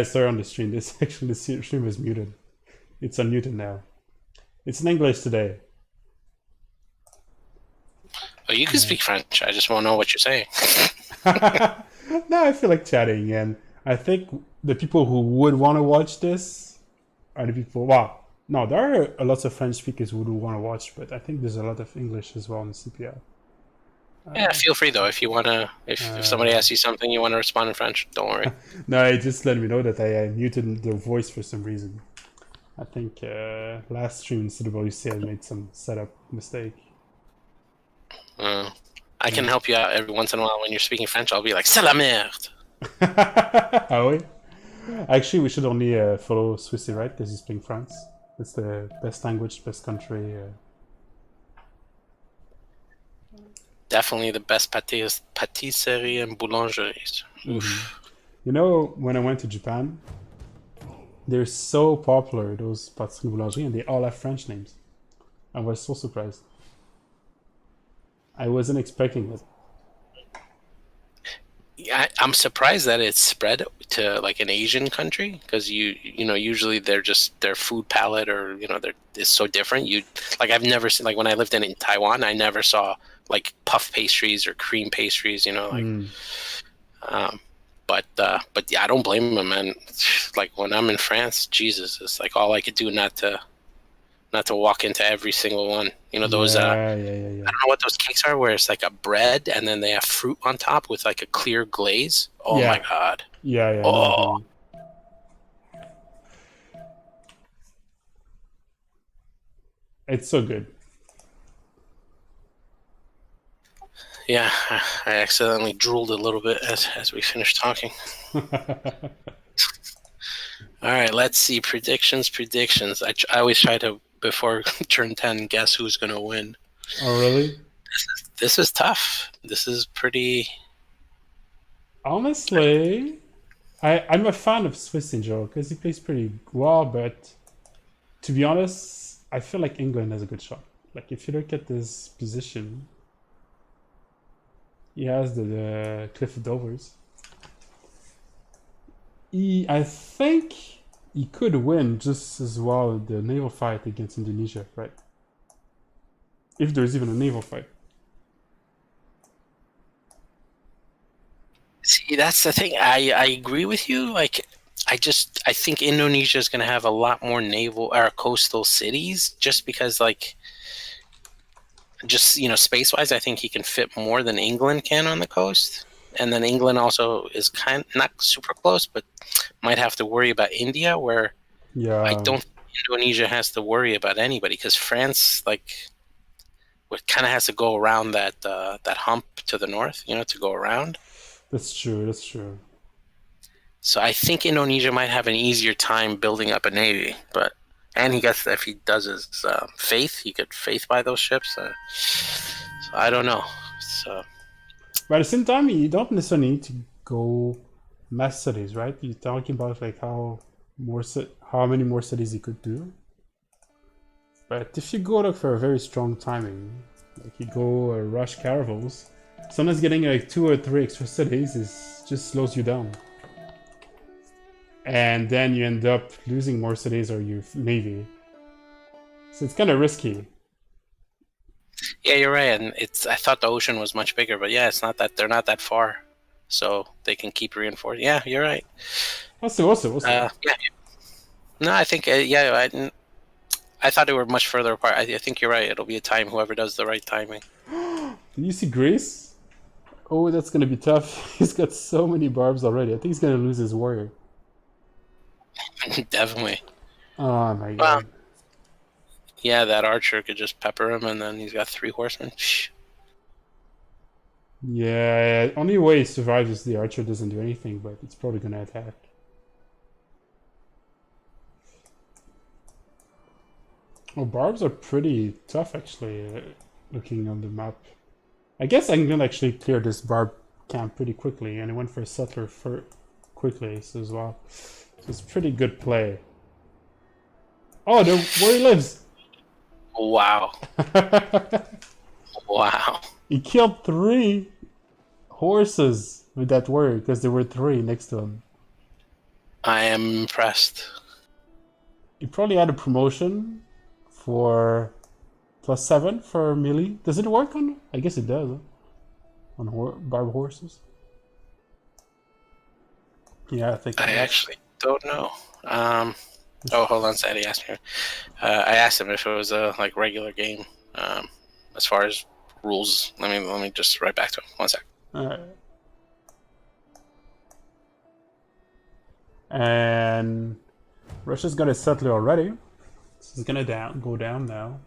Sorry on the stream. This actually the stream is muted. It's unmuted now. It's in English today. Oh, you can speak French. I just won't know what you're saying. No, I feel like chatting, and I think the people who would want to watch this are the people. Well, no, there are a lot of French speakers who would want to watch, but I think there's a lot of English as well in CPL. Yeah, feel free though if you wanna. If somebody asks you something, you want to respond in French. Don't worry. No, it just let me know that I muted the voice for some reason. I think last stream in CWC I made some setup mistake. I can help you out every once in a while when you're speaking French. I'll be like, "C'est la merde." Ah oui? Actually, we should only follow Swissy, right? Because he's playing France. It's the best language, best country. Definitely the best patisserie and boulangeries. Mm-hmm. You know, when I went to Japan, they're so popular, those patisserie boulangerie, and they all have French names. I was so surprised. I wasn't expecting it. Yeah, I'm surprised that it's spread to like an Asian country because you know usually they're just their food palette or is so different. I've never seen like when I lived in Taiwan, I never saw like puff pastries or cream pastries. But yeah, I don't blame them, man. Like when I'm in France, Jesus, it's like all I could do not to walk into every single one. Those Yeah. I don't know what those cakes are where it's like a bread and then they have fruit on top with like a clear glaze. Oh Yeah. my god. Yeah. Oh. No, it's so good. Yeah, I accidentally drooled a little bit as we finished talking. All right, let's see. Predictions. I always try to, before turn 10, guess who's going to win. Oh, really? This is tough. This is pretty... Honestly, I'm a fan of Swiss in general because he plays pretty well, but to be honest, I feel like England has a good shot. Like, if you look at this position, he has the Clifford Dovers. I think he could win just as well the naval fight against Indonesia, right? If there's even a naval fight. See, that's the thing. I agree with you. Like, I think Indonesia is going to have a lot more naval or coastal cities just because, like, space-wise, I think he can fit more than England can on the coast. And then England also is kind of not super close, but might have to worry about India, where I don't think Indonesia has to worry about anybody because France, like, kind of has to go around that hump to the north, to go around. That's true. So I think Indonesia might have an easier time building up a navy, and if he does his faith, he could faith by those ships. So I don't know. So. But at the same time, you don't necessarily need to go mass cities, right? You're talking about like how many more cities you could do. But if you go like for a very strong timing, like you go rush caravels, sometimes getting like 2 or 3 extra cities just slows you down. And then you end up losing more cities or your navy. So it's kind of risky. Yeah, you're right. And I thought the ocean was much bigger, but yeah, it's not that they're not that far, so they can keep reinforcing. Yeah, you're right. Also. Yeah. No, I think I thought they were much further apart. I think you're right. It'll be a time whoever does the right timing. Did you see Greece? Oh, that's gonna be tough. He's got so many barbs already. I think he's gonna lose his warrior. Definitely. Oh my god. Yeah, that archer could just pepper him, and then he's got 3 horsemen. Yeah, only way he survives is the archer doesn't do anything, but it's probably gonna attack. Oh, barbs are pretty tough actually, looking on the map. I guess I can actually clear this barb camp pretty quickly, and I went for a settler quickly so as well. So it's pretty good play. Oh, where he lives! Wow. Wow. He killed 3 horses with that warrior because there were 3 next to him. I am impressed. You probably had a promotion for +7 for melee. Does it work on? I guess it does. Huh? On barb horses. Yeah, I think I actually don't know. Oh, hold on, Sadie asked me. I asked him if it was a like regular game. As far as rules, let me just write back to him. 1 sec. All right. And Russia's got a settler already. This is gonna go down now.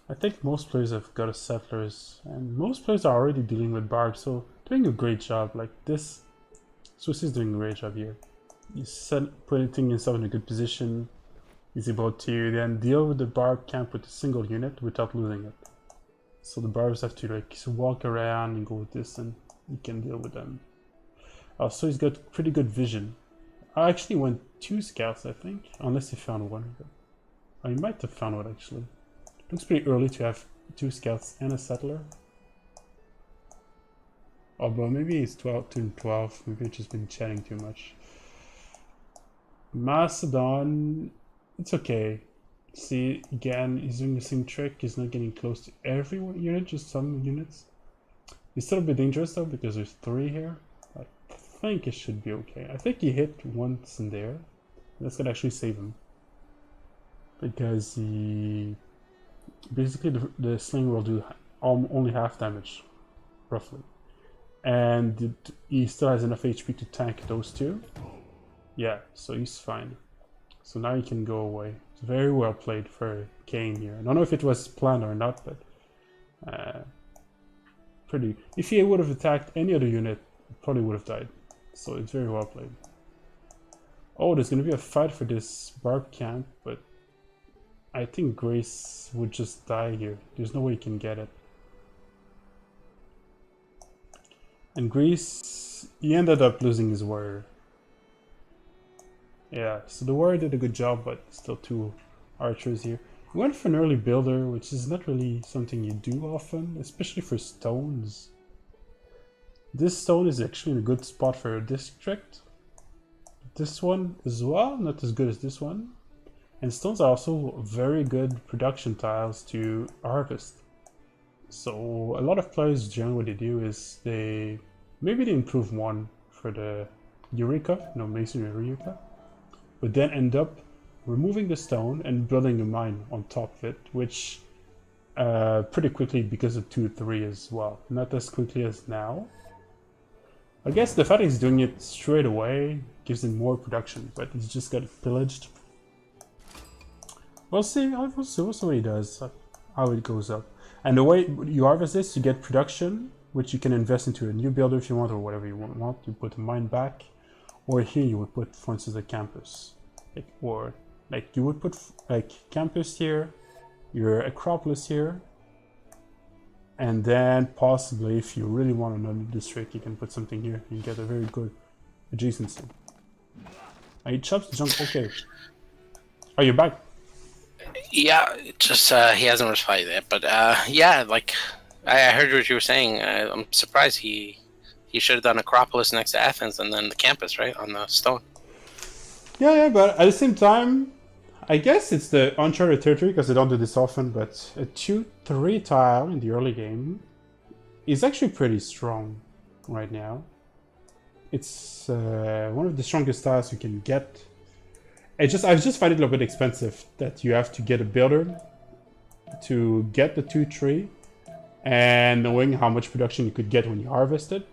I think most players have got a settlers, and most players are already dealing with barbs, so doing a great job. Like this, Swiss is doing a great job here. He's putting himself in a good position. He's able to then deal with the barb camp with a single unit without losing it. So the barbs have to like walk around and go with this, and he can deal with them. Also, he's got pretty good vision. I actually went 2 scouts, I think, unless he found one. Oh, he might have found one actually. Looks pretty early to have 2 scouts and a settler. Oh, but maybe it's 12. Maybe I've just been chatting too much. Macedon, it's okay. See, again, he's doing the same trick. He's not getting close to every unit, just some units. It's still a bit dangerous though, because there's 3 here. I think it should be okay. I think he hit once in there. That's gonna actually save him. Because he... Basically, the sling will do only half damage, roughly. And he still has enough HP to tank those 2. Yeah, so he's fine. So now he can go away. It's very well played for Kane here. I don't know if it was planned or not, but pretty. If he would have attacked any other unit, he probably would have died. So it's very well played. Oh, there's going to be a fight for this barb camp, but I think Grace would just die here. There's no way he can get it. And Greece, he ended up losing his warrior. Yeah, so the warrior did a good job, but still 2 archers here. He went for an early builder, which is not really something you do often, especially for stones. This stone is actually in a good spot for a district. This one as well, not as good as this one. And stones are also very good production tiles to harvest. So a lot of players generally what they do is they improve one for the Eureka, masonry Eureka, but then end up removing the stone and building a mine on top of it, which pretty quickly because of 2-3 as well. Not as quickly as now. I guess the fact he's doing it straight away gives him more production, but he's just got pillaged. We'll see what he does, how it goes up. And the way you harvest this, you get production, which you can invest into a new builder if you want, or whatever you want. You put a mine back, or here you would put, for instance, a campus. You would put campus here, your Acropolis here, and then possibly, if you really want another district, you can put something here. You get a very good adjacency. He chops the junk. Okay. Are you back? Yeah, just he hasn't replied yet, but yeah, like I heard what you were saying. I'm surprised he should have done Acropolis next to Athens and then the campus, right, on the stone. Yeah, but at the same time, I guess it's the uncharted territory because they don't do this often, but a 2-3 tile in the early game is actually pretty strong right now. It's one of the strongest tiles you can get. I just find it a little bit expensive that you have to get a builder to get the 2-3 and knowing how much production you could get when you harvest it.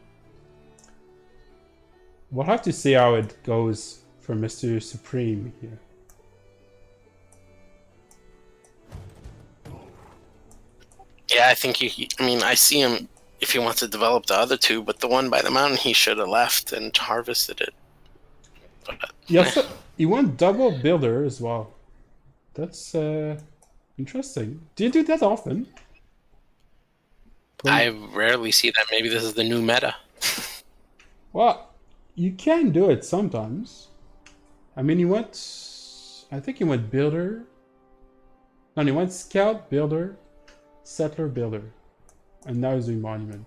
We'll have to see how it goes for Mr. Supreme here. Yeah, I think I see him if he wants to develop the other 2, but the one by the mountain he should have left and harvested it. But, yes, he went double builder as well. That's interesting. Do you do that often? I rarely see that. Maybe this is the new meta. Well, you can do it sometimes. I mean, I think he went builder. No, he went scout, builder, settler, builder. And now he's doing monument.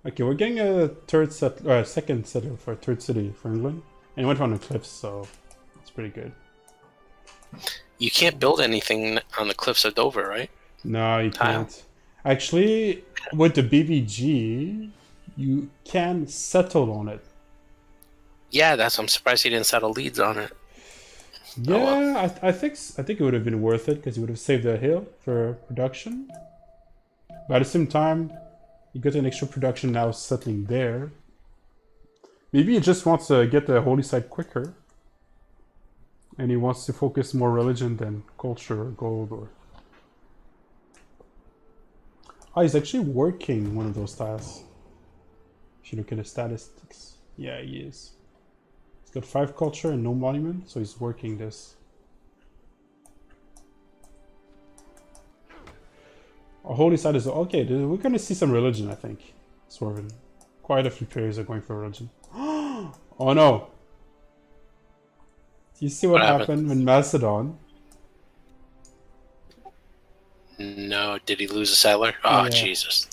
Okay, we're getting a second settler for a third city for England. And it went on the cliffs, so it's pretty good. You can't build anything on the cliffs of Dover, right? No, you can't. Actually, with the BBG, you can settle on it. Yeah, I'm surprised he didn't settle leads on it. Yeah, oh, well. I think it would have been worth it because you would have saved the hill for production. But at the same time, you get an extra production now settling there. Maybe he just wants to get the holy site quicker. And he wants to focus more religion than culture or gold or... Oh, he's actually working one of those tiles. If you look at the statistics. Yeah, he is. He's got 5 culture and no monument, so he's working this. A holy site is... Okay, we're gonna see some religion, I think. Swervin. Quite a few players are going for religion. Oh no! Do you see what happened when Macedon? No, did he lose a settler? Oh, yeah. Jesus.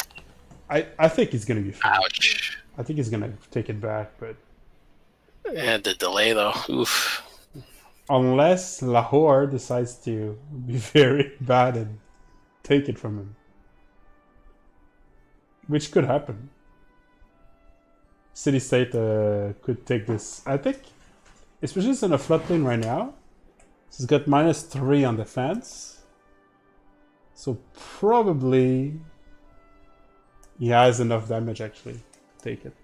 I think he's gonna be fine. Ouch. I think he's gonna take it back, but... Yeah, the delay though. Oof. Unless Lahore decides to be very bad and take it from him. Which could happen. City-state could take this. I think, especially it's in a floodplain right now. So it's got -3 on defense. So probably he has enough damage actually to take it.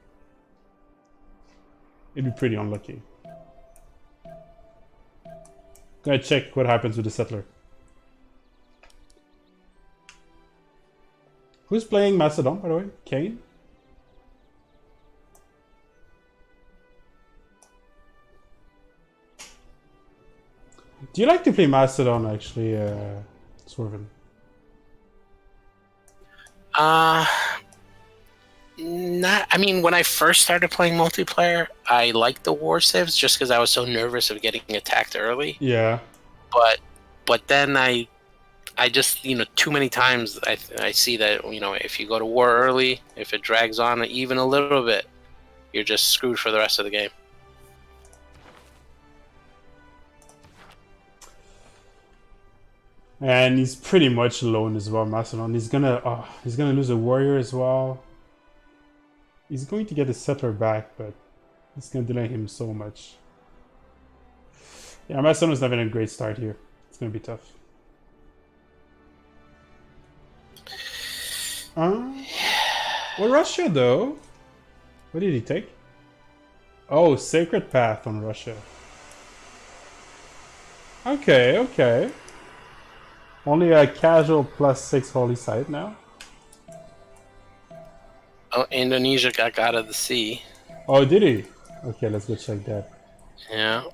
It'd be pretty unlucky. Gonna check what happens with the settler. Who's playing Macedon, by the way? Kane? Do you like to play Macedon, actually, Swervin? Not. I mean, when I first started playing multiplayer, I liked the war civs just because I was so nervous of getting attacked early. Yeah. But then I just, too many times I see that, if you go to war early, if it drags on even a little bit, you're just screwed for the rest of the game. And he's pretty much alone as well, Macedon. He's gonna lose a warrior as well. He's going to get his settler back, but it's gonna delay him so much. Yeah, Macedon's having a great start here. It's gonna be tough. Well, Russia though. What did he take? Oh, Sacred Path on Russia. Okay, okay. Only a casual +6 holy site now. Oh, Indonesia got out of the sea. Oh, did he? Okay, let's go check that. Yeah.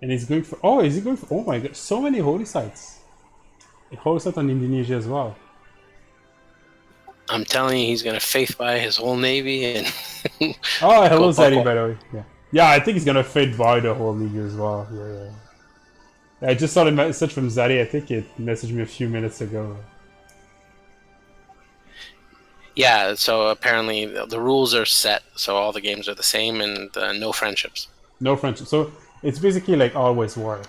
And he's going for... Oh, is he going for... Oh my god, so many holy sites. A holy site on Indonesia as well. I'm telling you, he's going to faith by his whole navy and... Oh, hello, Zaddy, by the way. Yeah. Yeah, I think he's going to faith by the whole navy as well. Yeah. I just saw the message from Zaddy. I think it messaged me a few minutes ago. Yeah, so apparently the rules are set, so all the games are the same, and no friendships. No friendships. So it's basically like always war.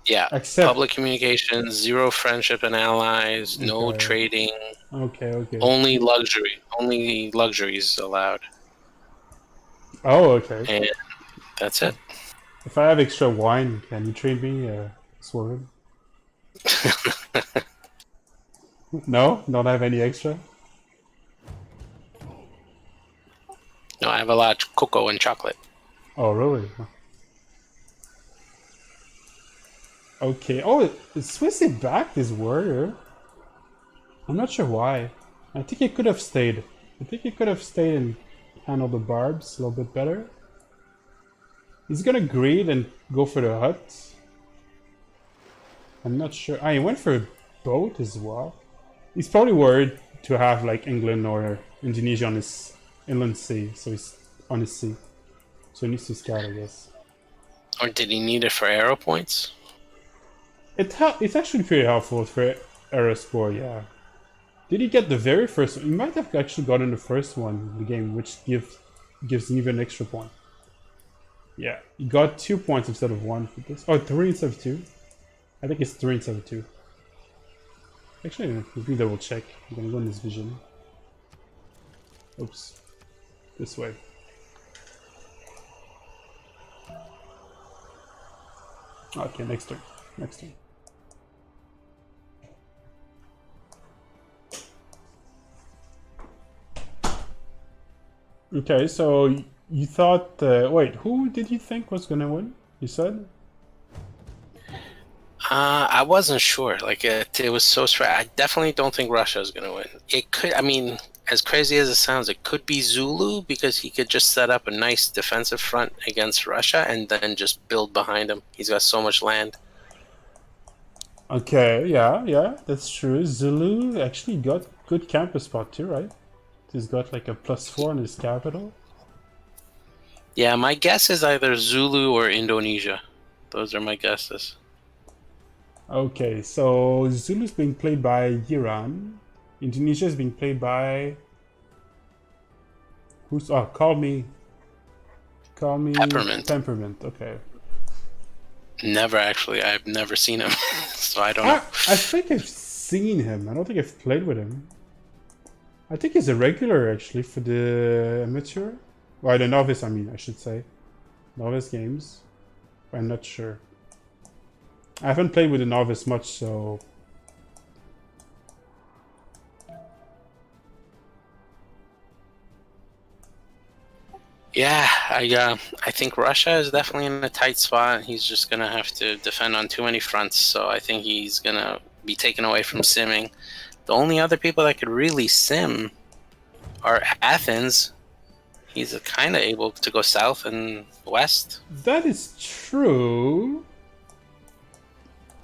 Yeah, except public communications, 0 friendship and allies, okay. No trading. Okay. Only luxuries allowed. Oh, okay. And that's it. If I have extra wine, can you trade me Swervin? No? Don't have any extra? No, I have a lot of cocoa and chocolate. Oh, really? Okay. Oh, Swissy back this warrior. I'm not sure why. I think he could have stayed. And handled the barbs a little bit better. He's gonna greed and go for the hut. I'm not sure. He went for a boat as well. He's probably worried to have like England or Indonesia on his inland sea, so he's on his sea. So he needs to scout, I guess. Or did he need it for arrow points? It's actually pretty helpful for arrow score, yeah. Did he get the very first one? He might have actually gotten the first one in the game, which gives him even an extra point. Yeah, he got 2 points instead of 1 for this. Oh, 3 instead of 2. I think it's 3 instead of 2. Actually, let me double check. I'm gonna go in this vision. Oops. This way. Okay, next turn. Next turn. Okay, so you thought... wait, who did you think was gonna win? You said? I wasn't sure. Like, it was so straight. I definitely don't think Russia is going to win. It could, I mean, as crazy as it sounds, it could be Zulu because he could just set up a nice defensive front against Russia and then just build behind him. He's got so much land. Okay, yeah, that's true. Zulu actually got good campus spot too, right? He's got like a +4 in his capital. Yeah, my guess is either Zulu or Indonesia. Those are my guesses. Okay, so Zulu's being played by Iran. Indonesia is being played by... Who's... Oh, call me... Peppermint. Peppermint, okay. Never actually. I've never seen him, so I don't know. I think I've seen him. I don't think I've played with him. I think he's a regular, actually, for the amateur. Well, the novice, I mean, I should say. Novice games. I'm not sure. I haven't played with the novice much, so... Yeah, I think Russia is definitely in a tight spot. He's just going to have to defend on too many fronts, so I think he's going to be taken away from simming. The only other people that could really sim are Athens. He's kind of able to go south and west. That is true.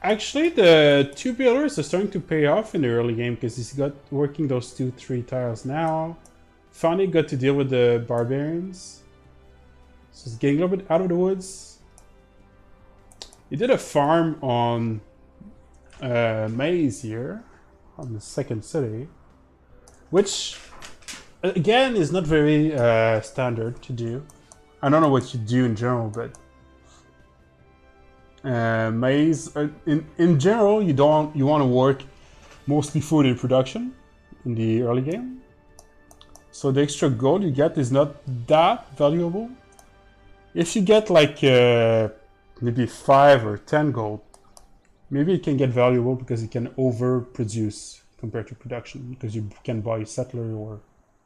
Actually, the 2 builders are starting to pay off in the early game because he's got working those 2-3 tiles now. Finally got to deal with the barbarians. So he's getting a little bit out of the woods. He did a farm on maize here, on the second city. Which, again, is not very standard to do. I don't know what you do in general, but... maize, in general, you want to work mostly food in production in the early game. So the extra gold you get is not that valuable. If you get like maybe 5 or 10 gold, maybe it can get valuable because it can overproduce compared to production, because you can buy a settler or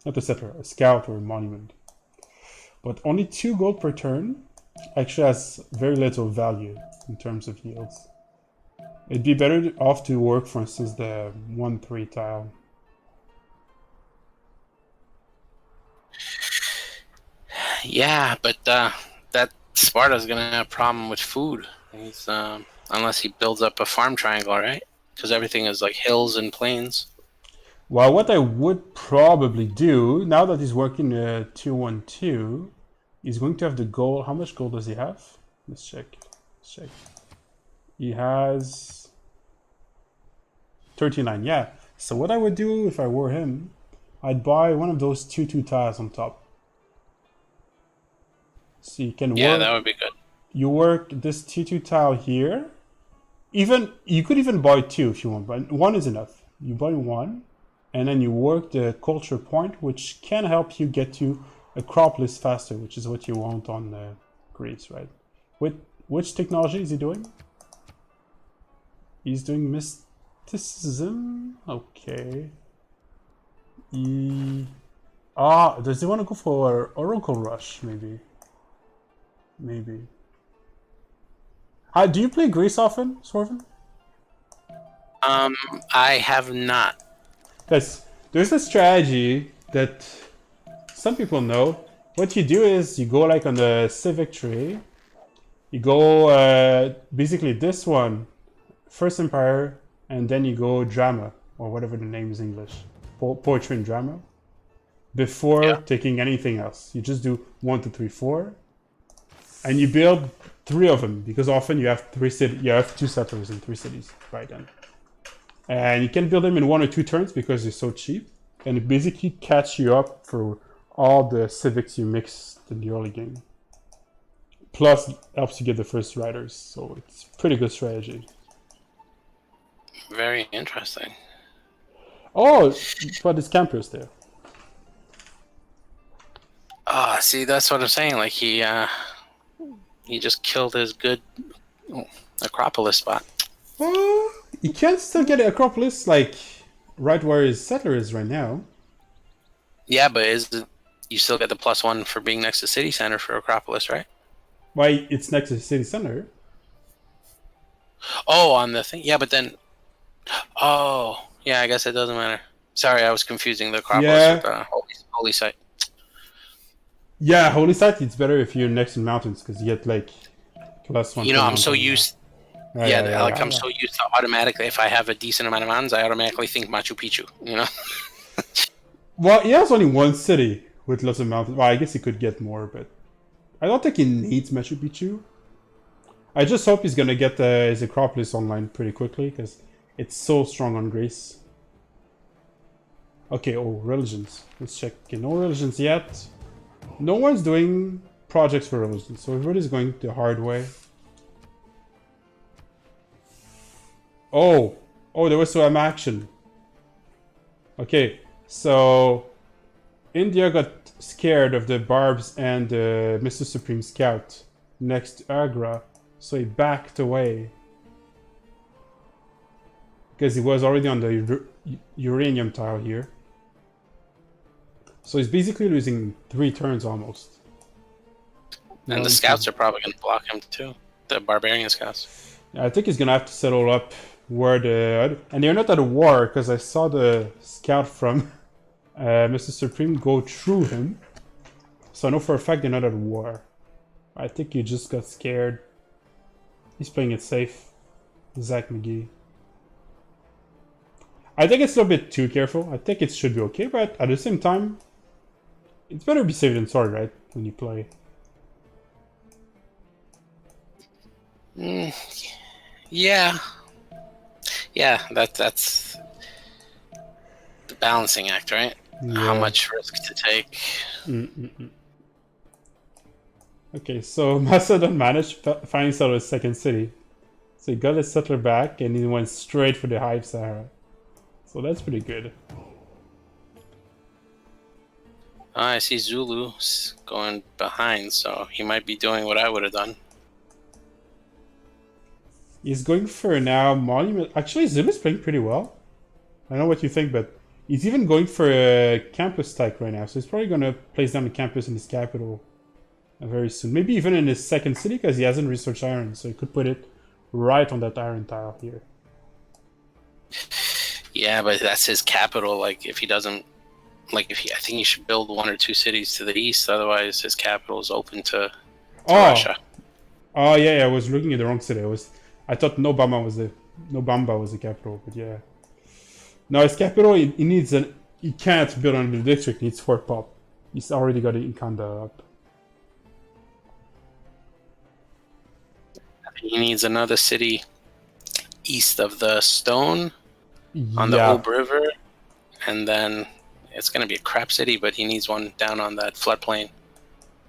not a settler, a scout or a monument. But only 2 gold per turn actually has very little value in terms of yields. It'd be better off to work, for instance, the 1-3 tile. Yeah, but that Sparta's gonna have a problem with food. He's unless he builds up a farm triangle, right? Because everything is like hills and plains. Well, what I would probably do now that he's working 2-1-2, he's going to have the gold. How much gold does he have? Let's check. Let's check. He has 39. Yeah. So what I would do if I were him, I'd buy one of those 2-2 tiles on top. So you can Yeah, that would be good. You work this 2-2 tile here. Even you could even buy 2 if you want, but 1 is enough. You buy 1, and then you work the culture point, which can help you get to Acropolis faster, which is what you want on Greece, right? Which technology is he doing? He's doing mysticism. Okay. Does he want to go for Oracle Rush? Maybe. Maybe. Do you play Greece often, Swerven? I have not. There's a strategy that some people know. What you do is you go like on the civic tree. You go basically this one, First Empire, and then you go drama, or whatever the name is in English. Poetry and drama. Before taking anything else. You just do 1, 2, 3, 4. And you build 3 of them, because often you have 3 cities. You have 2 settlers in 3 cities, right then. And you can build them in 1 or 2 turns because they're so cheap. And it basically catch you up for all the civics you mixed in the early game. Plus, helps you get the first riders. So it's pretty good strategy. Very interesting. Oh, but it's campers there. Ah, see, that's what I'm saying. Like he just killed his good Acropolis spot. Well, you can still get Acropolis like right where his settler is right now. Yeah, but you still get the +1 for being next to city center for Acropolis, right? Why it's next to the city center? Oh, on the thing. Yeah, but then. Oh, yeah. I guess it doesn't matter. Sorry, I was confusing the Acropolis with the holy site. Yeah, holy site. It's better if you're next to mountains because you get like +1. You know, I'm so used. I'm so used to automatically. If I have a decent amount of mountains, I automatically think Machu Picchu. You know. Well, he has only one city with lots of mountains. Well, I guess he could get more, but I don't think he needs Machu Picchu. I just hope he's gonna get his Acropolis online pretty quickly because it's so strong on Greece. Okay, religions. Let's check. Okay, no religions yet. No one's doing projects for religions, so everybody's going the hard way. Oh, there was some action. Okay, so India got scared of the Barbs and the Mr. Supreme Scout next to Agra, so he backed away. Because he was already on the uranium tile here. So he's basically losing 3 turns almost. And the scouts are probably going to block him too. The barbarian scouts. I think he's going to have to settle up where the... And they're not at a war, because I saw the scout from Mr. Supreme go through him. So I know for a fact they're not at a war. I think he just got scared. He's playing it safe. Zach McGee. I think it's a little bit too careful. I think it should be okay, but at the same time, it's better to be safe than sorry, right? When you play. Yeah. Yeah, that's the balancing act, right? Yeah. How much risk to take. Okay, so Macedon managed finding Solo's second city. So he got his settler back and he went straight for the Hive Sahara. So that's pretty good. I see Zulu's going behind, so he might be doing what I would have done. He's going for now Monument. Actually, Zulu's playing pretty well. I don't know what you think, but he's even going for a campus type right now. So he's probably going to place down the campus in his capital very soon. Maybe even in his second city because he hasn't researched iron. So he could put it right on that iron tile here. Yeah, but that's his capital. Like, if he doesn't... Like, I think he should build 1 or 2 cities to the east. Otherwise, his capital is open to Russia. Oh, yeah, I was looking at the wrong city. I thought Nobamba was the capital, but yeah. No, his capital, he needs he can't build on the district, he needs Fort Pop. He's already got it in Kanda up. He needs another city east of the Stone on the Ob River, and then it's going to be a crap city, but he needs one down on that floodplain.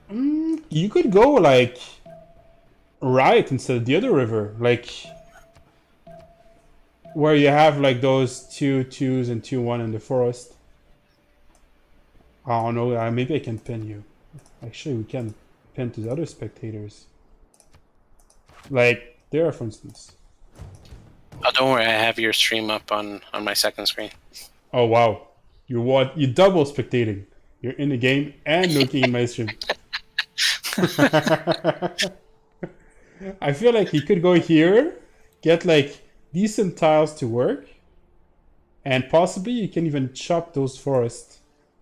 You could go, like, right instead of the other river, like, where you have, like, those 2 2s and 2 1 in the forest. I don't know, maybe I can pin you. Actually, we can pin to the other spectators. Like, there, for instance. Oh, don't worry, I have your stream up on my second screen. Oh, wow. You double spectating. You're in the game and looking in my stream. I feel like he could go here, get like decent tiles to work, and possibly you can even chop those forests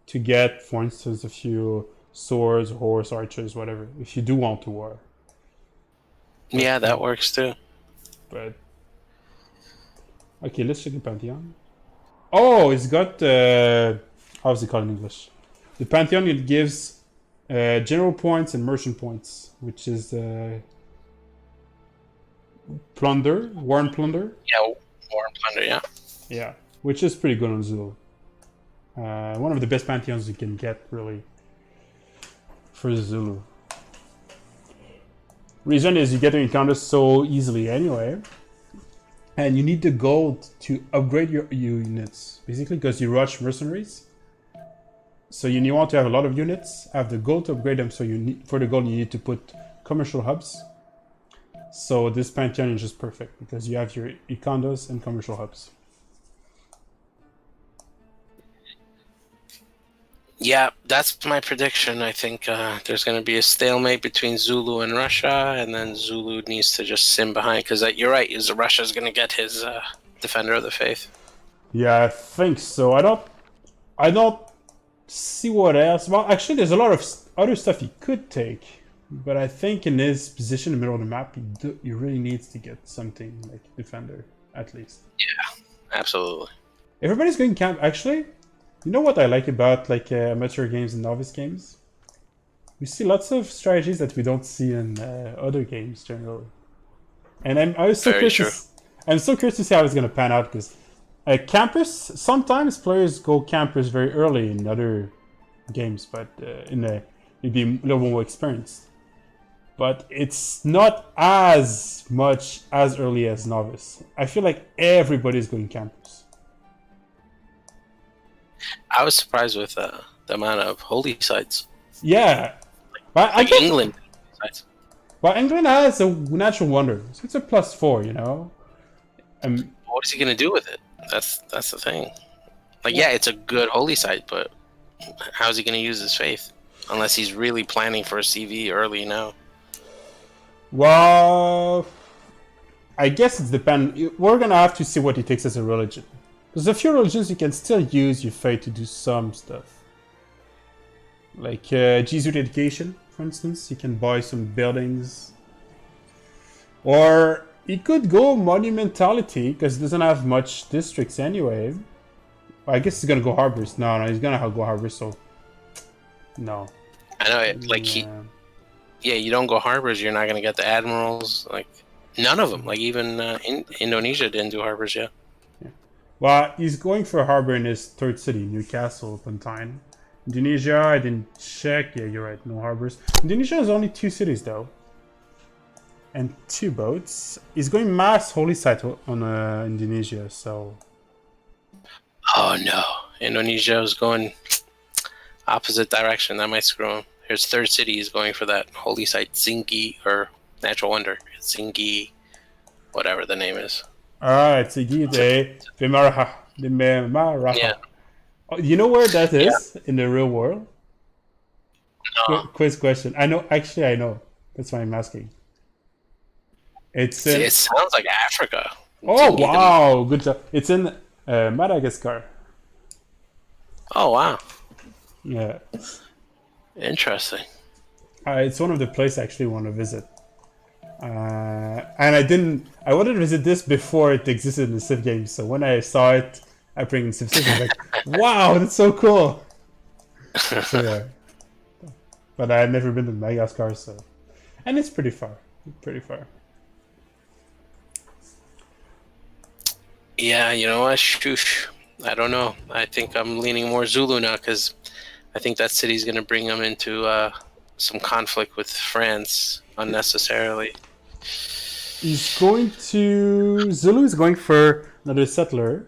to get, for instance, a few swords, horse, archers, whatever, if you do want to war. Yeah, that works too. But okay, let's check the Pantheon. Oh, it's got how's it called in English? The Pantheon, it gives general points and merchant points, which is plunder, war and plunder. Yeah, war and plunder. Yeah. Yeah, which is pretty good on Zulu. One of the best pantheons you can get, really, for Zulu. Reason is you get to encounter so easily anyway, and you need the gold to upgrade your units, basically, because you rush mercenaries. So you want to have a lot of units, have the gold to upgrade them. So you need, for the gold, you need to put commercial hubs. So this pantheon is just perfect because you have your econdos and commercial hubs. Yeah, that's my prediction. I think there's going to be a stalemate between Zulu and Russia, and then Zulu needs to just sim behind, because you're right, Russia's going to get his Defender of the Faith. Yeah, I think so. I don't see what else. Well, actually, there's a lot of other stuff he could take, but I think in his position in the middle of the map, he really needs to get something like Defender, at least. Yeah, absolutely. Everybody's going camp. Actually, you know what I like about like amateur games and novice games? We see lots of strategies that we don't see in other games generally. And I'm so curious to see how it's going to pan out, because campers, sometimes players go campers very early in other games, but maybe a little more experienced. But it's not as much as early as novice. I feel like everybody's going campers. I was surprised with the amount of holy sites. Yeah. Like England sites. Well, England has a natural wonder, so it's a +4, you know? What is he going to do with it? That's the thing. Like, yeah, it's a good holy site, but how is he going to use his faith? Unless he's really planning for a CV early now. Well, I guess it's depend. We're going to have to see what he takes as a religion. Because a few religions you can still use your faith to do some stuff. Like Jesuit education, for instance. You can buy some buildings. Or he could go monumentality, because he doesn't have much districts anyway. I guess he's gonna go harbors. No, he's gonna go harbors, so no. I know it. Like you don't go harbors, you're not gonna get the admirals. Like none of them. Like even Indonesia didn't do harbors yet. Yeah. Well, he's going for a harbor in his third city, Newcastle upon Tyne. Indonesia, I didn't check. Yeah, you're right. No harbors. Indonesia has only 2 cities though. And 2 boats. He's going mass holy site on Indonesia, so... Oh no. Indonesia is going opposite direction. That might screw him. His third city is going for that holy site, Zingi, or Natural Wonder. Zingi, whatever the name is. Alright, Zingi de Maraha. Yeah. Oh, you know where that is in the real world? No. Quiz question. I know. Actually, I know. That's why I'm asking. It sounds like Africa. Oh, wow. Good job. It's in Madagascar. Oh, wow. Yeah. Interesting. It's one of the places I actually want to visit. And I wanted to visit this before it existed in the Civ games. So when I saw it, I bring in Civ 6, I was like, wow, that's so cool. So, yeah. But I had never been to Madagascar, so... And it's pretty far. Pretty far. Yeah, you know what? Shoosh. I don't know. I think I'm leaning more Zulu now, because I think that city's going to bring them into some conflict with France unnecessarily. Zulu is going for another settler.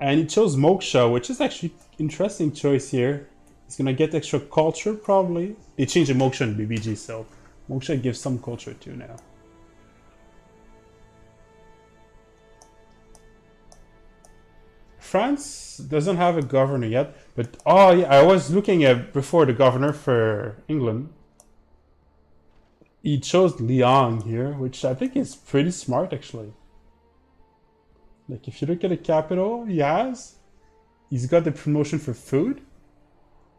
And he chose Moksha, which is actually interesting choice here. He's going to get extra culture, probably. They changed the Moksha in BBG, so Moksha gives some culture too now. France doesn't have a governor yet, but oh yeah, I was looking at before the governor for England. He chose Lyon here, which I think is pretty smart actually. Like if you look at the capital he's got the promotion for food.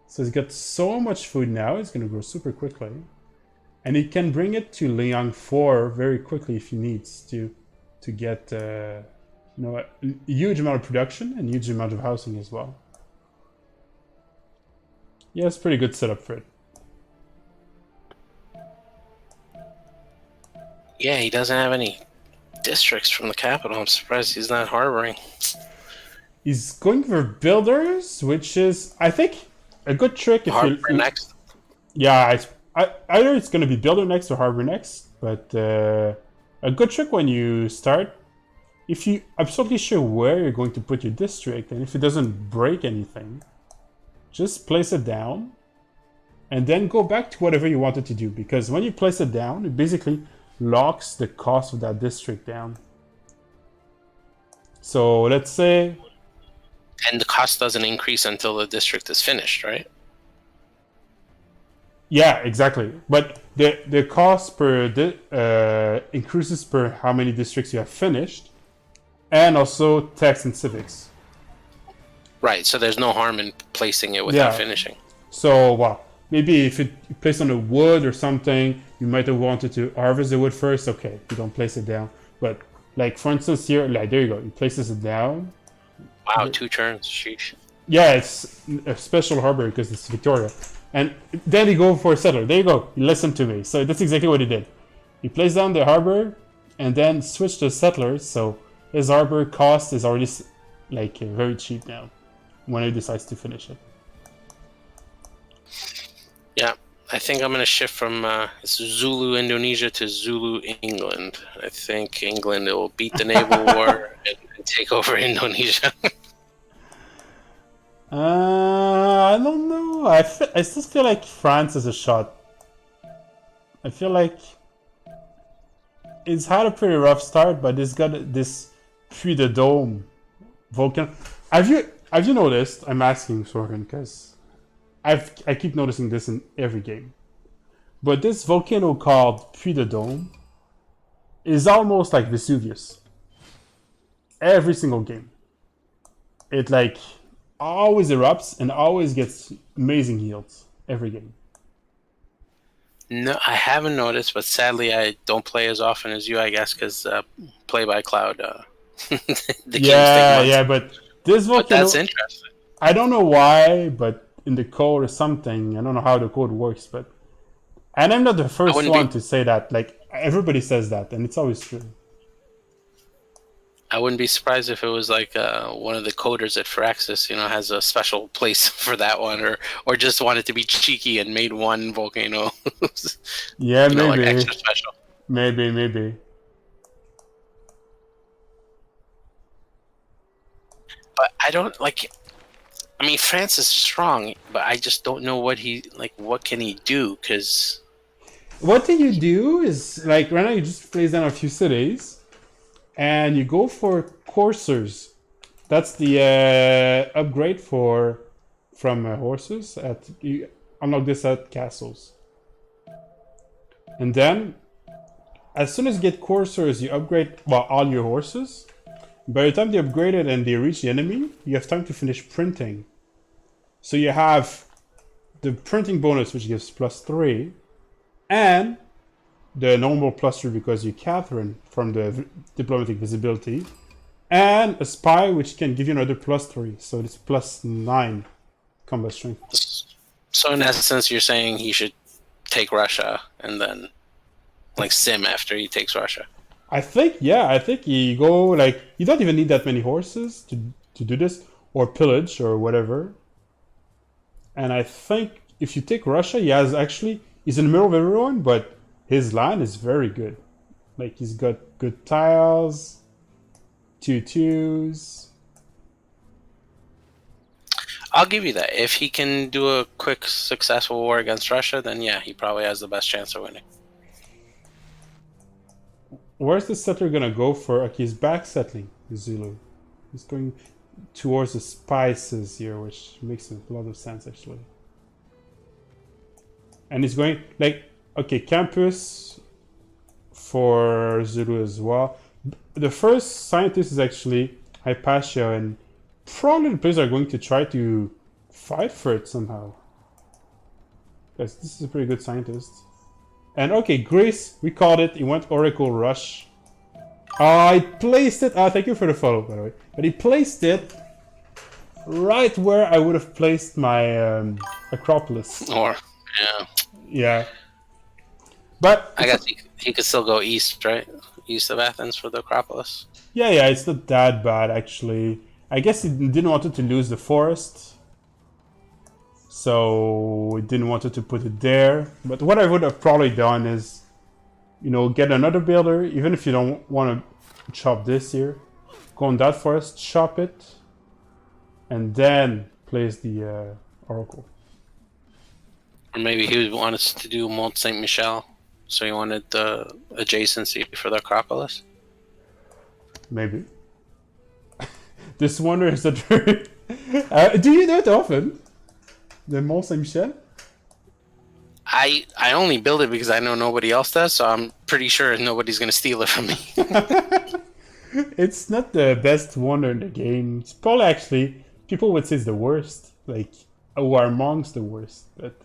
So he's got so much food now, it's gonna grow super quickly. And he can bring it to Lyon 4 very quickly if he needs to get a huge amount of production and huge amount of housing as well. Yeah, it's a pretty good setup for it. Yeah, he doesn't have any districts from the capital. I'm surprised he's not harboring. He's going for builders, which is, I think, a good trick if Harbor you. next. Yeah, either it's going to be builder next or harbor next, but a good trick when you start, if you absolutely sure where you're going to put your district, and if it doesn't break anything, just place it down, and then go back to whatever you wanted to do. Because when you place it down, it basically locks the cost of that district down. So let's say. And the cost doesn't increase until the district is finished, right? Yeah, exactly. But the cost per increases per how many districts you have finished, and also tax and civics. Right. So there's no harm in placing it without finishing. So well, maybe if you place on a wood or something, you might have wanted to harvest the wood first. Okay, you don't place it down. But like for instance here, like there you go, you places it down. Wow, 2 turns. Sheesh. Yeah, it's a special harbor because it's Victoria. And then he go for a settler. There you go. You listen to me. So that's exactly what he did. He placed down the harbor and then switched to settlers. So his harbor cost is already like very cheap now when he decides to finish it. Yeah, I think I'm going to shift from Zulu Indonesia to Zulu England. I think England will beat the naval war and take over Indonesia. I don't know. I still feel like France is a shot. I feel like it's had a pretty rough start, but it's got this Puy de Dôme volcano. Have you noticed? I'm asking Sorkin because I keep noticing this in every game. But this volcano called Puy de Dôme is almost like Vesuvius. Every single game, it like always erupts and always gets amazing yields every game. No, I haven't noticed, but sadly I don't play as often as you, I guess, because Play by Cloud. The yeah, but this volcano. But that's interesting. I don't know why, but in the code or something, I don't know how the code works, but and I'm not the first one to say that. Like everybody says that, and it's always true. I wouldn't be surprised if it was like one of the coders at Firaxis, has a special place for that one, or just wanted to be cheeky and made one volcano. Yeah, maybe. Like extra special. Maybe. But I don't like. I mean, France is strong, but I just don't know what can he do? Because what do you do is like right now you just place down a few cities. And you go for coursers. That's the upgrade from horses. You unlock this at castles. And then, as soon as you get coursers, you upgrade all your horses. By the time they upgrade it and they reach the enemy, you have time to finish printing. So you have the printing bonus, which gives +3, and the normal +3 because you Catherine from the diplomatic visibility, and a spy which can give you another +3, so it's +9 combat strength. So in essence, you're saying he should take Russia and then sim after he takes Russia. I think you go like you don't even need that many horses to do this, or pillage or whatever. And I think if you take Russia, he's in the middle of everyone, but his line is very good. Like he's got good tiles, 2/2s. I'll give you that. If he can do a quick, successful war against Russia, then yeah, he probably has the best chance of winning. Where's the settler gonna go for? Okay, he's back settling Zulu. He's going towards the spices here, which makes a lot of sense actually. And he's going campus for Zulu as well. The first scientist is actually Hypatia, and probably the players are going to try to fight for it somehow. Because this is a pretty good scientist. And okay, Grace, we called it. He went Oracle Rush. I placed it. Thank you for the follow, by the way. But he placed it right where I would have placed my Acropolis. Yeah. But I guess he could still go east, right? East of Athens for the Acropolis. Yeah, it's not that bad actually. I guess he didn't want to lose the forest, so he didn't want to put it there. But what I would have probably done is, you know, get another builder, even if you don't want to chop this here. Go on that forest, chop it, and then place the oracle. Or maybe he wanted us to do Mont Saint Michel, so he wanted the adjacency for the Acropolis. Maybe. This wonder is that. Do you do it often? The Mont Saint Michel? I only build it because I know nobody else does, so I'm pretty sure nobody's going to steal it from me. It's not the best wonder in the game. It's probably actually, people would say it's the worst. Like, who are amongst the worst. But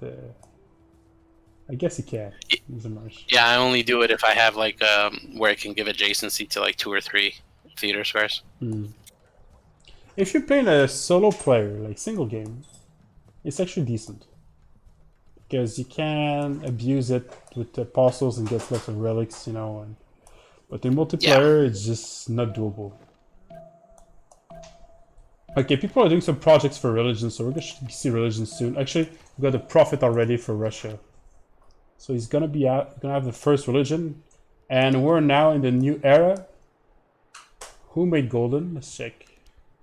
I guess you can. Yeah, I only do it if I have like where I can give adjacency to like 2 or 3 theater squares. If you're playing a solo player, like single game, it's actually decent. Because you can abuse it with the apostles and get lots of relics, you know. But in multiplayer, it's just not doable. Okay, people are doing some projects for religion, so we're going to see religion soon. Actually, we got a prophet already for Russia. So he's gonna be out, gonna have the first religion, and we're now in the new era. Who made golden? Let's check.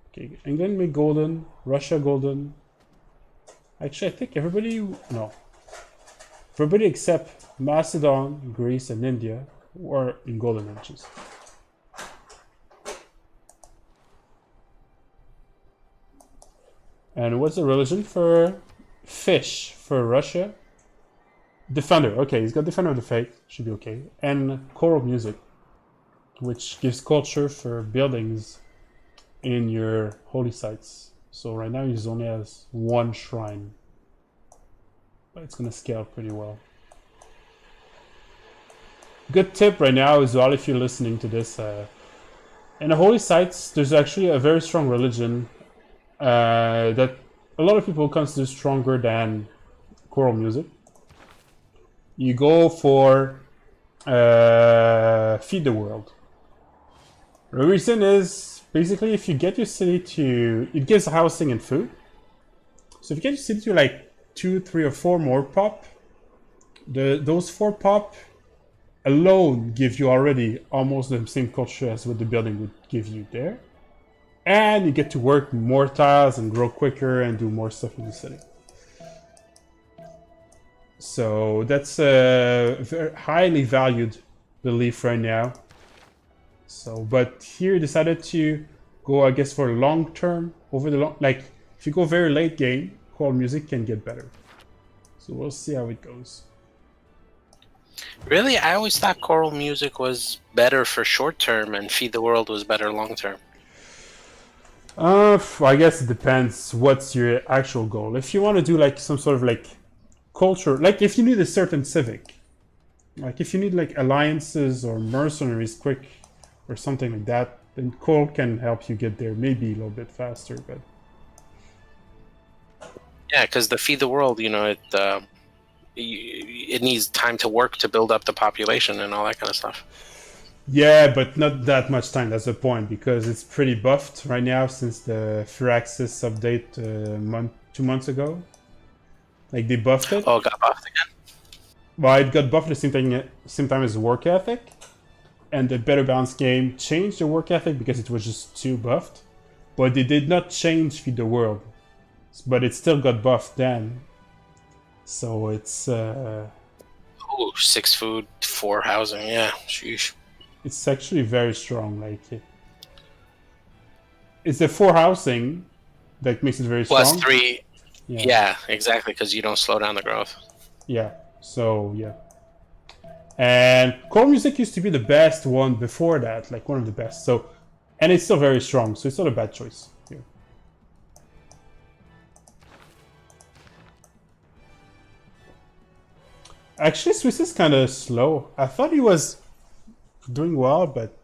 Okay, England made golden, Russia golden. Actually, I think everybody, no. Everybody except Macedon, Greece, and India were in golden ages. And what's the religion for fish for Russia? Defender. Okay, he's got Defender of the Faith. Should be okay. And choral music, which gives culture for buildings in your holy sites. So right now he only has 1 shrine. But it's going to scale pretty well. Good tip right now as well if you're listening to this. In the holy sites, there's actually a very strong religion that a lot of people consider stronger than choral music. You go for feed the world. The reason is basically if you get your city to, it gives housing and food. So if you get your city to like 2, 3, or 4 more pop, those 4 pop alone give you already almost the same culture as what the building would give you there. And you get to work more tiles and grow quicker and do more stuff in the city. So that's a very highly valued belief right now. So, but here decided to go, I guess, for long term, over the long, like if you go very late game, choral music can get better. So we'll see how it goes. Really? I always thought choral music was better for short term and Feed the World was better long term. I guess it depends what's your actual goal. If you want to do like some sort of like culture, like if you need a certain civic, like if you need like alliances or mercenaries quick or something like that, then choral can help you get there maybe a little bit faster. But yeah, because the Feed the World, you know, it needs time to work to build up the population and all that kind of stuff. Yeah, but not that much time. That's the point, because it's pretty buffed right now since the Firaxis update 2 months ago. Like they buffed it. Oh, it got buffed again? Well, it got buffed at the same time as work ethic. And the Better Balance game changed the work ethic because it was just too buffed. But they did not change Feed the World. But it still got buffed then. So it's... Ooh, 6 food, 4 housing. Yeah, sheesh. It's actually very strong. Like it's the 4 housing that makes it very Plus strong. 3. Yeah, exactly, because you don't slow down the growth. Yeah. So yeah. And choral music used to be the best one before that, like one of the best. So, and it's still very strong. So it's not a bad choice here. Actually, Swiss is kind of slow. I thought he was doing well, but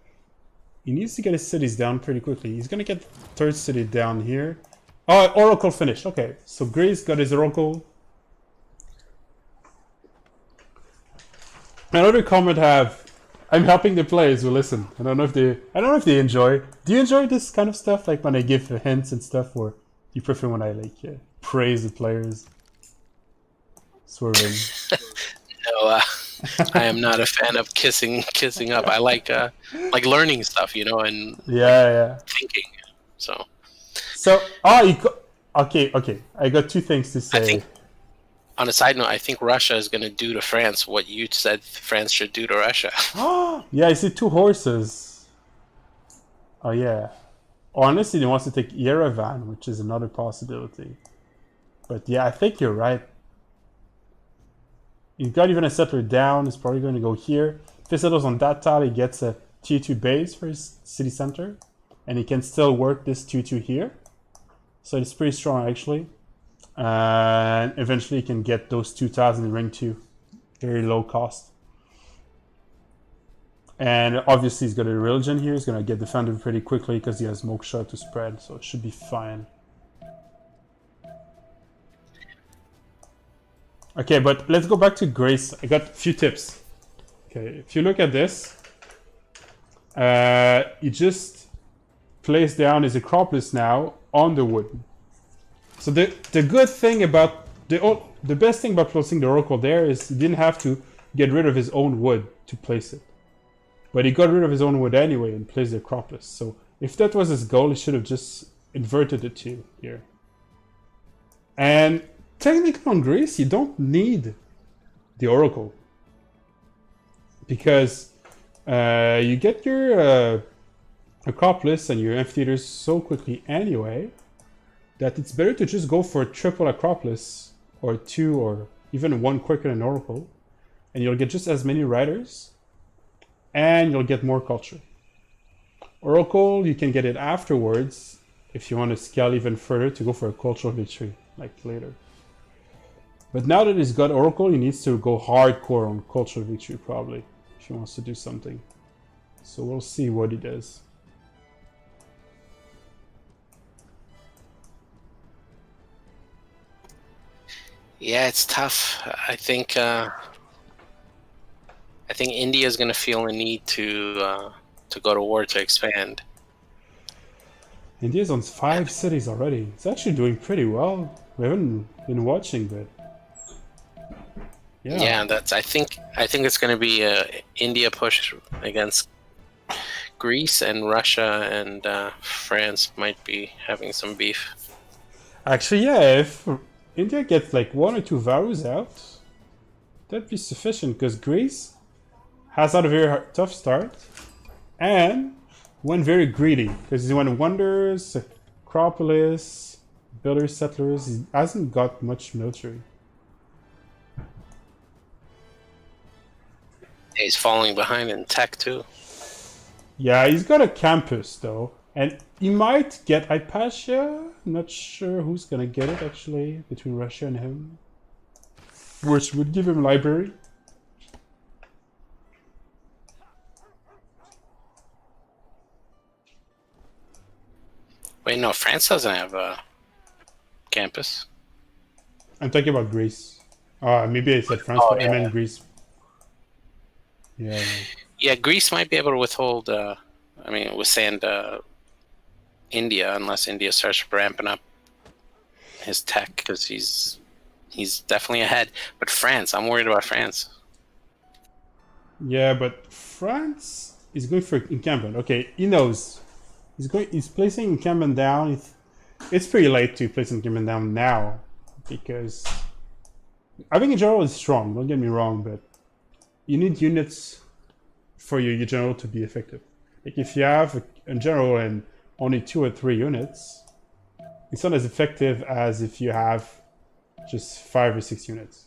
he needs to get his cities down pretty quickly. He's gonna get 3rd city down here. Oh, Oracle finished. Okay, so Greece got his Oracle. Another comment have I'm helping the players who listen. I don't know if they enjoy. Do you enjoy this kind of stuff, like when I give hints and stuff, or you prefer when I like praise the players? Swerving. No, I am not a fan of kissing up. I like learning stuff, and yeah. thinking. So okay. I got two things to say. I think, on a side note, I think Russia is going to do to France what you said France should do to Russia. Yeah, I see two horses. Oh yeah. Honestly, he wants to take Yerevan, which is another possibility. But yeah, I think you're right. He's got even a settler down. He's probably going to go here. If he settles on that tile, he gets a tier 2 base for his city center. And he can still work this tier 2 here. So it's pretty strong, actually. And eventually he can get those 2 tiles in ring 2. Very low cost. And obviously he's got a religion here. He's going to get defended pretty quickly because he has moksha to spread. So it should be fine. Okay, but let's go back to Grace. I got a few tips. Okay, if you look at this, he just placed down his Acropolis now on the wood. So the good thing about the best thing about placing the Oracle there is he didn't have to get rid of his own wood to place it. But he got rid of his own wood anyway and placed the Acropolis. So if that was his goal, he should have just inverted the two here. And technically on Greece, you don't need the Oracle. Because you get your Acropolis and your amphitheaters so quickly anyway that it's better to just go for a triple Acropolis or 2 or even 1 quicker than Oracle. And you'll get just as many riders and you'll get more culture. Oracle, you can get it afterwards if you want to scale even further to go for a cultural victory, like later. But now that he's got Oracle, he needs to go hardcore on cultural victory probably, if he wants to do something. So we'll see what he does. Yeah, it's tough. I think India is going to feel a need to go to war to expand. India's on 5 cities already. It's actually doing pretty well. We haven't been watching, but yeah, I think it's going to be India push against Greece, and Russia and France might be having some beef. Actually, yeah, if India gets like 1 or 2 Varus out, that'd be sufficient because Greece has had a very tough start and went very greedy because he went Wonders, Acropolis, Builders, Settlers. He hasn't got much military. He's falling behind in tech too. Yeah, he's got a campus though, and he might get Hypatia. Not sure who's gonna get it actually between Russia and him, which would give him library. Wait, no, France doesn't have a campus. I'm talking about Greece. Maybe I said France, but I meant Greece. Yeah. Yeah, Greece might be able to withhold. Withstand India unless India starts ramping up his tech because he's definitely ahead. But France, I'm worried about France. Yeah, but France is going for encampment. Okay, he knows. He's placing encampment down. It's pretty late to place encampment down now because I think general is strong. Don't get me wrong, but you need units for your general to be effective. Like if you have a general and only 2 or 3 units, it's not as effective as if you have just 5 or 6 units.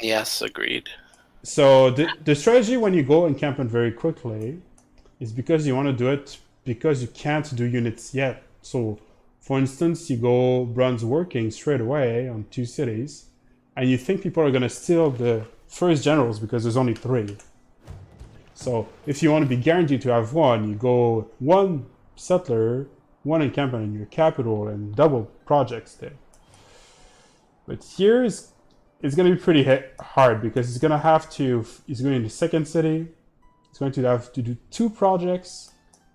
Yes, agreed. So the strategy when you go encampment very quickly is because you want to do it because you can't do units yet. So for instance, you go bronze working straight away on 2 cities and you think people are going to steal the first generals because there's only 3. So if you want to be guaranteed to have 1, you go 1 settler, 1 encampment in your capital and double projects there. But here's it's going to be pretty hard because he's going to have to. He's going in the second city. He's going to have to do 2 projects,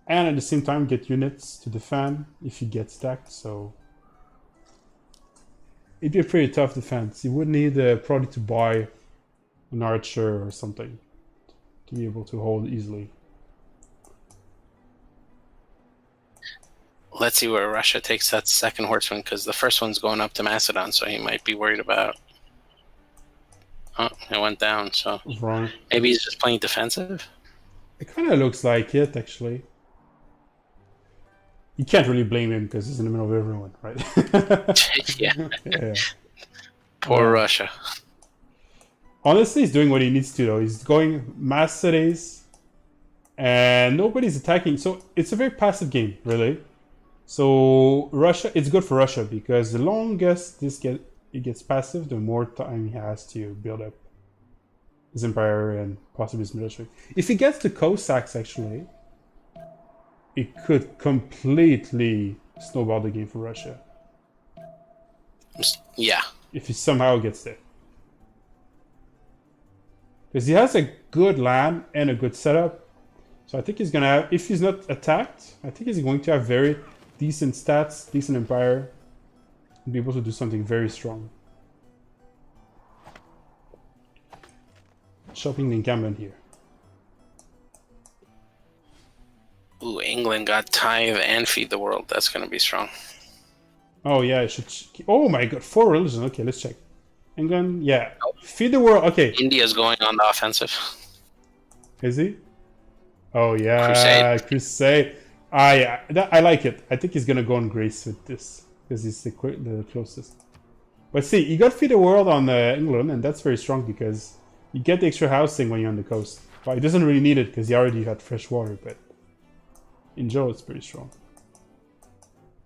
and at the same time get units to defend if he gets stacked. So it'd be a pretty tough defense. He would need probably to buy an archer or something to be able to hold easily. Let's see where Russia takes that second horseman, because the first one's going up to Macedon, so he might be worried about. Oh, it went down, so Wrong. Maybe he's just playing defensive. It kind of looks like it, actually. You can't really blame him because he's in the middle of everyone, right? Yeah. Poor Russia. Honestly, he's doing what he needs to, though. He's going mass cities, and nobody's attacking. So it's a very passive game, really. So Russia, it's good for Russia because the longest it gets passive, the more time he has to build up his empire and possibly his military. If he gets the Cossacks, actually, it could completely snowball the game for Russia. Yeah. If he somehow gets there. Because he has a good land and a good setup. So I think he's going to have, if he's not attacked, I think he's going to have very decent stats, decent empire, and be able to do something very strong. Shopping the encampment here. Ooh, England got tithe and feed the world. That's going to be strong. Oh yeah, I should. Oh my god, 4 religions. Okay, let's check. England, yeah. Feed the world. Okay. India's going on the offensive. Is he? Oh yeah, Crusade. I like it. I think he's gonna go on Grace with this because he's the closest. But see, you got Feed the World on England, and that's very strong because you get the extra housing when you're on the coast. But he doesn't really need it because he already had fresh water. But in general, it's pretty strong.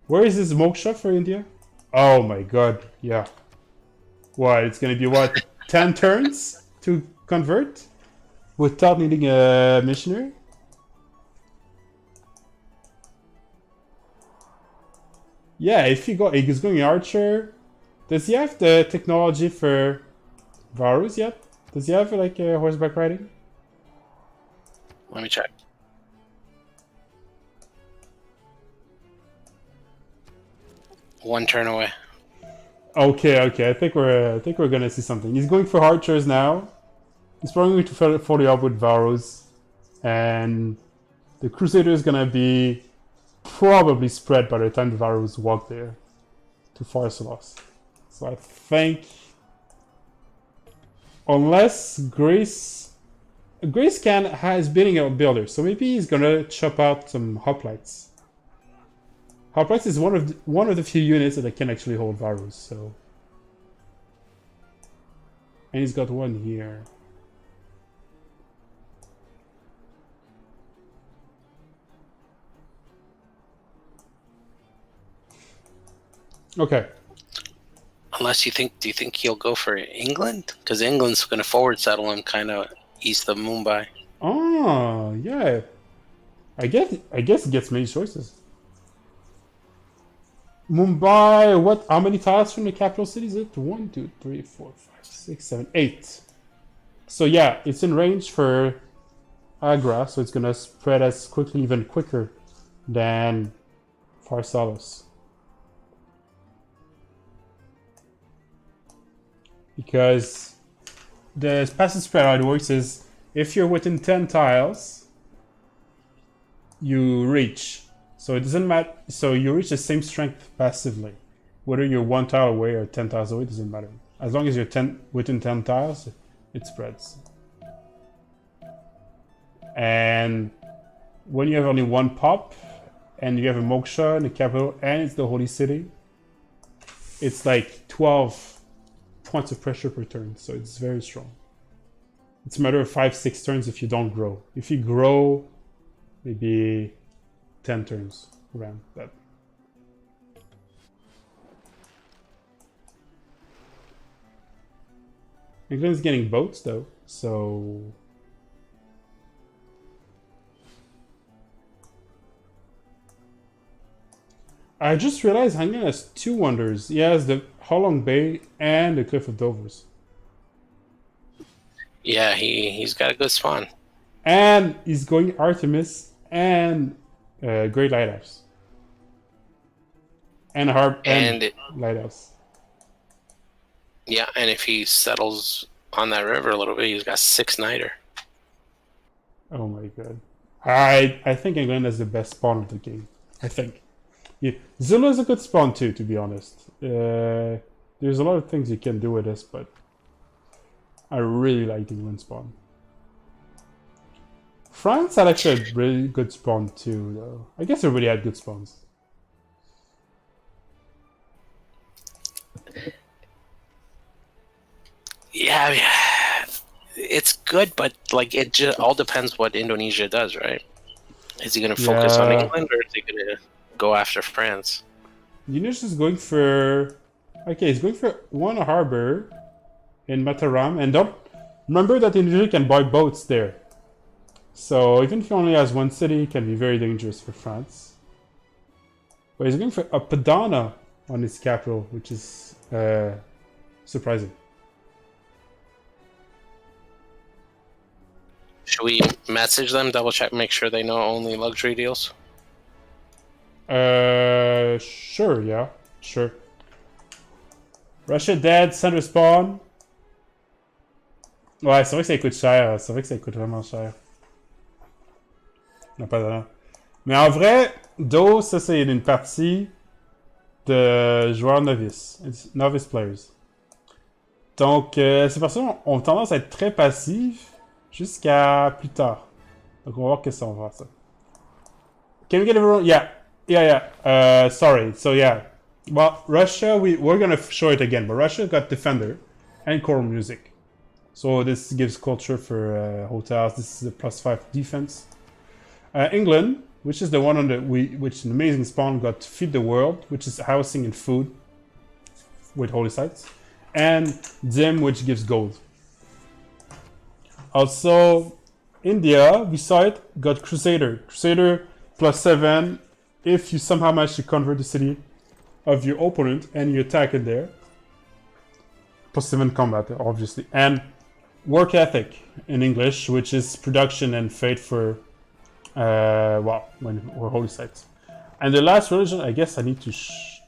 Where is this moksha for India? Oh my god, yeah. What, it's gonna be what, 10 turns to convert? Without needing a missionary? Yeah, if he's going archer. Does he have the technology for Varus yet? Does he have like horseback riding? Let me check. One turn away. Okay. I think we're gonna see something. He's going for archers now. He's probably going to follow up with Varus, and the Crusader is gonna be probably spread by the time the Varus walk there to Pharsalos. So I think, unless Grace has building a builder, so maybe he's gonna chop out some hoplites. Hoplites is one of the few units that can actually hold Varus. So, and he's got one here. Okay. Unless do you think he'll go for England? Because England's going to forward settle him kind of east of Mumbai. Oh, yeah. I guess it gets many choices. Mumbai, what? How many tiles from the capital city is it? 1, 2, 3, 4, 5, 6, 7, 8. So yeah, it's in range for Agra, so it's gonna spread as quickly, even quicker than Pharsalos. Because the passive spread how it works is if you're within 10 tiles, you reach. So it doesn't matter. So you reach the same strength passively, whether you're 1 tile away or 10 tiles away. It doesn't matter. As long as you're within 10 tiles, it spreads. And when you have only 1 pop, and you have a moksha in the capital, and it's the holy city, it's like 12 points of pressure per turn. So it's very strong. It's a matter of 5-6 turns if you don't grow. If you grow, maybe 10 turns around that. England's getting boats though, so I just realized England has 2 wonders. He has the Holong Bay and the Cliff of Dovers. Yeah, he's got a good spawn. And he's going Artemis and Great Lighthouse. And Lighthouse. Yeah, and if he settles on that river a little bit, he's got 6 Niter. Oh my god. I think England has the best spawn of the game. I think. Yeah. Zulu is a good spawn too, to be honest. There's a lot of things you can do with this, but I really like the England spawn. France had actually a really good spawn too, though. I guess everybody had good spawns. Yeah, it's good, but like it just all depends what Indonesia does, right? Is he going to focus on England, or is he going to go after France? Indonesia is going for... Okay, he's going for one harbor in Mataram, and don't remember that Indonesia can buy boats there. So even if he only has one city, it can be very dangerous for France. But he's going for a Padana on his capital, which is surprising. Should we message them, double check, make sure they know only luxury deals? Sure, yeah, sure. Russia dead, center spawn. Ouais, c'est vrai que ça coûte cher, c'est vrai que ça coûte vraiment cher. Non, pas de... Mais en vrai, Do, ça c'est une partie de joueurs novices, novice players. Donc, ces personnes ont tendance à être très passives jusqu'à plus tard. Donc, on va voir qu'est-ce qu'on va faire ça. Can we get everyone? Yeah. Sorry. So yeah. Well, Russia, we're gonna show it again, but Russia got defender and choral music. So this gives culture for hotels. This is a +5 defense. England, which is the one on which an amazing spawn, got Feed the World, which is housing and food with holy sites, and Dim, which gives gold. Also, India, we saw it, got Crusader. Crusader +7 if you somehow manage to convert the city of your opponent and you attack it there. +7 combat, obviously. And work ethic in English, which is production and faith for, or holy sites. And the last religion, I guess I need to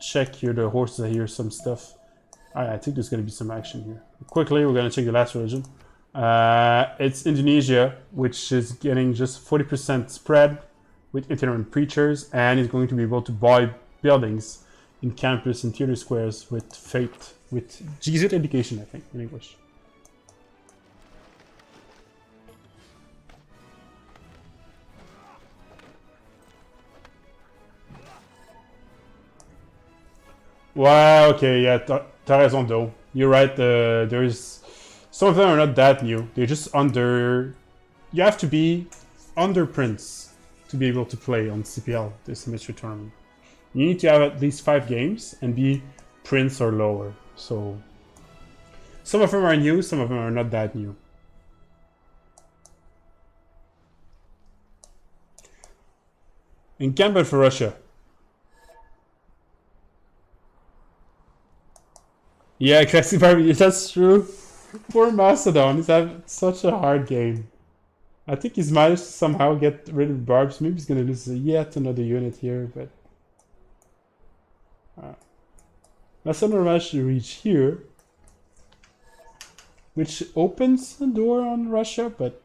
check here the horses. I hear some stuff. I think there's going to be some action here. Quickly, we're going to check the last religion. It's Indonesia, which is getting just 40% spread with itinerant preachers, and is going to be able to buy buildings in campus and theater squares with faith, with Jesuit education, I think, in English. Wow, okay, yeah, t'as raison, though. You're right, there's... Some of them are not that new. They're just under... You have to be under Prince to be able to play on CPL, this semester tournament. You need to have at least 5 games and be Prince or lower. So some of them are new, some of them are not that new. Encampment for Russia. Yeah, Classic Barbie, that's true. Poor Macedon, he's having such a hard game. I think he's managed to somehow get rid of Barbs. Maybe he's gonna lose yet another unit here, but... Macedon managed to reach here, which opens a door on Russia, but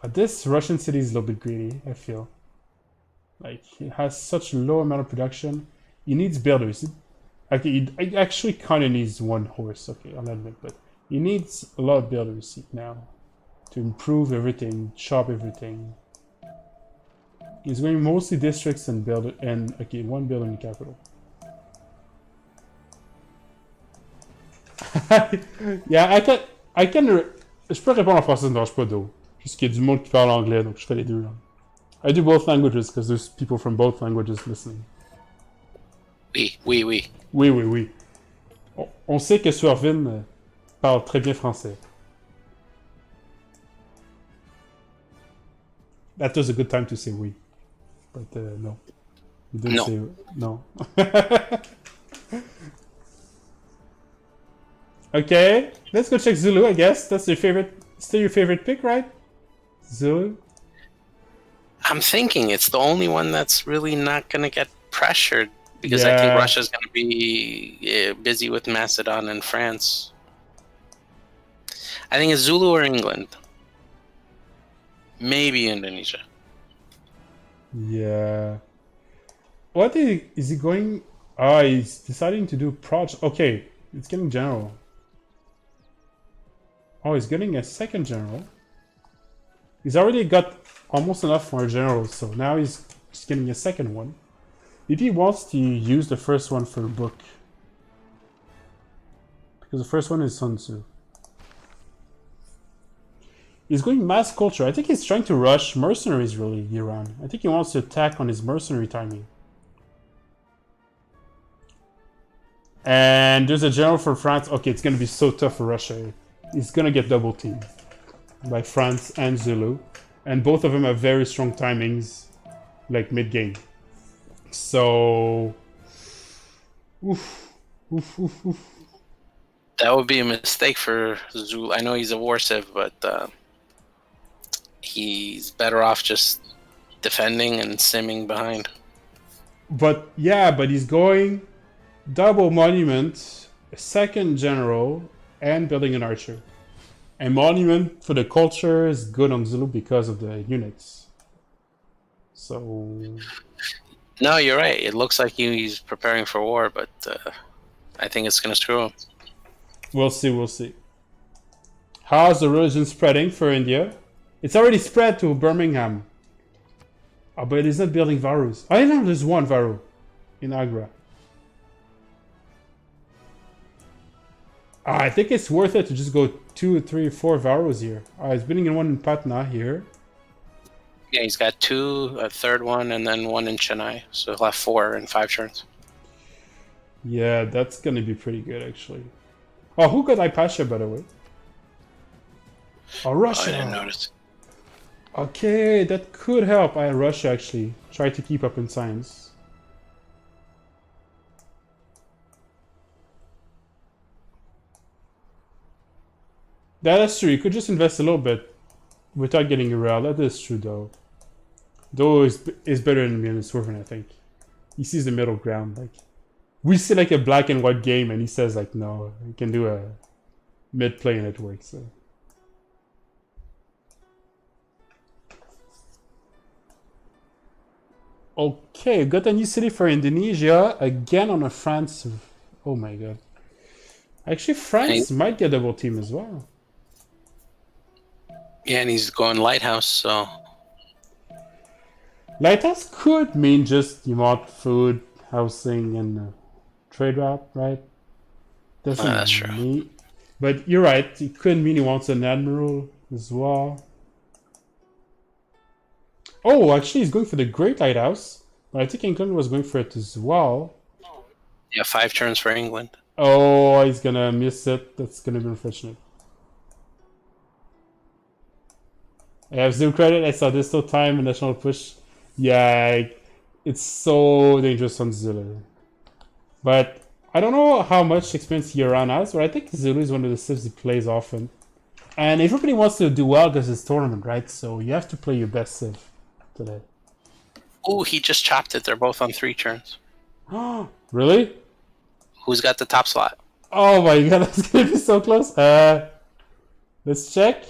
this Russian city is a little bit greedy, I feel. Like, it has such a low amount of production. He needs builders. Okay, it actually kind of needs one horse, okay, I'll admit, but he needs a lot of builders now to improve everything, chop everything. He's going mostly districts and build it, and okay, one building in the capital. Yeah, I can. Je peux répondre en français, ça ne dérange pas d'eau. Juste qu'il y a du monde qui parle anglais, donc je fais les deux. Là. I do both languages because there's people from both languages listening. Oui. Oui. On sait que Swervin parle très bien français. That was a good time to say oui. But no. You didn't say no. Okay, let's go check Zulu, I guess. That's your favorite Still your favorite pick, right? Zulu? I'm thinking it's the only one that's really not going to get pressured because I think Yeah. Russia's going to be busy with Macedon and France. I think it's Zulu or England. Maybe Indonesia. Yeah. What is he going? Oh, he's deciding to do project. Okay, it's getting general. Oh, he's getting a second general. He's already got almost enough for a general, so now he's just getting a second one. Maybe he wants to use the first one for a book. Because the first one is Sun Tzu. He's going mass culture. I think he's trying to rush mercenaries really year round. I think he wants to attack on his mercenary timing. And there's a general for France. Okay, it's gonna be so tough for Russia. He's gonna get double teamed by France and Zulu. And both of them have very strong timings, like mid-game. So... Oof. Oof, oof, oof. That would be a mistake for Zulu. I know he's a war civ, but he's better off just defending and simming behind. But yeah, but he's going double monument, a second general, and building an archer. And monument for the culture is good on Zulu because of the units. So... No, you're right. It looks like he's preparing for war, but I think it's going to screw him. We'll see, we'll see. How's the religion spreading for India? It's already spread to Birmingham. Oh, but it's not building Varus. I know there's one Varu in Agra. I think it's worth it to just go 2, 3, 4 Varus here. He's building one in Patna here. Yeah, he's got 2, a third one, and then 1 in Chennai. So he'll have 4 in 5 turns. Yeah, that's gonna be pretty good actually. Oh, who got Pasha, by the way? Oh, Russia. I didn't notice. Okay, that could help. Russia actually try to keep up in science. That's true. You could just invest a little bit without getting a rail. That is true, though. Though is better than being a Swerven, I think. He sees the middle ground. Like we see like a black and white game, and he says like, no, you can do a mid play and it works. So. Okay, got a new city for Indonesia again on a France. Oh my god! Actually, France might get double team as well. Yeah, and he's going lighthouse, so lighthouse could mean just you want food, housing, and trade route, right? That's true. But you're right. It could mean he wants an admiral as well. Oh, actually, he's going for the Great Lighthouse. But I think England was going for it as well. Yeah, 5 turns for England. Oh, he's gonna miss it. That's gonna be unfortunate. I have Zoom credit. I saw this still time and national push. Yeah, it's so dangerous on Zulu. But I don't know how much experience Iran has, but I think Zulu is one of the civs he plays often. And everybody wants to do well because it's tournament, right? So you have to play your best civ today. Oh, he just chopped it. They're both on 3 turns. Really? Who's got the top slot? Oh my god, that's gonna be so close. Let's check.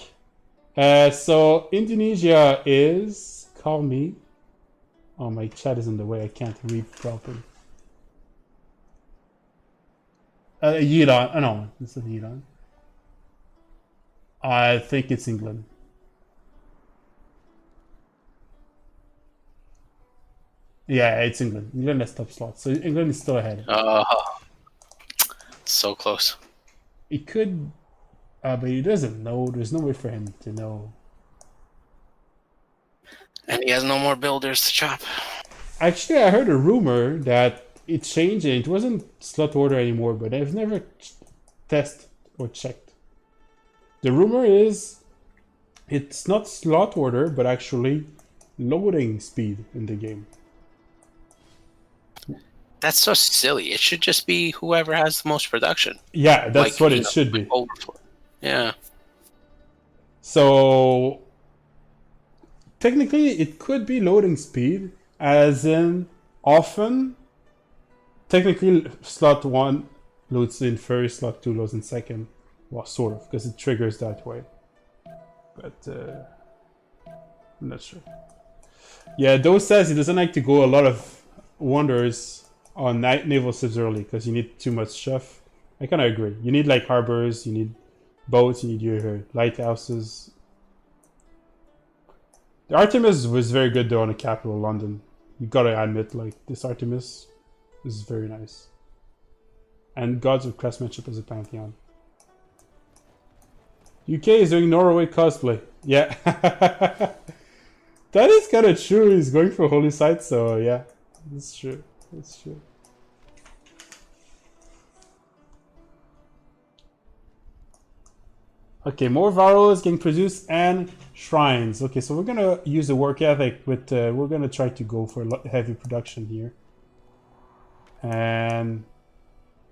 So Indonesia is... Call me. Oh, my chat is in the way. I can't read properly. Iran. Oh, no, this is Iran. I think it's England. Yeah, it's England. England has top slot. So England is still ahead. So close. It could... but he doesn't know. There's no way for him to know. And he has no more builders to chop. Actually, I heard a rumor that it changed. It wasn't slot order anymore, but I've never tested or checked. The rumor is it's not slot order, but actually loading speed in the game. That's so silly. It should just be whoever has the most production. Yeah, that's what it should be. Overflow. Yeah. So technically, it could be loading speed, as in often. Technically, slot 1 loads in first, slot 2 loads in second. Well, sort of, because it triggers that way. But I'm not sure. Yeah, Doe says he doesn't like to go a lot of wonders on naval ships early because you need too much stuff. I kind of agree. You need like harbors, you need boats, you need your lighthouses. The Artemis was very good though on the capital, London. You gotta admit, like, this Artemis is very nice. And Gods of Craftsmanship as a Pantheon. UK is doing Norway cosplay. Yeah. That is kind of true. He's going for holy sites, so yeah. That's true. That's true. Okay, more Varros getting produced and shrines. Okay, so we're gonna use the work ethic with, we're gonna try to go for heavy production here. And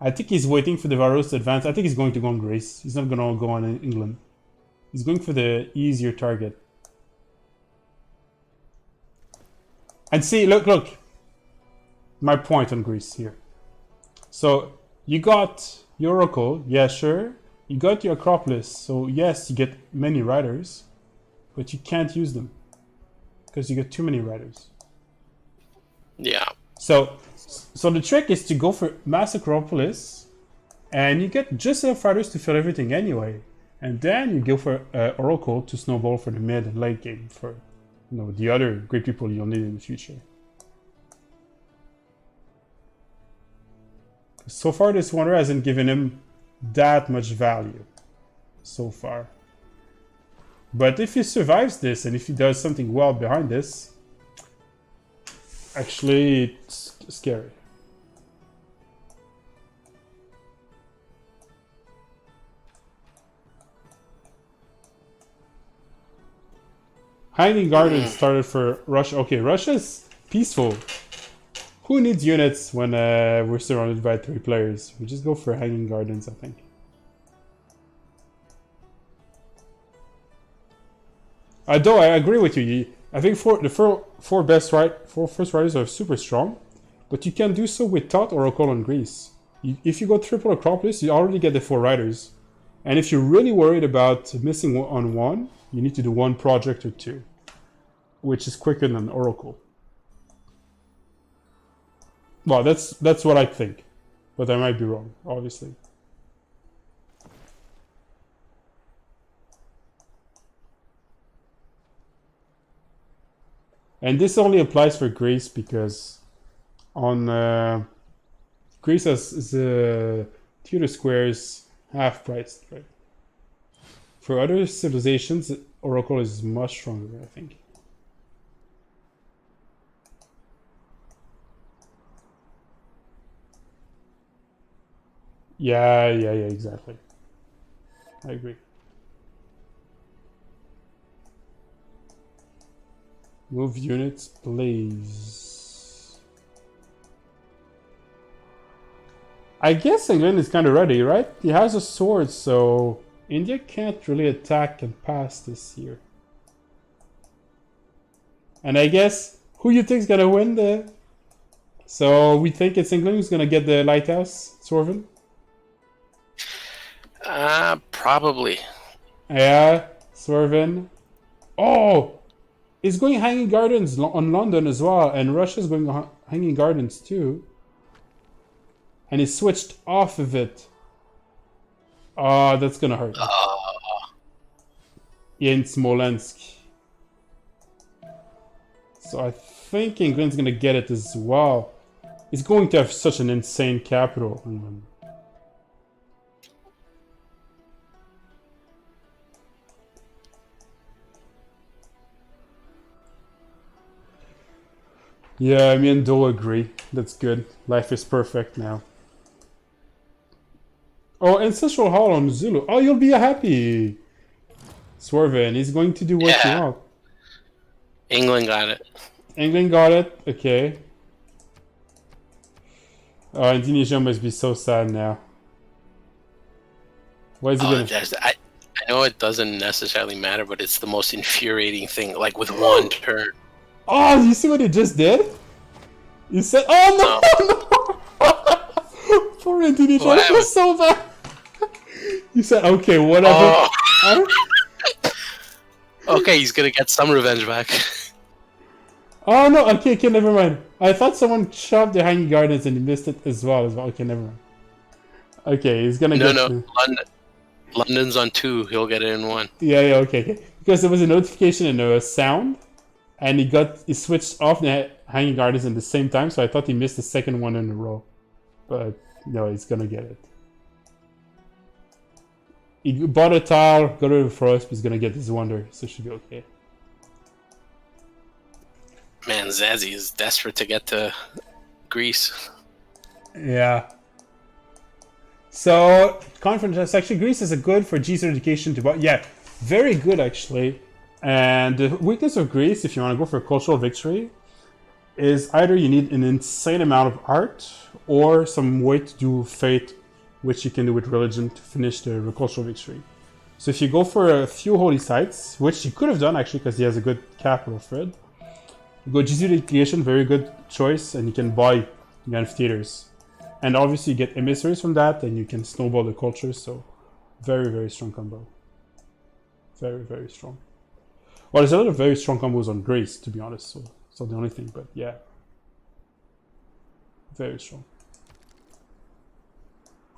I think he's waiting for the Varros to advance. I think he's going to go on Greece. He's not gonna go on England. He's going for the easier target. And see, look. My point on Greece here. So, you got your Oracle, yeah, sure. You got your Acropolis, so yes, you get many riders, but you can't use them because you get too many riders. Yeah. So the trick is to go for Mass Acropolis, and you get just enough riders to fill everything anyway, and then you go for Oracle to snowball for the mid and late game for, you know, the other great people you'll need in the future. So far, this wonder hasn't given him that much value so far. But if he survives this and if he does something well behind this, actually it's scary. Hanging Gardens started for Russia. Okay, Russia's peaceful. Who needs units when we're surrounded by 3 players? We just go for Hanging Gardens, I think. Though I agree with you. I think the four first riders are super strong, but you can do so without Oracle on Greece. If you go triple Acropolis, you already get the 4 riders. And if you're really worried about missing on one, you need to do 1 project or 2, which is quicker than Oracle. Well, that's what I think, but I might be wrong, obviously. And this only applies for Greece because on Greece has the theater squares half priced, right? For other civilizations, Oracle is much stronger, I think. Yeah, exactly. I agree. Move units, please. I guess England is kind of ready, right? He has a sword, so India can't really attack and pass this year. And I guess, who you think is gonna win the... So we think it's England who's gonna get the lighthouse, Swerven? Probably. Yeah, Swerven. Oh! It's going Hanging Gardens on London as well, and Russia's going Hanging Gardens too. And he switched off of it. Oh, that's gonna hurt. In Smolensk. So I think England's gonna get it as well. It's going to have such an insane capital, England. Yeah, me and Dole agree. That's good. Life is perfect now. Oh, Ancestral Hall on Zulu. Oh, you'll be happy. Swerven, he's going to do what you want. England got it. England got it? Okay. Oh, Indonesia must be so sad now. What is he gonna... I know know it doesn't necessarily matter, but it's the most infuriating thing. Like with one turn. Oh, you see what he just did? You said, "Oh no, no!" Poor Indonesia, that was so bad. You said, "Okay, whatever." Oh. Okay, he's gonna get some revenge back. Oh no, okay, never mind. I thought someone chopped the Hanging Gardens and he missed it as well. Okay, never mind. Okay, he's gonna get... No, London's on 2, he'll get it in 1. Yeah, okay. Because there was a notification and a sound, and he switched off the Hanging Gardens at the same time, so I thought he missed the second one in a row. But no, he's gonna get it. He bought a tile, got rid of Frost, but he's gonna get his Wonder, so it should be okay. Man, Zazie is desperate to get to Greece. Yeah. So, conference, actually, Greece is a good for G certification to... Yeah, very good, actually. And the weakness of Greece, if you want to go for a cultural victory, is either you need an insane amount of art or some way to do fate, which you can do with religion to finish the cultural victory. So if you go for a few holy sites, which he could have done, actually, because he has a good capital for it, you go G certification, very good choice, and you can buy the amphitheaters. And obviously you get emissaries from that, and you can snowball the cultures, so very, very strong combo. Very, very strong. Well, there's a lot of very strong combos on Grace, to be honest, so it's not the only thing, but yeah. Very strong.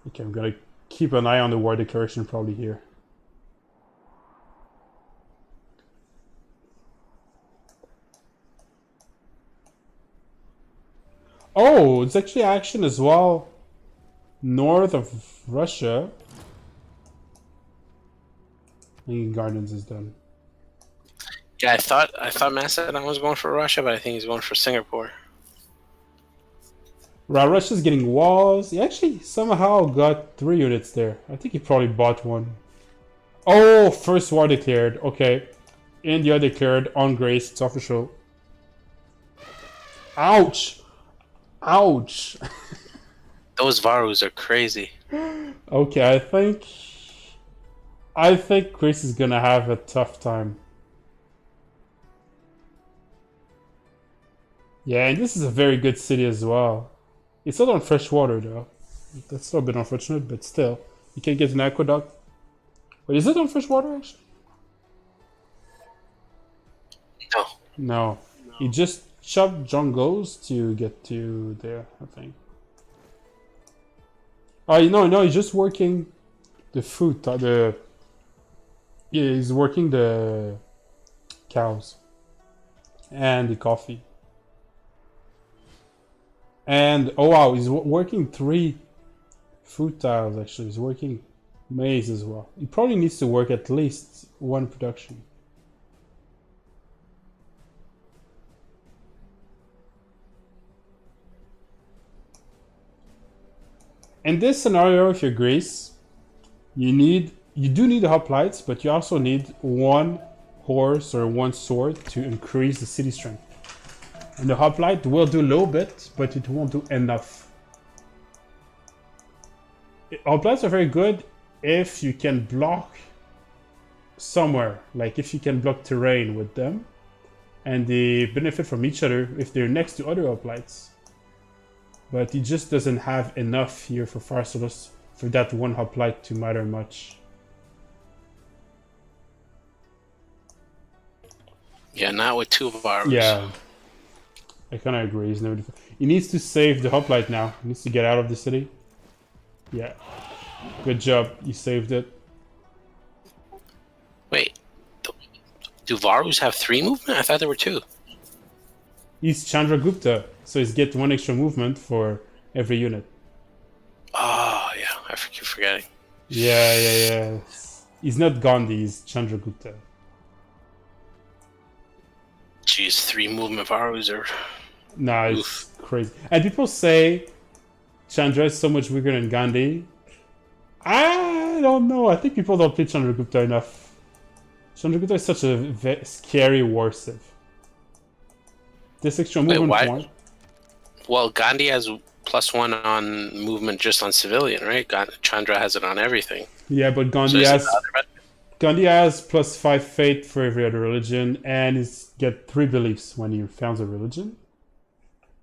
Okay, I'm gonna keep an eye on the war declaration probably here. Oh, it's actually action as well north of Russia. Hanging Gardens is done. Yeah, I thought Macedon was going for Russia, but I think he's going for Singapore. Russia's getting walls. He actually somehow got 3 units there. I think he probably bought one. Oh, first war declared. Okay. India declared on Grace. It's official. Ouch! Ouch! Those Varus are crazy. Okay, I think Grace is gonna have a tough time. Yeah, and this is a very good city as well. It's not on fresh water though. That's still a bit unfortunate, but still. You can get an aqueduct. Wait, is it on fresh water actually? No. No. You just chop jungles to get to there, I think. Oh, no, he's just working the food, yeah, he's working the cows and the coffee. And, oh wow, he's working 3 food tiles actually. He's working maize as well. He probably needs to work at least 1 production. In this scenario, if you're Greece, you do need the hoplites, but you also need 1 horse or 1 sword to increase the city strength. And the hoplite will do a little bit, but it won't do enough. Hoplites are very good if you can block somewhere, like if you can block terrain with them, and they benefit from each other if they're next to other hoplites. But he just doesn't have enough here for Pharsalus for that 1 hoplite to matter much. Yeah, not with 2 Varus. Yeah. I kind of agree. He needs to save the hoplite now. He needs to get out of the city. Yeah. Good job. You saved it. Wait. Do Varus have 3 movement? I thought there were 2. He's Chandragupta, so he's get 1 extra movement for every unit. Oh, yeah. I keep forgetting. Yeah. He's not Gandhi, he's Chandragupta. Jeez, 3 movement Varus are... Nah, it's crazy. And people say Chandra is so much weaker than Gandhi. I don't know. I think people don't play Chandragupta enough. Chandragupta is such a scary war civ. This extra movement point. Well, Gandhi has +1 on movement just on civilian, right? Chandra has it on everything. Yeah, but Gandhi has... Gandhi has +5 faith for every other religion, and he's get 3 beliefs when he founds a religion.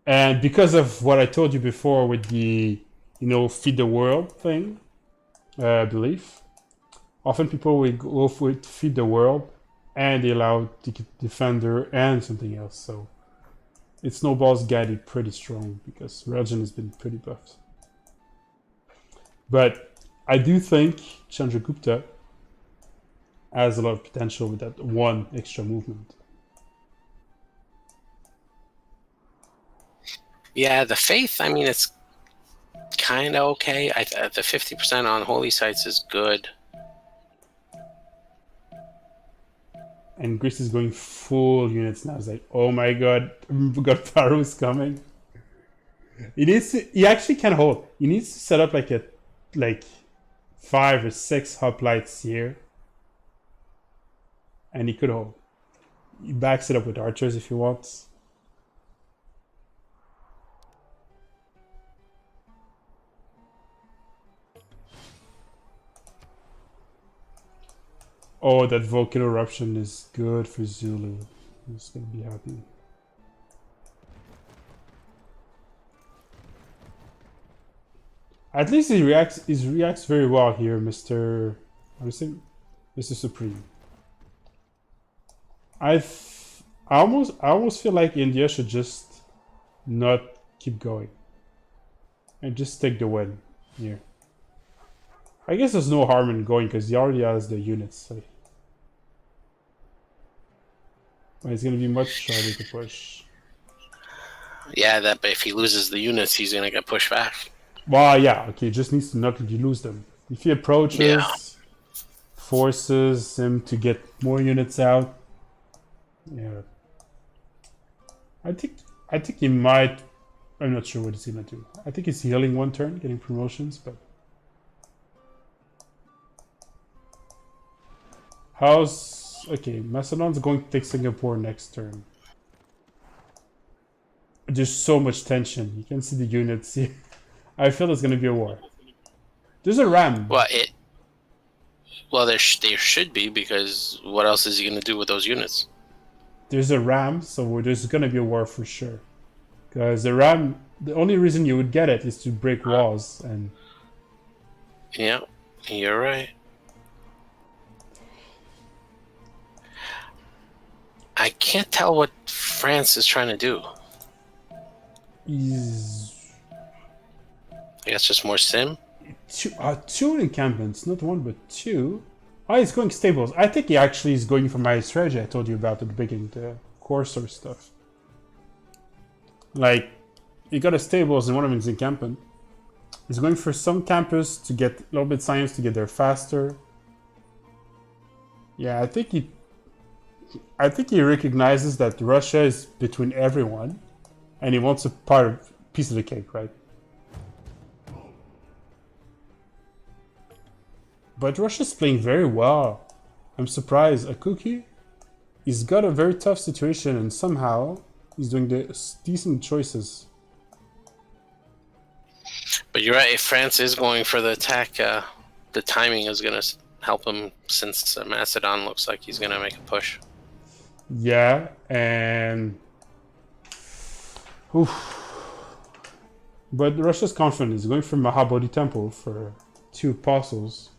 And because of what I told you before with the, feed the world thing, belief, often people will go for it, feed the world, and they allow the defender and something else. So it snowballs guided pretty strong because religion has been pretty buffed. But I do think Chandragupta has a lot of potential with that one extra movement. Yeah, the faith, I mean, it's kind of okay. The 50% on holy sites is good. And Greece is going full units now. It's like, oh my god, we got Pharaoh's coming. He actually can hold. He needs to set up like 5 or 6 hoplites here. And he could hold. He backs it up with archers if he wants. Oh, that volcano eruption is good for Zulu. He's gonna be happy. At least he reacts very well here, Mr. Supreme. I almost feel like India should just not keep going and just take the win here. I guess there's no harm in going because he already has the units. So. But it's gonna be much harder to push. Yeah, but if he loses the units, he's gonna get pushed back. Well, yeah, okay, just needs to not let you lose them. If he approaches, forces him to get more units out. Yeah, I think he might. I'm not sure what he's gonna do. I think he's healing one turn, getting promotions, but okay? Macedon's going to take Singapore next turn. There's so much tension. You can see the units here. I feel there's gonna be a war. There's a ram. Well, there should be, because what else is he gonna do with those units? There's a ram, so there's gonna be a war for sure. Because the ram, the only reason you would get it is to break walls and. Yeah, you're right. I can't tell what France is trying to do. I guess just more sim. Two encampments, not one but two. Oh, he's going stables. I think he actually is going for my strategy I told you about at the beginning, the Corsair stuff. Like, you got a stables and one of them is encampment. He's going for some campus to get a little bit science to get there faster. Yeah, I think he recognizes that Russia is between everyone, and he wants a piece of the cake, right? But Russia's playing very well. I'm surprised. A cookie, he's got a very tough situation, and somehow he's doing the decent choices. But you're right. If France is going for the attack, the timing is going to help him, since Macedon looks like he's going to make a push. Yeah, and but Russia's confident. He's going for Mahabodhi Temple for 2 apostles.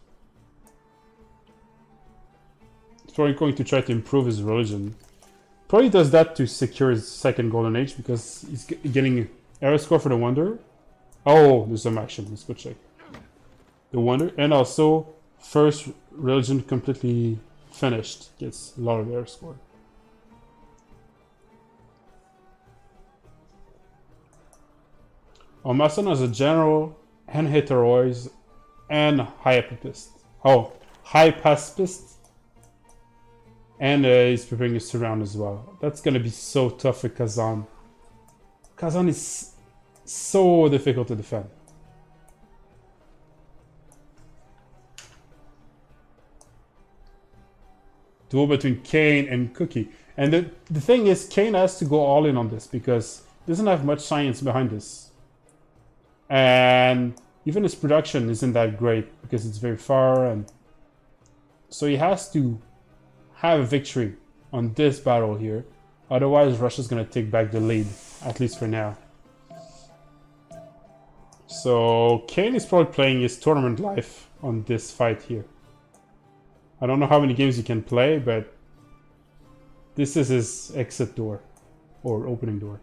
He's probably going to try to improve his religion. Probably does that to secure his second golden age because he's getting arrow score for the wonder. Oh, there's some action. Let's go check. The wonder, and also first religion completely finished gets a lot of arrow score. Macedon as a general and heterois and hypapist. Oh, hypacist. And he's preparing his surround as well. That's gonna be so tough for Kazan. Kazan is so difficult to defend. Duel between Kane and Cookie. And the thing is, Kane has to go all in on this because he doesn't have much science behind this. And even his production isn't that great because it's very far, and So he has to have a victory on this battle here. Otherwise, Russia's going to take back the lead, at least for now. So Kane is probably playing his tournament life on this fight here. I don't know how many games he can play, but this is his exit door, or opening door.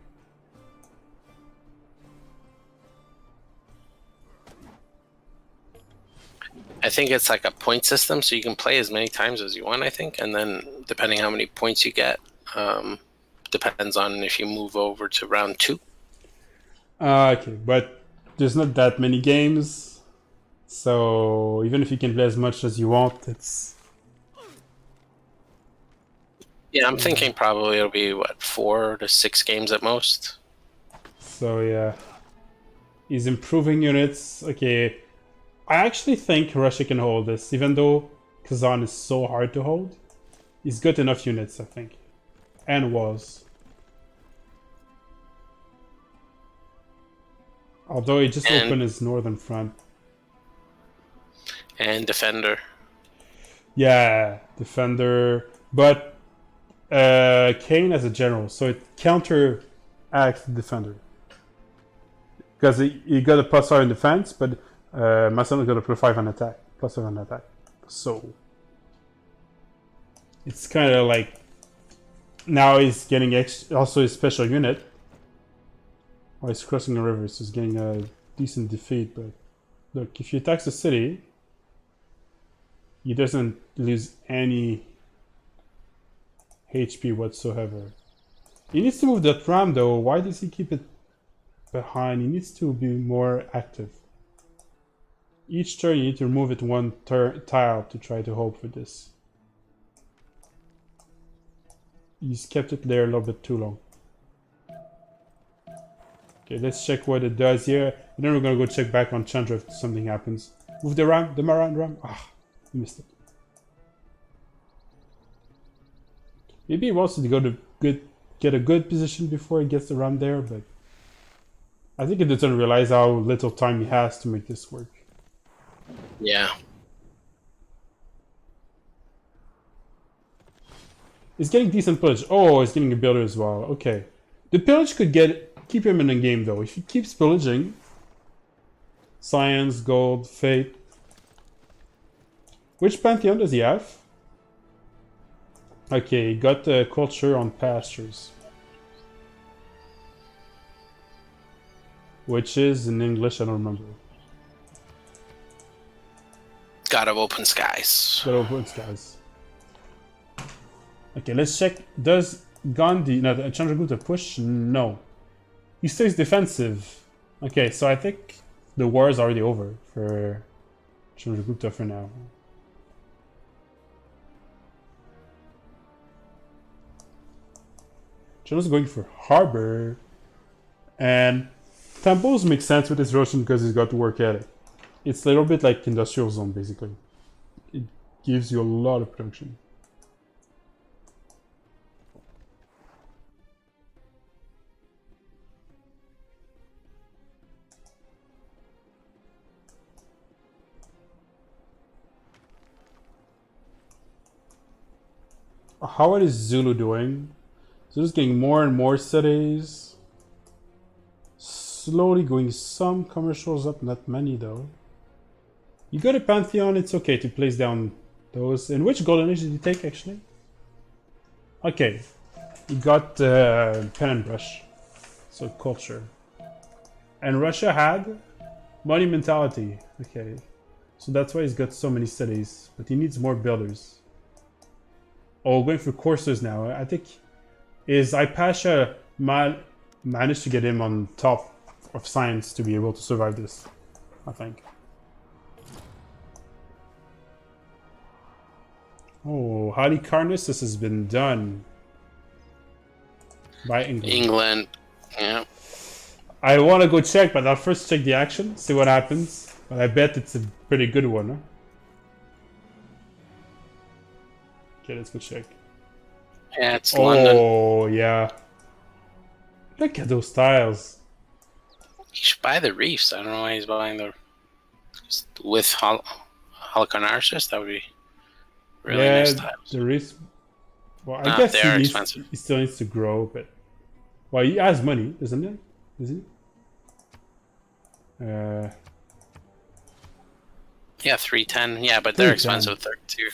I think it's like a point system, so you can play as many times as you want, I think. And then depending how many points you get, depends on if you move over to round 2. Okay, but there's not that many games. So even if you can play as much as you want, it's... Yeah, I'm thinking probably it'll be, what, 4 to 6 games at most. So yeah. He's improving units. Okay. I actually think Russia can hold this, even though Kazan is so hard to hold. He's got enough units, I think. And walls. Although he just opened his northern front. And defender. Yeah, defender. But Kane as a general, so it counteracts the defender. Because he got a +5 in defense, but Massimo got a +5 on attack. +5 on attack. So it's kind of like now he's getting also his special unit. While he's crossing the river, so he's getting a decent defeat. But look, if he attacks the city, he doesn't lose any HP whatsoever. He needs to move that ram though. Why does he keep it behind? He needs to be more active. Each turn you need to remove it one tile to try to hope for this. He's kept it there a little bit too long. Okay, let's check what it does here. And then we're gonna go check back on Chandra if something happens. Move the ram, the Maran ram. Ah, missed it. Maybe he wants to go to get a good position before he gets the ram there, but I think he doesn't realize how little time he has to make this work. Yeah. He's getting decent pillage. Oh, he's getting a builder as well. Okay. The pillage could keep him in the game though. If he keeps pillaging, science, gold, fate. Which pantheon does he have? Okay, he got culture on pastures. Which is in English, I don't remember. God of Open Skies. God of Open Skies. Okay, let's check. Does Gandhi, no, Chandragupta push? No. He stays defensive. Okay, so I think the war is already over for Chandragupta for now. Chandra's going for harbor. And temples make sense with his Russian because he's got to work at it. It's a little bit like industrial zone, basically. It gives you a lot of production. How is Zulu doing? Zulu's getting more and more cities. Slowly going some commercials up, not many though. You got a Pantheon, it's okay to place down those. And which golden age did you take actually? Okay. You got pen and brush. So culture. And Russia had monumentality. Okay. So that's why he's got so many cities. But he needs more builders. Oh, going for coursers now. I think is Pasha managed to get him on top of science to be able to survive this. I think. Oh, Halicarnassus has been done by England. England, yeah. I want to go check, but I'll first check the action, see what happens. But I bet it's a pretty good one, huh? Okay, let's go check. Yeah, it's London. Oh, yeah. Look at those tiles. He should buy the reefs. I don't know why he's buying the... With Halicarnassus, that would be... Really nice tiles. There is. Well, I guess they are expensive. He still needs to grow, but well, he has money, doesn't he? Is he? Yeah, 310. Yeah, but they're expensive third tier.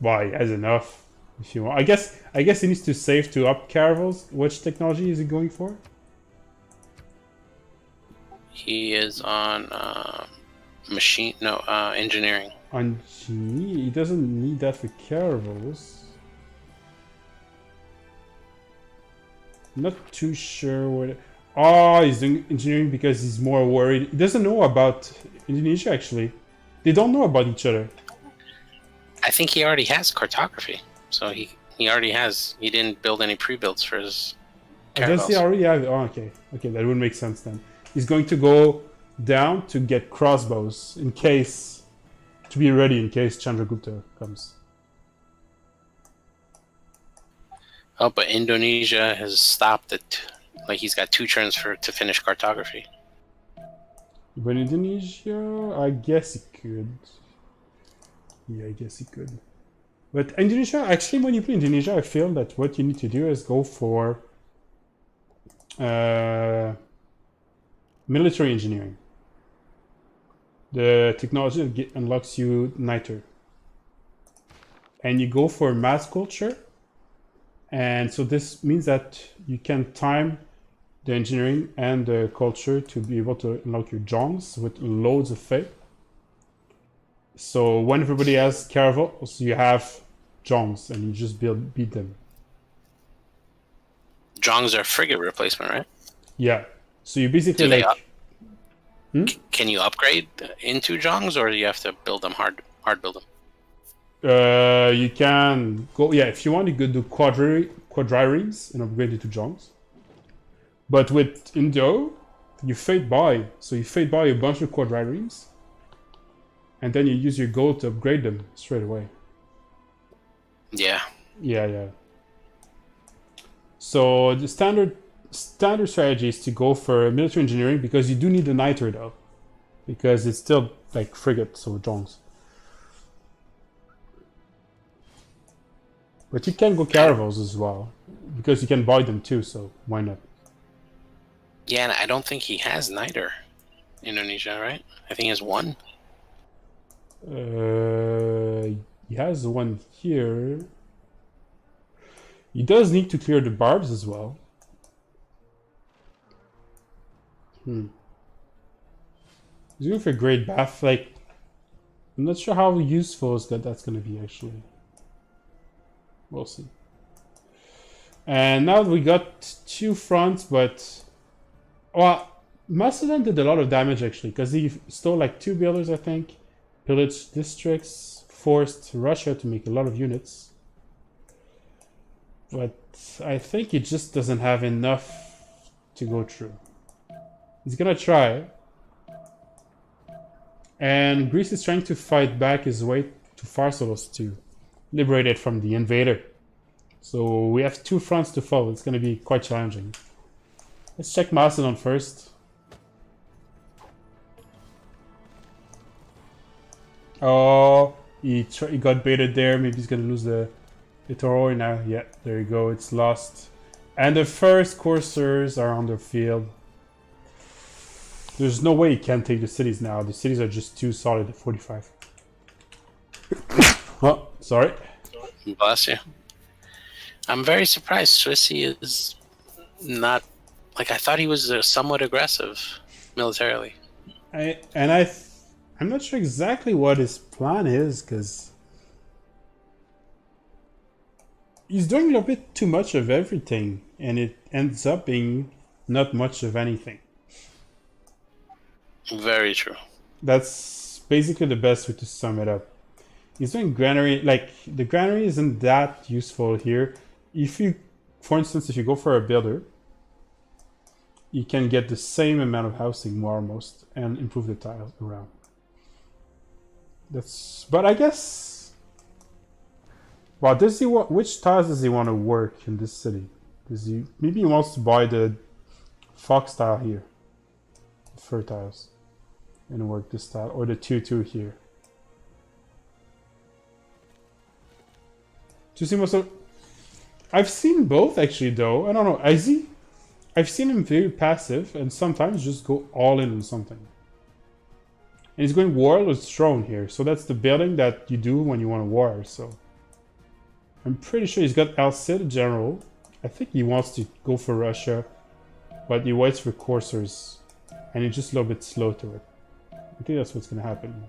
Well, he has enough. If you want, I guess he needs to save to up caravels. Which technology is he going for? He is on engineering. On Genie, he doesn't need that for caravels. I'm not too sure what. Oh, he's doing engineering because he's more worried. He doesn't know about Indonesia, actually. They don't know about each other. I think he already has cartography. So he already has. He didn't build any pre-builds for his caravels. Does he already have? Oh, okay. Okay, that would make sense then. He's going to go down to get crossbows in case... to be ready in case Chandragupta comes. Oh, but Indonesia has stopped it. Like, he's got 2 turns to finish cartography. But Indonesia, I guess he could. Yeah, I guess he could. But Indonesia, actually, when you play Indonesia, I feel that what you need to do is go for military engineering. The technology that unlocks you niter. And you go for mass culture. And so this means that you can time the engineering and the culture to be able to unlock your jongs with loads of faith. So when everybody has caravels, you have jongs and you just beat them. Jongs are frigate replacement, right? Yeah. So you basically Can you upgrade into jongs, or do you have to build them hard build them? You can go, yeah, if you want, you could do quadriremes and upgrade it to jongs. But with Indo, you fade by. So you fade by a bunch of quadriremes, and then you use your gold to upgrade them straight away. Yeah. Yeah. So the standard strategy is to go for military engineering because you do need the niter though, because it's still like frigates or jongs. But you can go caravels as well because you can buy them too. So why not? Yeah, and I don't think he has niter. Indonesia, right? I think he has 1. He has one here. He does need to clear the barbs as well. He's going for a great bath. Like, I'm not sure how useful is that's going to be actually. We'll see. And now we got 2 fronts, but well, Macedon did a lot of damage actually because he stole like 2 builders, I think, pillaged districts, forced Russia to make a lot of units. But I think he just doesn't have enough to go through. He's gonna try. And Greece is trying to fight back his way to Pharsalos to liberate it from the invader. So we have 2 fronts to follow. It's gonna be quite challenging. Let's check Macedon first. Oh, he got baited there. Maybe he's gonna lose the Toroi now. Yeah, there you go. It's lost. And the first coursers are on the field. There's no way he can take the cities now. The cities are just too solid at 45. Oh, sorry. Bless you. I'm very surprised Swissy is not... Like, I thought he was somewhat aggressive militarily. I'm not sure exactly what his plan is, because he's doing a little bit too much of everything, and it ends up being not much of anything. Very true. That's basically the best way to sum it up. He's doing granary, like, the granary isn't that useful here. If you, for instance, if you go for a builder, you can get the same amount of housing, more almost, and improve the tiles around. But I guess, well, does he want, which tiles does he want to work in this city? Maybe he wants to buy the fox tile here, the fur tiles, and work this tile, or the 2-2 here. to see most of. I've seen both actually, though. I don't know. I've seen him very passive and sometimes just go all in on something. And he's going war with throne here, so that's the building that you do when you want a war. So I'm pretty sure he's got Al Cid General. I think he wants to go for Russia, but he waits for coursers, and he's just a little bit slow to it. I think that's what's gonna happen.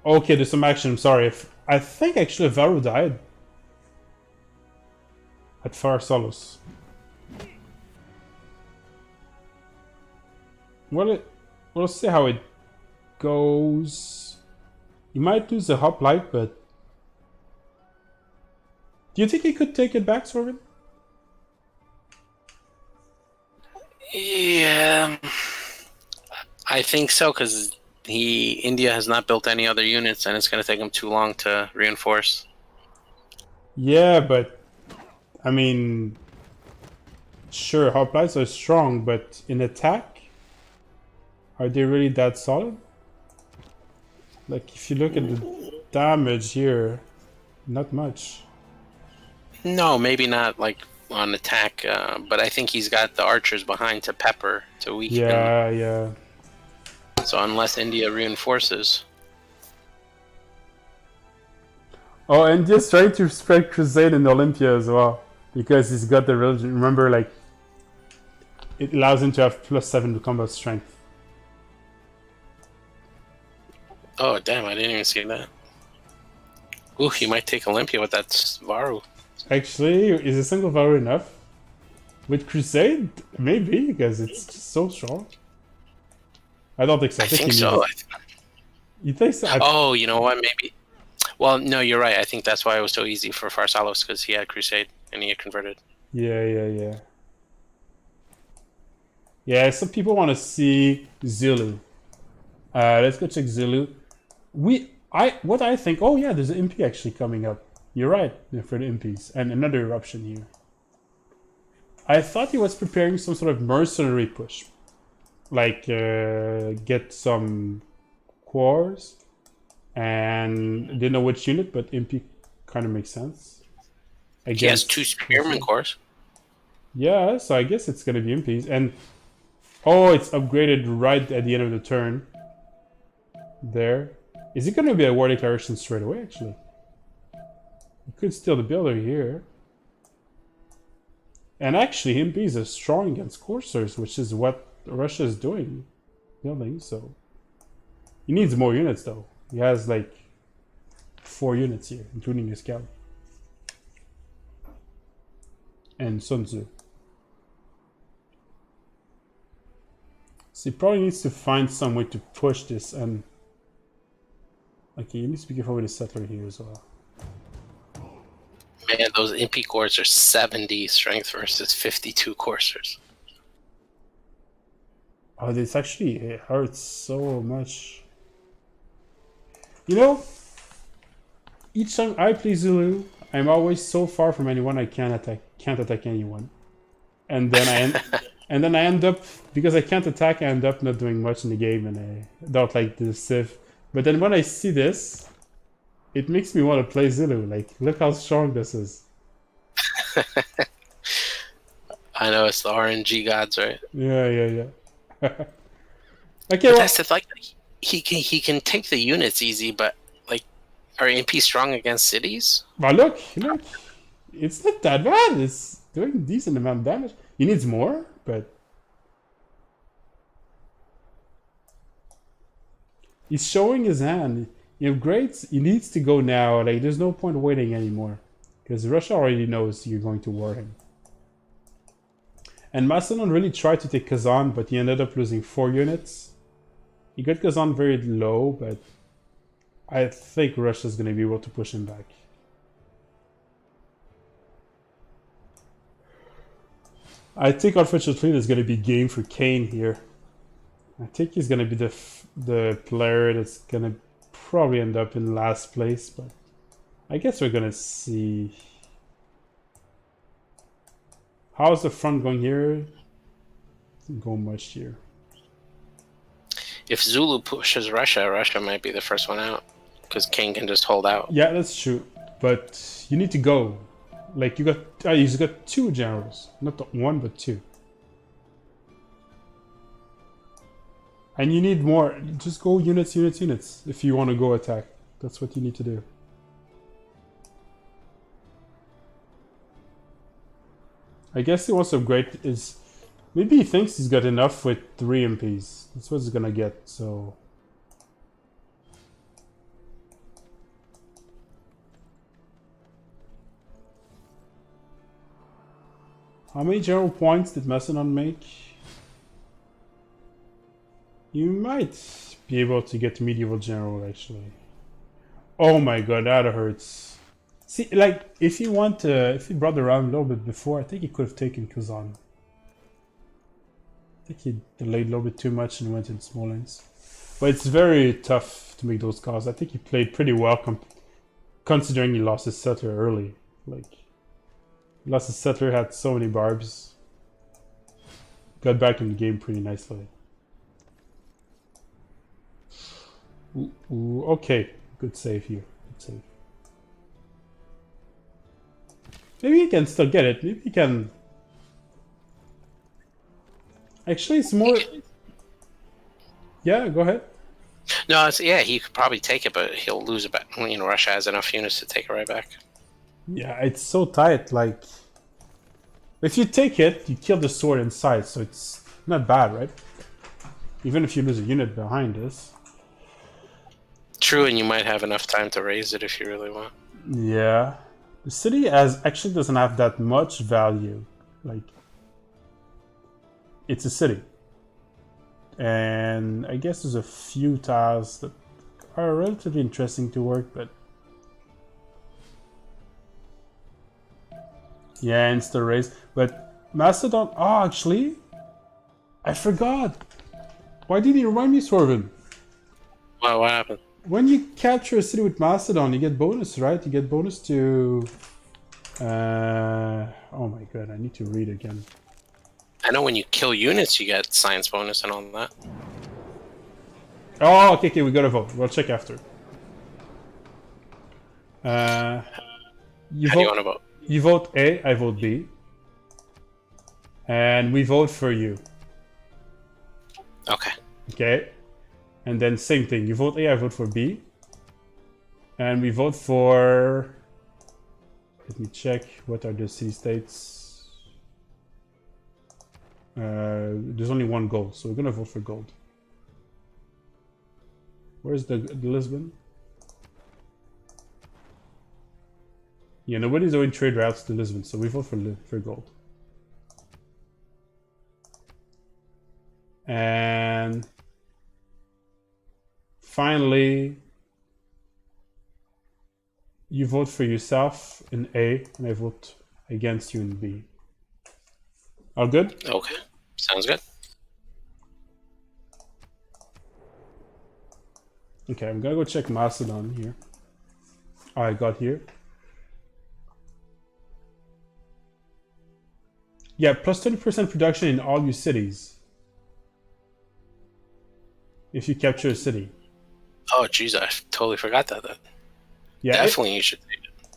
Okay, there's some action. I'm sorry. I think actually Varro died at Farsalos. Well, we'll see how it goes. He might lose the hoplite, but do you think he could take it back, Sorvin? Yeah, I think so, because India has not built any other units, and it's going to take him too long to reinforce. Yeah, but I mean, sure, hoplites are strong, but in attack, are they really that solid? Like, if you look at the damage here, not much. No, maybe not like on attack, but I think he's got the archers behind to pepper to weaken. Yeah, yeah. So unless India reinforces. Oh, and just trying to spread crusade in Olympia as well, because he's got the religion. Remember, like, it allows him to have +7 to combat strength. Oh, damn, I didn't even see that. Ooh, he might take Olympia with that Varu. Actually, is a single Varu enough? With crusade, maybe, because it's just so strong. I don't think so. I think so. You think so? Oh, you know what? Maybe. Well, no, you're right. I think that's why it was so easy for Farsalos, because he had crusade and he had converted. Yeah. Yeah, some people want to see Zulu. Let's go check Zulu. What I think. Oh yeah, there's an MP actually coming up. You're right for the MPs and another eruption here. I thought he was preparing some sort of mercenary push, like get some cores, and didn't know which unit, but MP kind of makes sense. He has 2 spearman cores. Yeah, so I guess it's gonna be MPs, and oh, it's upgraded right at the end of the turn. There. Is it going to be a war declaration straight away, actually? You could steal the builder here. And actually, MPs are strong against coursers, which is what Russia is doing. Building, so... He needs more units, though. He has, like, 4 units here, including his scout. And Sun Tzu. So he probably needs to find some way to push this, and... Okay, you need to be careful with the settler here as well. Man, those MP cores are 70 strength versus 52 coursers. Oh, this actually it hurts so much. You know, each time I play Zulu, I'm always so far from anyone I can't attack anyone. And then I end up, because I can't attack, I end up not doing much in the game, and I don't like the Civ. But then when I see this, it makes me want to play Zulu. Like, look how strong this is. I know, it's the RNG gods, right? Yeah. Okay, but that's the like, he can take the units easy, but like, are MP strong against cities? But look, it's not that bad. It's doing decent amount of damage. He needs more, but he's showing his hand. He upgrades. He needs to go now. Like, there's no point waiting anymore, because Russia already knows you're going to war him. And Macedon really tried to take Kazan, but he ended up losing 4 units. He got Kazan very low, but I think Russia's going to be able to push him back. I think unfortunately there's going to be game for Kane here. I think he's going to be the player that's going to probably end up in last place, but I guess we're going to see. How's the front going here? Doesn't go much here. If Zulu pushes Russia, Russia might be the first one out, because Kane can just hold out. Yeah, that's true. but you need to go. Like you got 2 generals, not 1 but 2. And you need more. Just go units if you want to go attack. That's what you need to do. I guess he wants to upgrade is maybe he thinks he's got enough with 3 MPs. That's what he's gonna get, so how many general points did Macedon make? You might be able to get medieval general actually. Oh my god, that hurts. See, like if you brought around a little bit before, I think he could have taken Kazan. I think he delayed a little bit too much and went in Smolensk. But it's very tough to make those calls. I think he played pretty well considering he lost his settler early. Like, he lost his settler, had so many barbs. Got back in the game pretty nicely. Ooh, okay, good save here. Good save. Maybe he can still get it. Maybe he can. Actually, it's more. Yeah, go ahead. No, yeah, he could probably take it, but he'll lose it back. You know, Russia has enough units to take it right back. Yeah, it's so tight. Like, if you take it, you kill the sword inside, so it's not bad, right? Even if you lose a unit behind this. True, and you might have enough time to raise it if you really want. Yeah, the city actually doesn't have that much value. Like, it's a city, and I guess there's a few tiles that are relatively interesting to work, but yeah, insta raise. But Macedon. Oh, actually, I forgot. Why didn't you remind me, Sorvin? Well, what happened? When you capture a city with Macedon, you get bonus, right? You get bonus to... oh my god, I need to read again. I know when you kill units, you get science bonus and all that. Oh, okay, we gotta vote. We'll check after. You How do you want to vote? You vote A, I vote B. And we vote for you. Okay. Okay. And then same thing. You vote A, I vote for B. And we vote for... Let me check. What are the city-states? There's only 1 gold, so we're gonna vote for gold. Where's the Lisbon? Yeah, nobody's doing trade routes to Lisbon, so we vote for gold. And finally, you vote for yourself in A, and I vote against you in B. All good? Okay, sounds good. Okay, I'm gonna go check Macedon here. I got here. Yeah, plus 20% production in all your cities. If you capture a city. Oh, jeez, I totally forgot that. Yeah, definitely you should take it.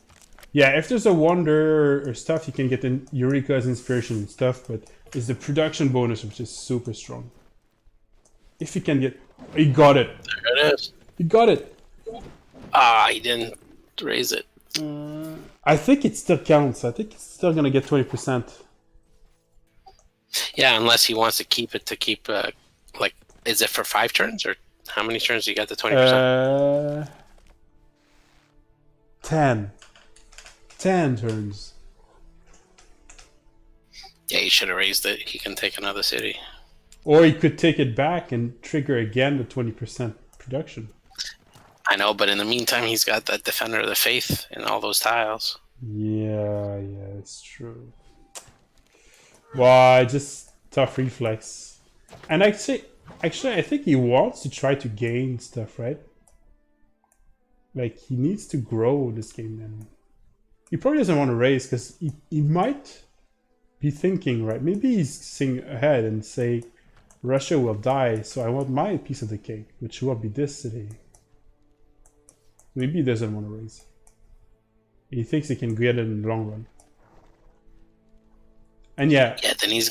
Yeah, if there's a wonder or stuff, you can get in Eureka as inspiration and stuff, but it's the production bonus which is super strong. If you can get... He got it! There it is. He got it! Ah, he didn't raise it. I think it still counts. I think it's still gonna get 20%. Yeah, unless he wants to keep it like, is it for 5 turns, or how many turns do you get the 20%? 10. 10 turns. Yeah, he should have raised it. He can take another city. Or he could take it back and trigger again the 20% production. I know, but in the meantime, he's got that Defender of the Faith and all those tiles. Yeah, it's true. Why, just tough reflex. And actually, I think he wants to try to gain stuff, right? Like, he needs to grow this game then. He probably doesn't want to raise, because he might be thinking, right? Maybe he's seeing ahead and say, Russia will die, so I want my piece of the cake, which will be this city. Maybe he doesn't want to raise. He thinks he can get it in the long run. And yeah. Yeah, then he's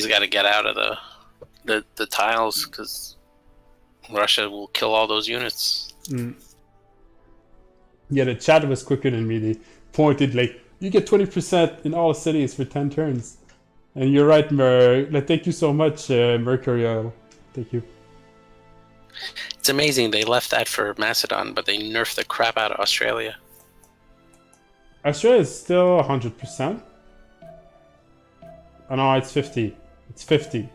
got to get out of the tiles because Russia will kill all those units. Yeah, the chat was quicker than me. They pointed like, you get 20% in all cities for 10 turns. And you're right, thank you so much, Mercurial. Thank you. It's amazing they left that for Macedon, but they nerfed the crap out of Australia. Australia is still 100%. Oh no, it's 50. It's 50.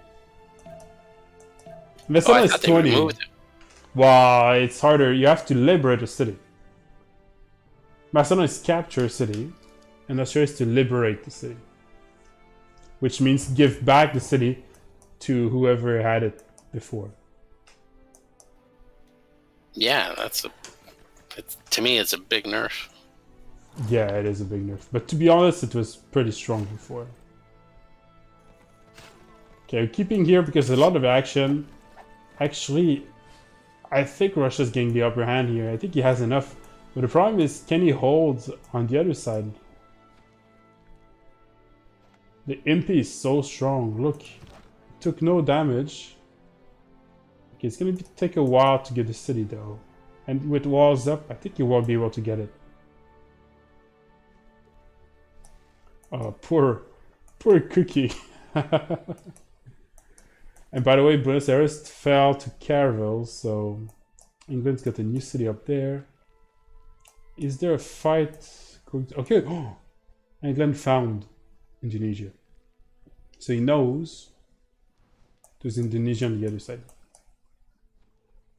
Macedon is 20. Wow, it's harder. You have to liberate a city. Macedon is capture a city, and Australia is to liberate the city. Which means give back the city to whoever had it before. Yeah, to me, it's a big nerf. Yeah, it is a big nerf. But to be honest, it was pretty strong before. Okay, I'm keeping here because there's a lot of action. Actually, I think Russia's getting the upper hand here. I think he has enough. But the problem is, can he hold on the other side? The MP is so strong. Look, it took no damage. Okay, it's gonna take a while to get the city though. And with walls up, I think he won't be able to get it. Oh, poor Cookie. And by the way, Buenos Aires fell to Caravelle, so England's got a new city up there. Is there a fight? Okay, oh, England found Indonesia. So he knows there's Indonesia on the other side.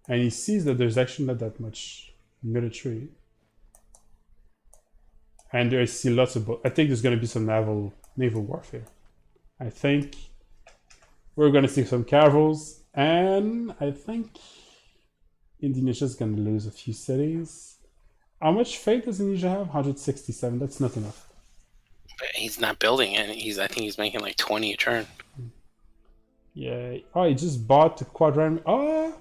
And he sees that there's actually not that much military. And I see lots of I think there's going to be some naval warfare. I think we're going to see some caravels. And I think Indonesia's going to lose a few cities. How much faith does Indonesia have? 167. That's not enough. But he's not building it. I think he's making like 20 a turn. Yeah. Oh, he just bought the quadrangle. Oh,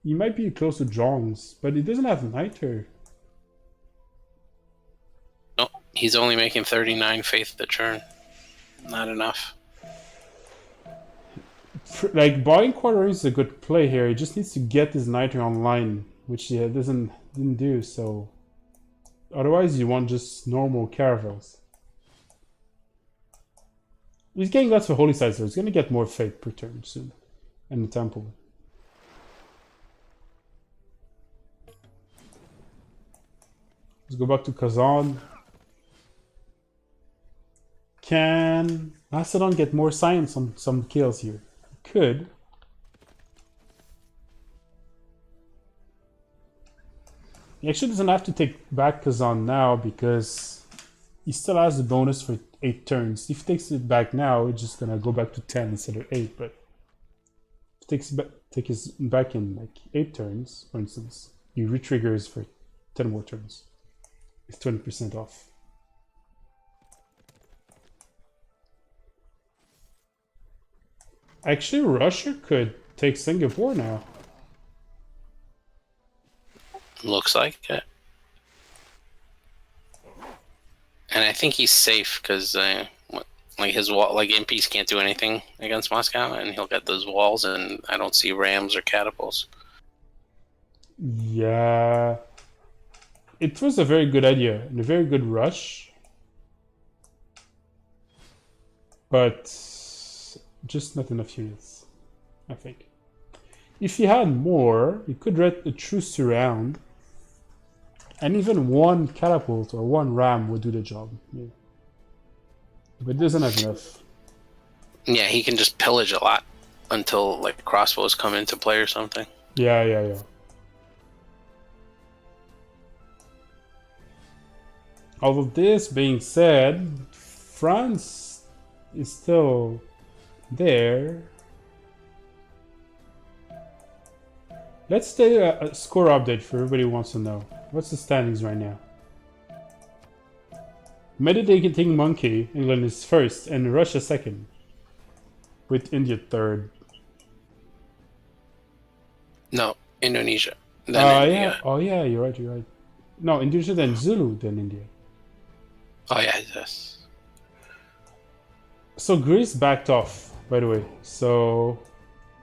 he might be close to Jones, but he doesn't have Niter. No, he's only making 39 faith a turn. Not enough. Like, buying quadrangle is a good play here. He just needs to get his Niter online, which he didn't do, so... Otherwise, you want just normal caravels. He's getting lots of holy sites, so he's going to get more faith per turn soon. And the temple. Let's go back to Kazan. Can Macedon get more science on some kills here? Could. He actually doesn't have to take back Kazan now because he still has the bonus for 8 turns. If he takes it back now, it's just gonna go back to 10 instead of 8. But if he take his back in like 8 turns, for instance, he re-triggers for 10 more turns. It's 20% off. Actually, Russia could take Singapore now. Looks like it. And I think he's safe because like his wall, like MPs can't do anything against Moscow, and he'll get those walls, and I don't see rams or catapults. Yeah, it was a very good idea and a very good rush, but just not enough units, I think. If he had more, he could read a true surround, and even one catapult or one ram would do the job. Yeah. But it doesn't have enough. Yeah, he can just pillage a lot until like crossbows come into play or something. Yeah. All of this being said, France is still there. Let's do a score update for everybody who wants to know. What's the standings right now? Meditating Monkey, England is first, and Russia second, with India third. No, Indonesia. Yeah. Oh yeah, you're right. No, Indonesia then Zulu then India. Oh yeah, yes. So Greece backed off, by the way. So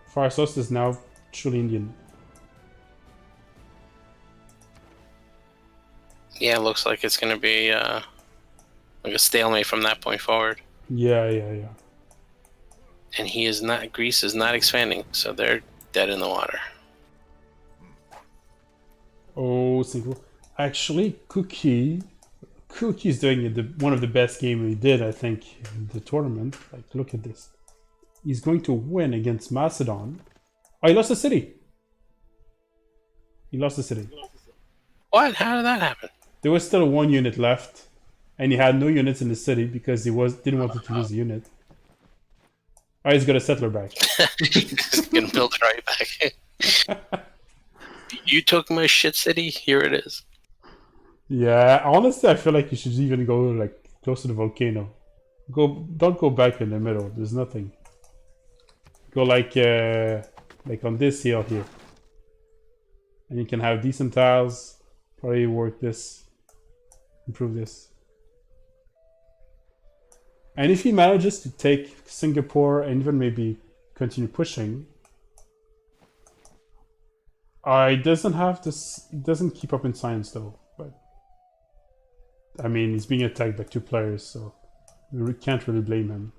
Far South is now truly Indian. Yeah, it looks like it's going to be like a stalemate from that point forward. Yeah, yeah, yeah. And Greece is not expanding, so they're dead in the water. Oh, single. Actually, Cookie's doing one of the best games he did, I think, in the tournament. Like, look at this. He's going to win against Macedon. Oh, he lost the city. He lost the city. What? How did that happen? There was still one unit left, and he had no units in the city because he didn't want to lose a unit. Oh, he's got a settler back. He's gonna build it right back. You took my shit city. Here it is. Yeah, honestly, I feel like you should even go like close to the volcano. Don't go back in the middle. There's nothing. Go like on this hill here, and you can have decent tiles. Probably work this, improve this. And if he manages to take Singapore and even maybe continue pushing, it doesn't have this. It doesn't keep up in science though. But I mean, he's being attacked by 2 players, so we can't really blame him.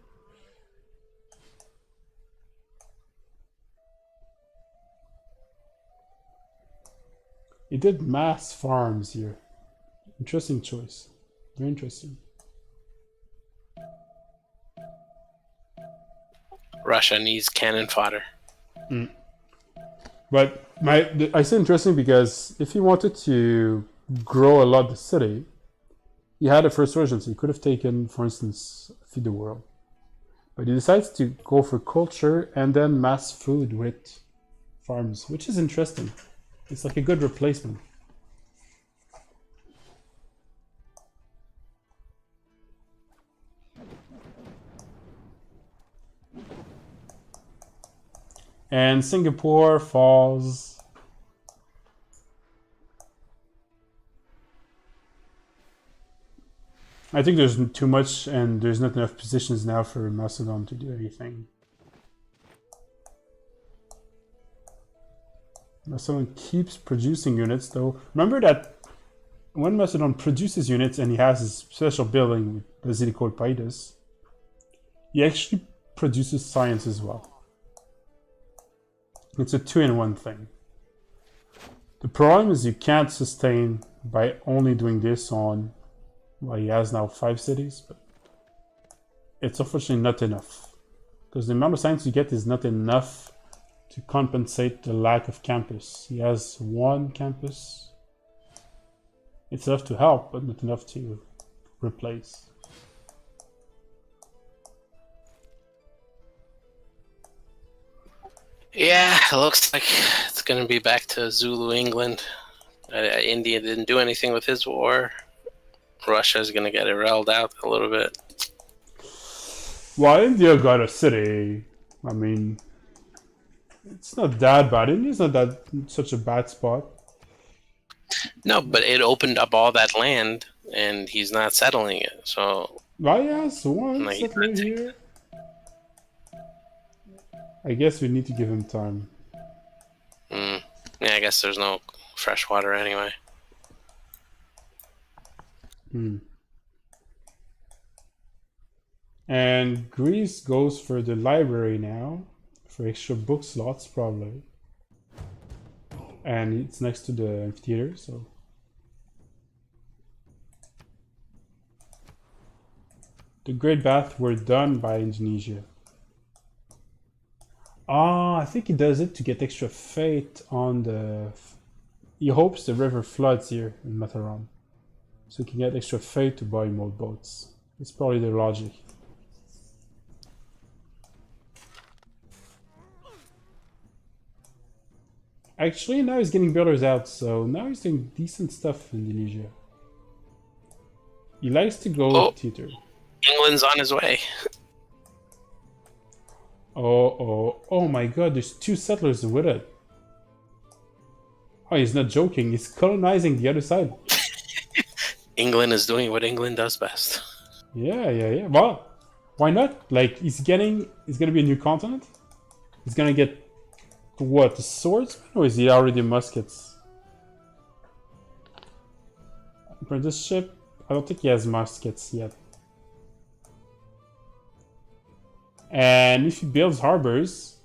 He did mass farms here. Interesting choice. Very interesting. Russia needs cannon fodder. Mm. But I say interesting because if he wanted to grow a lot the city, he had a first urgency. He could have taken, for instance, Feed the World. But he decides to go for culture and then mass food with farms, which is interesting. It's like a good replacement. And Singapore falls. I think there's too much and there's not enough positions now for Macedon to do anything. Macedon keeps producing units though. Remember that when Macedon produces units and he has his special building with Basilico Paides, he actually produces science as well. It's a 2-in-1 thing. The problem is you can't sustain by only doing this on, well, he has now 5 cities, but it's unfortunately not enough. Because the amount of science you get is not enough to compensate the lack of campus. He has 1 campus. It's enough to help, but not enough to replace. Yeah, it looks like it's going to be back to Zulu England. India didn't do anything with his war. Russia's going to get it railed out a little bit. Well, India got a city. I mean, it's not that bad. India's not that such a bad spot. No, but it opened up all that land, and he's not settling it. So, well, yes, one settling here. I guess we need to give him time. Yeah, I guess there's no fresh water anyway. And Greece goes for the library now, for extra book slots probably. And it's next to the amphitheater, so. The Great Bath were done by Indonesia. I think he does it to get extra fate on the... He hopes the river floods here in Mataram. So he can get extra fate to buy more boats. It's probably the logic. Actually, now he's getting builders out, so now he's doing decent stuff in Indonesia. He likes to go theater. England's on his way. Oh my god, there's 2 settlers with it. Oh, he's not joking, he's colonizing the other side. England is doing what England does best. Yeah. Well, why not? Like, he's gonna be a new continent. He's gonna get what, the swords, or is he already muskets? Apprenticeship? I don't think he has muskets yet. And if he builds harbors,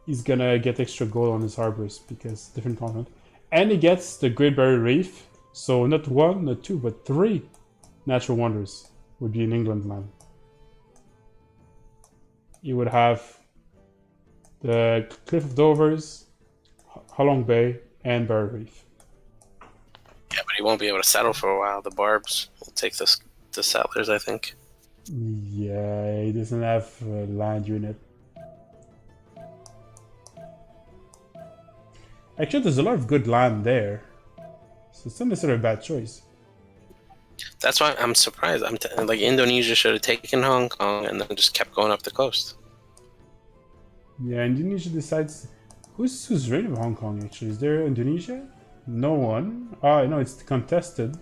he's gonna get extra gold on his harbors because different continent. And he gets the Great Barrier Reef. So not one, not two, but 3 natural wonders would be in England land. You would have the Cliff of Dovers, Halong Bay, and Barrier Reef. Yeah, but he won't be able to settle for a while. The Barbs will take the settlers, I think. Yeah, he doesn't have a land unit. Actually, there's a lot of good land there. So it's not necessarily a bad choice. That's why I'm surprised. Like, Indonesia should have taken Hong Kong and then just kept going up the coast. Yeah, Indonesia decides... Who's reigning of Hong Kong, actually? Is there Indonesia? No one. Oh, no, it's contested.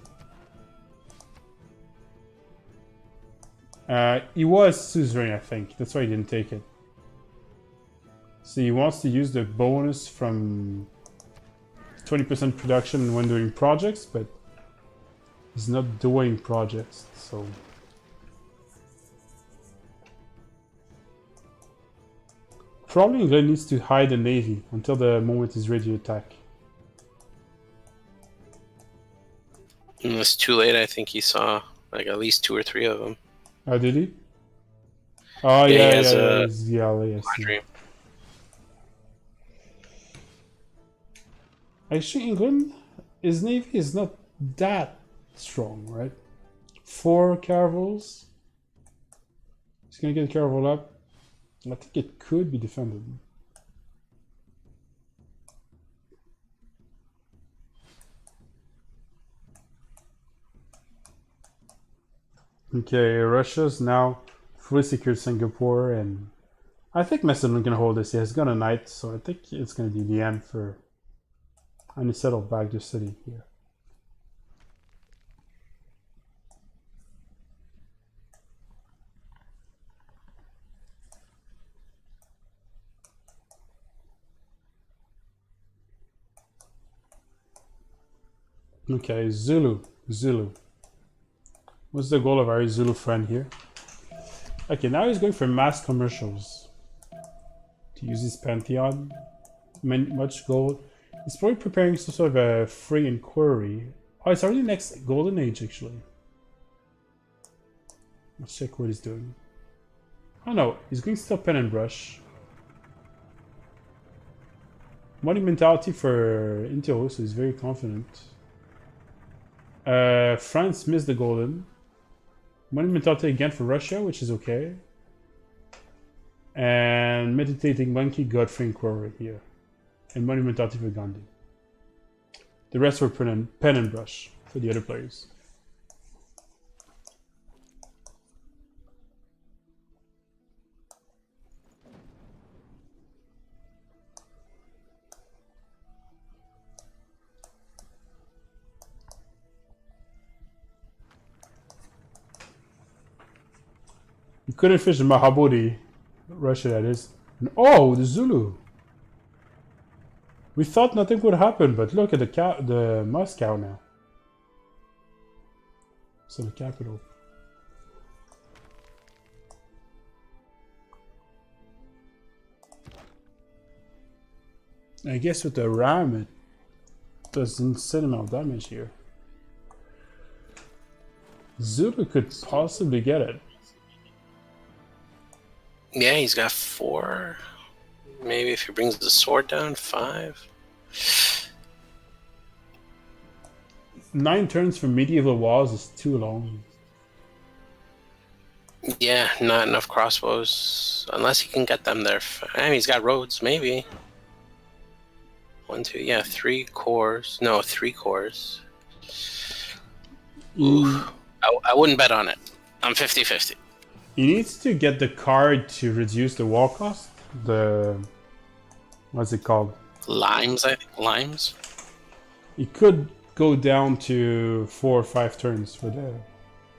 He was suzerain, I think. That's why he didn't take it. So he wants to use the bonus from 20% production when doing projects, but he's not doing projects, so... Probably England needs to hide the navy until the moment is ready to attack. It's too late. I think he saw like at least 2 or 3 of them. Oh, did he? Oh, Yeah, yeah, he has yeah, a yeah. Actually, England, his navy is not that strong, right? 4 caravels. He's gonna get a caravel up. I think it could be defended. Okay, Russia's now fully secured Singapore, and I think Macedon can hold this. He has got a knight, so I think it's going to be the end for any settled back to city here. Okay, Zulu. What's the goal of our Zulu friend here? Okay, now he's going for mass commercials. To use his Pantheon. Much gold. He's probably preparing some sort of a free inquiry. Oh, it's already next golden age, actually. Let's check what he's doing. Oh no, he's going still pen and brush. Monumentality for Intio, so he's very confident. France missed the golden. Monumentality again for Russia, which is okay. And Meditating Monkey got free inquiry here. And Monumentality for Gandhi. The rest were pen and brush for the other players. You couldn't fish the Mahabodhi, Russia that is. And, oh, the Zulu! We thought nothing would happen, but look at the Moscow now. So the capital. I guess with the ram, it does insane amount of damage here. Zulu could possibly get it. Yeah, he's got 4. Maybe if he brings the sword down, 5. 9 turns for medieval walls is too long. Yeah, not enough crossbows. Unless he can get them there. I mean, he's got roads, maybe. 1, 2, yeah, 3 cores. No, 3 cores. Ooh. I wouldn't bet on it. I'm 50-50. He needs to get the card to reduce the wall cost. What's it called? Limes, I think. Limes? He could go down to 4 or 5 turns for the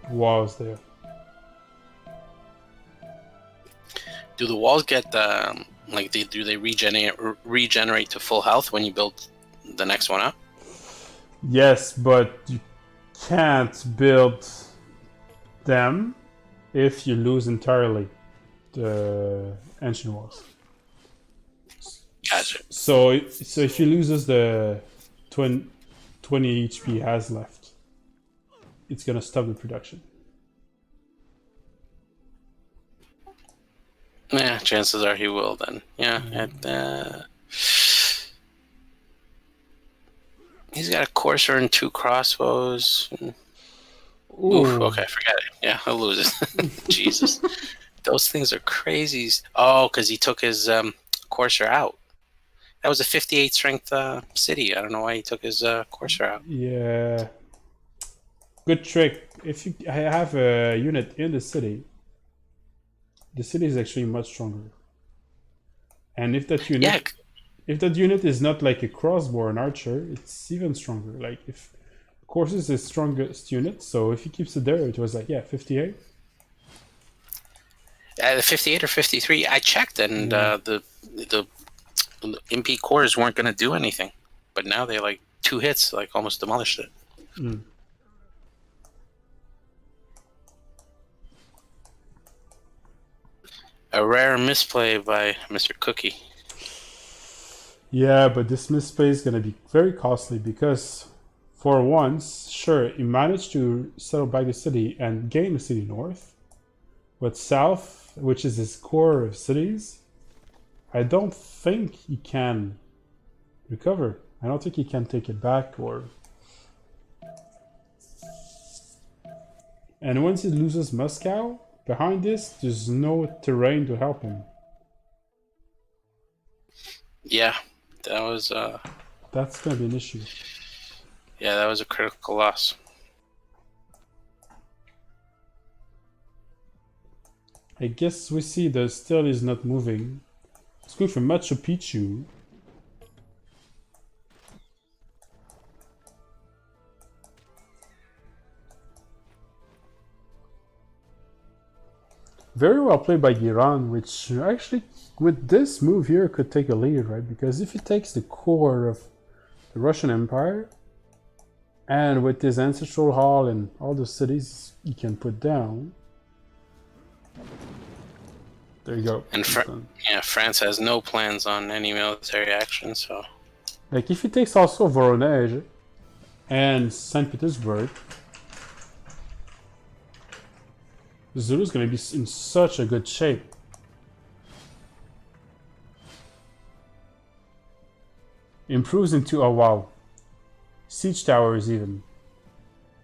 walls there. Do the walls get do they regenerate to full health when you build the next one up? Yes, but you can't build them if you lose entirely the ancient walls. Gotcha. So if you loses the 20 HP has left, it's gonna stop the production. Yeah, chances are he will then. Yeah. He's got a courser and 2 crossbows. Oof, okay, forget it. Yeah, he'll lose it. Jesus. Those things are crazy. Oh, because he took his courser out. That was a 58 strength city. I don't know why he took his courser out. Yeah. Good trick. If you have a unit in the city is actually much stronger. And if that unit is not like a crossbow or an archer, it's even stronger. Like if course is the strongest unit, so if he keeps it there, it was like 58. The 58 or 53, I checked, and the MP cores weren't going to do anything, but now they like 2 hits, like almost demolished it. A rare misplay by Mr. Cookie. Yeah, but this misplay is going to be very costly because for once, sure, he managed to settle back the city and gain the city north, but south, which is his core of cities, I don't think he can recover. I don't think he can take it back or... And once he loses Moscow, behind this, there's no terrain to help him. Yeah, that was... That's going to be an issue. Yeah, that was a critical loss. I guess we see the still is not moving. Let's go for Machu Picchu. Very well played by Giran, which actually, with this move here, could take a lead, right? Because if he takes the core of the Russian Empire, and with his ancestral hall and all the cities he can put down, there you go. And France has no plans on any military action, so... Like, if he takes also Voronezh and St. Petersburg, Zulu's going to be in such a good shape. Improves into, oh wow, siege towers even.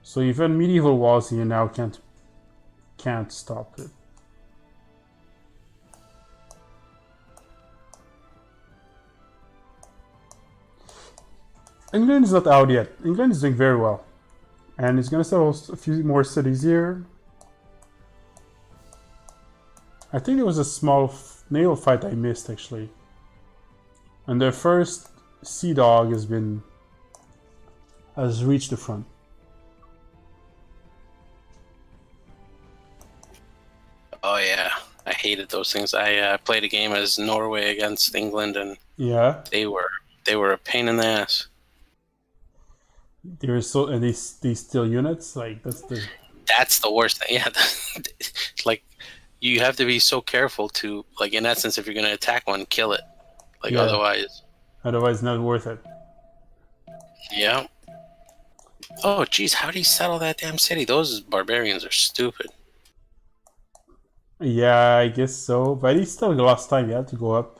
So even medieval walls here now can't stop it. England is not out yet. England is doing very well. And he's going to settle a few more cities here. I think there was a small naval fight I missed actually. And their first Sea Dog has reached the front. Oh yeah, I hated those things. I played a game as Norway against England, and they were a pain in the ass. They're so, and these still units, like that's the worst thing. Yeah, like you have to be so careful to, like, in essence, if you're going to attack one, kill it. Like otherwise not worth it. Yeah. Oh geez, how do you settle that damn city? Those barbarians are stupid. Yeah, I guess so, but he still lost time. You have to go up.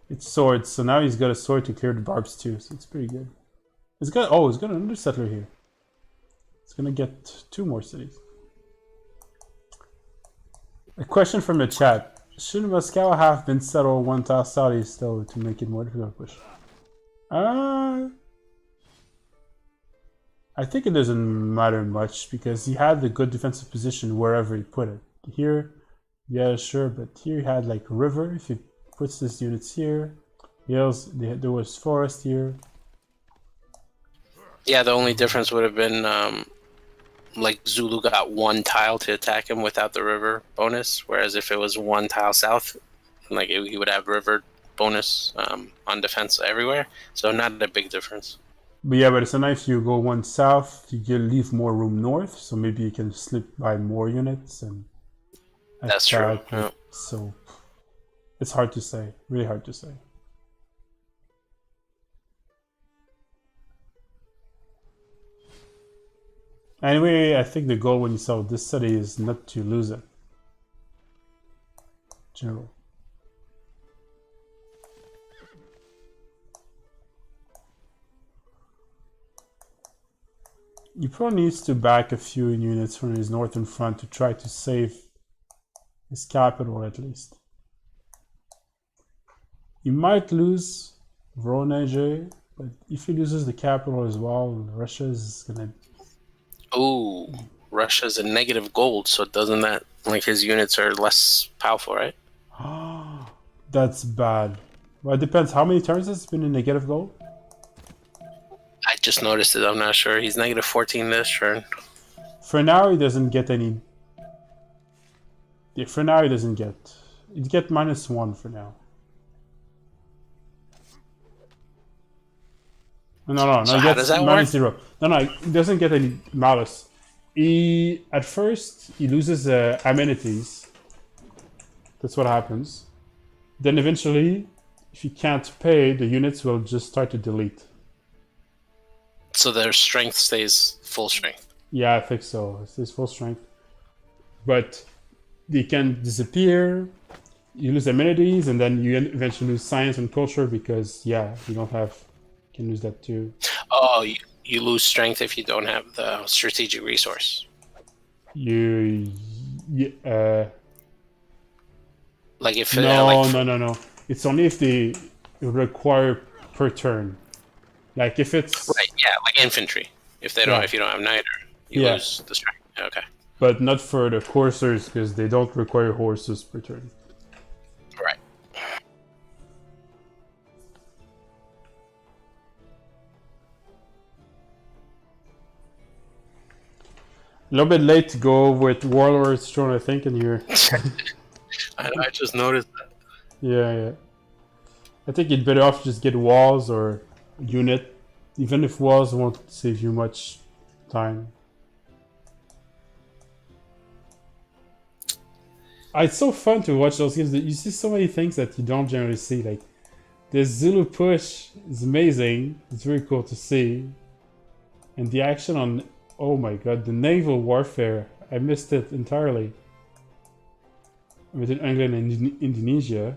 It's swords, so now he's got a sword to clear the barbs too, so it's pretty good. He's got another settler here. It's gonna get 2 more cities. A question from the chat: should Moscow have been settled 1,000 Saudis though to make it more difficult to push? I think it doesn't matter much because he had the good defensive position wherever he put it. Here, yeah, sure, but here he had like a river. If he puts his units here, hills. There was forest here. Yeah, the only difference would have been like Zulu got one tile to attack him without the river bonus, whereas if it was one tile south, like he would have river bonus on defense everywhere. So not a big difference. But yeah, but it's nice you go one south, you leave more room north, so maybe you can slip by more units and That's true. Yeah. So it's hard to say, really hard to say. Anyway, I think the goal when you sell this city is not to lose it. General. He probably needs to back a few units from his northern front to try to save his capital at least. He might lose Voronezh, but if he loses the capital as well, Russia is gonna. Oh, Russia's a negative gold, so doesn't that like his units are less powerful, right? That's bad. Well, it depends. How many turns has it been in negative gold? I just noticed it. I'm not sure. He's negative 14 this turn. For now, he doesn't get any. Yeah, for now, he doesn't get. He'd get -1 for now. No. So he how gets does that work? -0. No, he doesn't get any malus. At first, he loses amenities. That's what happens. Then eventually, if you can't pay, the units will just start to delete. So their strength stays full strength. Yeah, I think so. It stays full strength. But they can disappear. You lose amenities, and then you eventually lose science and culture because, yeah, you don't have. You can lose that too. Oh, you lose strength if you don't have the strategic resource. Like if no. It's only if they require per turn. Like if it's right, yeah, like infantry. If they don't, if you don't have niter, you lose the strength. Okay. But not for the coursers because they don't require horses per turn. Right. A little bit late to go with Warlord's Throne, I think, in here. I just noticed that. Yeah. I think you'd better off just get walls or unit, even if walls won't save you much time. It's so fun to watch those games. You see so many things that you don't generally see. Like the Zulu push is amazing. It's very cool to see, and the action on. Oh my god, the naval warfare. I missed it entirely. Within England and Indonesia.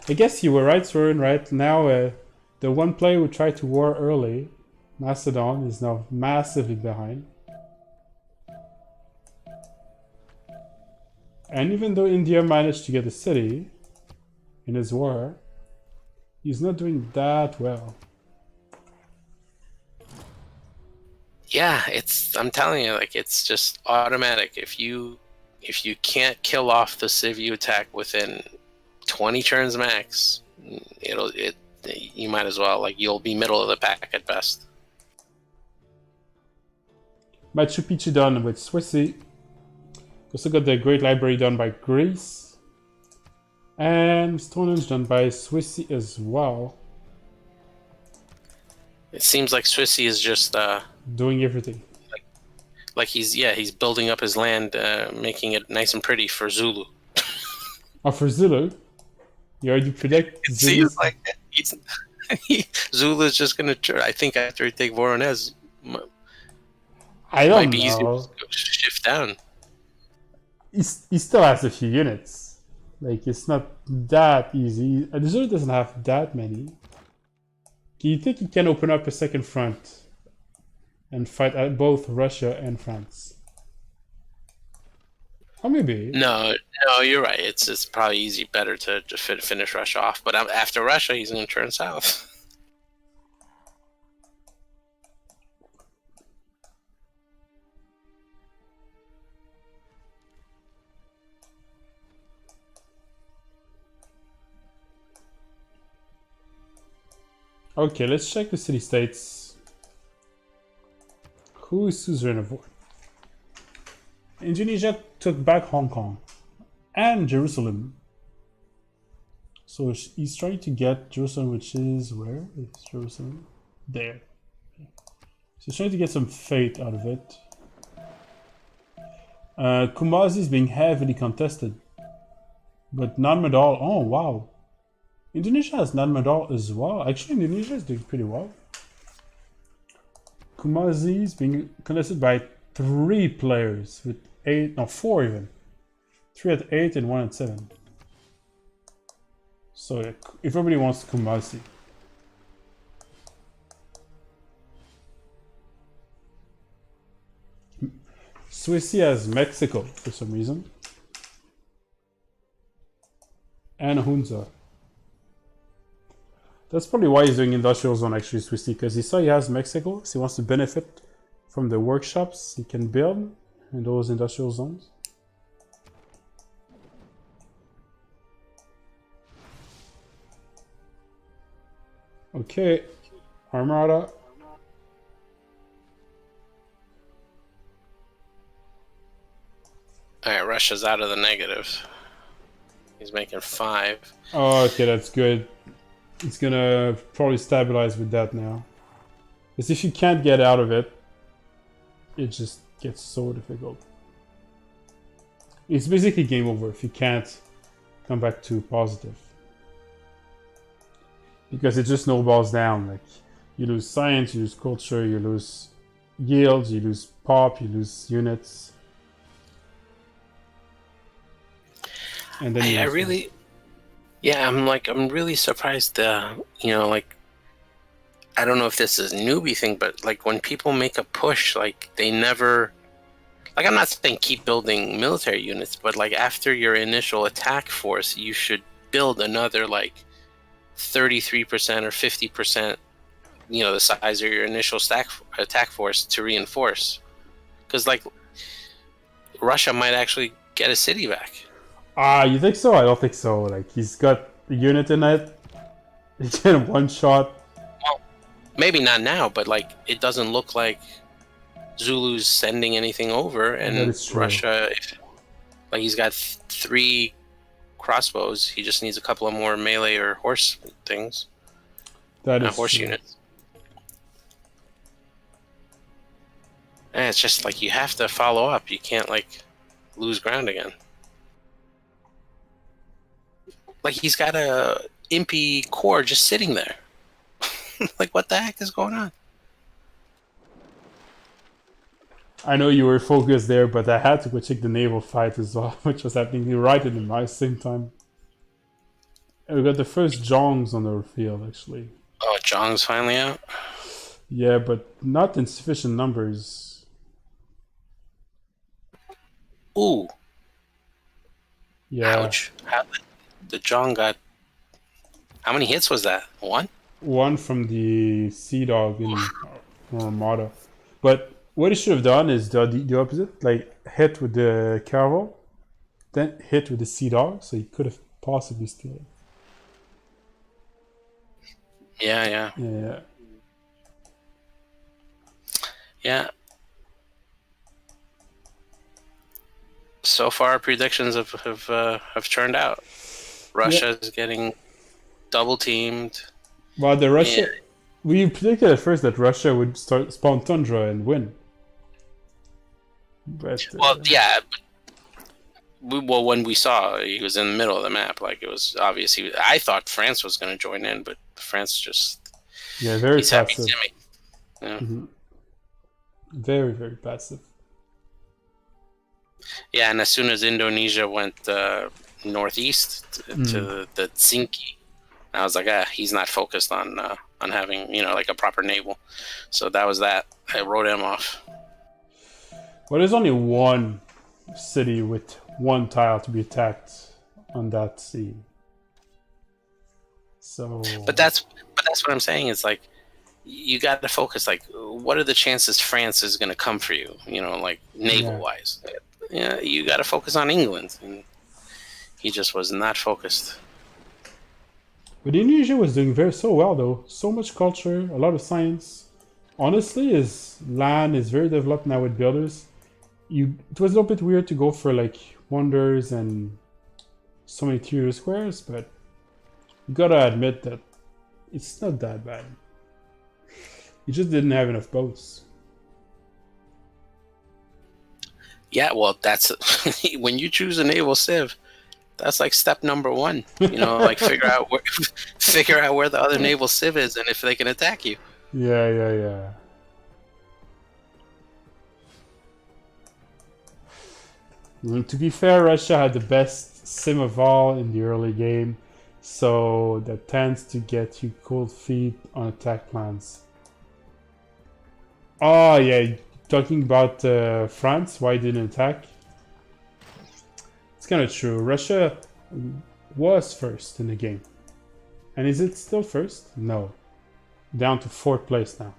I guess you were right, Soren, right? Now, the one player who tried to war early, Macedon, is now massively behind. And even though India managed to get a city in his war, he's not doing that well. Yeah, I'm telling you, like it's just automatic. If you can't kill off the Civ attack within 20 turns max, you might as well, like you'll be middle of the pack at best. Machu Picchu done with Swissy. Also got the Great Library done by Greece. And Stonehenge done by Swissy as well. It seems like Swissy is just doing everything. Like he's building up his land, making it nice and pretty for Zulu. Oh, for Zulu? You already predict It seems like Zulu's just gonna. I think after he take Voronezh, I don't might be easy to shift down. He still has a few units. Like it's not that easy. Zulu doesn't have that many. Do you think he can open up a second front and fight at both Russia and France? Or maybe. No, you're right. It's probably better to finish Russia off. But after Russia, he's going to turn south. Okay, let's check the city-states. Who is suzerain of what? Indonesia took back Hong Kong and Jerusalem. So he's trying to get Jerusalem, which is where is Jerusalem? There. So he's trying to get some fate out of it. Kumasi is being heavily contested, but Nanmadol. Oh wow, Indonesia has Nanmadol as well. Actually, Indonesia is doing pretty well. Kumasi is being contested by 3 players with 8, no 4 even. 3 at 8 and 1 at 7. So yeah, everybody wants Kumasi. Swissy has Mexico for some reason. And Hunza. That's probably why he's doing industrial zone actually, Swissy, because he saw he has Mexico, so he wants to benefit from the workshops he can build in those industrial zones. Okay, Armada. Alright, Russia's out of the negative. He's making 5. Oh, okay, that's good. It's gonna probably stabilize with that now. Because if you can't get out of it, it just gets so difficult. It's basically game over if you can't come back to positive. Because it just snowballs down. Like, you lose science, you lose culture, you lose yields, you lose pop, you lose units. And then I'm really surprised. I don't know if this is a newbie thing, but like when people make a push, like they never, like I'm not saying keep building military units, but like after your initial attack force, you should build another like 33% or 50%, the size of your initial attack force to reinforce, because like Russia might actually get a city back. You think so? I don't think so. Like, he's got a unit in it. He can one shot. Well, maybe not now, but like it doesn't look like Zulu's sending anything over, and Russia, like he's got 3 crossbows. He just needs a couple of more melee or horse things. That is horse units. And it's just like you have to follow up. You can't like lose ground again. Like he's got a impy core just sitting there. Like what the heck is going on? I know you were focused there, but I had to go check the naval fight as well, which was happening right in the same time. And we got the first Jongs on the field, actually. Oh, Jong's finally out? Yeah, but not in sufficient numbers. Ooh. Yeah. Ouch. The Jong got... How many hits was that? 1? 1 from the Sea Dog in Armada. But what he should have done is the opposite, like hit with the Caravel, then hit with the Sea Dog, so he could have possibly still. Yeah. So far, predictions have turned out. Russia's getting double teamed. Well, we predicted at first that Russia would spawn Tundra and win. But, when we saw he was in the middle of the map, like it was obvious. I thought France was going to join in, but France just very passive. Yeah. Mm-hmm. Very, very passive. Yeah, and as soon as Indonesia went northeast to the Tsinki, I was like, he's not focused on having like a proper naval. So that was that. I wrote him off. Well, there's only one city with 1 tile to be attacked on that sea. So. But that's what I'm saying. Is like you got to focus. Like, what are the chances France is going to come for you? Like naval wise. Yeah, you got to focus on England, and he just was not focused. But Indonesia was doing so well though. So much culture, a lot of science. Honestly, his land is very developed now with builders. It was a little bit weird to go for like wonders and so many theater squares, but you gotta admit that it's not that bad. You just didn't have enough boats. Yeah, well, that's when you choose a naval civ. That's like step number one. You know, like figure out where the other naval civ is and if they can attack you. Yeah. To be fair, Russia had the best sim of all in the early game, so that tends to get you cold feet on attack plans. Oh yeah, talking about France, why didn't attack? It's kind of true. Russia was first in the game. And is it still first? No. Down to 4th place now.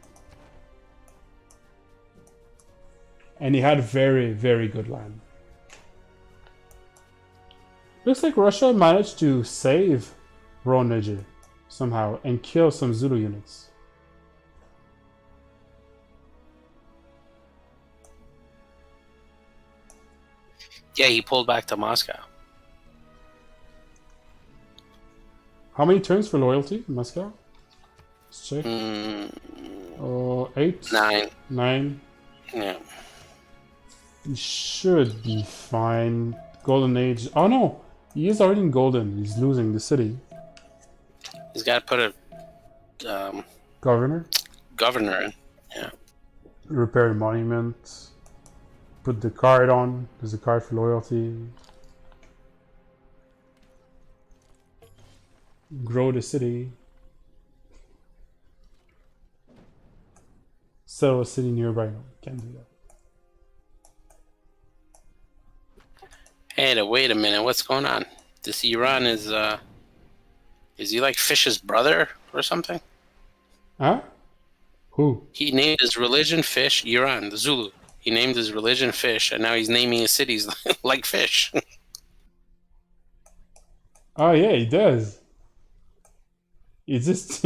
And he had very good land. Looks like Russia managed to save Roneje somehow and kill some Zulu units. Yeah, he pulled back to Moscow. How many turns for loyalty in Moscow? Let's check. 8? 9. 9. Yeah. He should be fine. Golden Age. Oh no! He is already in Golden. He's losing the city. He's got to put a Governor? Governor in. Yeah. Repair a monument. Put the card on. There's a card for loyalty. Grow the city. Settle a city nearby. No, can't do that. Hey, wait a minute. What's going on? This Iran is he like Fish's brother or something? Huh? Who? He named his religion Fish. Iran, the Zulu. He named his religion Fish, and now he's naming his cities like fish. Oh yeah, he does. It's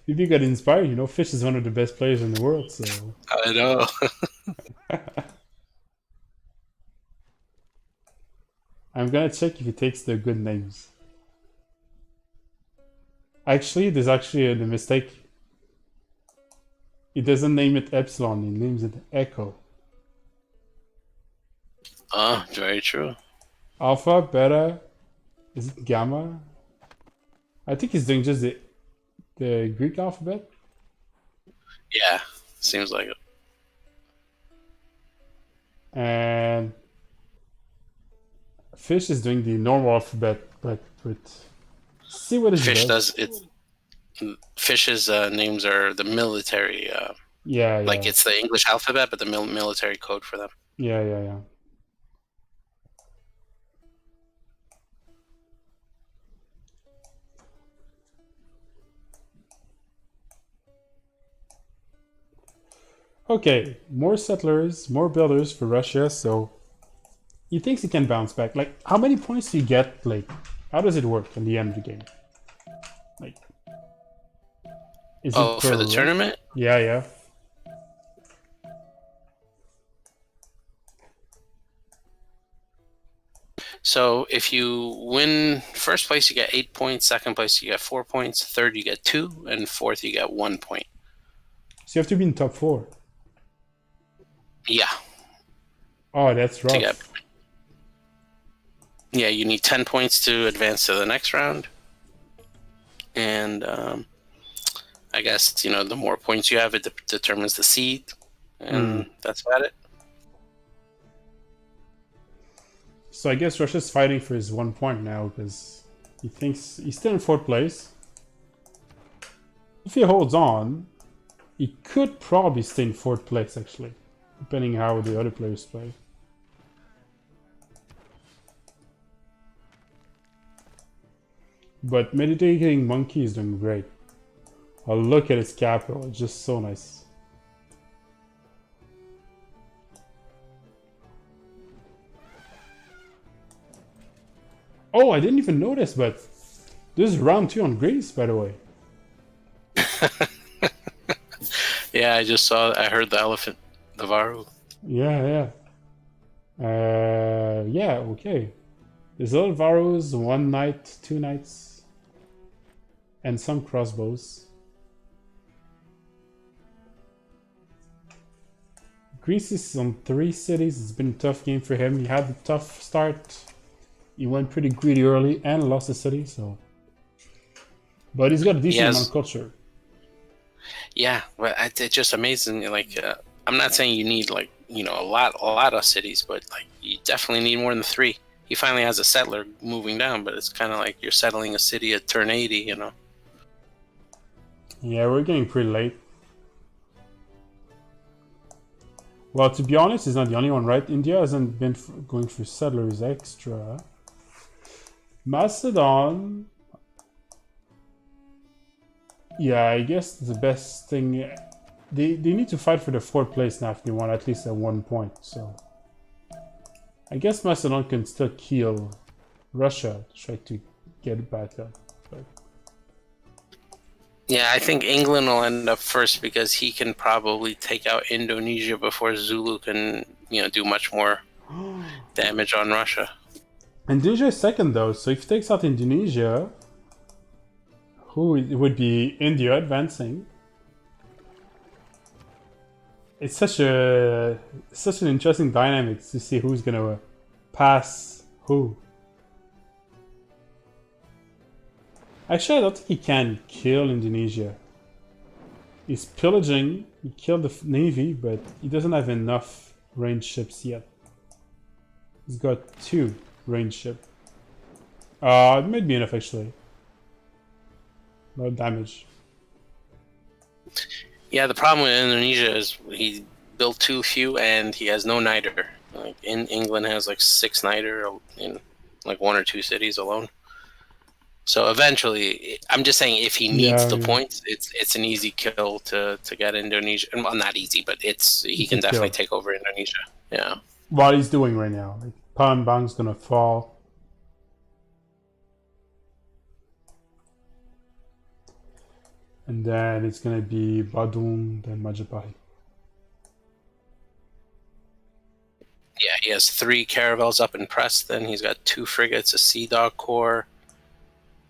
maybe got inspired. You know, Fish is one of the best players in the world, so. I know. I'm gonna check if he takes the good names. Actually, there's actually a mistake. He doesn't name it Epsilon, he names it Echo. Oh, very true. Alpha, Beta, is it Gamma? I think he's doing just the Greek alphabet. Yeah, seems like it. And Fish is doing the normal alphabet, but with see what it Fish does. Fish's names are the military. Yeah. Like it's the English alphabet, but the military code for them. Yeah. Okay, more settlers, more builders for Russia, so he thinks he can bounce back. Like, how many points do you get? Like, how does it work in the end of the game? Like, is it for the tournament? Yeah. So if you win first place, you get 8 points. Second place, you get 4 points. Third, you get 2, and fourth, you get 1 point. So you have to be in top 4. Yeah. Oh, that's rough. Yeah, you need 10 points to advance to the next round. And I guess, the more points you have, it determines the seed. And that's about it. So I guess Russia's fighting for his 1 point now because he thinks he's still in 4th place. If he holds on, he could probably stay in 4th place actually, depending how the other players play. But Meditating Monkey is doing great. Oh, look at his capital, it's just so nice. Oh, I didn't even notice, but This is round 2 on Greece, by the way. Yeah, I just saw. I heard the elephant, the Varu. Yeah. Yeah, okay. There's little Varus, 1 knight, 2 knights, and some crossbows. Greece is on 3 cities. It's been a tough game for him. He had a tough start. He went pretty greedy early and lost the city, so. But he's got a decent amount of culture. Yeah, but it's just amazing. Like, I'm not saying you need like a lot of cities, but like you definitely need more than 3. He finally has a settler moving down, but it's kind of like you're settling a city at turn 80, Yeah, we're getting pretty late. Well, to be honest, he's not the only one, right? India hasn't been going for settlers extra. Macedon. Yeah, I guess the best thing. They need to fight for the 4th place now if they want at least at 1 point. So I guess Macedon can still kill Russia to try to get it back up. But... Yeah, I think England will end up first because he can probably take out Indonesia before Zulu can, do much more damage on Russia. Indonesia is second though, so if he takes out Indonesia, who would be India advancing? It's such an interesting dynamic to see who's gonna pass who. Actually, I don't think he can kill Indonesia. He's pillaging. He killed the navy, but he doesn't have enough ranged ships yet. He's got 2 ranged ships. It might be enough actually. No damage. Yeah, the problem with Indonesia is he built too few and he has no niter. Like in England has like 6 niter in like 1 or 2 cities alone. So eventually, I'm just saying if he needs the points, it's an easy kill to get Indonesia. Well, not easy, but he can definitely take over Indonesia. Yeah. What he's doing right now, like Palembang's gonna fall. And then it's gonna be Badung, then Majapahit. Yeah, he has 3 caravels up in Preston. He's got 2 frigates, a Sea Dog Corps,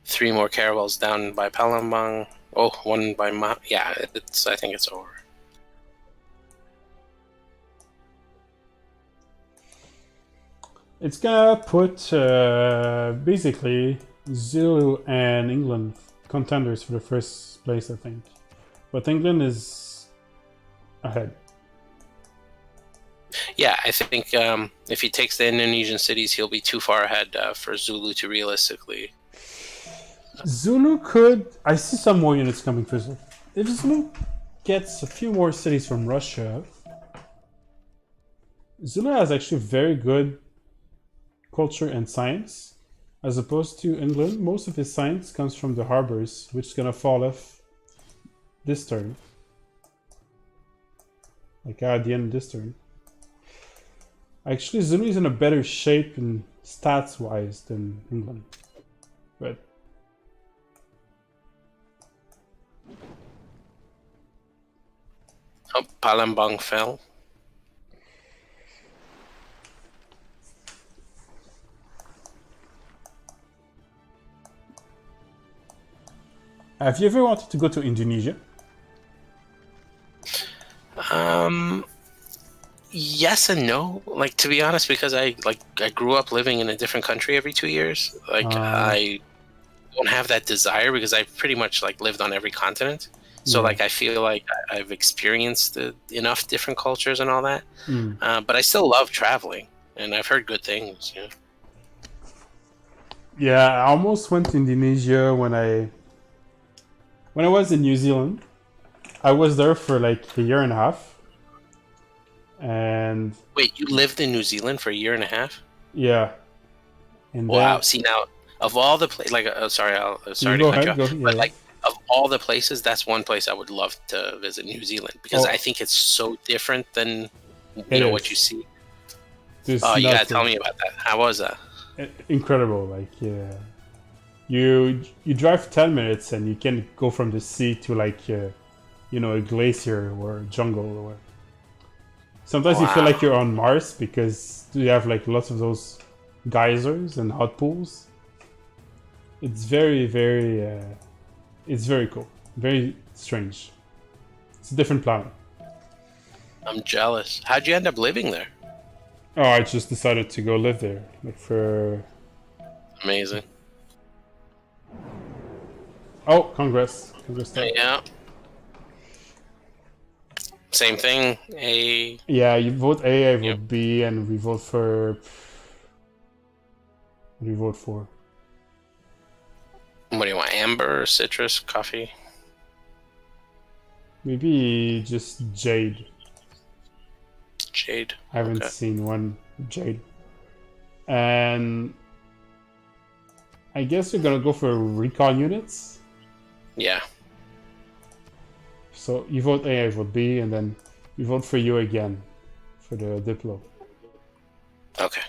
3 more caravels down by Palembang. Oh, 1 by yeah. I think it's over. It's gonna put basically Zulu and England contenders for the 1st place, I think. But England is ahead. Yeah, I think if he takes the Indonesian cities, he'll be too far ahead for Zulu to realistically. Zulu could... I see some more units coming for Zulu. If Zulu gets a few more cities from Russia, Zulu has actually very good culture and science. As opposed to England, most of his science comes from the harbors, which is gonna fall off this turn. Like at the end of this turn. Actually, Zulu is in a better shape in stats-wise than England. But oh, Palembang fell. Have you ever wanted to go to Indonesia? Yes and no. Like, to be honest, because I grew up living in a different country every 2 years. Like, I don't have that desire because I've pretty much like lived on every continent. So like I feel like I've experienced enough different cultures and all that. But I still love traveling, and I've heard good things. Yeah. Yeah, I almost went to Indonesia when I was in New Zealand. I was there for like a year and a half. And wait, you lived in New Zealand for a year and a half? Yeah. And wow. then, see, now of all the places, like, sorry to cut you off, but like of all the places, that's one place I would love to visit, New Zealand, because I think it's so different than what you see. You gotta tell me about that. How was that? Incredible, like, yeah. You drive 10 minutes and you can go from the sea to like a glacier or a jungle or sometimes you feel like you're on Mars because you have like lots of those geysers and hot pools. It's it's very cool, very strange. It's a different planet. I'm jealous. How'd you end up living there? Oh, I just decided to go live there, like for. Amazing. Oh, congrats. Yeah. Same thing. A. Yeah, you vote A, I vote B, and we vote for. What do you vote for? What do you want? Amber, citrus, coffee? Maybe just Jade. Jade. I haven't seen one Jade. And I guess we're gonna go for recon units. Yeah. So you vote A, I vote B, and then we vote for you again for the Diplo. Okay.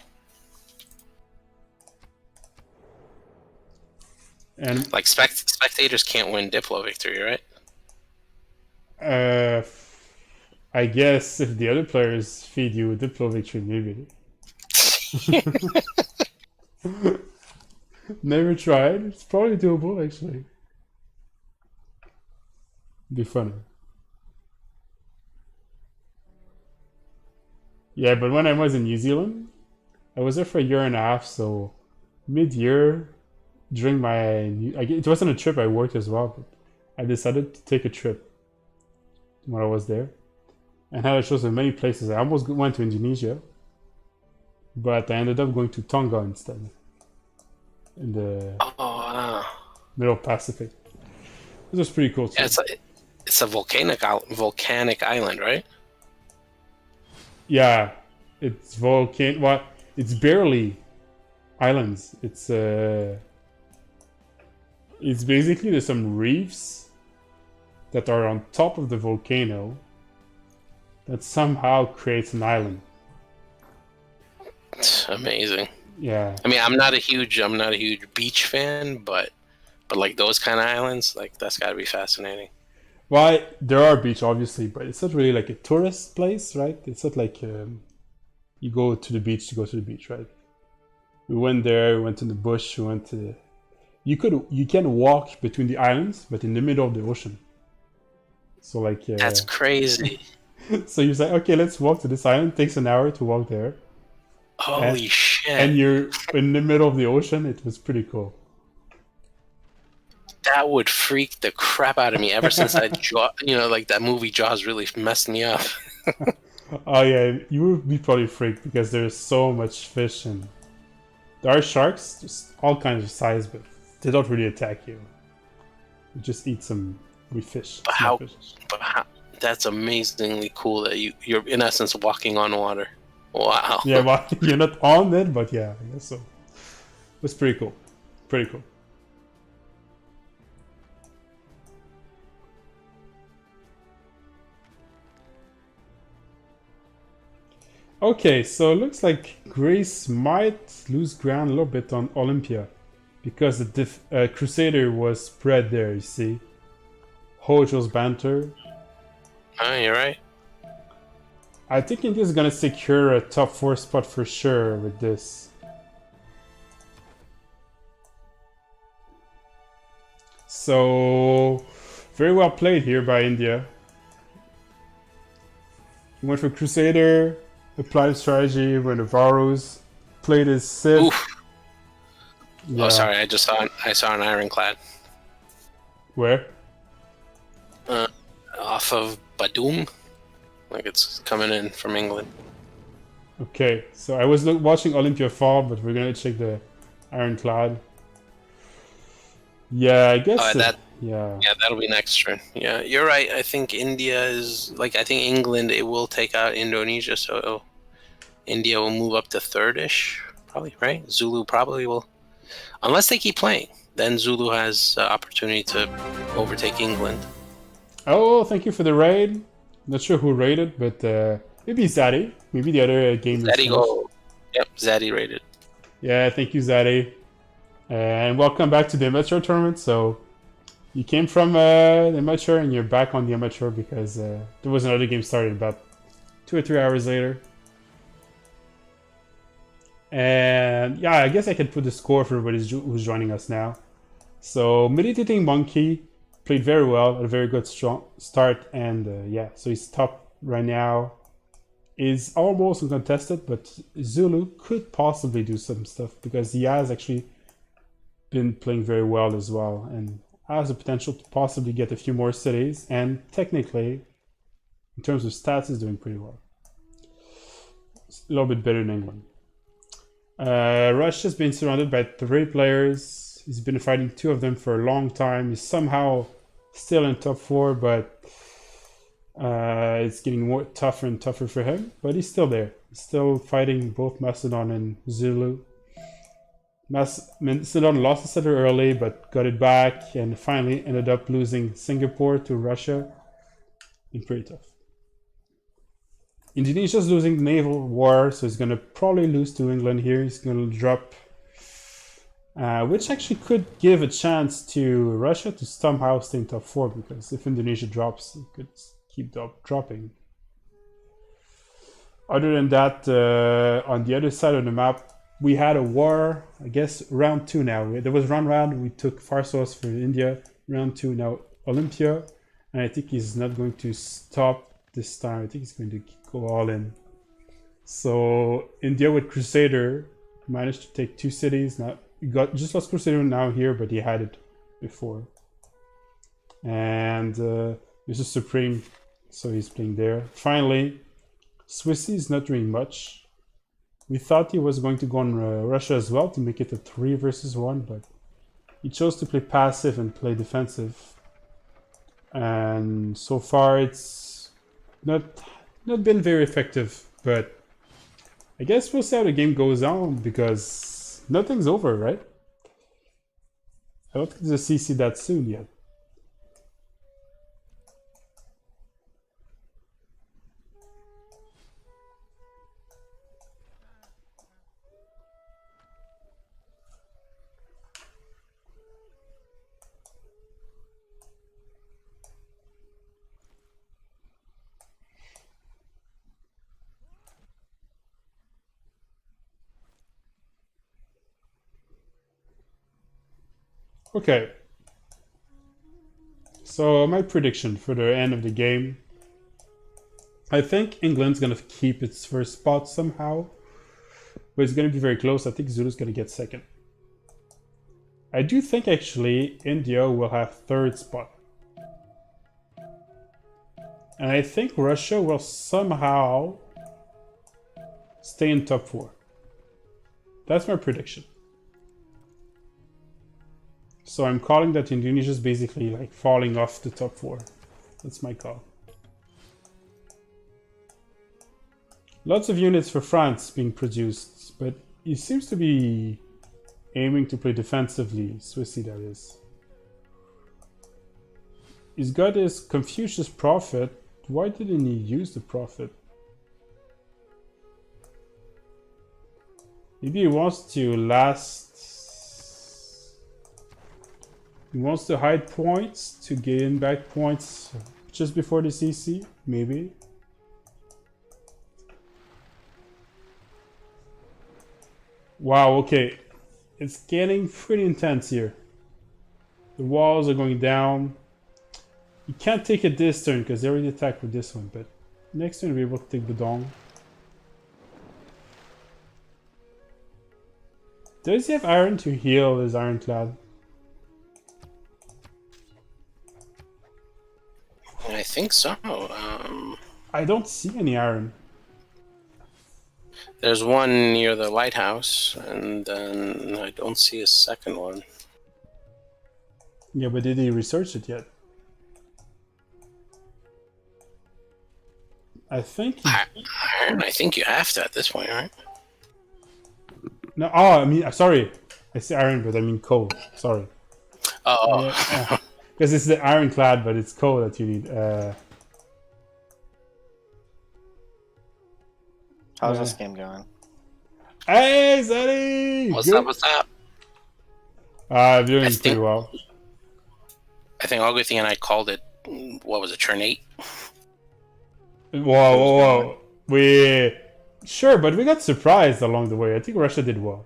And like spectators can't win Diplo victory, right? I guess if the other players feed you Diplo victory, maybe. Never tried. It's probably doable, actually. Be funny. Yeah, but when I was in New Zealand, I was there for a year and a half, so mid-year, during my... it wasn't a trip, I worked as well, but I decided to take a trip when I was there. And had a choice of many places. I almost went to Indonesia, but I ended up going to Tonga instead. In the Middle Pacific. This was pretty cool too. Yeah, it's a volcanic island, right? Yeah, it's well, it's barely islands. It's basically there's some reefs that are on top of the volcano that somehow creates an island. It's amazing. Yeah. I mean, I'm not a huge beach fan, but like those kind of islands, like that's got to be fascinating. Well, there are beach obviously, but it's not really like a tourist place, right? It's not like you go to the beach to go to the beach, right? We went there, we went to the bush, we went to. You can walk between the islands, but in the middle of the ocean. So like. That's crazy. So you say, okay, let's walk to this island. It takes an hour to walk there. Holy shit! And you're in the middle of the ocean. It was pretty cool. That would freak the crap out of me. Ever since that like that movie Jaws really messed me up. Oh yeah, you would be probably freaked because there's so much fish and there are sharks, just all kinds of size, but they don't really attack you. You just eat some fish. But how? That's amazingly cool that you're in essence walking on water. Wow. Yeah, well, you're not on it, but yeah, I guess so. It was pretty cool. Pretty cool. Okay, so it looks like Grace might lose ground a little bit on Olympia because the Crusader was spread there, you see. Hojo's banter. Oh, you're right. I think India's gonna secure a top 4 spot for sure with this. So, very well played here by India. He went for Crusader, applied strategy, went to Varus, played his Sith. Yeah. Oh, sorry, I saw an ironclad. Where? Off of Badung. Like it's coming in from England. Okay, so I was watching Olympia fall, but we're gonna check the ironclad. Yeah, I guess. Yeah, that'll be next turn. Yeah, you're right. I think India is I think England. It will take out Indonesia, so India will move up to third-ish, probably. Right? Zulu probably will, unless they keep playing. Then Zulu has opportunity to overtake England. Oh, thank you for the raid. Not sure who raided, but maybe Zaddy. Maybe the other game. Zaddy go. Yep, Zaddy raided. Yeah, thank you, Zaddy. And welcome back to the amateur tournament. So you came from the amateur and you're back on the amateur because there was another game started about 2 or 3 hours later. And yeah, I guess I can put the score for everybody who's joining us now. So Meditating Monkey played very well, had a very good strong start, and yeah, so he's top right now. Is almost uncontested, but Zulu could possibly do some stuff because he has actually been playing very well as well and has the potential to possibly get a few more cities, and technically, in terms of stats, is doing pretty well. It's a little bit better than England. Russia's been surrounded by 3 players. He's been fighting 2 of them for a long time. He's somehow still in top 4, but it's getting more tougher and tougher for him. But he's still there. He's still fighting both Macedon and Zulu. Macedon lost the center early, but got it back and finally ended up losing Singapore to Russia. Been pretty tough. Indonesia's losing the naval war, so he's going to probably lose to England here. He's going to drop, which actually could give a chance to Russia to somehow stay in top 4, because if Indonesia drops, it could keep dropping. Other than that, on the other side of the map, we had a war, I guess, round 2 now. There was round, we took Farsos for India. Round 2 now, Olympia. And I think he's not going to stop this time. I think he's going to go all in. So India with Crusader managed to take 2 cities. Now he got just lost Crusader now here, but he had it before. And this is Supreme, so he's playing there. Finally, Swissy is not doing much. We thought he was going to go on Russia as well to make it a 3 versus 1, but he chose to play passive and play defensive. And so far it's not been very effective, but I guess we'll see how the game goes on because nothing's over, right? I don't think there's a CC that soon yet. Okay. So my prediction for the end of the game. I think England's going to keep its first spot somehow. But it's going to be very close. I think Zulu's going to get second. I do think actually India will have 3rd spot. And I think Russia will somehow stay in top 4. That's my prediction. So I'm calling that Indonesia is basically like falling off the top 4. That's my call. Lots of units for France being produced, but he seems to be aiming to play defensively, Swissy that is. He's got his Confucius Prophet. Why didn't he use the Prophet? Maybe he wants to He wants to hide points to gain back points just before the CC, maybe. Wow, okay. It's getting pretty intense here. The walls are going down. You can't take it this turn because they already attacked with this one, but next turn we'll be able to take Budong. Does he have iron to heal his ironclad? I think so. I don't see any iron. There's one near the lighthouse, and then I don't see a second one. Yeah, but did he research it yet? I think iron? I think you have to at this point, right? No, oh, I mean, sorry. I say iron, but I mean coal. Sorry. Oh. Because it's the ironclad, but it's coal that you need. How's this game going? Hey, Zeddy! What's up? What's up? Doing pretty well. I think Augustine and I called it. What was it? Turn 8. Whoa. Sure, but we got surprised along the way. I think Russia did well.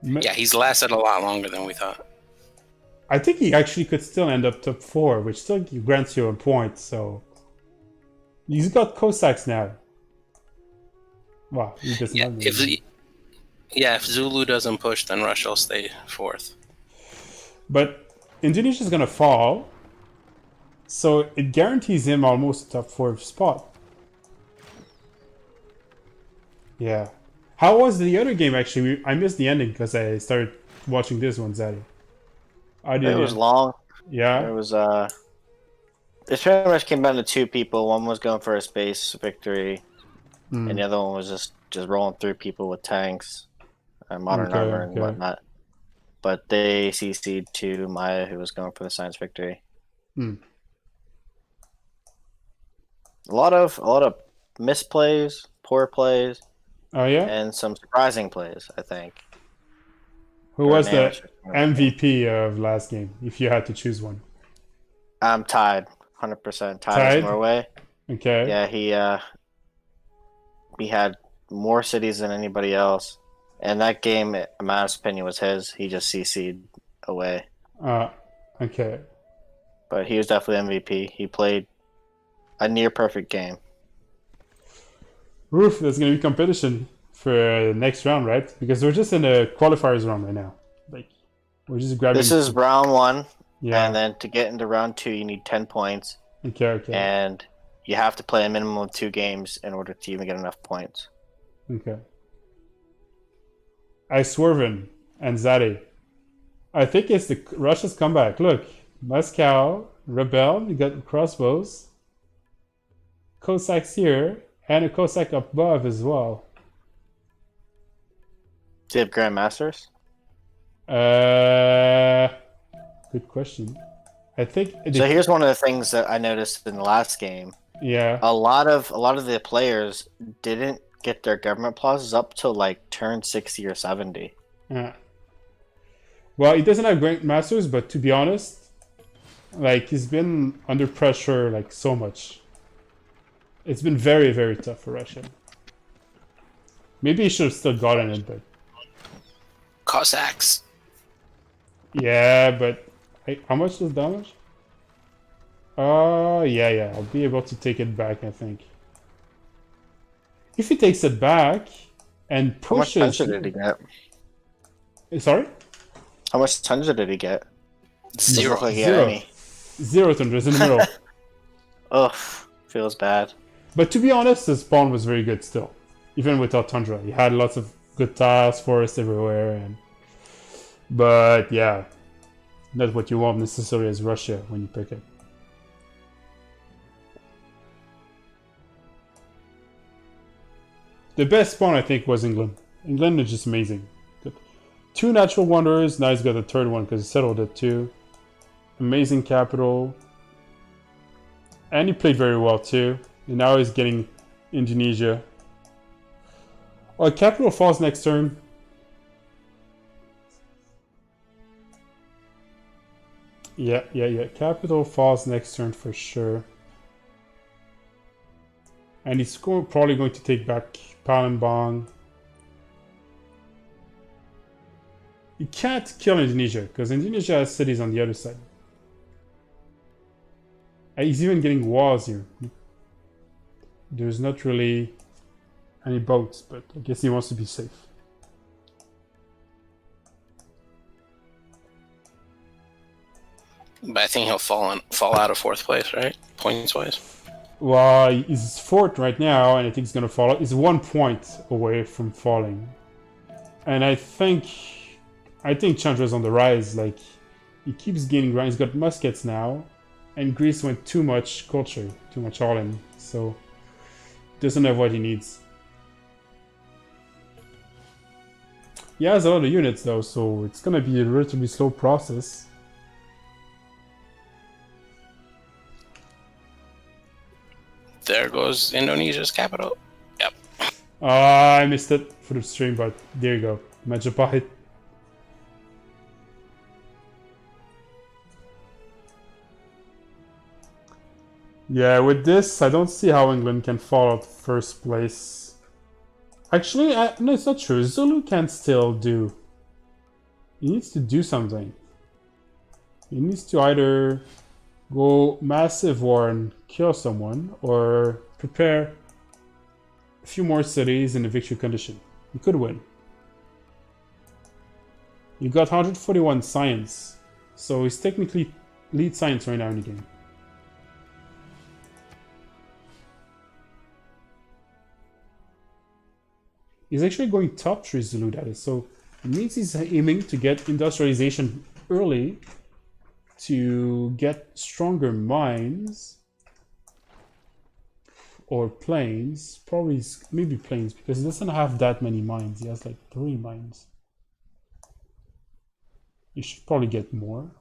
Yeah, he's lasted a lot longer than we thought. I think he actually could still end up top 4, which still grants you a point. So he's got Cossacks now. Wow, he doesn't have them. If Zulu doesn't push, then Russia will stay 4th. But Indonesia's gonna fall, so it guarantees him almost a top 4 spot. Yeah. How was the other game actually? I missed the ending because I started watching this one, Zaddy. It was long. Yeah. It was it pretty much came down to 2 people. One was going for a space victory, and the other one was just rolling through people with tanks and modern armor and whatnot. But they CC'd to Maya, who was going for the science victory. A lot of misplays, poor plays. Oh yeah, and some surprising plays, I think. Who was the MVP of last game, if you had to choose one? I'm tied, 100% tied. Norway. Okay. Yeah, he had more cities than anybody else, and that game, in my opinion, was his. He just CC'd away. Okay. But he was definitely MVP. He played a near perfect game. Oof, there's gonna be competition for the next round, right? Because we're just in the qualifiers round right now. We're just grabbing. This is round 1, and then to get into round 2, you need 10 points. Okay. And you have to play a minimum of 2 games in order to even get enough points. Okay. Swerven and Zaddy. I think it's the Russia's comeback. Look, Moscow, Rebel. You got crossbows. Cossacks here. And a Cossack above as well. Do you have Grandmasters? Good question. I think. So here's one of the things that I noticed in the last game. Yeah. A lot of the players didn't get their government pauses up till like turn 60 or 70. Yeah. Well, he doesn't have Grandmasters, but to be honest, he's been under pressure so much. It's been very, very tough for Russia. Maybe he should have still gotten it, but... Cossacks. Yeah, but... how much does damage? Yeah. I'll be able to take it back, I think. If he takes it back and pushes... How much tundra did he get? Sorry? How much tundra did he get? 0. Like Zero tundras in the middle. Ugh, feels bad. But to be honest, the spawn was very good still. Even without tundra. He had lots of good tiles, forests everywhere. But yeah, not what you want necessarily as Russia when you pick it. The best spawn, I think, was England. England is just amazing. Got 2 natural wonders. Now he's got a 3rd one because he settled it too. Amazing capital. And he played very well too. And now he's getting Indonesia. Oh, capital falls next turn. Yeah. Capital falls next turn for sure. And he's probably going to take back Palembang. You can't kill Indonesia because Indonesia has cities on the other side. And he's even getting walls here. There's not really any boats, but I guess he wants to be safe. But I think he'll fall out of 4th place, right? Points wise. Well, he's 4th right now, and I think he's gonna fall. He's 1 point away from falling, and I think Chandra's on the rise. He keeps gaining ground. He's got muskets now, and Greece went too much culture, too much all in, so doesn't have what he needs. He has a lot of units though, so it's gonna be a relatively slow process. There goes Indonesia's capital. Yep. I missed it for the stream, but there you go. Majapahit. Yeah, with this, I don't see how England can fall out first place. Actually, no, it's not true. Zulu can still do. He needs to do something. He needs to either go massive war and kill someone, or prepare a few more cities in a victory condition. He could win. You got 141 science, so he's technically lead science right now in the game. He's actually going top 3 Zulu, that is, so it means he's aiming to get industrialization early to get stronger mines or planes. Probably, maybe planes, because he doesn't have that many mines. He has like 3 mines. You should probably get more.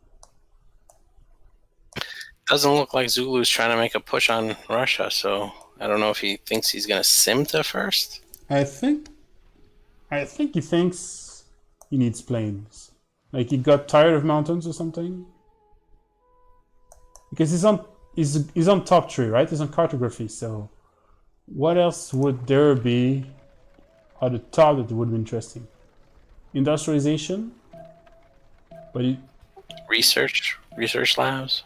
Doesn't look like Zulu's trying to make a push on Russia, so I don't know if he thinks he's going to Simta first. I think he thinks he needs plains. Like he got tired of mountains or something. Because he's on top 3, right? He's on cartography, so what else would there be at the top that would be interesting? Industrialization? But research labs.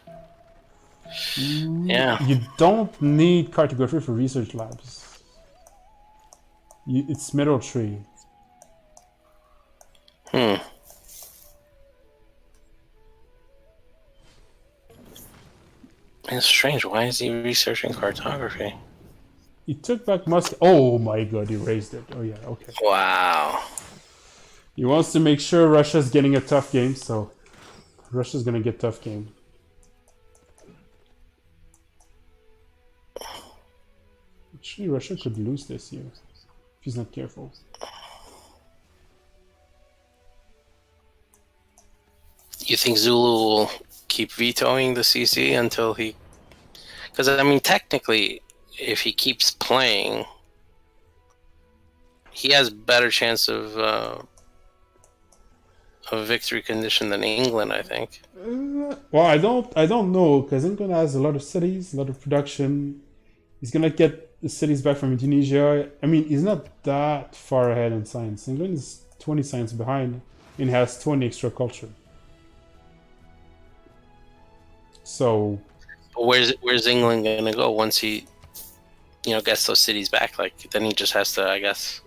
Yeah. You don't need cartography for research labs. It's middle 3. It's strange. Why is he researching cartography? He took back Moscow. Oh my god, he raised it. Oh yeah, okay. Wow. He wants to make sure Russia's getting a tough game, so Russia's gonna get tough game. Actually, Russia could lose this year if he's not careful. You think Zulu will keep vetoing the CC until he... Because, I mean, technically, if he keeps playing, he has better chance of a victory condition than England, I think. Well, I don't know, because England has a lot of cities, a lot of production. He's gonna get the cities back from Indonesia. I mean, he's not that far ahead in science. England is 20 science behind and has 20 extra culture. So, but where's England gonna go once he, gets those cities back? Like, then he just has to, I guess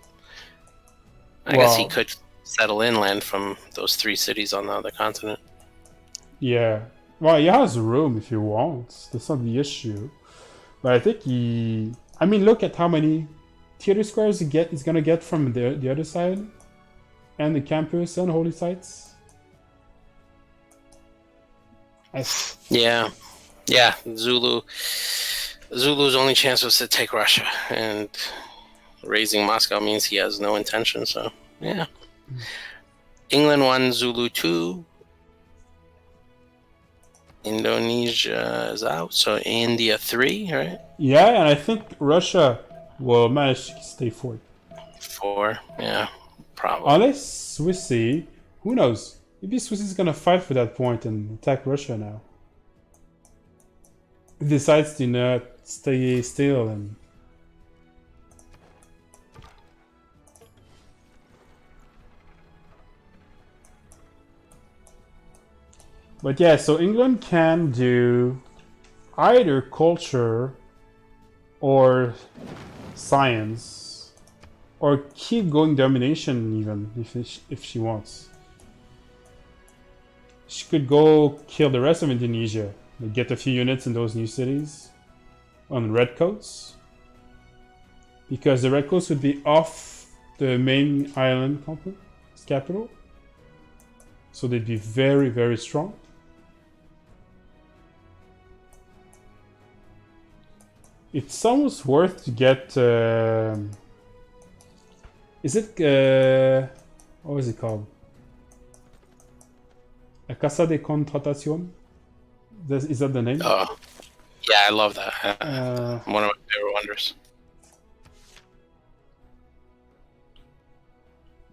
he could settle inland from those 3 cities on the other continent. Yeah, well, he has room if he wants. That's not the issue. But I think I mean, look at how many theater squares he's gonna get from the other side, and the campus and holy sites. Yeah. Zulu's only chance was to take Russia, and raising Moscow means he has no intention. So yeah, England 1, Zulu 2. Indonesia is out, so India 3, right? Yeah, and I think Russia will manage to stay 4. 4, yeah, probably. Unless Swissy, who knows? Maybe Swissy's gonna fight for that point and attack Russia now. He decides to not stay still and... But yeah, so England can do either culture or science, or keep going domination even if she wants. She could go kill the rest of Indonesia, get a few units in those new cities on redcoats, because the redcoats would be off the main island capital, so they'd be very, very strong. It's almost worth to get... is it... what is it called? La Casa de Contratación? Is that the name? Oh, yeah, I love that. One of my favorite wonders.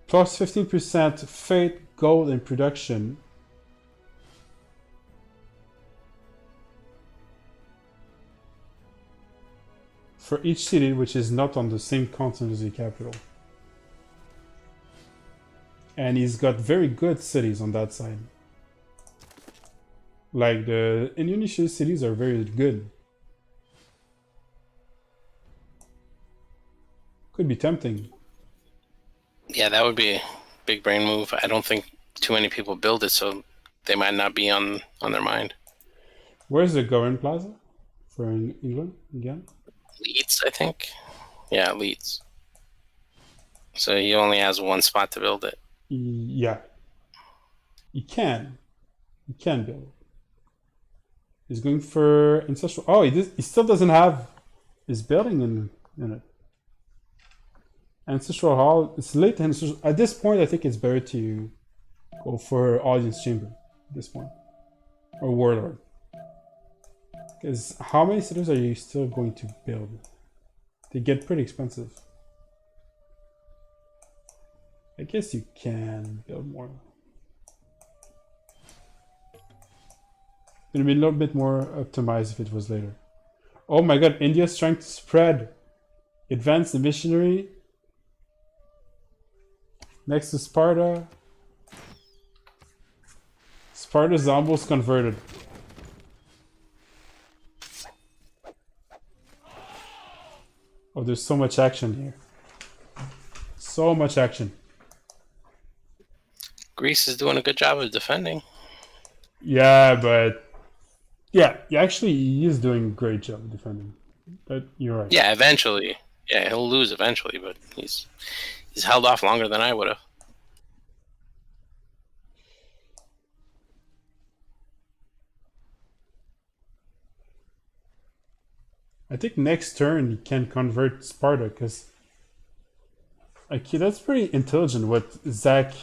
Plus 15% faith, gold, and production. for each city which is not on the same continent as the capital. And he's got very good cities on that side. Like the Indonesian cities are very good. Could be tempting. Yeah, that would be a big brain move. I don't think too many people build it, so they might not be on their mind. Where's the Gorin Plaza for England again? Leeds, I think. Yeah, Leeds. So he only has one spot to build it. Yeah. He can build it. He's going for ancestral. Oh, he still doesn't have his building in it. Ancestral Hall. It's late. At this point, I think it's better to go for Audience Chamber at this point. Or Warlord. Because how many cities are you still going to build? They get pretty expensive. I guess you can build more. It'd be a little bit more optimized if it was later. Oh my god, India's trying to spread. Advance the missionary. Next to Sparta. Sparta's almost converted. Oh, there's so much action here. So much action. Greece is doing a good job of defending. Yeah, but... Yeah, he is doing a great job defending. But you're right. Yeah, eventually. Yeah, he'll lose eventually, but he's held off longer than I would have. I think next turn he can convert Sparta, because that's pretty intelligent what Zach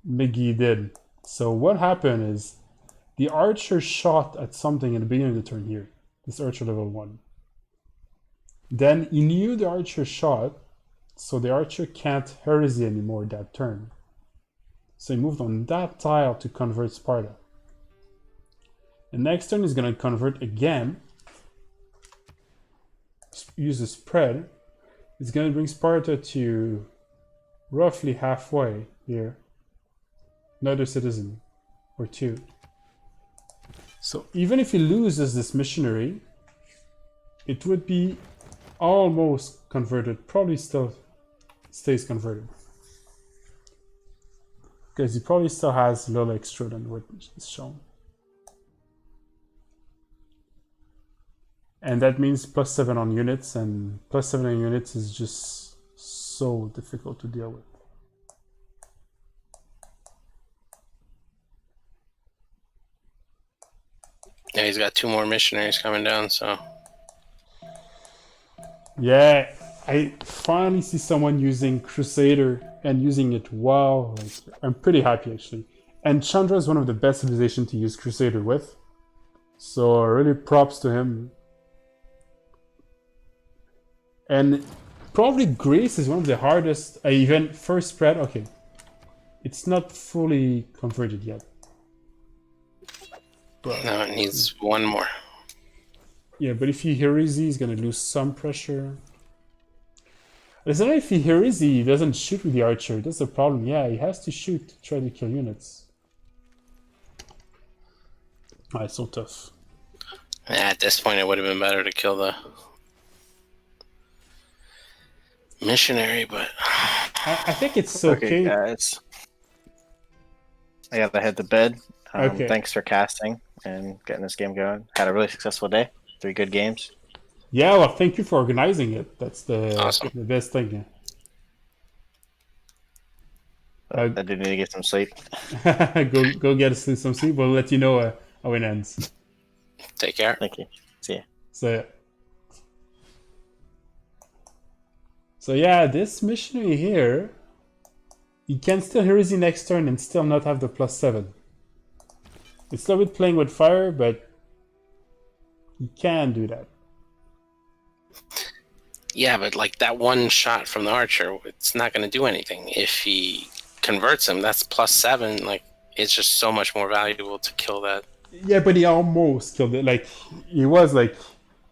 McGee did. So what happened is the archer shot at something in the beginning of the turn here. This archer level 1. Then he knew the archer shot, so the archer can't heresy anymore that turn. So he moved on that tile to convert Sparta. The next turn he's going to convert again. Use the spread. It's going to bring Sparta to roughly halfway here. Another citizen or two. So even if he loses this missionary, it would be almost converted. Probably still stays converted. Because he probably still has a little extra than what is shown. And that means +7 on units, and +7 on units is just so difficult to deal with. Yeah, he's got 2 more missionaries coming down, so... Yeah, I finally see someone using Crusader and using it well. Like, I'm pretty happy, actually. And Chandra is one of the best civilizations to use Crusader with. So really props to him. And probably Greece is one of the hardest, even first spread, okay. It's not fully converted yet. But no, it needs 1 more. Yeah, but if he heresy, he's gonna lose some pressure. It's not if he heresy, he doesn't shoot with the archer. That's the problem. Yeah, he has to shoot to try to kill units. Ah, it's so tough. At this point, it would have been better to kill the missionary, but I think it's okay. Guys, I gotta head to bed. Okay. Thanks for casting and getting this game going. Had a really successful day. 3 good games. Yeah, well, thank you for organizing it. That's awesome. The best thing. I do need to get some sleep. go get some sleep. We'll let you know how it ends. Take care. Thank you. See ya. So yeah, this missionary here, he can still heresy next turn and still not have the +7. It's a little bit playing with fire, but he can do that. Yeah, but like that one shot from the archer, it's not going to do anything. If he converts him, that's +7. Like, it's just so much more valuable to kill that. Yeah, but he almost killed it. Like, he was like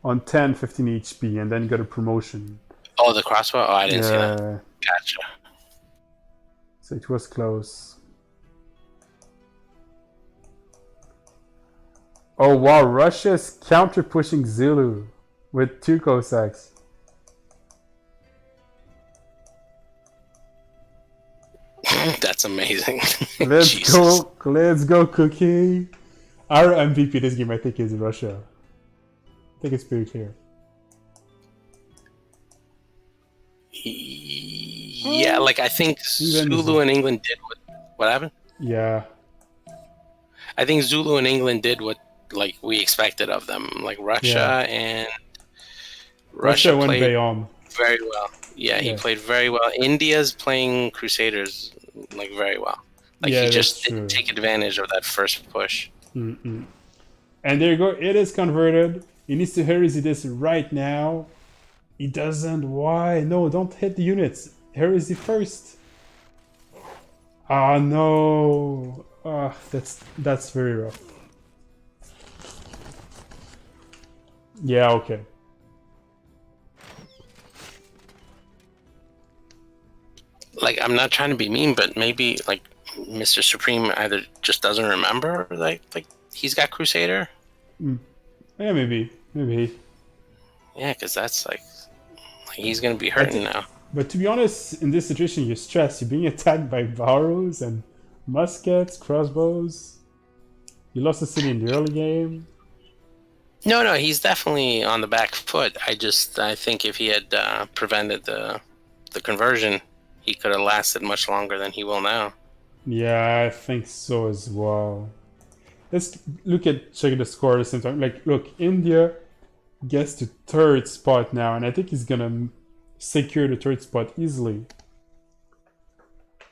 on 10, 15 HP, and then got a promotion. Oh, the crossbow? Oh, I didn't see that. Gotcha. So it was close. Oh wow, Russia's counter-pushing Zulu with 2 Cossacks. That's amazing. Let's go, Cookie. Our MVP this game, I think, is Russia. I think it's pretty clear. Yeah, like I think Zulu and England did what happened? Yeah. I think Zulu and England did what like we expected of them. Like Russia and Russia went played Bayonne very well. Yeah, he played very well. India's playing Crusaders like very well. Like he just didn't take advantage of that first push. And there you go. It is converted. He needs to heresy this right now. He doesn't. Why? No, don't hit the units. Heresy first. Ah, no. Ah, that's very rough. Yeah, okay. Like, I'm not trying to be mean, but maybe like Mr. Supreme either just doesn't remember like he's got Crusader. Yeah, maybe. Yeah, because that's like he's gonna be hurting now. But to be honest, in this situation, you're stressed. You're being attacked by barrows and muskets, crossbows. You lost the city in the early game. No, he's definitely on the back foot. I think if he had prevented the conversion, he could have lasted much longer than he will now. Yeah, I think so as well. Let's check the score at the same time. Like, look, India gets to 3rd spot now, and I think he's gonna secure the 3rd spot easily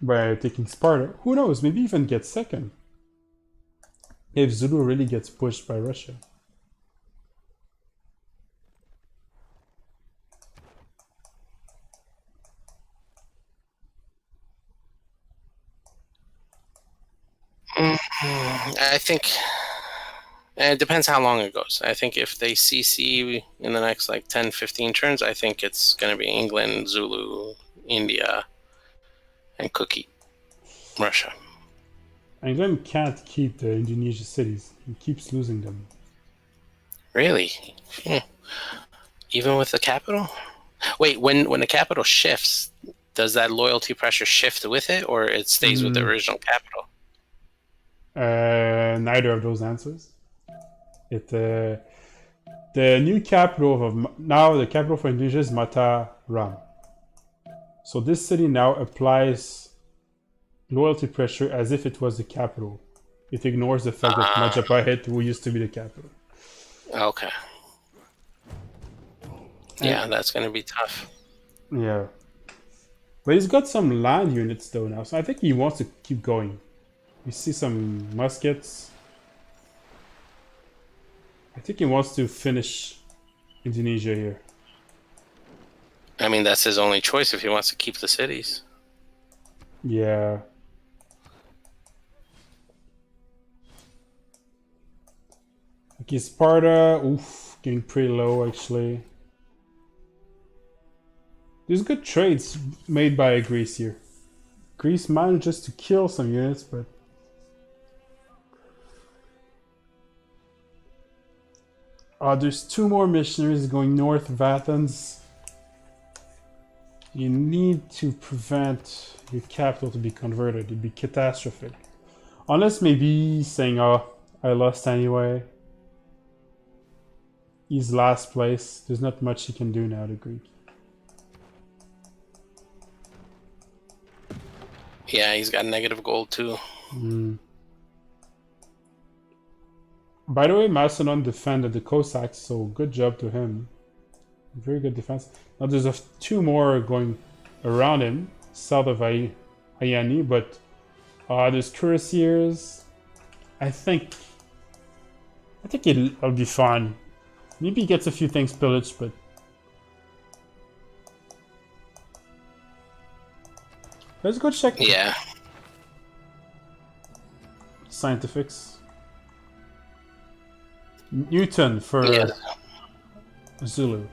by taking Sparta. Who knows? Maybe even get 2nd if Zulu really gets pushed by Russia. I think it depends how long it goes. I think if they CC in the next like 10, 15 turns, I think it's going to be England, Zulu, India, and Cookie, Russia. England can't keep the Indonesia cities. He keeps losing them. Really? Even with the capital? Wait, when the capital shifts, does that loyalty pressure shift with it, or it stays with the original capital? Neither of those answers. The new capital the capital for Indonesia is Mataram. So this city now applies loyalty pressure as if it was the capital. It ignores the fact that Majapahit used to be the capital. Okay. Yeah, that's going to be tough. Yeah. But he's got some land units though now, so I think he wants to keep going. You see some muskets. I think he wants to finish Indonesia here. I mean, that's his only choice if he wants to keep the cities. Yeah. Okay, Sparta. Oof, getting pretty low actually. There's good trades made by Greece here. Greece manages to kill some units, but there's 2 more missionaries going north of Athens. You need to prevent your capital to be converted. It'd be catastrophic. Unless maybe saying, oh, I lost anyway. He's last place. There's not much he can do now to Greek. Yeah, he's got negative gold too. By the way, Macedon defended the Cossacks, so good job to him. Very good defense. Now there's 2 more going around him, south of Ayani, but there's cuirassiers. I think it'll be fine. Maybe he gets a few things pillaged, but let's go check. Yeah. Scientifics. Newton for Zulu.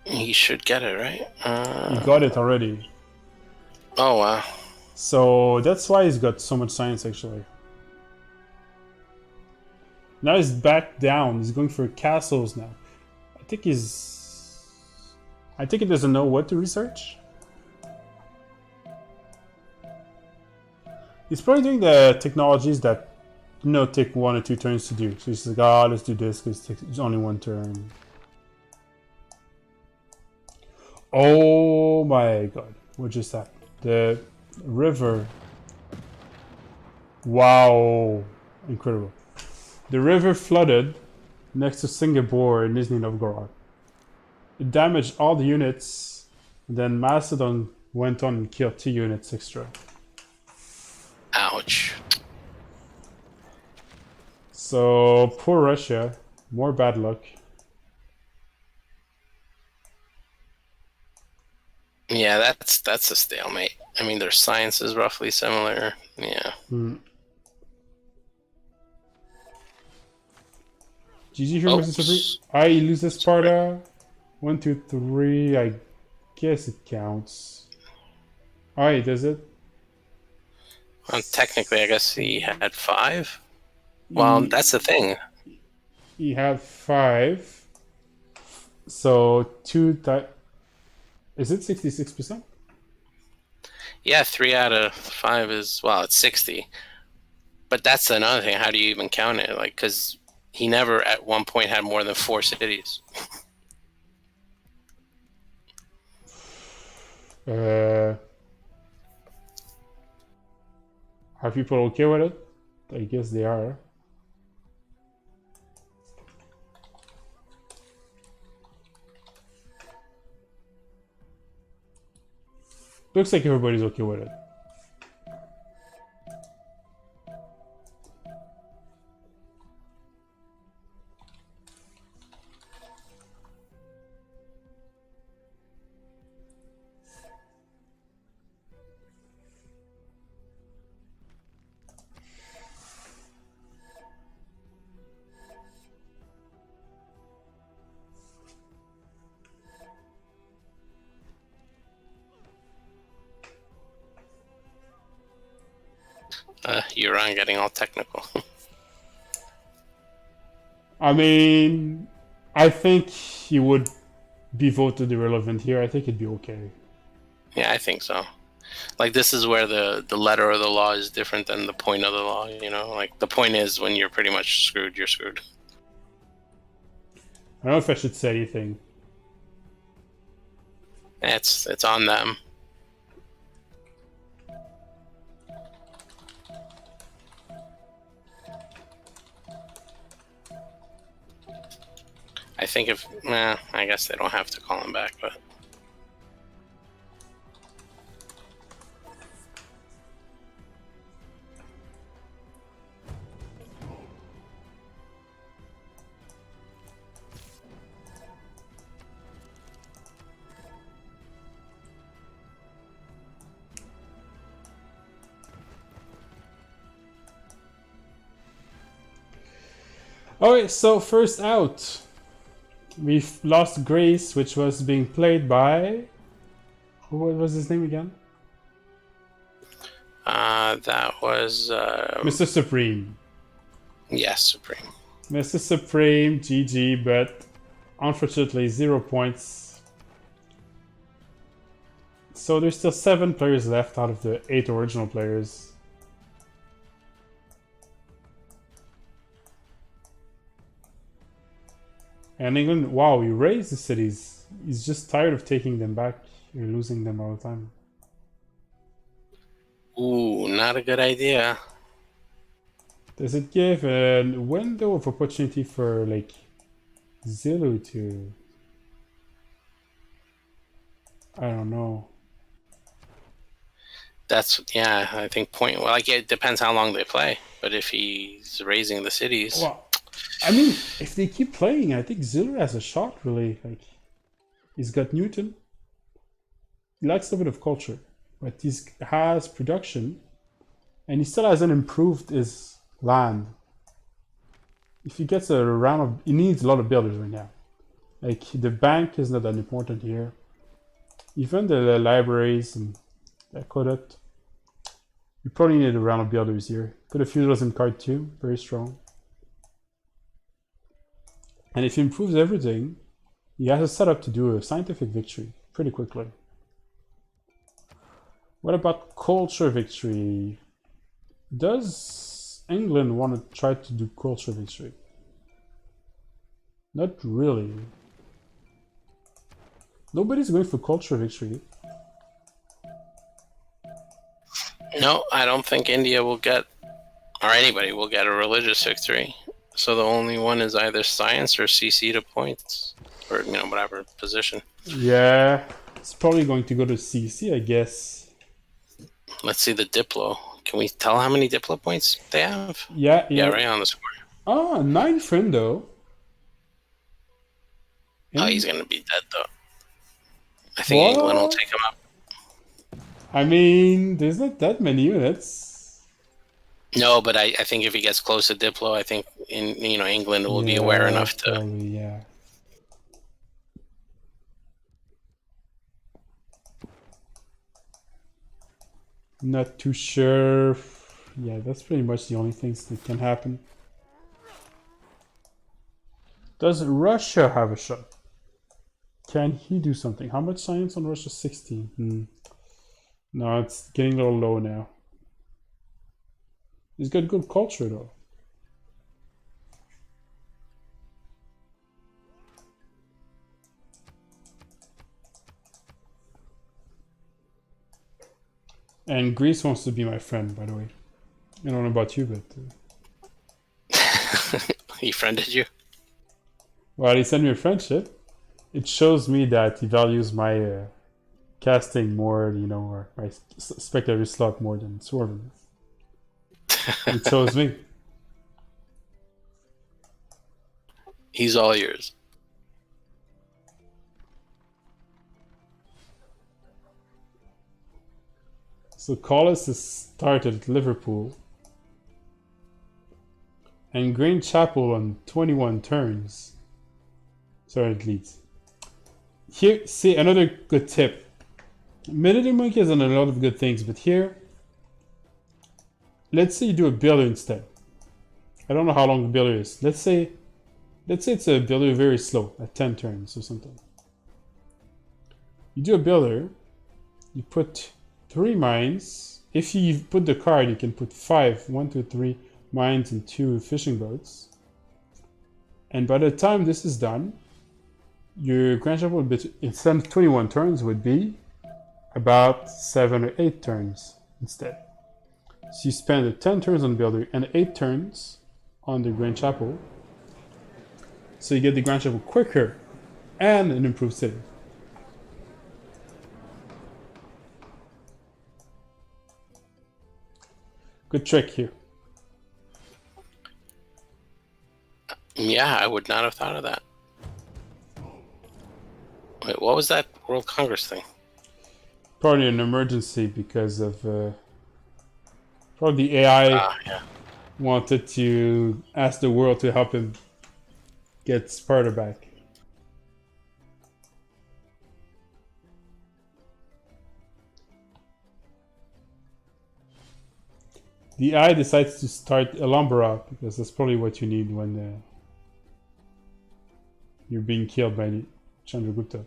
He should get it, right? He got it already. Oh, wow. So that's why he's got so much science, actually. Now he's back down. He's going for castles now. I think he doesn't know what to research. He's probably doing the technologies that take 1 or 2 turns to do. So he's like, ah, let's do this because it's only 1 turn. Oh my god. What just happened? The river. Wow. Incredible. The river flooded next to Singapore in Nizhny Novgorod. It damaged all the units. And then Macedon went on and killed 2 units extra. Ouch. So, poor Russia. More bad luck. Yeah, that's a stalemate. I mean, their science is roughly similar. Yeah. GG here, Mississippi. I lose Sparta. 1, 2, 3. I guess it counts. Alright, does it? Well, technically, I guess he had 5. Well, that's the thing. He had 5. So 2 is it 66%? Yeah, 3 out of 5 is, well, it's 60. But that's another thing. How do you even count it? Like, because he never at one point had more than 4 cities. Are people okay with it? I guess they are. Looks like everybody's okay with it. You're on getting all technical. I mean, I think he would be voted irrelevant here. I think it'd be okay. Yeah, I think so. Like, this is where the letter of the law is different than the point of the law, you know? Like, the point is when you're pretty much screwed, you're screwed. I don't know if I should say anything. It's on them. I think I guess they don't have to call him back, but. Alright, so first out. We've lost Grace, which was being played by... What was his name again? That was... Mr. Supreme. Yes, Supreme. Mr. Supreme, GG, but unfortunately 0 points. So there's still 7 players left out of the 8 original players. And England, wow, he raised the cities. He's just tired of taking them back and losing them all the time. Ooh, not a good idea. Does it give a window of opportunity for, like, Zulu to... I don't know. Yeah, I think point... Well, like, it depends how long they play. But if he's raising the cities... Well, I mean, if they keep playing, I think Zulu has a shot, really. Like, he's got Newton. He lacks a bit of culture, but he has production, and he still hasn't improved his land. if he gets a round of, he needs a lot of builders right now. Like the bank is not that important here. Even the libraries and aqueduct, you probably need a round of builders here. Put a feudals in card 2, very strong. And if he improves everything, he has a setup to do a scientific victory pretty quickly. What about culture victory? Does England want to try to do culture victory? Not really. Nobody's going for culture victory. No, I don't think India will get, or anybody will get a religious victory. So the only one is either science or CC to points, or whatever position. Yeah, it's probably going to go to CC, I guess. Let's see the Diplo. Can we tell how many Diplo points they have? Yeah, Yeah, right on the score. Oh, 9 friendo. Oh, he's gonna be dead though. I think England will take him up. I mean, there's not that many units. No, but I think if he gets close to Diplo, I think England will be aware enough to. Probably, yeah. Not too sure. Yeah, that's pretty much the only things that can happen. Does Russia have a shot? Can he do something? How much science on Russia? 16. No, it's getting a little low now. He's got good culture though. And Greece wants to be my friend, by the way. I don't know about you, but... He friended you? Well, he sent me a friendship. It shows me that he values my casting more, or my spectator slot more than Swarm. It shows me. He's all yours. So Collis is started at Liverpool. And Green Chapel on 21 turns. Sorry, it leads. Here, see, another good tip. Military Monkey has done a lot of good things, but here, let's say you do a builder instead. I don't know how long the builder is. Let's say it's a builder very slow, at 10 turns or something. You do a builder, you put 3 mines. If you put the card, you can put 5, 1, 2, 3 mines and 2 fishing boats. And by the time this is done, your Grand Chapel would be, instead of 21 turns, would be about 7 or 8 turns instead. So you spend 10 turns on the builder and 8 turns on the Grand Chapel. So you get the Grand Chapel quicker and an improved city. Good trick here. Yeah, I would not have thought of that. Wait, what was that World Congress thing? Probably an emergency because of probably the AI wanted to ask the world to help him get Sparta back. The AI decides to start Alhambra because that's probably what you need when you're being killed by Chandragupta.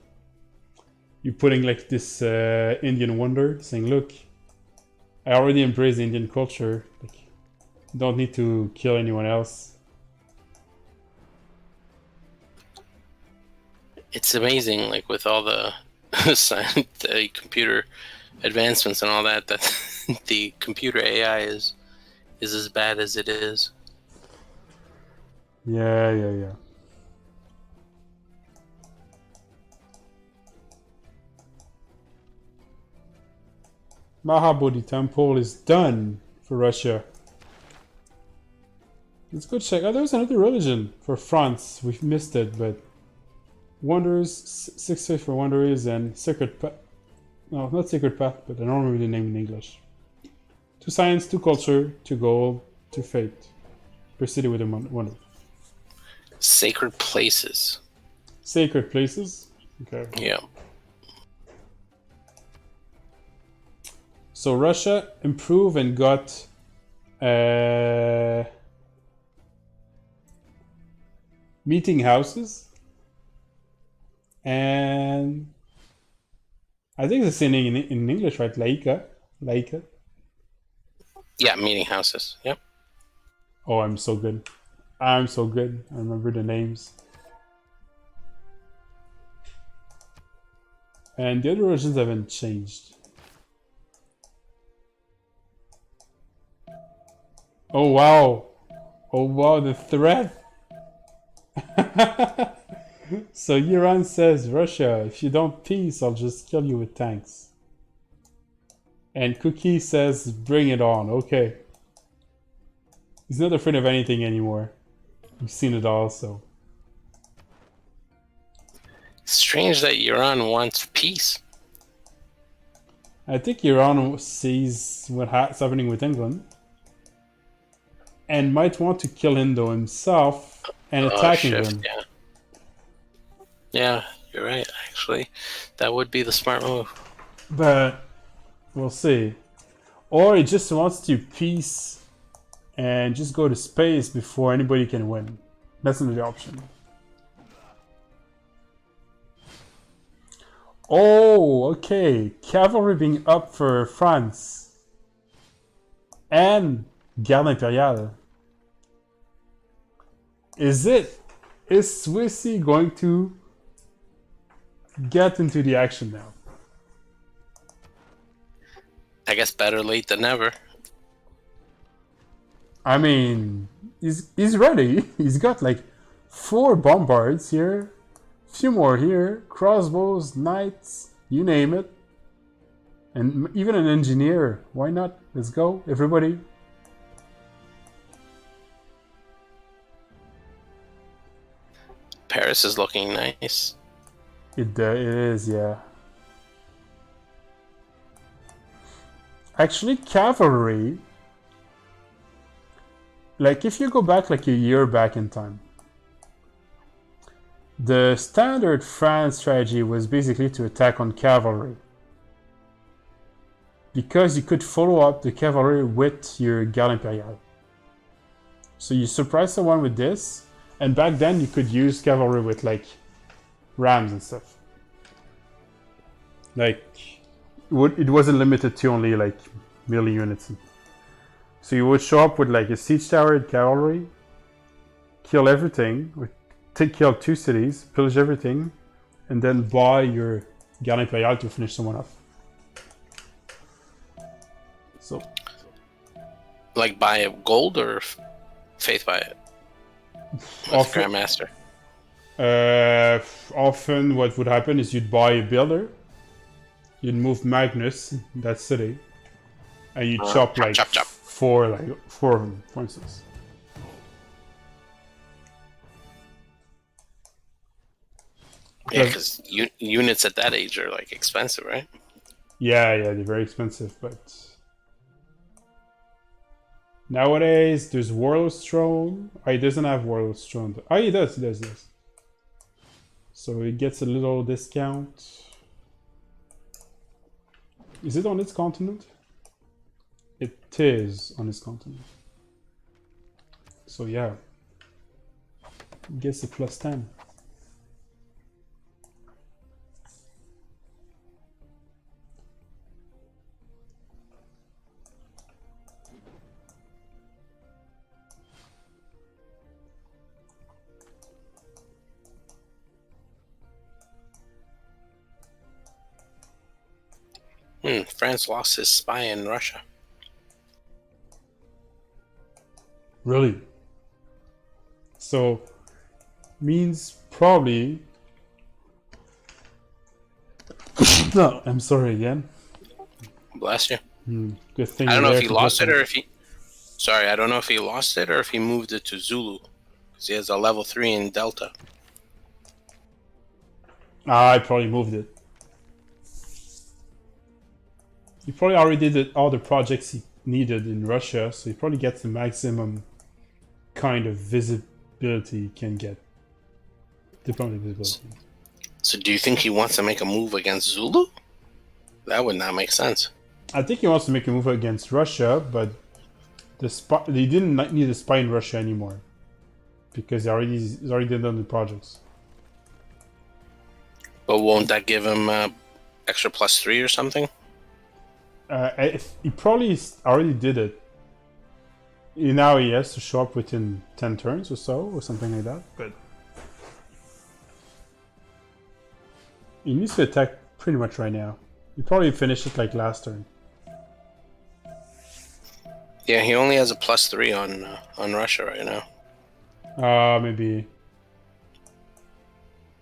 You're putting like this Indian wonder, saying, "Look, I already embrace the Indian culture. Like, don't need to kill anyone else." It's amazing, like with all the the computer advancements and all that, that the computer AI is as bad as it is. Yeah. Mahabodhi Temple is done for Russia. Let's go check. Oh, there's another religion for France. We've missed it, but Wanderers, 6 faith for Wanderers, and Sacred Path. No, not Sacred Path, but I don't remember the name in English. 2 science, 2 culture, 2 gold, 2 fate. Per city with a wonder. Sacred places. Sacred places? Okay. Yeah. So Russia improved and got meeting houses. And I think it's in English, right? Laika. Yeah, meeting houses. Yep. Oh, I'm so good. I remember the names. And the other versions haven't changed. Oh wow. Oh wow, the threat. So Iran says, Russia, if you don't peace, I'll just kill you with tanks. And Cookie says, bring it on. Okay. He's not afraid of anything anymore. We've seen it all, so. Strange that Iran wants peace. I think Iran sees what's happening with England and might want to kill Indo himself and attack England. Yeah. Yeah, you're right, actually. That would be the smart move. But we'll see. Or he just wants to peace and just go to space before anybody can win. That's another option. Oh, okay. Cavalry being up for France. And Garde Impériale. Is Swissy going to get into the action now? I guess better late than never. I mean, he's ready. He's got like 4 bombards here. Few more here, crossbows, knights, you name it. And even an engineer. Why not? Let's go, everybody. Paris is looking nice. It is, yeah. Actually, cavalry, like if you go back like a year back in time, the standard France strategy was basically to attack on cavalry. Because you could follow up the cavalry with your Garde Impériale. So you surprise someone with this, and back then you could use cavalry with like rams and stuff. Like, it wasn't limited to only like melee units. So you would show up with like a siege tower and cavalry, kill everything, kill 2 cities, pillage everything, and then buy your Garde Impériale to finish someone off. So, like buy a gold or faith buy it? Often, Grandmaster. Often what would happen is you'd buy a builder, you'd move Magnus, that city, and you'd chop like chop. 4 of them, for instance. Yeah, because units at that age are like expensive, right? Yeah, they're very expensive, but nowadays there's Warlord's Throne. Oh, he doesn't have Warlord's Throne. Oh, he does. So he gets a little discount. Is it on its continent? It is on its continent. So yeah, gets a +10. France lost his spy in Russia. Really? So, means probably... No, I'm sorry again. Bless you. Good thing I don't know if he lost it or if he... Sorry, I don't know if he lost it or if he moved it to Zulu. Because he has a level 3 in Delta. I probably moved it. He probably already did all the projects he needed in Russia, so he probably gets the maximum kind of visibility he can get. diplomatic visibility. So do you think he wants to make a move against Zulu? That would not make sense. I think he wants to make a move against Russia, but they didn't need a spy in Russia anymore because he's already done the projects. But won't that give him extra +3 or something? He probably already did it. Now he has to show up within 10 turns or so, or something like that. But he needs to attack pretty much right now. He probably finished it like last turn. Yeah, he only has a +3 on Russia right now. Maybe.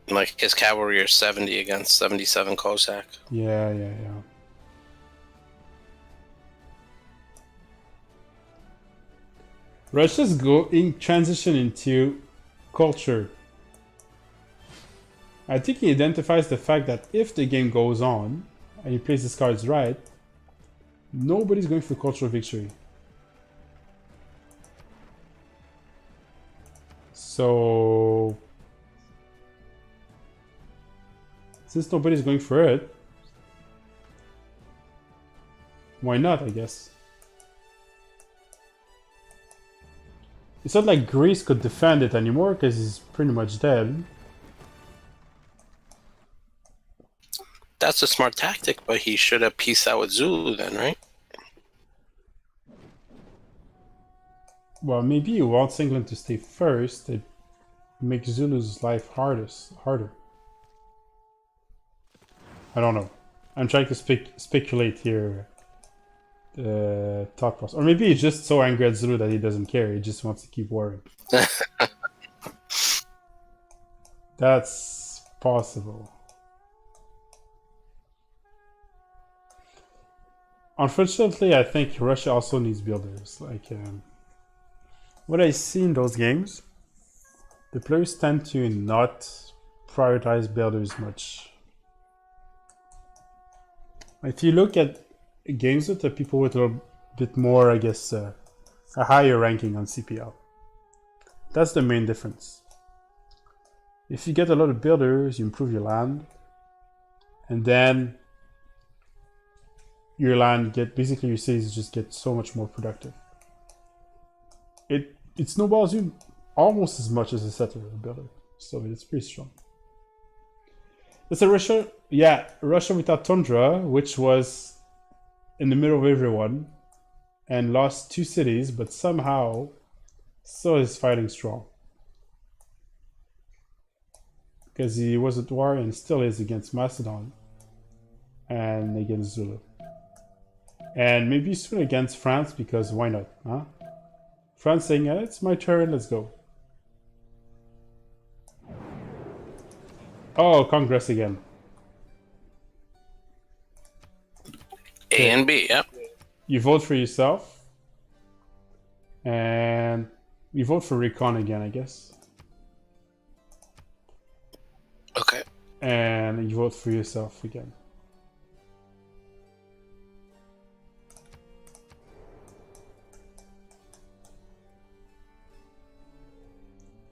Like his cavalry are 70 against 77 Cossack. Yeah. Russia's going transition into culture. I think he identifies the fact that if the game goes on and he plays his cards right, nobody's going for cultural victory. So since nobody's going for it, why not, I guess? It's not like Greece could defend it anymore because he's pretty much dead. That's a smart tactic, but he should have pieced out with Zulu then, right? Well, maybe he wants England to stay first. It makes Zulu's life harder. I don't know. I'm trying to speculate here. Thought process. Or maybe he's just so angry at Zulu that he doesn't care. He just wants to keep worrying. That's possible. Unfortunately, I think Russia also needs builders. Like, what I see in those games, the players tend to not prioritize builders much. If you look at games with the people with a little bit more, I guess, a higher ranking on CPL, that's the main difference. If you get a lot of builders, you improve your land, and then your land basically your cities just get so much more productive. It snowballs you almost as much as a settler or a builder, so it's pretty strong. It's a Russia, Russia without Tundra, which was in the middle of everyone and lost 2 cities, but somehow still is fighting strong. Because he was at war and still is against Macedon and against Zulu. And maybe soon against France, because why not, huh? France saying, it's my turn, let's go. Oh, Congress again. A and B, yep. You vote for yourself. And you vote for Recon again, I guess. Okay. And you vote for yourself again.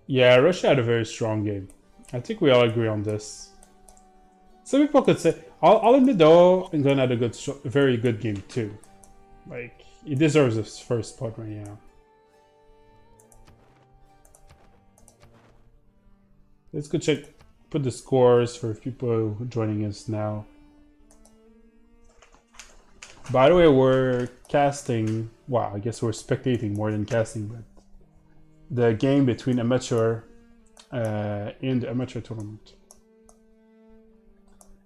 Yeah, Russia had a very strong game. I think we all agree on this. Some people could say, I'll admit though, England had a very good game too. Like, he deserves his first spot right now. Let's go check, put the scores for people joining us now. By the way, we're casting, wow, I guess we're spectating more than casting, but the game between amateur in the amateur tournament.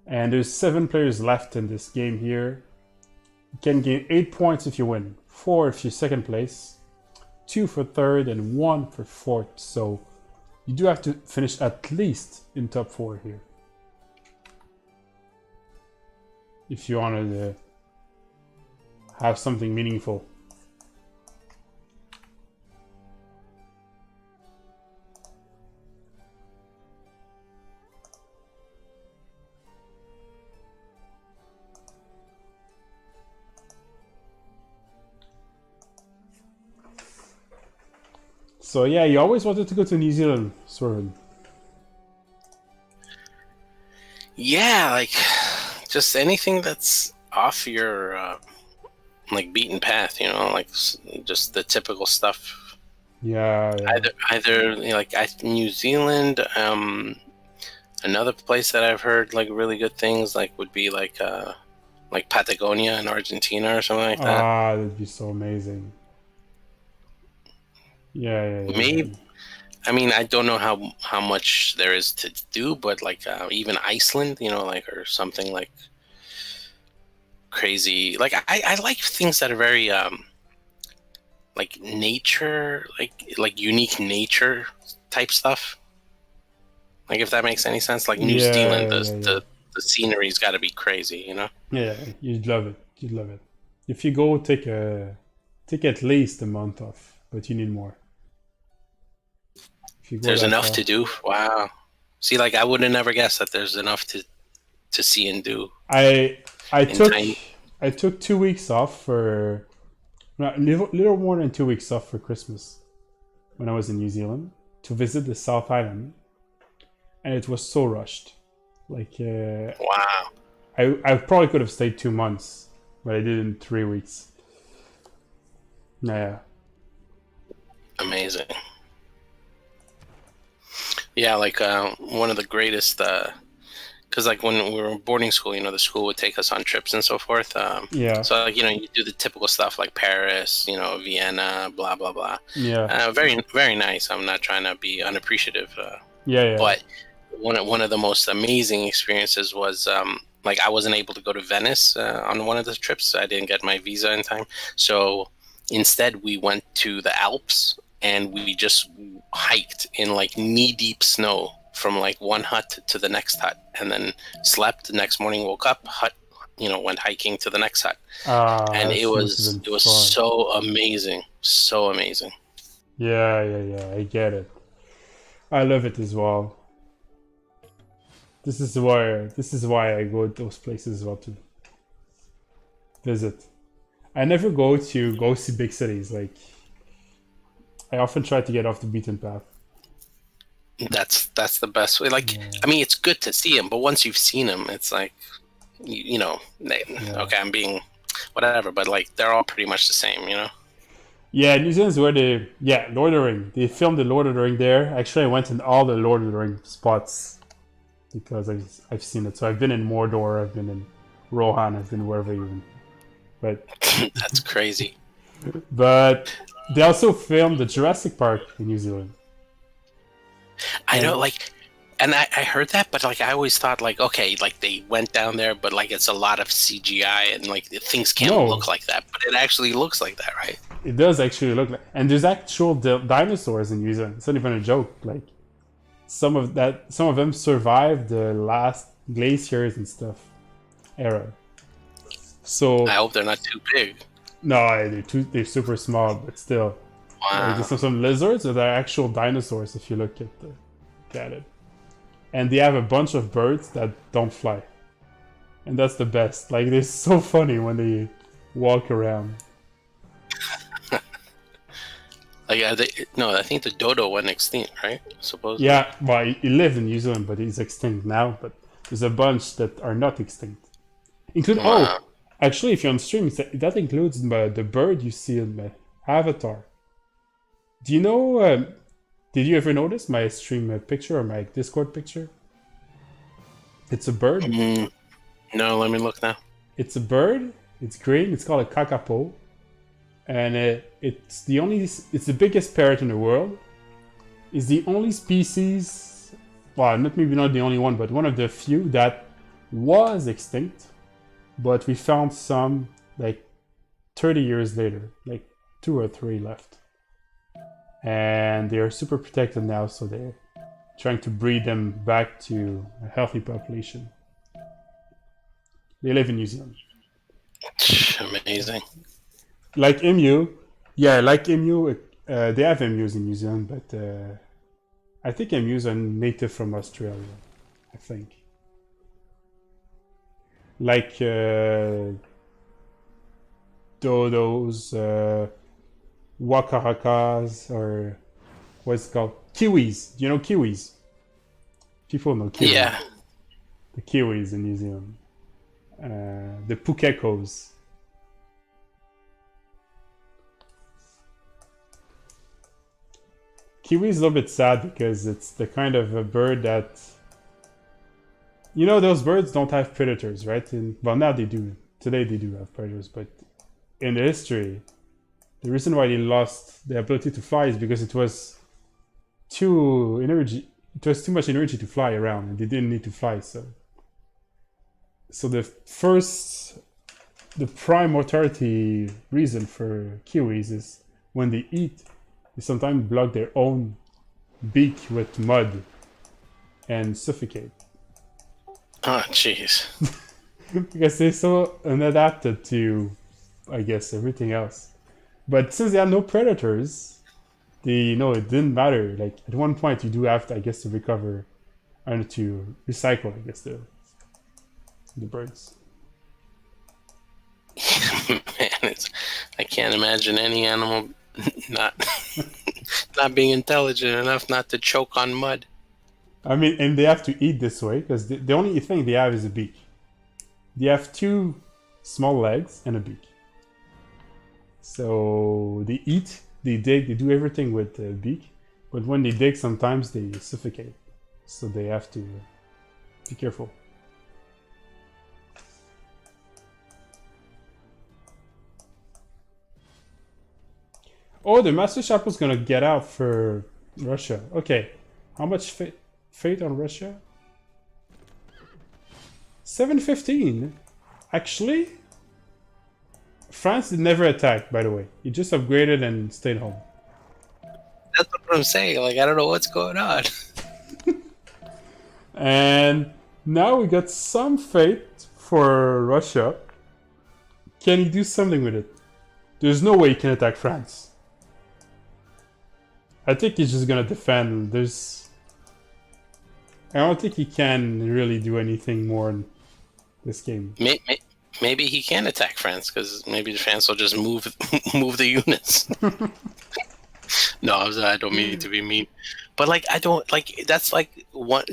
And there's 7 players left in this game here. You can gain 8 points if you win, 4 if you're second place, 2 for third, and 1 for fourth. So you do have to finish at least in top 4 here if you want to have something meaningful. So yeah, you always wanted to go to New Zealand, Swerve. Yeah, like just anything that's off your like beaten path, like just the typical stuff. Yeah. Either like New Zealand. Another place that I've heard like really good things like would be like Patagonia in Argentina or something like that. Ah, that'd be so amazing. Yeah. Maybe. I mean, I don't know how much there is to do, but like even Iceland, like or something like crazy. Like I like things that are very like nature, like unique nature type stuff. Like if that makes any sense. Like New Zealand, the scenery's got to be crazy, Yeah, you'd love it. You'd love it. If you go, take at least a month off, but you need more. If you go There's that enough far. to do. Wow. See, like I would have never guessed that there's enough to see and do. I took 2 weeks off for little more than 2 weeks off for Christmas when I was in New Zealand to visit the South Island, and it was so rushed. Like Wow. I probably could have stayed 2 months, but I did in 3 weeks. Yeah. Amazing. Yeah, like one of the greatest, because like when we were in boarding school, the school would take us on trips and so forth. Yeah. So like, you do the typical stuff like Paris, Vienna, blah blah blah. Yeah. Very very nice. I'm not trying to be unappreciative. Yeah. But one of the most amazing experiences was like I wasn't able to go to Venice on one of the trips. I didn't get my visa in time, so instead we went to the Alps and we just hiked in like knee-deep snow from like one hut to the next hut, and then slept. The next morning, woke up, went hiking to the next hut, and it was so amazing, so amazing. Yeah. I get it. I love it as well. This is why I go to those places as well to visit. I never go see big cities. Like I often try to get off the beaten path. That's the best way. Like, I mean, it's good to see them, but once you've seen them, it's like, okay, I'm being whatever, but like they're all pretty much the same, Yeah, New Zealand's where Lord of the Ring. They filmed the Lord of the Ring there. Actually, I went in all the Lord of the Ring spots because I've seen it. So I've been in Mordor, I've been in Rohan, I've been wherever even. But that's crazy. But they also filmed the Jurassic Park in New Zealand. I know, like, and I heard that, but like I always thought, like, okay, like they went down there, but like it's a lot of CGI and like things can't look like that, but it actually looks like that, right? It does actually look like, and there's actual dinosaurs in New Zealand. It's not even a joke. Like some of them survived the last glaciers and stuff era. So I hope they're not too big. No, they're super small, but still. Wow. There's some lizards that are actual dinosaurs if you look at it. And they have a bunch of birds that don't fly. And that's the best. Like, they're so funny when they walk around. Like, I think the dodo went extinct, right? Supposedly. Yeah, well, he lived in New Zealand, but he's extinct now. But there's a bunch that are not extinct. Actually, if you're on stream, that includes the bird you see in my avatar. Do you know, did you ever notice my stream picture or my Discord picture? It's a bird. No, let me look now. It's a bird. It's green. It's called a kakapo. And it's the biggest parrot in the world. It's the only species, well, maybe not the only one, but one of the few that was extinct. But we found some like 30 years later, like 2 or 3 left. And they are super protected now, so they're trying to breed them back to a healthy population. They live in New Zealand. Amazing. Like emu, they have emus in New Zealand, but I think emus are native from Australia, I think. Like dodos, wakarakas, or what's it called? Kiwis. Do you know kiwis? People know kiwis. Yeah. the kiwis in New Zealand. The pukekos. Kiwi is a little bit sad because it's the kind of a bird that... You know, those birds don't have predators, right? Well, now they do. Today they do have predators, but in the history, the reason why they lost the ability to fly is because it was too much energy to fly around, and they didn't need to fly. So the prime mortality reason for kiwis is when they eat, they sometimes block their own beak with mud and suffocate. Oh, jeez. Because they're so unadapted to, I guess, everything else. But since they have no predators, it didn't matter. Like, at one point, you do have to, I guess, to recover and to recycle, I guess, the birds. Man, I can't imagine any animal not being intelligent enough not to choke on mud. I mean, and they have to eat this way because the only thing they have is a beak. They have 2 small legs and a beak. So they eat, they dig, they do everything with the beak. But when they dig, sometimes they suffocate. So they have to be careful. Oh, the Master Chapel's gonna get out for Russia. Okay, how much fate on Russia? 715. Actually, France never attacked, by the way. He just upgraded and stayed home. That's what I'm saying. Like, I don't know what's going on. And now we got some fate for Russia. Can he do something with it? There's no way he can attack France. I think he's just gonna defend. I don't think he can really do anything more in this game. Maybe he can attack France because maybe France will just move the units. No, I don't mean to be mean, but like I don't like that's like one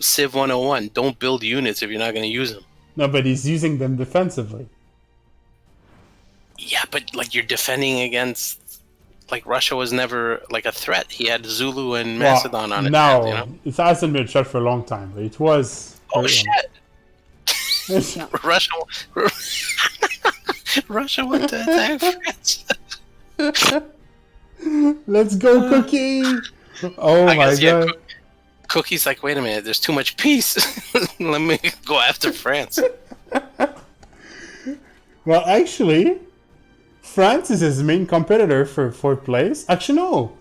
Civ 101. Don't build units if you're not going to use them. No, but he's using them defensively. Yeah, but like you're defending against. Like Russia was never like a threat. He had Zulu and Macedon on it. No, it hasn't been shut for a long time, but it was. Oh shit! Russia went to attack France. Let's go, Cookie! Oh my god! Yeah, Cookie's like, wait a minute. There's too much peace. Let me go after France. Well, actually. France is his main competitor for 4th place. Actually, no.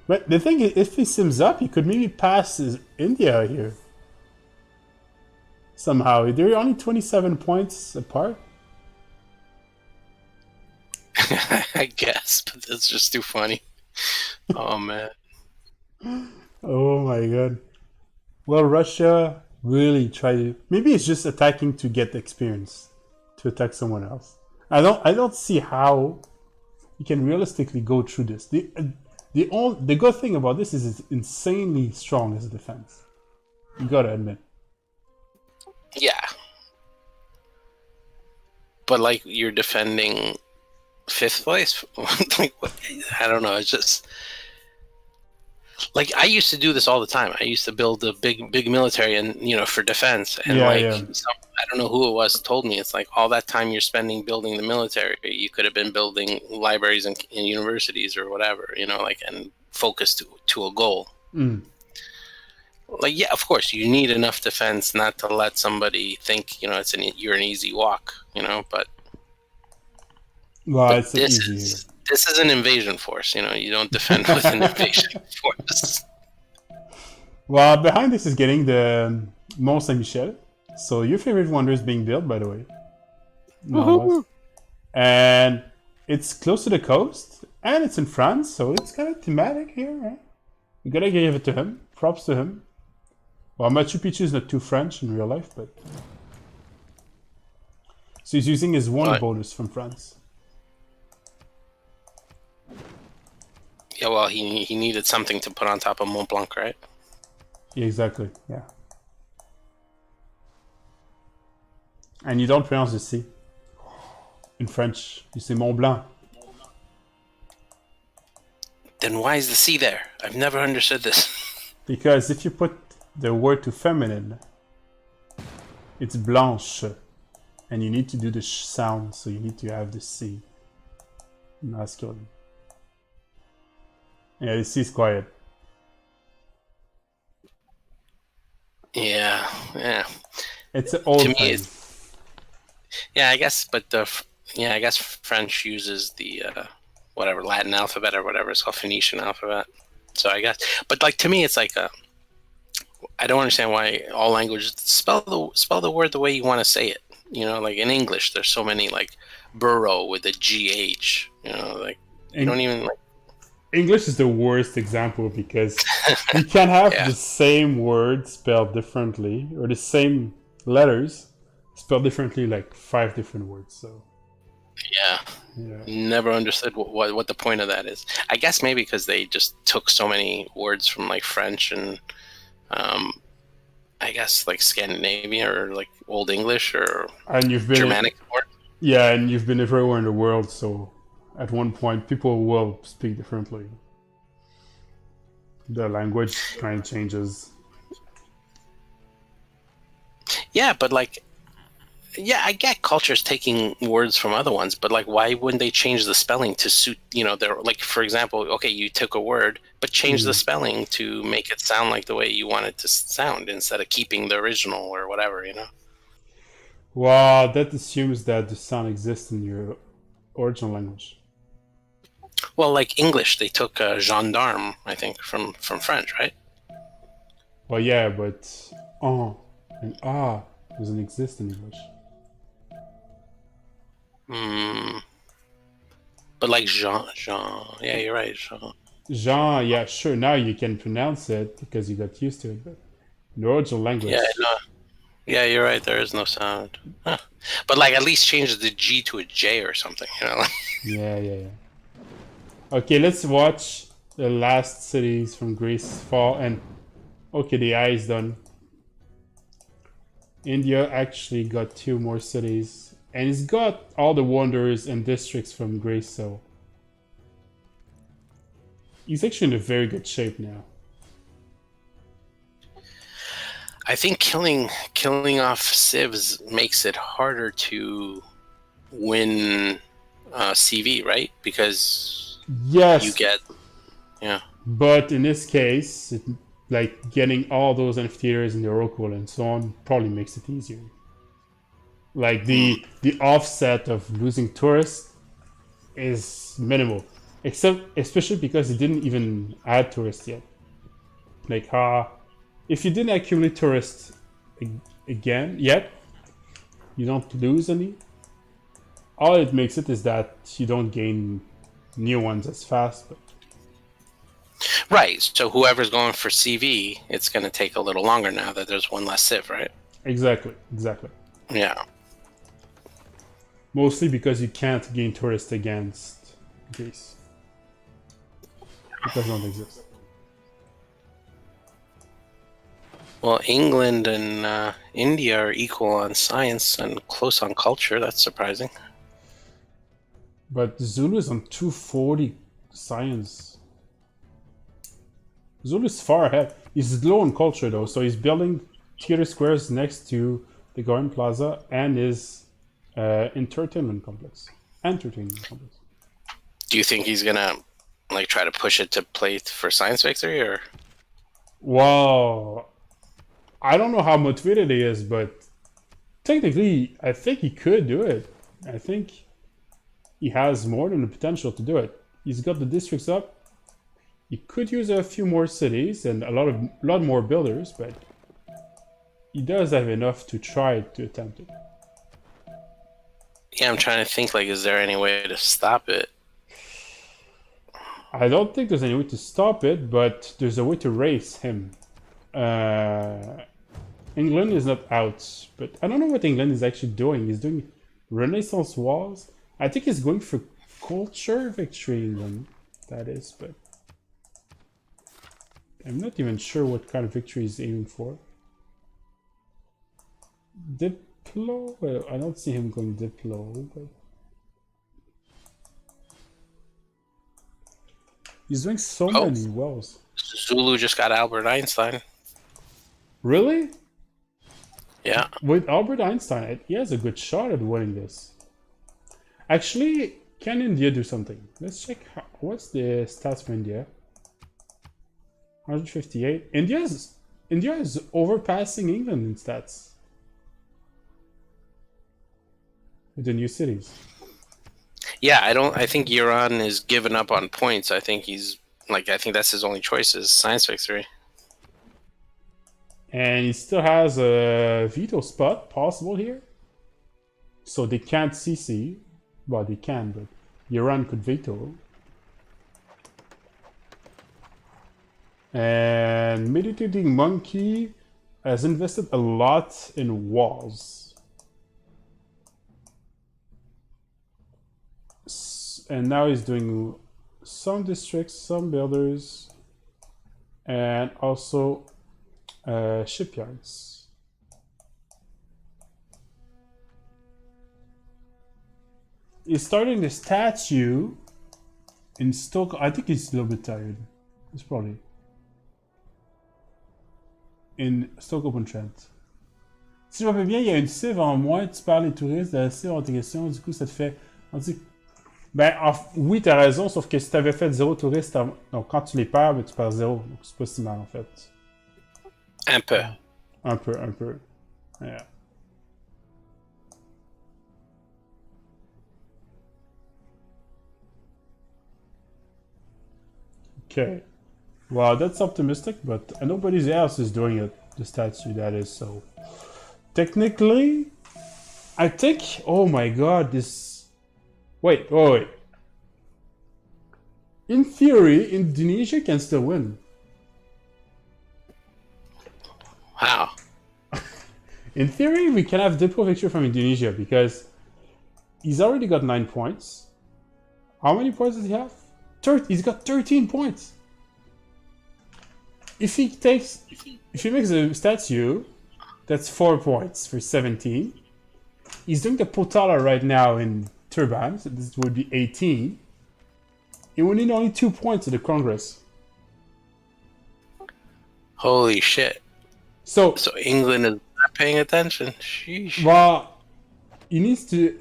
But the thing is, if he sims up, he could maybe pass India here. Somehow. They're only 27 points apart. I guess, but that's just too funny. Oh, man. Oh, my God. Well, Russia really tried... Maybe it's just attacking to get experience. To attack someone else. I don't see how you can realistically go through this. The good thing about this is it's insanely strong as a defense. You gotta admit. Yeah. But like you're defending 5th place? Like, I don't know. It's just like I used to do this all the time. I used to build a big military and for defense. And I don't know who it was told me it's like all that time you're spending building the military, you could have been building libraries and universities or whatever, and focus to a goal. Mm. Like, yeah, of course you need enough defense not to let somebody think, you're an easy walk, but well, this is an invasion force, you don't defend with an invasion force. Well, behind this is getting the Mont Saint-Michel. So your favorite wonder is being built, by the way. No, and it's close to the coast, and it's in France, so it's kind of thematic here, right? You gotta give it to him. Props to him. Well, Machu Picchu is not too French in real life, but... So he's using his one bonus from France. Yeah, well, he needed something to put on top of Mont Blanc, right? Yeah, exactly, yeah. And you don't pronounce the C. In French, you say Mont Blanc. Then why is the C there? I've never understood this. Because if you put the word to feminine, it's blanche. And you need to do the sh sound, so you need to have the C. Masculine. Yeah, the C is quiet. Yeah, yeah. It's an old to me, thing. Yeah, I guess, but I guess French uses the whatever Latin alphabet or whatever it's called, Phoenician alphabet. So I guess, but like to me, it's like I don't understand why all languages spell the word the way you want to say it. You know, like in English, there's so many like burrow with a GH. You know, like you don't even like. English is the worst example because you can have Yeah. the same word spelled differently or the same letters spelled differently, like 5 different words. So Yeah. Never understood what the point of that is. I guess maybe because they just took so many words from like French and I guess like Scandinavian or like Old English or Germanic words. Yeah, and you've been everywhere in the world, so at one point people will speak differently. The language kind of changes. Yeah, but like, yeah, I get cultures taking words from other ones, but like, why wouldn't they change the spelling to suit, you know, their, like, for example, okay, you took a word, but change the spelling to make it sound like the way you want it to sound instead of keeping the original or whatever, you know? Well, that assumes that the sound exists in your original language. Well, like English, they took gendarme, I think, from French, right? Well, yeah, but and doesn't exist in English. But like Jean, yeah, you're right, Jean, yeah, sure, now you can pronounce it because you got used to it, but in the original language... Yeah, no. Yeah, you're right, there is no sound. Huh. But like, at least change the G to a J or something, you know? Yeah. Okay, let's watch the last cities from Greece fall, and okay, the eye is done. India actually got 2 more cities, and it's got all the wonders and districts from Greece, so he's actually in a very good shape now. I think killing off civs makes it harder to win CV, right? Because yes, you get, yeah. But in this case, like getting all those amphitheaters in the Oracle and so on probably makes it easier. Like the offset of losing tourists is minimal, especially because it didn't even add tourists yet. Like if you didn't accumulate tourists again yet, you don't lose any. All it makes it is that you don't gain new ones as fast. But right. So whoever's going for CV, it's going to take a little longer now that there's one less civ, right? Exactly. Yeah. Mostly because you can't gain tourists against Greece. It does not exist. Well, England and India are equal on science and close on culture. That's surprising. But Zulu is on 240 science. Zulu is far ahead. He's low on culture though, so he's building theater squares next to the Garden Plaza and his entertainment complex. Do you think he's gonna like try to push it to play for science victory or? Well, I don't know how motivated he is, but technically, I think he could do it. I think he has more than the potential to do it. He's got the districts up. He could use a few more cities and a lot more builders, but he does have enough to try to attempt it. Yeah, I'm trying to think, like, is there any way to stop it? I don't think there's any way to stop it, but there's a way to race him. England is not out, but I don't know what England is actually doing. He's doing Renaissance walls. I think he's going for culture victory, England, that is, but I'm not even sure what kind of victory he's aiming for. Did Diplo? Well, I don't see him going Diplo, but... He's doing so many wells. Zulu just got Albert Einstein. Really? Yeah. With Albert Einstein, he has a good shot at winning this. Actually, can India do something? Let's check. What's the stats for India? 158. India is overpassing England in stats. With the new cities. Yeah, I think Iran is giving up on points. I think I think that's his only choice is science victory. And he still has a veto spot possible here. So they can't CC. Well, they can, but Iran could veto. And Meditating Monkey has invested a lot in walls. And now he's doing some districts, some builders, and also shipyards. He's starting the statue in Stoke. I think he's a little bit tired. It's probably in Stoke-upon-Trent. Si je me rappelle bien, il y a une cive en moins, tu perds les touristes de la cive en question, du coup ça te fait... oui, t'as raison, sauf que si t'avais fait 0 touristes, donc quand tu les perds, ben, tu perds 0. Donc c'est pas si mal en fait. Un peu. Un peu. Yeah. Okay. Well, that's optimistic, but nobody else is doing it. The statue, that is, so... Technically, I think... Oh my god, this... Wait. In theory, Indonesia can still win. How? In theory, we can have Diplo victory from Indonesia because he's already got 9 points. How many points does he have? He's got 13 points. If he makes a statue, that's 4 points for 17. He's doing the Potala right now in Turban, so this would be 18. He would need only 2 points at the Congress. Holy shit. So England is not paying attention. Sheesh. Well, he needs to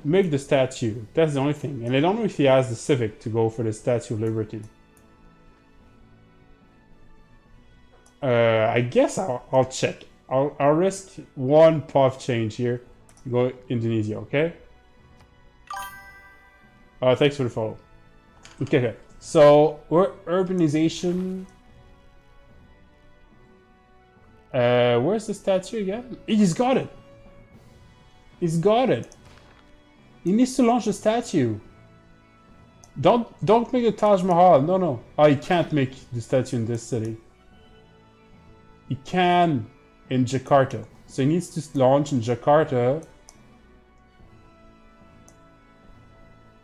make the statue. That's the only thing. And I don't know if he has the Civic to go for the Statue of Liberty. I guess I'll check. I'll risk 1 POV change here. Go Indonesia, okay? Thanks for the follow. Okay. So we're urbanization. Where's the statue again? He's got it. He needs to launch a statue. Don't make a Taj Mahal. No. Oh, he can't make the statue in this city. He can in Jakarta. So he needs to launch in Jakarta.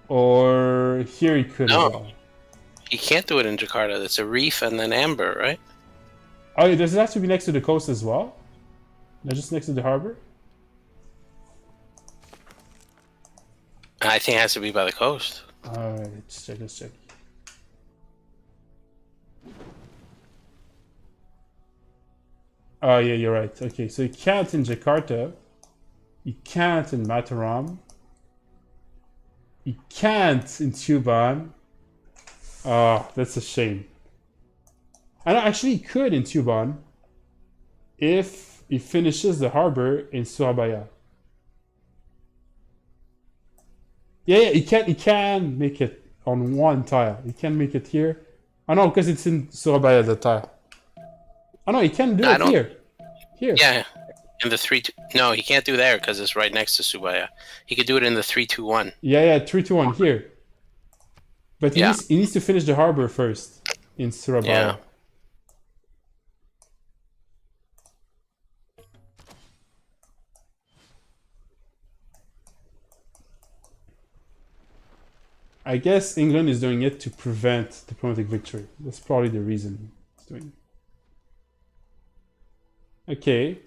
Or here he could. No. He can't do it in Jakarta. That's a reef and then amber, right? Oh, does it have to be next to the coast as well? Not just next to the harbor? I think it has to be by the coast. Alright, let's check. Oh yeah, you're right. Okay, so you can't in Jakarta. You can't in Mataram. You can't in Tuban. Oh, that's a shame. And actually, he could in Tuban if he finishes the harbor in Surabaya. Yeah, he can make it on 1 tile. He can make it here. Oh no, because it's in Surabaya, the tile. Oh no, he can do it here. Here. Yeah, in the 3-2. No, he can't do there because it's right next to Surabaya. He could do it in the 3-2-1. Yeah, 3-2-1 here. But he needs to finish the harbor first in Surabaya. Yeah. I guess England is doing it to prevent diplomatic victory. That's probably the reason he's doing it. Okay.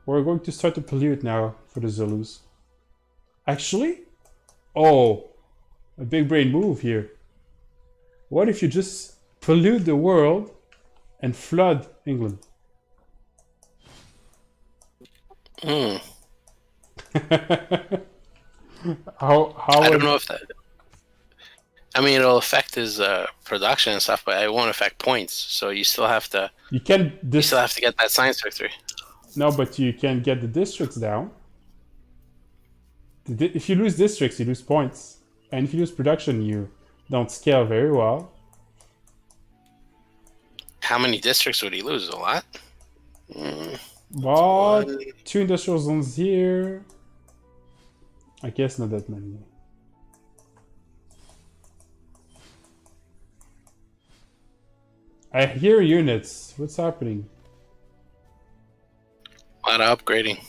We're going to start to pollute now for the Zulus. Actually? Oh, a big brain move here. What if you just pollute the world and flood England? Hmm. How I don't know if that. I mean, it'll affect his production and stuff, but it won't affect points. So you still have to. You can. You still have to get that science victory. No, but you can get the districts down. If you lose districts, you lose points, and if you lose production, you don't scale very well. How many districts would he lose? A lot. But 2 industrial zones here. I guess not that many. I hear units. What's happening? A lot of upgrading.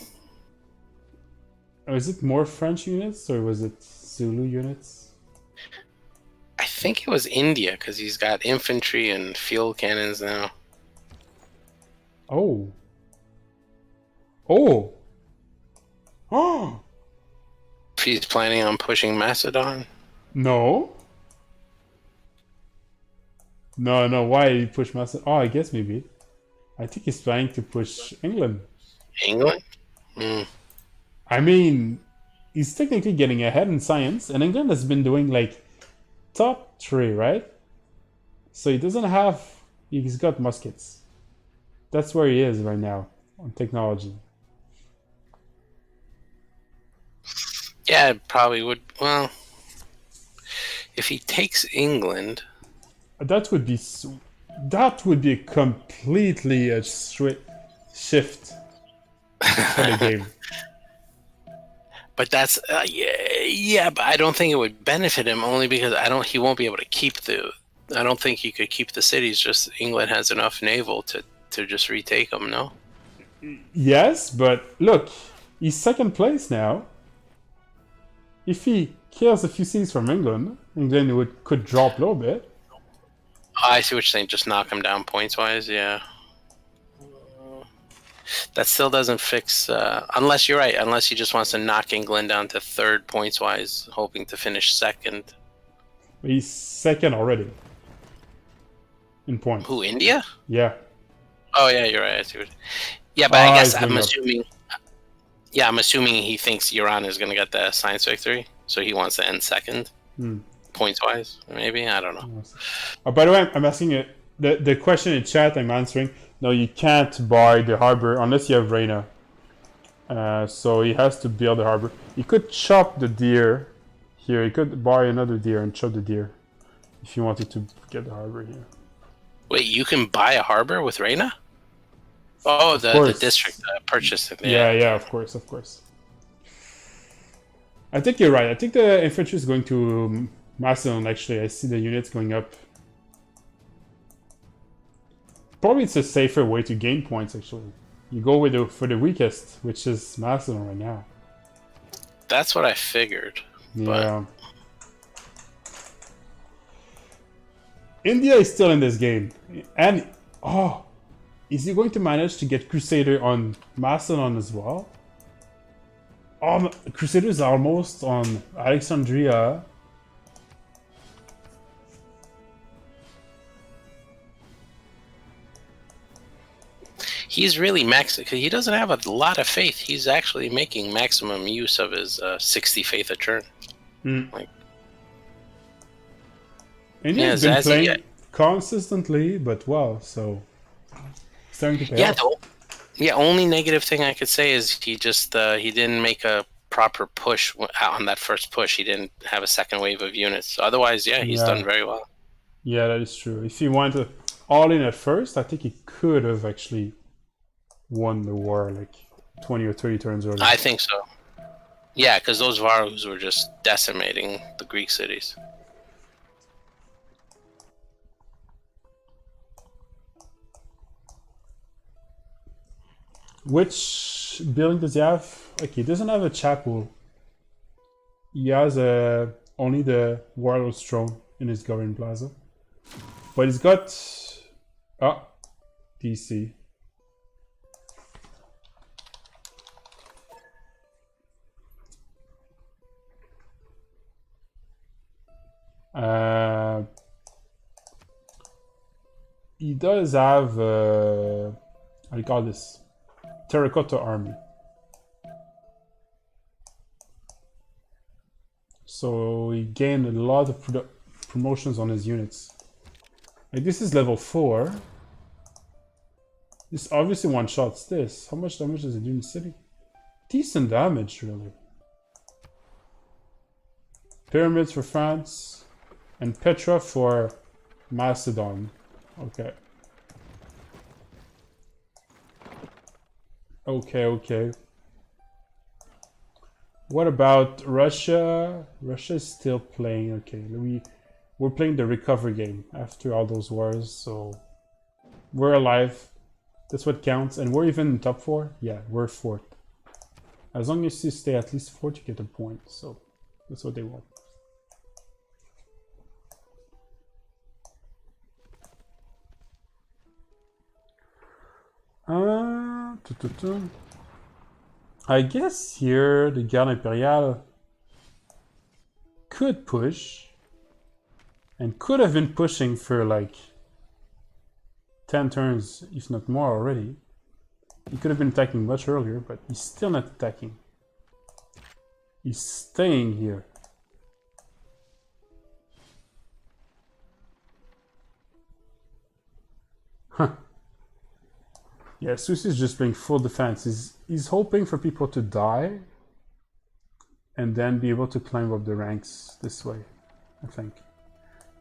Was it more French units or was it Zulu units? I think it was India because he's got infantry and field cannons now. Oh. Oh. Oh. If he's planning on pushing Macedon. No. No. Why did he push Macedon? Oh, I guess maybe. I think he's planning to push England. England? I mean, he's technically getting ahead in science, and England has been doing like top 3, right? So he doesn't have. He's got muskets. That's where he is right now on technology. Yeah, it probably would. Well, if he takes England, that would be completely a shift for the game. But that's yeah, but I don't think it would benefit him only because he won't be able to keep I don't think he could keep the cities. Just England has enough naval to just retake them. No. Yes, but look, he's second place now. If he kills a few cities from England, England could drop a little bit. Oh, I see what you're saying. Just knock him down points wise. Yeah. That still doesn't fix, unless you're right, unless he just wants to knock England down to 3rd points-wise, hoping to finish 2nd. He's 2nd already. In points. Who, India? Yeah. Oh, yeah, you're right. I see what... Yeah, but I guess I'm assuming... Yeah, I'm assuming he thinks Iran is going to get the science victory, so he wants to end 2nd, points-wise, maybe? I don't know. Oh, by the way, I'm asking you, the question in chat I'm answering... No, you can't buy the harbor unless you have Reina. So he has to build the harbor. You could chop the deer here. You could buy another deer and chop the deer if you wanted to get the harbor here. Wait, you can buy a harbor with Reina? Oh, the district purchased it. Yeah, of course. I think you're right. I think the infantry is going to Macedon, actually. I see the units going up. Probably it's a safer way to gain points, actually. You go for the weakest, which is Macedon right now. That's what I figured. Yeah. But... India is still in this game. And, is he going to manage to get Crusader on Macedon as well? Crusader is almost on Alexandria. He's really because he doesn't have a lot of faith. He's actually making maximum use of his 60 faith a turn. Like, India's been playing consistently, but well, so starting to pay off. Only negative thing I could say is he just he didn't make a proper push on that first push. He didn't have a second wave of units. So otherwise, he's done very well. Yeah, that is true. If he went all in at first, I think he could have actually won the war like 20 or 30 turns early. I think so. Yeah, because those Varus were just decimating the Greek cities. Which building does he have? Okay, he doesn't have a chapel. He has only the warlord's throne in his governing plaza. But he's got... DC. he does have how do you call this? Terracotta army. So he gained a lot of promotions on his units. Like this is level 4. This obviously one-shots this. How much damage does it do in the city? Decent damage, really. Pyramids for France. And Petra for Macedon. Okay. Okay. What about Russia? Russia is still playing. Okay, we're playing the recovery game after all those wars, so we're alive. That's what counts, and we're even in top 4. Yeah, we're 4th. As long as you stay at least 4th, you get a point. So that's what they want. I guess here the Garde Imperiale could push and could have been pushing for like 10 turns, if not more already. He could have been attacking much earlier, but he's still not attacking. He's staying here. Huh. Yeah, Swiss is just playing full defense. He's hoping for people to die and then be able to climb up the ranks this way, I think.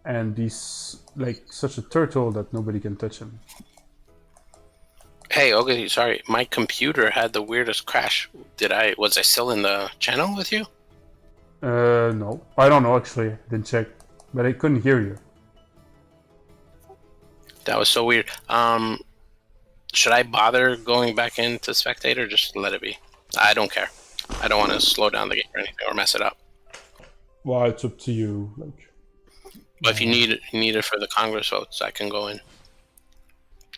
And he's like such a turtle that nobody can touch him. Hey, okay, sorry. My computer had the weirdest crash. Was I still in the channel with you? No. I don't know, actually. Didn't check. But I couldn't hear you. That was so weird. Should I bother going back into spectator or just let it be? I don't care. I don't want to slow down the game or anything or mess it up. Well, it's up to you. But if you need it for the Congress votes, I can go in.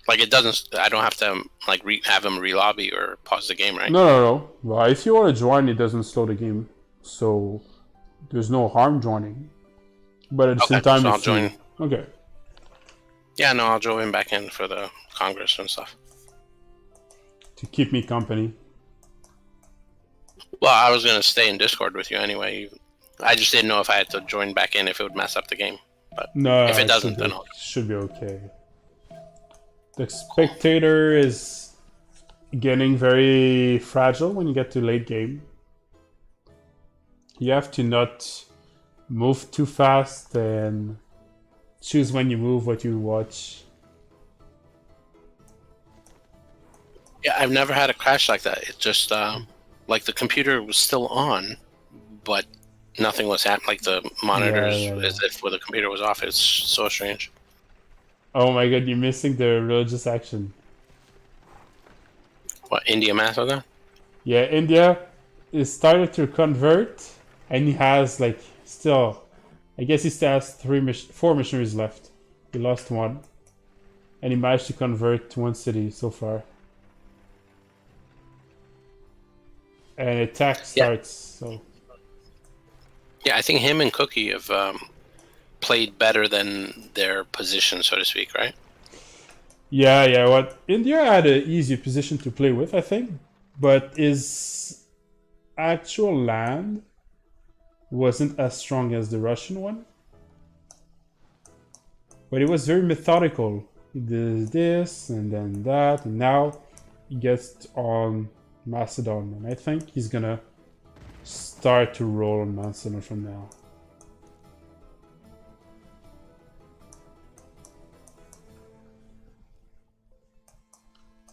Like it doesn't. I don't have to like have him re-lobby or pause the game, right? No. Well, if you want to join, it doesn't slow the game, so there's no harm joining. But at the same time, so I'll join. Okay. Yeah, no, I'll join back in for the Congress and stuff. To keep me company. Well, I was gonna stay in Discord with you anyway. I just didn't know if I had to join back in if it would mess up the game. But no, if it doesn't, then I'll... should be okay. The spectator is getting very fragile when you get to late game. You have to not move too fast and choose when you move, what you watch. Yeah, I've never had a crash like that. It just like the computer was still on, but nothing was happening. Like the monitors, as if the computer was off. It's so strange. Oh my god, you're missing the religious action. What, India Massacre? Yeah, India is started to convert, and he has like still, I guess he still has 4 missionaries left. He lost 1, and he managed to convert 1 city so far. And attack starts. So. Yeah, I think him and Cookie have played better than their position, so to speak, right? Yeah. What India had an easier position to play with, I think, but his actual land wasn't as strong as the Russian one. But it was very methodical. He did this and then that, and now he gets on Macedon, and I think he's gonna start to roll on Macedon from now.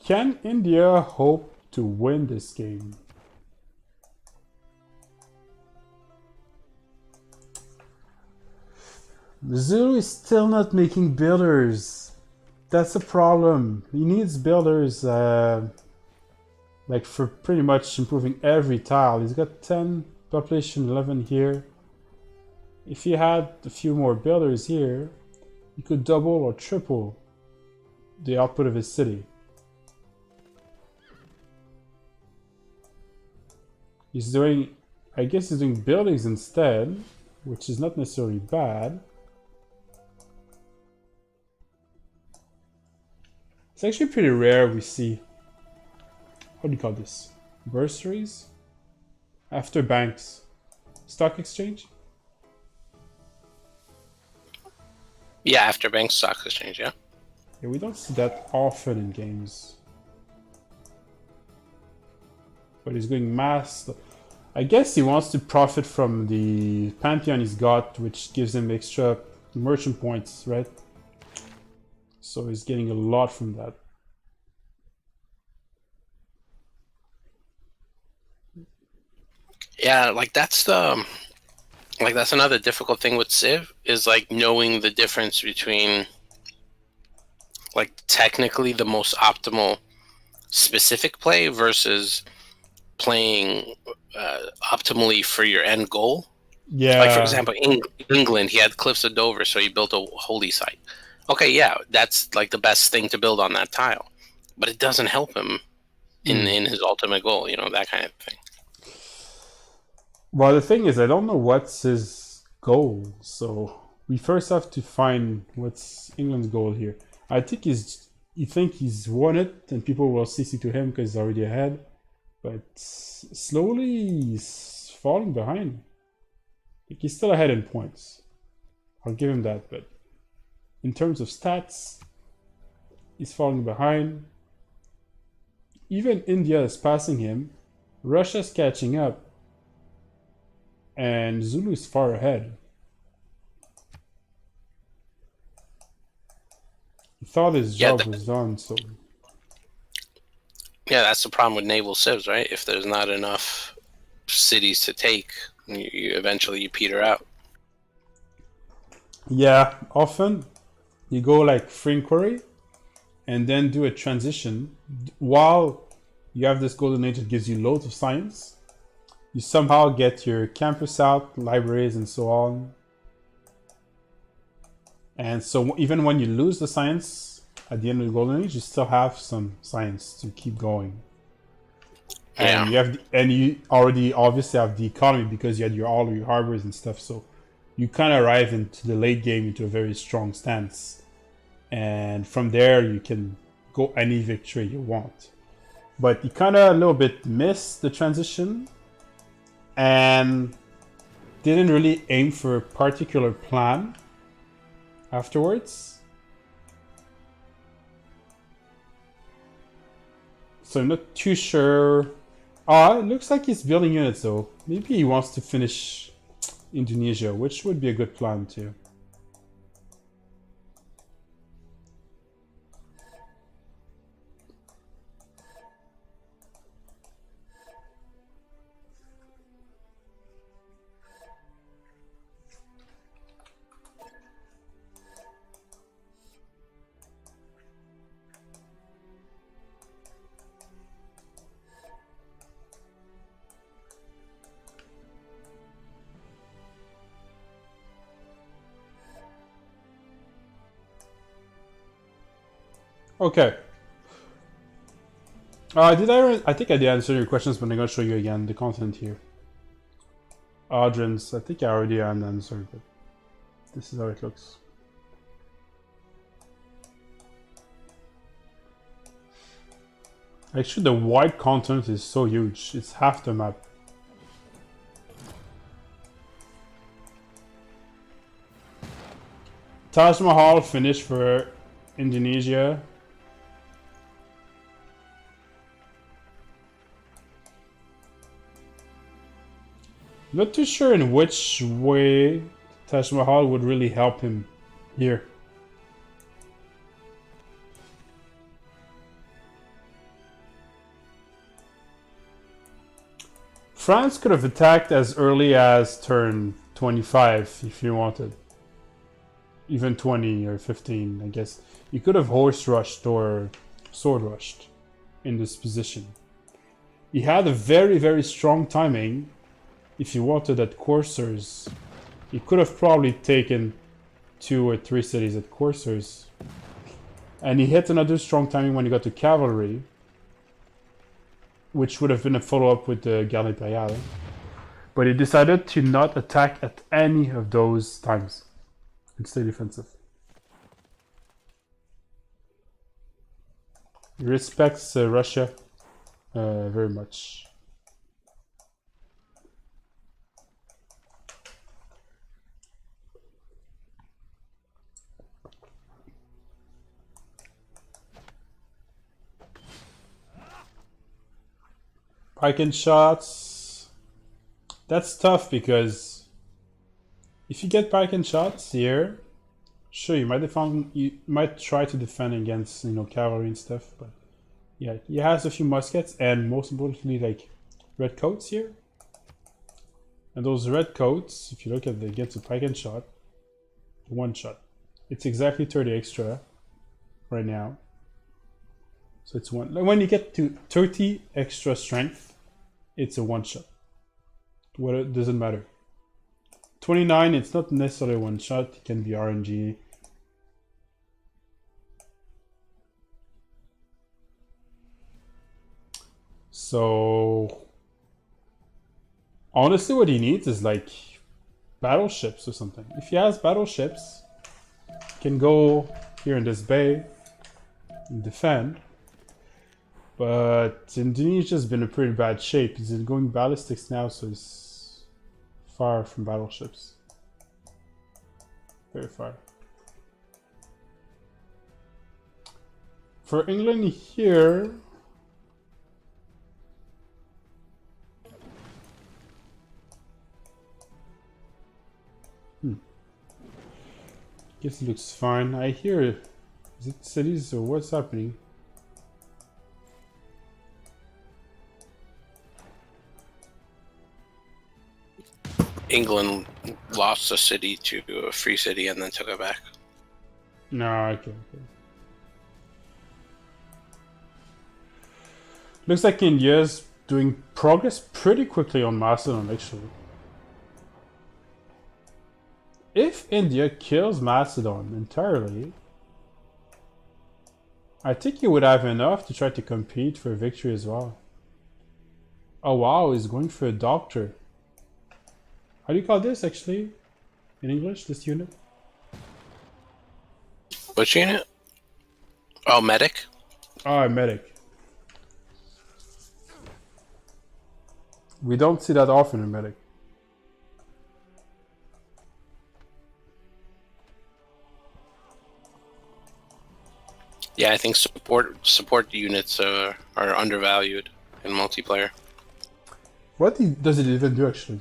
Can India hope to win this game? Zulu is still not making builders. That's a problem. He needs builders like for pretty much improving every tile. He's got 10 population, 11 here. If he had a few more builders here, he could double or triple the output of his city. He's doing, I guess he's doing buildings instead, which is not necessarily bad. It's actually pretty rare we see, what do you call this? Bursaries? After banks. Stock exchange? Yeah, after bank stock exchange, yeah. Yeah, we don't see that often in games. But he's going mass. I guess he wants to profit from the Pantheon he's got, which gives him extra merchant points, right? So he's getting a lot from that. Yeah, like that's another difficult thing with Civ, is like knowing the difference between like technically the most optimal specific play versus playing optimally for your end goal. Yeah. Like, for example, England, he had Cliffs of Dover, so he built a holy site. Okay, yeah, that's like the best thing to build on that tile. But it doesn't help him in his ultimate goal, you know, that kind of thing. Well, the thing is, I don't know what's his goal, so we first have to find what's England's goal here. I think you think he's won it, and people will CC to him because he's already ahead. But slowly he's falling behind. Like, he's still ahead in points. I'll give him that, but in terms of stats, he's falling behind. Even India is passing him. Russia's catching up. And Zulu is far ahead. He thought his job was done, so... Yeah, that's the problem with naval civs, right? If there's not enough cities to take, you eventually peter out. Yeah, often you go like free inquiry and then do a transition while you have this golden age that gives you loads of science. You somehow get your campus out, libraries, and so on. And so even when you lose the science at the end of the golden age, you still have some science to keep going. And you already obviously have the economy because you had all of your harbors and stuff. So you kind of arrive into the late game into a very strong stance. And from there, you can go any victory you want. But you kind of a little bit missed the transition and didn't really aim for a particular plan afterwards. So I'm not too sure. It looks like he's building units though. Maybe he wants to finish Indonesia, which would be a good plan too. Okay. I think I did answer your questions, but I'm gonna show you again the content here. Audrins, I think I already answered, but this is how it looks. Actually, the white content is so huge. It's half the map. Taj Mahal finished for Indonesia. Not too sure in which way Taj Mahal would really help him here. France could have attacked as early as turn 25 if you wanted. Even 20 or 15, I guess. You could have horse rushed or sword rushed in this position. He had a very, very strong timing. If you wanted at coursers, you could have probably taken 2 or 3 cities at coursers. And he hit another strong timing when he got to cavalry, which would have been a follow-up with the Garde Impériale. But he decided to not attack at any of those times and stay defensive. respects Russia very much. Pike and shots. That's tough because if you get pike and shots here, sure you might try to defend against cavalry and stuff, but yeah, he has a few muskets and most importantly like red coats here. And those red coats, if you look at the against the pike and shot, one shot. It's exactly 30 extra right now. So it's one. When you get to 30 extra strength, it's a one shot. What it doesn't matter. 29, it's not necessarily one shot. It can be RNG. So honestly, what he needs is like battleships or something. If he has battleships, he can go here in this bay and defend. But Indonesia's been in pretty bad shape. He's going ballistics now, so he's far from battleships. Very far. For England here, guess it looks fine. I hear, is it cities or what's happening? England lost a city to a free city and then took it back. No, okay. Looks like India's doing progress pretty quickly on Macedon, actually. If India kills Macedon entirely, I think you would have enough to try to compete for victory as well. Oh wow, he's going for a doctor. How do you call this actually in English, this unit? Which unit? Oh, medic? Oh, medic. We don't see that often in medic. Yeah, I think support units are undervalued in multiplayer. What does it even do actually?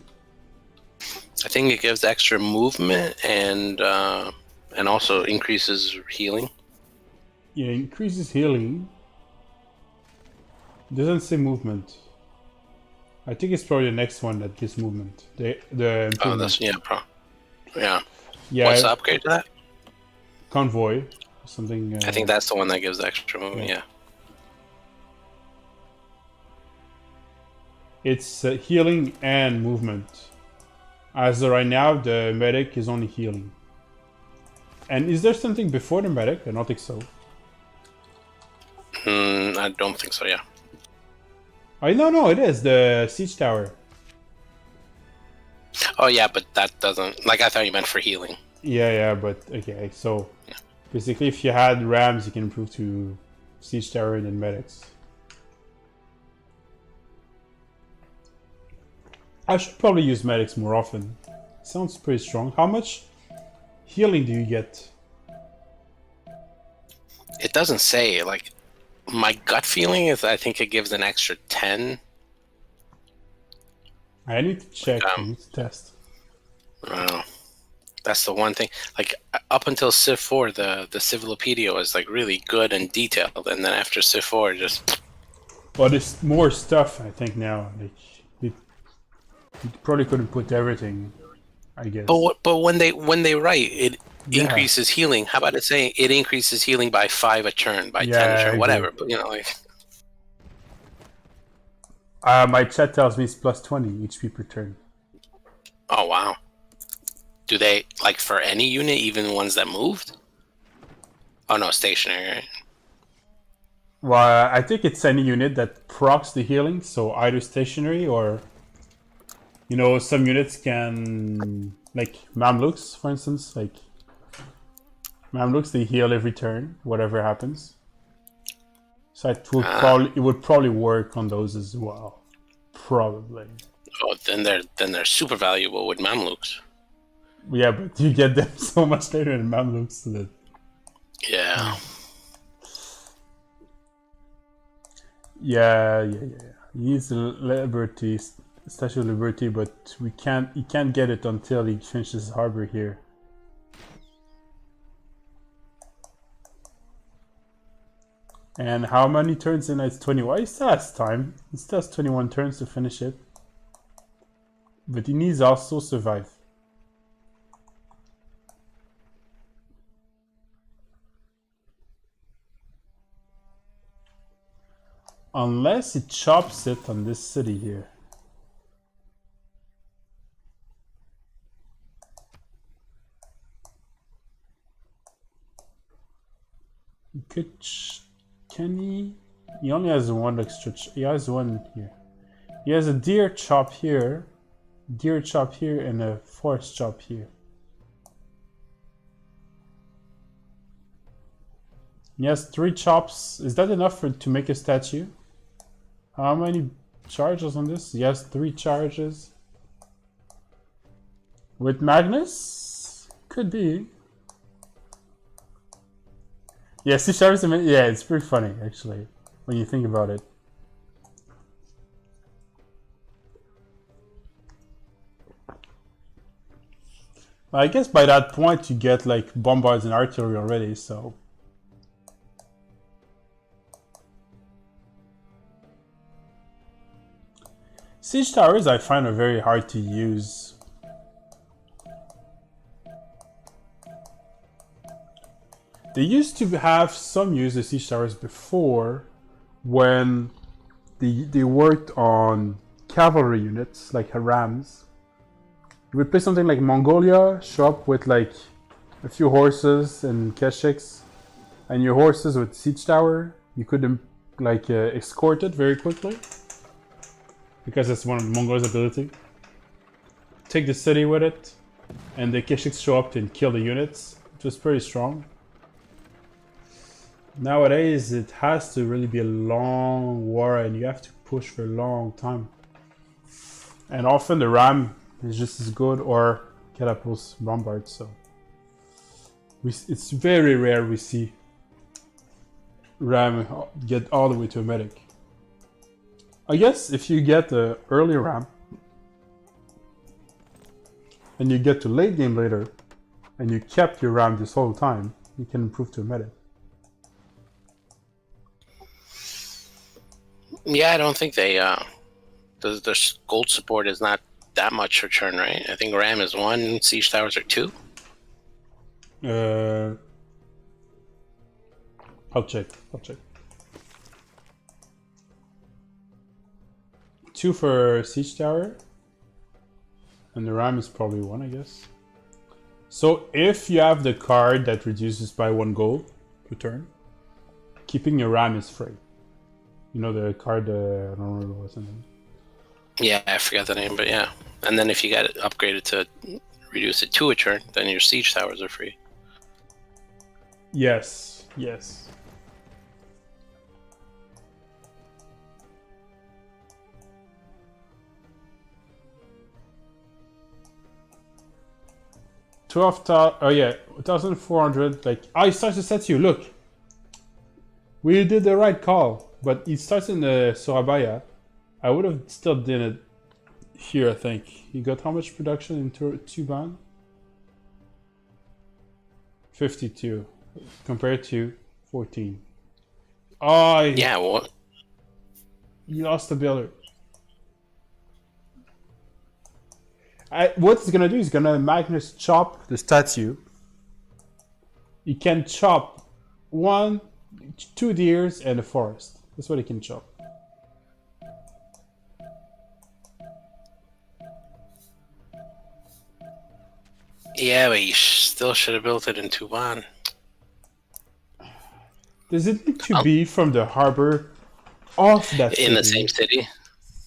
I think it gives extra movement and also increases healing. Yeah, increases healing. It doesn't say movement. I think it's probably the next one that gives movement. The improvement. Oh, that's yeah. What's the upgrade to that? Convoy, something. I think that's the one that gives the extra movement. Yeah. It's healing and movement. As of right now, the medic is only healing. And is there something before the medic? I don't think so. I don't think so, yeah. No, it is. The siege tower. Oh, yeah, but that doesn't... Like, I thought you meant for healing. Yeah, but... Okay, so... Yeah. Basically, if you had rams, you can improve to siege tower and then medics. I should probably use medics more often. Sounds pretty strong. How much healing do you get? It doesn't say. Like, my gut feeling is I think it gives an extra 10. I need to check. I need to test. I don't know. That's the one thing. Like, up until Civ 4, the Civilopedia was, like, really good and detailed. And then after Civ 4, just... Well, there's more stuff, I think, now. Like, you probably couldn't put everything, I guess. But when they write, it increases healing. How about it saying it increases healing by 5 a turn, by 10 a turn, whatever. But, like... My chat tells me it's plus 20 HP per turn. Oh, wow. Do they, like, for any unit, even the ones that moved? Oh, no, stationary, right? Well, I think it's any unit that procs the healing, so either stationary or... You know, some units can... Like, Mamluks, for instance. Like, Mamluks, they heal every turn, whatever happens. So it would probably work on those as well. Probably. Oh, then they're super valuable with Mamluks. Yeah, but you get them so much later than Mamluks. So that, yeah. Yeah. He needs Liberty, Statue of Liberty, but he can't get it until he finishes harbor here. And how many turns in? It's 20. Why he still has time? He still has 21 turns to finish it. But he needs also survive. Unless he chops it on this city here. He could... Can he? He only has one extra... He has one here. He has a deer chop here, and a forest chop here. He has 3 chops. Is that enough to make a statue? How many charges on this? He has 3 charges. With Magnus? Could be. Yeah, Sea Showers, yeah, it's pretty funny, actually, when you think about it. I guess by that point you get, like, bombards and artillery already, so... Siege towers I find are very hard to use. They used to have some use of siege towers before when they worked on cavalry units like Harams. You would play something like Mongolia, show up with like a few horses and keshiks, and your horses with siege tower. You could like escort it very quickly. Because that's one of Mongol's ability. Take the city with it, and the Keshiks show up and kill the units, which was pretty strong. Nowadays, it has to really be a long war, and you have to push for a long time. And often the Ram is just as good, or catapults bombards. So it's very rare we see Ram get all the way to a medic. I guess if you get the early Ram and you get to late game later and you kept your Ram this whole time, you can improve to a medic. Yeah, I don't think they the gold support is not that much return, right? I think Ram is 1, siege towers are 2. I'll check. 2 for siege tower, and the Ram is probably 1, I guess. So if you have the card that reduces by 1 gold per turn, keeping your Ram is free. You know the card, I don't remember what's the name. Yeah, I forgot the name, but yeah. And then if you got it upgraded to reduce it to a turn, then your siege towers are free. Yes. 12,000, oh yeah, 1,400, like, he starts to set you, look. We did the right call, but it starts in the Surabaya. I would have still done it here, I think. You got how much production in Tuban? 52, compared to 14. Oh, yeah, what? You lost the builder. What he's gonna do is gonna Magnus chop the statue. He can chop 1, 2 deers and a forest. That's what he can chop. Yeah, but you still should have built it in Tuban. Does it need to be from the harbor of that city? In the same city?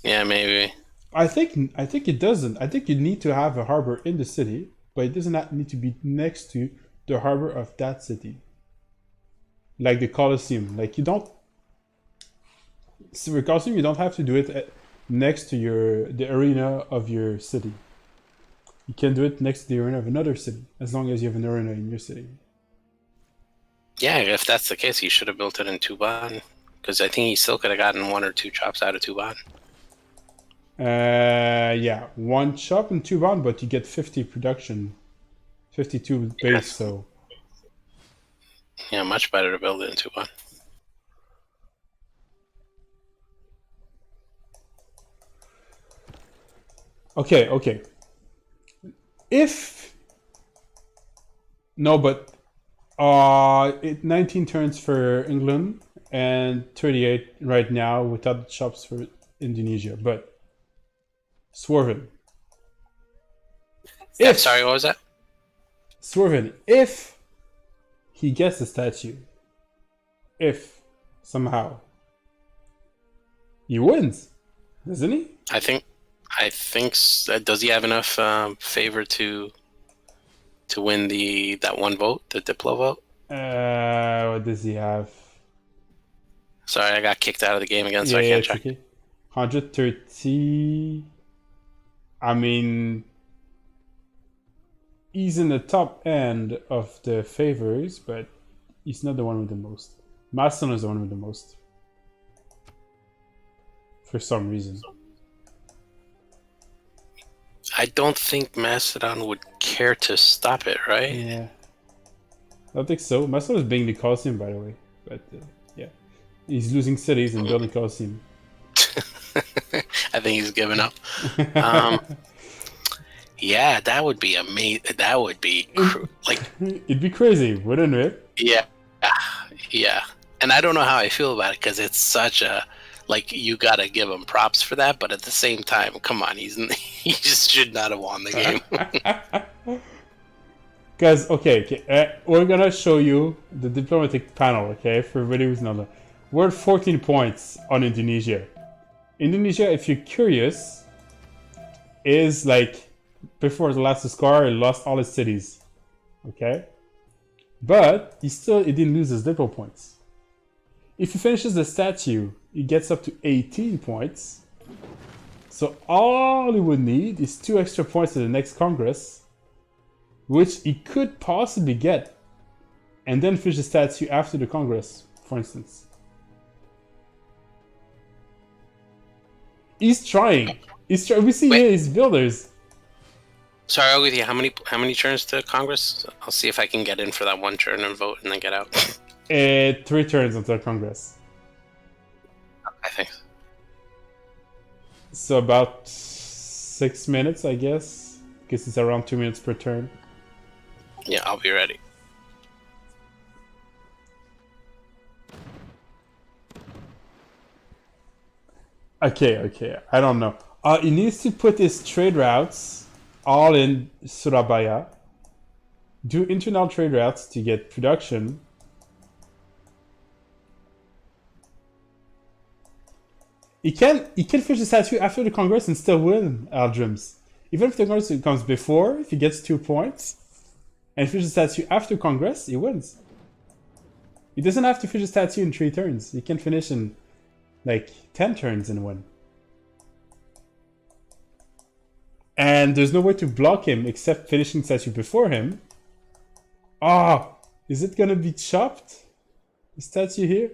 Yeah, maybe. I think it doesn't. I think you need to have a harbor in the city, but it doesn't need to be next to the harbor of that city. Like the Colosseum. Like you don't... Silver costume, you don't have to do it next to the arena of your city. You can do it next to the arena of another city, as long as you have an arena in your city. Yeah, if that's the case, he should have built it in Tuban, because I think he still could have gotten 1 or 2 chops out of Tuban. Yeah, 1 chop in Tuban, but you get 50 production, 52 base, yes. So. Yeah, much better to build it in Tuban. Okay. No, but 19 turns for England and 38 right now without chops for Indonesia. But Swerven. Sorry, what was that? Swerven, if he gets the statue, if somehow he wins, doesn't he? I think. Does he have enough favor to win that 1 vote, the Diplo vote? What does he have? Sorry, I got kicked out of the game again, so I can't check. Okay. 130. I mean, he's in the top end of the favors, but he's not the one with the most. Maston is the one with the most. For some reason. I don't think Macedon would care to stop it, right? Yeah. I don't think so. Macedon is being the Coliseum, by the way. But, yeah. He's losing cities and building Coliseum. I think he's given up. Yeah, that would be amazing. That would be, it'd be crazy, wouldn't it? Yeah. Yeah. And I don't know how I feel about it, because it's such a... you gotta give him props for that, but at the same time, come on, he just should not have won the game. Guys, okay, we're gonna show you the diplomatic panel, okay, for everybody who's not. We're at 14 points on Indonesia. Indonesia, if you're curious, is before the last score, he lost all his cities, okay, but he didn't lose his diplo points. If he finishes the statue, he gets up to 18 points. So all he would need is 2 extra points to the next Congress, which he could possibly get, and then finish the statue after the Congress, for instance. He's trying. We see here his builders. Sorry, I'll with you. How many turns to Congress? I'll see if I can get in for that 1 turn and vote and then get out. 3 turns until Congress. I think so. About 6 minutes, I guess. Because it's around 2 minutes per turn. Yeah, I'll be ready. Okay. I don't know. He needs to put his trade routes all in Surabaya. Do internal trade routes to get production. He can finish the statue after the Congress and still win Aldrims. Even if the Congress comes before, if he gets 2 points, and finishes the statue after Congress, he wins. He doesn't have to finish the statue in 3 turns. He can finish in 10 turns and win. And there's no way to block him except finishing the statue before him. Is it gonna be chopped? The statue here?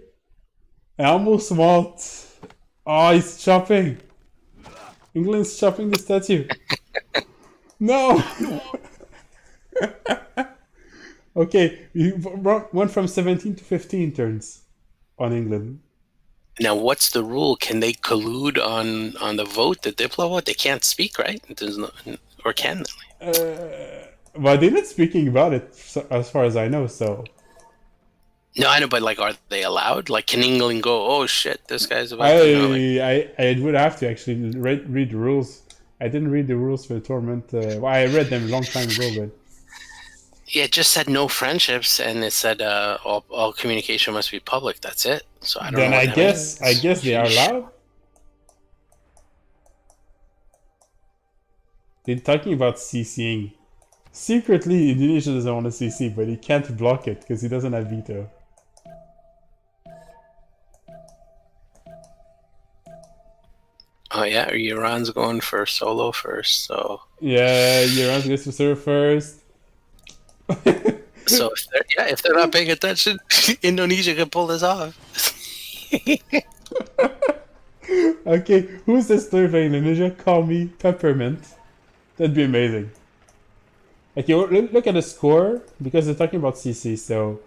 I almost want... he's chopping. England's chopping the statue. No! Okay, we went from 17 to 15 turns on England. Now, what's the rule? Can they collude on the vote, the Diplo vote? They can't speak, right? Or can they? Well, they're not speaking about it, as far as I know, so... No, I know, but are they allowed? Can England go, oh shit, this guy's about I would have to actually read the rules. I didn't read the rules for the tournament. I read them a long time ago, but... Yeah, it just said no friendships, and it said all communication must be public. That's it. So I don't know. Then I guess they are allowed. They're talking about CCing. Secretly, Indonesia doesn't want to CC, but he can't block it because he doesn't have veto. Oh yeah, Iran's going for solo first, so yeah, Iran's going to serve first. So if they're not paying attention, Indonesia can pull this off. Okay, who's this third in Indonesia? Call me Peppermint. That'd be amazing. Okay, look at the score because they're talking about CC. So,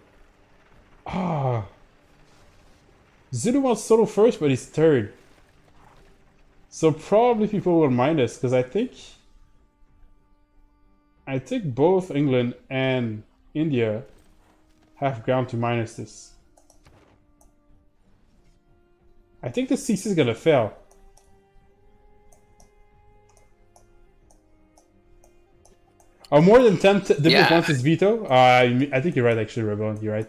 Zulu wants solo first, but he's third. So probably people will mind us because I think both England and India have ground to minus this. I think the CC is gonna fail. Oh, more than 10 different points is veto? I think you're right, actually, Rebel. You're right.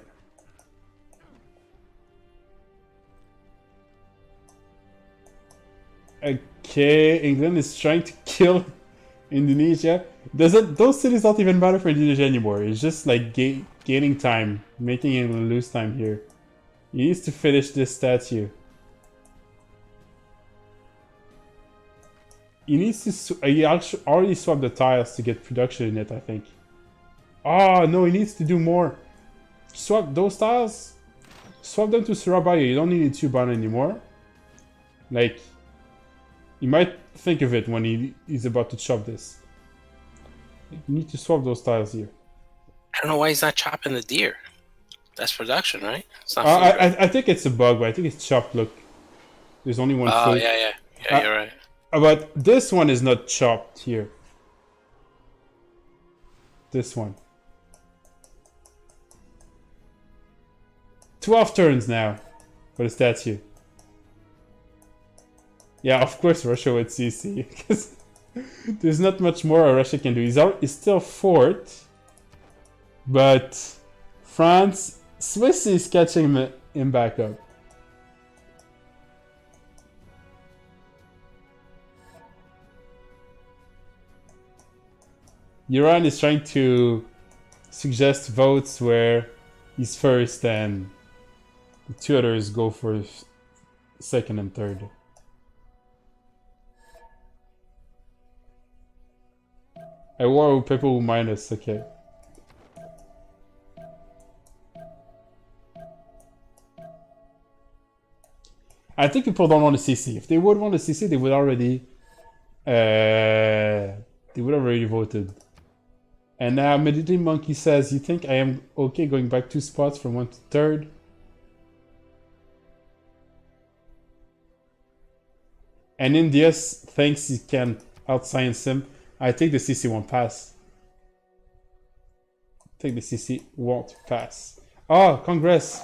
Okay, England is trying to kill Indonesia. Those cities don't even matter for Indonesia anymore. It's just like gaining time, making England lose time here. He needs to finish this statue. He needs to. He actually already swapped the tiles to get production in it, I think. Oh no, he needs to do more. Swap those tiles. Swap them to Surabaya. You don't need Chubana anymore. Like, you might think of it when he's about to chop this. You need to swap those tiles here. I don't know why he's not chopping the deer. That's production, right? It's not I think it's a bug, but I think it's chopped. Look, there's only one. Oh yeah, you're right. But this one is not chopped here. This one. 12 turns now for the statue. Yeah, of course Russia would CC, because there's not much more Russia can do. He's still fourth, but Swiss is catching him back up. Iran is trying to suggest votes where he's first and the two others go for second and third. I war with people who mind us, okay. I think people don't want to CC. If they would want to CC, they would already voted. And now Meditating Monkey says, you think I am okay going back 2 spots from 1 to 3rd? And India thinks he can outscience him. I think the CC won't pass. I think the CC won't pass. Oh, Congress.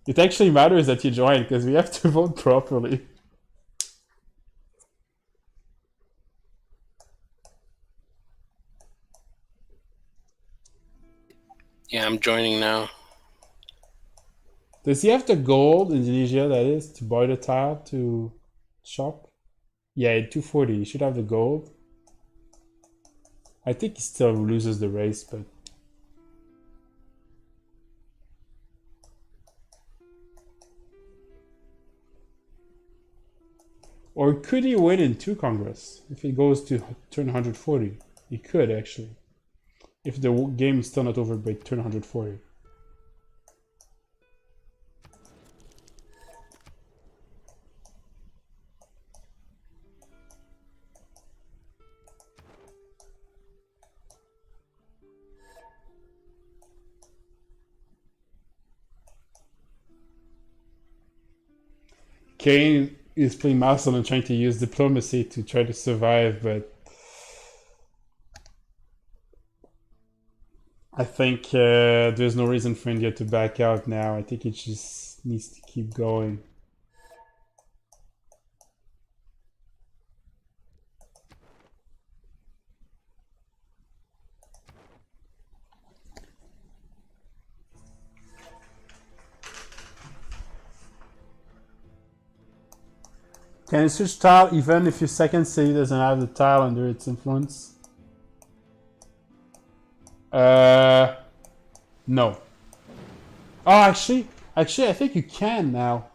It actually matters that you join because we have to vote properly. Yeah, I'm joining now. Does he have the gold, Indonesia, that is, to buy the tile to shop? Yeah, 240. He should have the gold. I think he still loses the race, but... Or could he win in 2 Congress? If he goes to turn 140. He could, actually. If the game is still not over by turn 140. Kane is playing Muscle and trying to use diplomacy to try to survive, but I think there's no reason for India to back out now. I think it just needs to keep going. Can you switch tile even if your second city doesn't have the tile under its influence? No. Oh, actually, I think you can now.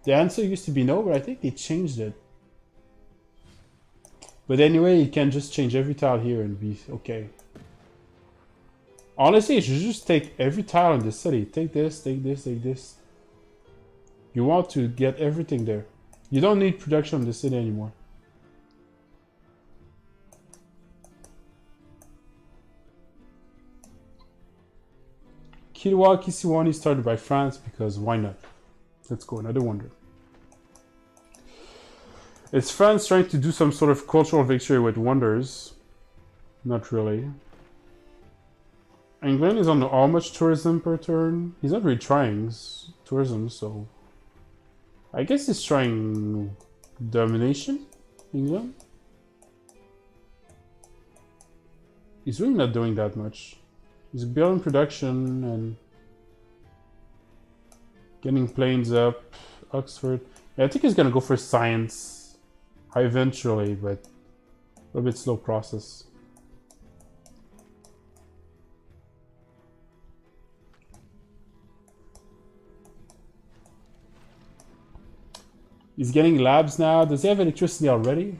The answer used to be no, but I think they changed it. But anyway, you can just change every tile here and be okay. Honestly, you should just take every tile in the city. Take this, take this, take this. You want to get everything there. You don't need production in the city anymore. Kilwa Kisiwani started by France because why not? Let's go, another wonder. Is France trying to do some sort of cultural victory with wonders? Not really. England is on how much tourism per turn? He's not really trying tourism, so... I guess he's trying domination, England? He's really not doing that much. He's building production and getting planes up. Oxford. Yeah, I think he's gonna go for science eventually, but a little bit slow process. He's getting labs now. Does he have electricity already?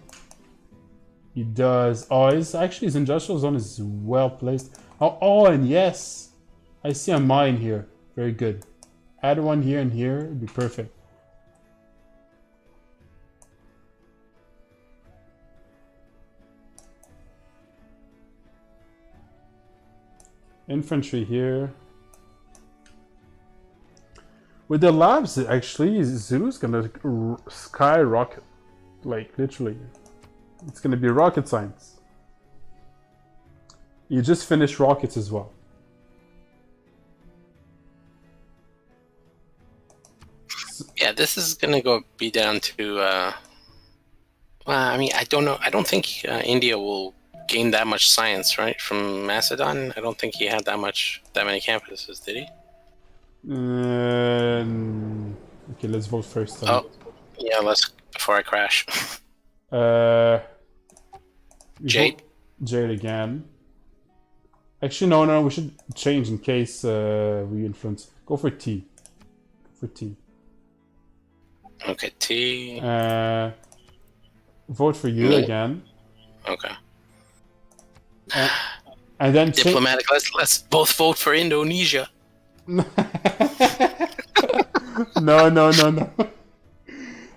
He does. Oh, his industrial zone is well placed. Oh, and yes! I see a mine here. Very good. Add one here and here. It'd be perfect. Infantry here. With the labs, actually, Zulu's gonna skyrocket. Like, literally. It's gonna be rocket science. You just finished rockets as well. Yeah, this is gonna be down to. Well, I mean, I don't know. I don't think India will gain that much science, right, from Macedon. I don't think he had that many campuses, did he? Okay, let's vote first. Oh, yeah, before I crash. Jade. Jade again. Actually, no, we should change in case we influence. Go for T. For T. Okay, T. Vote for you again. Okay. And then diplomatic. Let's both vote for Indonesia. No.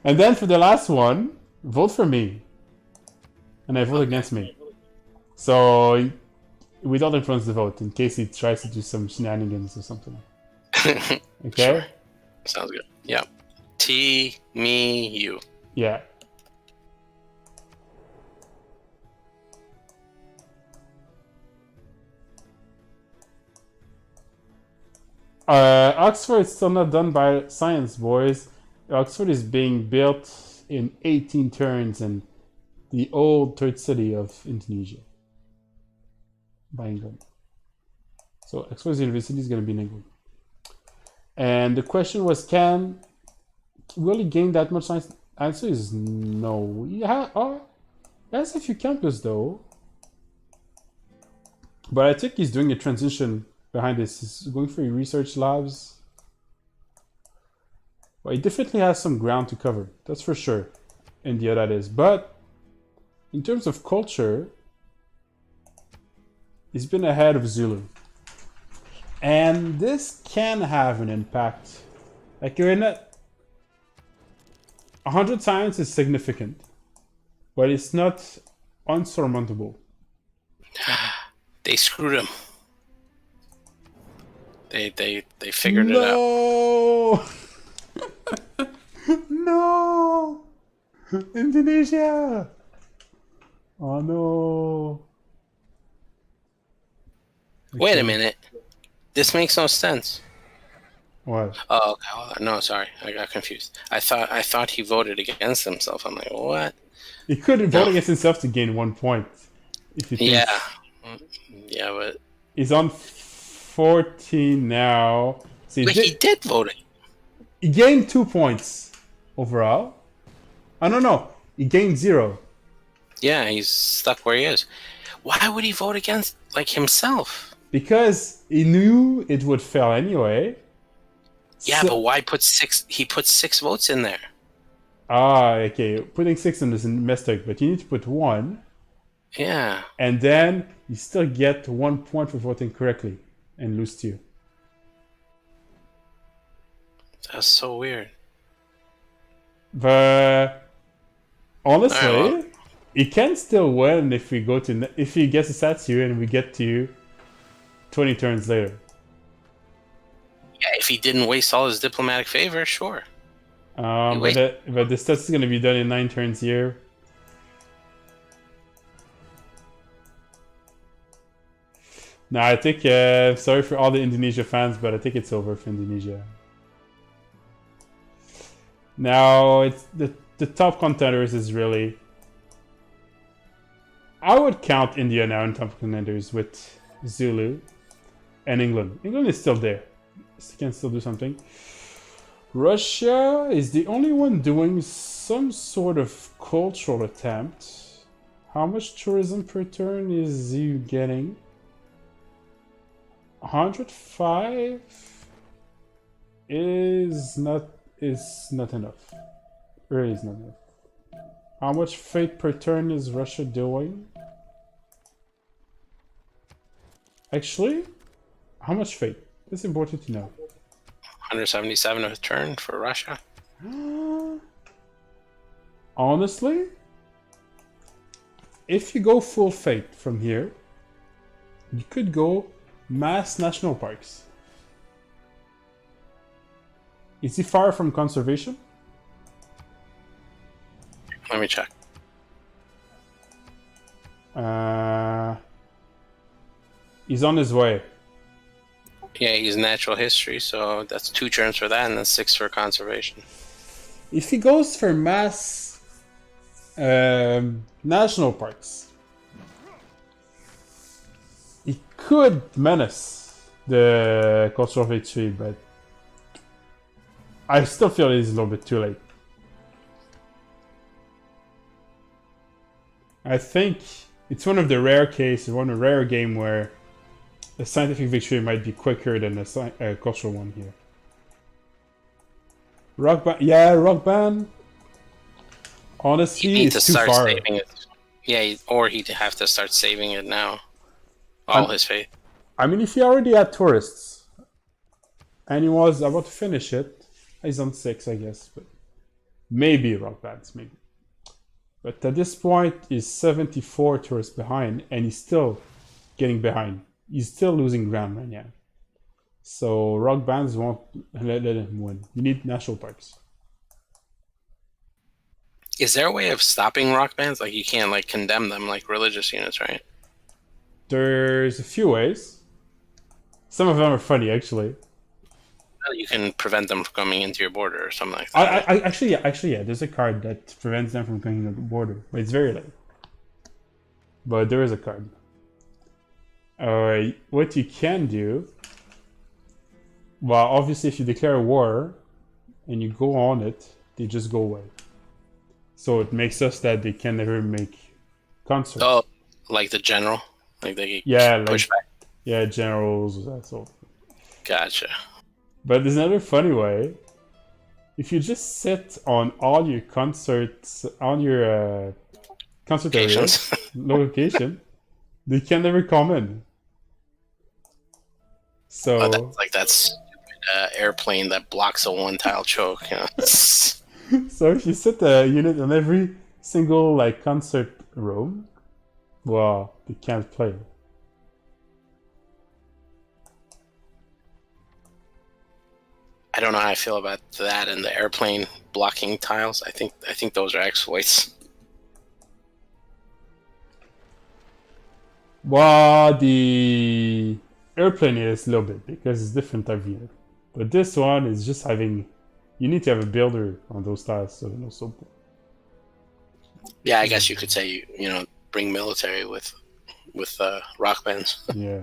And then for the last one, vote for me. And I vote against me. So we don't influence the vote in case he tries to do some shenanigans or something. Okay? Sure. Sounds good. Yeah. T, me, you. Yeah. Oxford is still not done by science, boys. Oxford is being built in 18 turns in the old third city of Indonesia by England. So Oxford University is going to be in England. And the question was, will he gain that much science? Answer is no. Yeah, has a few campus though. But I think he's doing a transition behind this. He's going for research labs. Well, he definitely has some ground to cover. That's for sure. India, that is. But in terms of culture, he's been ahead of Zulu. And this can have an impact. Like, you're in a 100 science is significant, but it's not unsurmountable. They screwed him. They figured it out. No! Indonesia! Oh no! Wait a minute. This makes no sense. What? Oh, okay. No, sorry. I got confused. I thought he voted against himself. I'm like, what? He could vote against himself to gain 1 point. If you think. Yeah, but he's on 14 now. So he did vote. He gained 2 points overall. I don't know. He gained 0. Yeah, he's stuck where he is. Why would he vote against himself? Because he knew it would fail anyway. Yeah, but why put 6? He put 6 votes in there. Ah, okay. Putting 6 in is a mistake, but you need to put 1. Yeah. And then you still get 1 point for voting correctly and lose 2. That's so weird. But honestly, All right, well, he can still win if we go to if he gets a statue and we get to 20 turns later. yeah, if he didn't waste all his diplomatic favor, sure. But the stats is going to be done in 9 turns here. No, I think, sorry for all the Indonesia fans, but I think it's over for Indonesia. Now, it's the top contenders is really... I would count India now in top contenders with Zulu and England. England is still there. Can still do something. Russia is the only one doing some sort of cultural attempt. How much tourism per turn is you getting? 105 is not enough. Really is not enough. How much fate per turn is Russia doing? Actually, how much fate? That's important to know. 177 a turn for Russia. Honestly, if you go full fate from here, you could go mass national parks. Is he far from conservation? Let me check. He's on his way. Yeah, he's natural history, so that's 2 turns for that, and then 6 for conservation. If he goes for mass national parks, he could menace the cultural victory, but I still feel it's a little bit too late. I think it's one of the rare cases, one of the rare game where a scientific victory might be quicker than a cultural one here. Rock band, yeah, rock band. Honestly, it's too far. Saving it. Yeah, or he'd have to start saving it now. All his faith. I mean, if he already had tourists, and he was about to finish it, he's on 6, I guess. But maybe rock bands, maybe. But at this point, he's 74 tourists behind, and he's still getting behind. He's still losing ground right now. So rock bands won't let him win. You need national parks. Is there a way of stopping rock bands? Like, you can't like condemn them like religious units, right? There's a few ways. Some of them are funny, actually. You can prevent them from coming into your border or something like that. Actually, yeah. There's a card that prevents them from coming to the border, but it's very late. But there is a card. What you can do, well, obviously, if you declare war and you go on it, they just go away. So it makes us that they can never make concerts. Oh, like the general, like they push back. Yeah, generals, that's all. Gotcha. But there's another funny way. If you just sit on all your concerts, on your concert areas, location, they can never come in. So that's like that stupid airplane that blocks a one-tile choke. You know? So if you set a unit on every single like concert room, well, they can't play. I don't know how I feel about that and the airplane blocking tiles. I think those are exploits. Well, the airplane is a little bit because it's different type of unit, but this one is just having. You need to have a builder on those tiles, so so. Yeah, I guess you could say you bring military with rock bands. Yeah.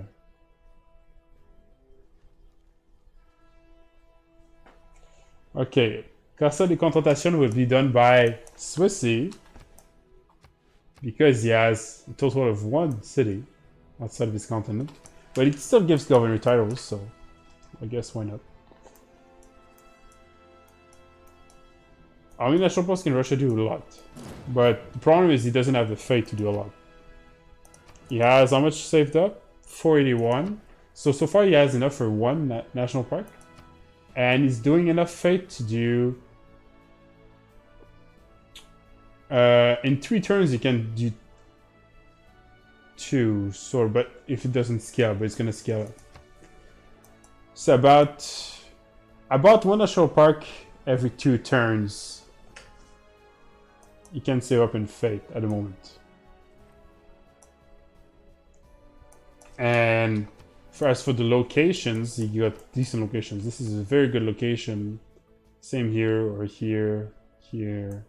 Okay, Casa de Contratation will be done by Swissy because he has a total of 1 city outside of his continent, but it still gives governor titles, so I guess why not? I mean, national post in Russia do a lot. But the problem is he doesn't have the fate to do a lot. He has how much saved up? 481. So far he has enough for one national park. And he's doing enough fate to do... in 3 turns you can do 2, so, but if it doesn't scale, but it's gonna scale up. So about one national park every 2 turns. You can save up in fate at the moment. And as for the locations, you got decent locations. This is a very good location. Same here or here, here,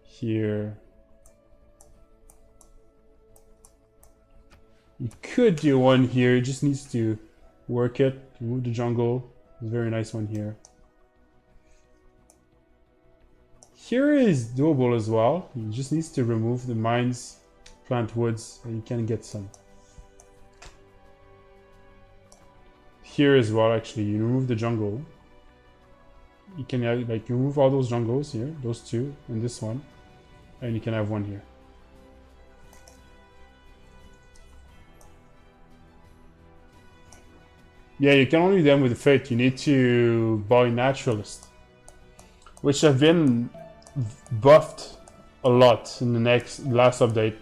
here. You could do one here, it just needs to work it. Remove the jungle. Very nice one here. Here is doable as well. You just needs to remove the mines, plant woods, and you can get some. Here as well, actually, you remove the jungle. You can have, like, remove all those jungles here, those 2, and this one, and you can have one here. Yeah, you can only do them with the fate. You need to buy naturalist, which have been buffed a lot in the last update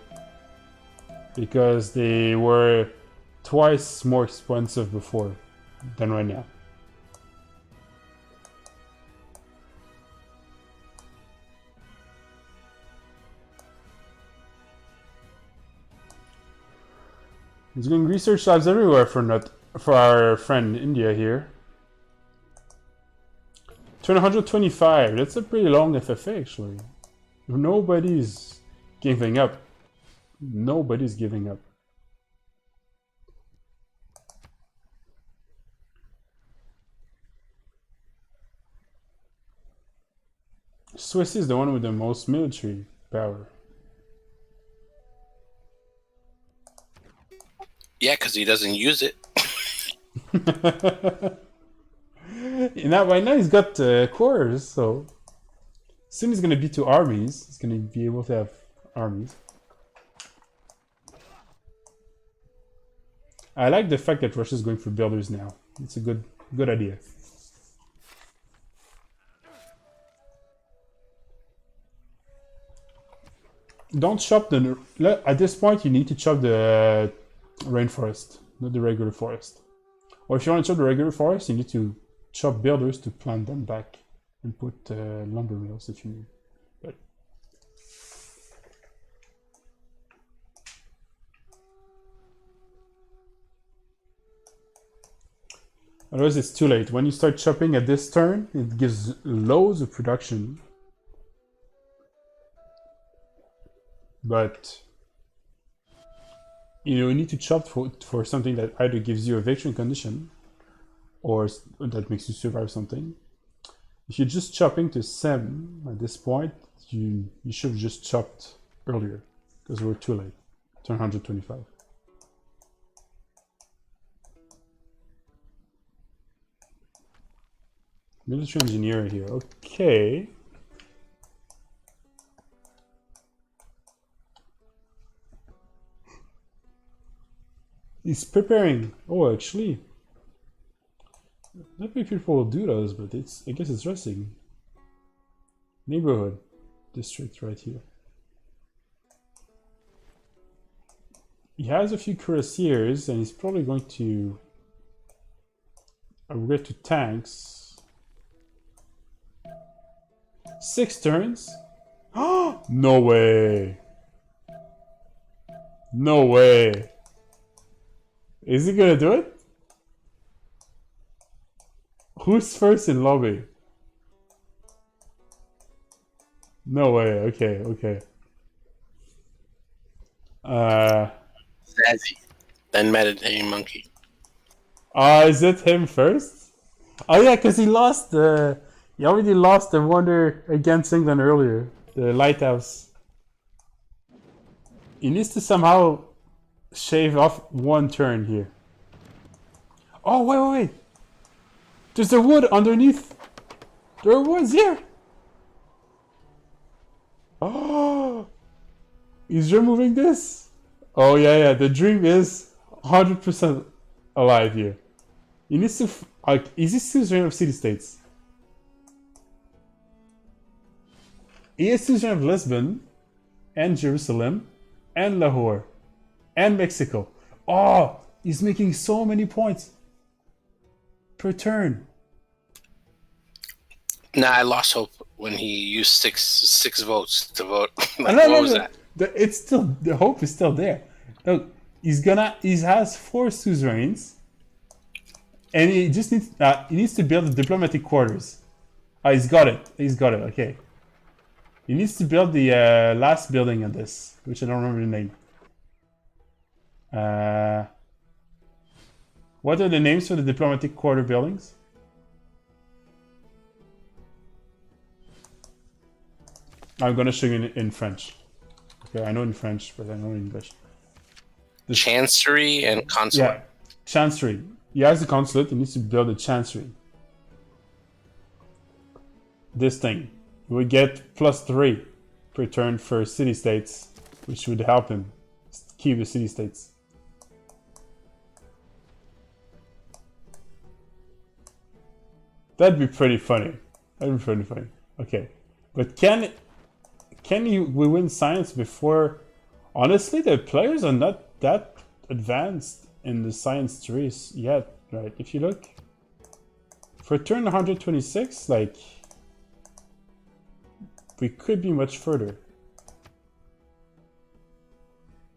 because they were twice more expensive before than right now. He's doing research labs everywhere for our friend India here. Turn 125. That's a pretty long FFA actually. Nobody's giving up. Nobody's giving up. Swiss is the one with the most military power. Yeah, because he doesn't use it. Right now he's got cores, so soon he's gonna be 2 armies. He's gonna be able to have armies. I like the fact that Russia's going for builders now. It's a good idea. Don't chop the... At this point, you need to chop the rainforest, not the regular forest. Or if you want to chop the regular forest, you need to chop builders to plant them back and put lumber mills if you need. But otherwise, it's too late. When you start chopping at this turn, it gives loads of production. But you need to chop for something that either gives you a victory condition or that makes you survive something. If you're just chopping to 7 at this point, you should have just chopped earlier because we're too late. Turn 125. Military engineer here. Okay. He's preparing. Oh, actually, not many people will do those, but I guess it's resting. Neighborhood district right here. He has a few cuirassiers, and he's probably going to upgrade to tanks. 6 turns. Oh, no way! No way! Is he gonna do it? Who's first in lobby? No way. Okay, okay. Zazzy. Then Meditating Monkey. Is it him first? Oh yeah, because he lost the... He already lost the wonder against England earlier. The lighthouse. He needs to somehow shave off 1 turn here. Oh, wait. There's a wood underneath. There are woods here. Oh, he's removing this. Oh yeah, the dream is 100% alive here. He needs to is he suzerain of city-states? He is suzerain of Lisbon, and Jerusalem, and Lahore, and Mexico. Oh, he's making so many points per turn. Nah, I lost hope when he used six votes to vote. Like, what was that? It's still, the hope is still there. Look, he has 4 suzerains, and he just needs to build the diplomatic quarters. He's got it. Okay. He needs to build the last building on this, which I don't remember the name. What are the names for the diplomatic quarter buildings? I'm gonna show you in French. Okay, I know in French, but I know in English. The Chancery and Consulate. Yeah, Chancery. He has the consulate. He needs to build a Chancery. This thing. He would get +3 per turn for city-states, which would help him keep the city-states. That'd be pretty funny. Okay, but can we win science before? Honestly, the players are not that advanced in the science trees yet, right? If you look for turn 126, like, we could be much further.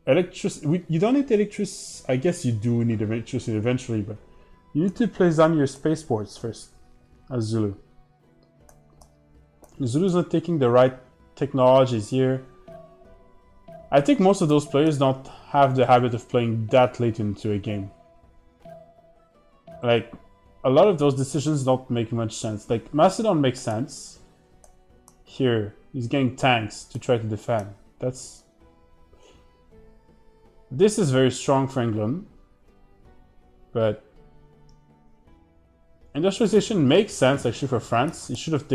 You don't need electricity. I guess you do need electricity eventually, but you need to place down your spaceports first as Zulu. Zulu's not taking the right technologies here. I think most of those players don't have the habit of playing that late into a game. Like, a lot of those decisions don't make much sense. Like, Macedon makes sense. Here, he's getting tanks to try to defend. This is very strong for England. But industrialization makes sense actually for France. He should have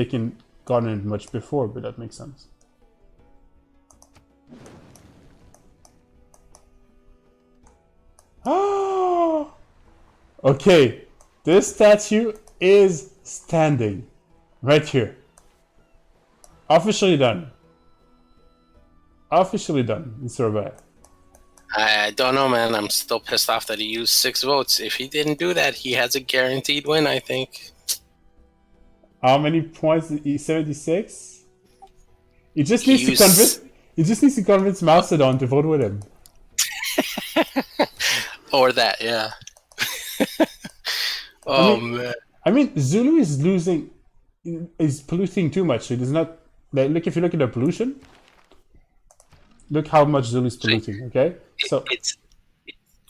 gotten it much before, but that makes sense. Oh! Okay, this statue is standing right here. Officially done. In Survey. I don't know, man. I'm still pissed off that he used 6 votes. If he didn't do that, he has a guaranteed win, I think. How many points? 76? He just needs to convince Macedon to vote with him. Or that, yeah. Man. I mean, Zulu is losing. Is polluting too much. It is not. Like, look, if you look at the pollution, look how much Zulu is polluting. Okay, so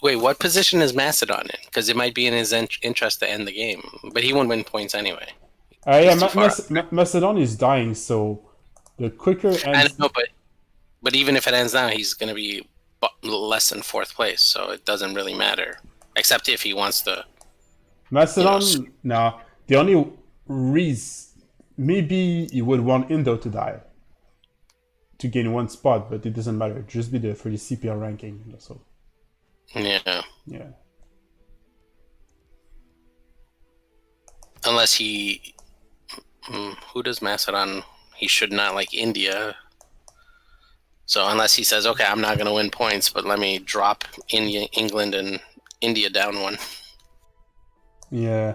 wait, what position is Macedon in? Because it might be in his interest to end the game, but he won't win points anyway. Macedon is dying, so the quicker. I know, but even if it ends now, he's going to be less than 4th place, so it doesn't really matter. Except if he wants to. Macedon, no. The only reason, maybe you would want Indo to die to gain 1 spot, but it doesn't matter. It'd just be there for the CPL ranking. So. Yeah. Yeah. Unless he. Who does Macedon? He should not like India. So unless he says, okay, I'm not going to win points, but let me drop England and India down 1. Yeah.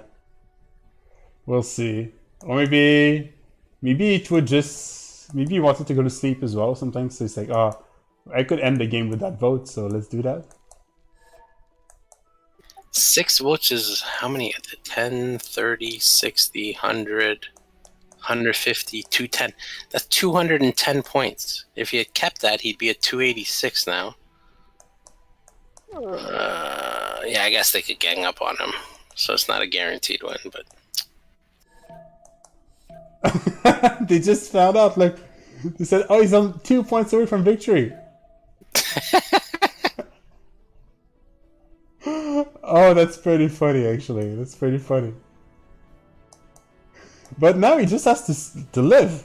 We'll see. Or maybe it would just... Maybe he wanted to go to sleep as well sometimes. So it's like, oh, I could end the game with that vote, so let's do that. 6 votes is how many? 10, 30, 60, 100... 150, 210. That's 210 points. If he had kept that, he'd be at 286 now. Yeah, I guess they could gang up on him. So it's not a guaranteed win, but... They just found out, like, they said, oh, he's on 2 points away from victory. Oh, that's pretty funny, actually. That's pretty funny. But now he just has to live.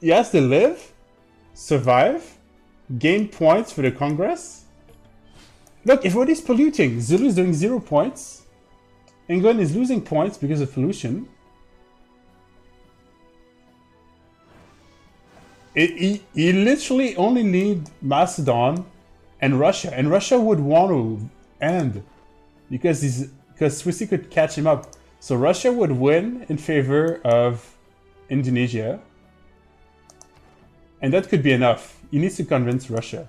Yes, they live, survive, gain points for the Congress. Look, everybody's polluting. Zulu is doing 0 points. England is losing points because of pollution. You literally only need Macedon and Russia would want to end because Swissy could catch him up. So Russia would win in favor of Indonesia, and that could be enough. He needs to convince Russia.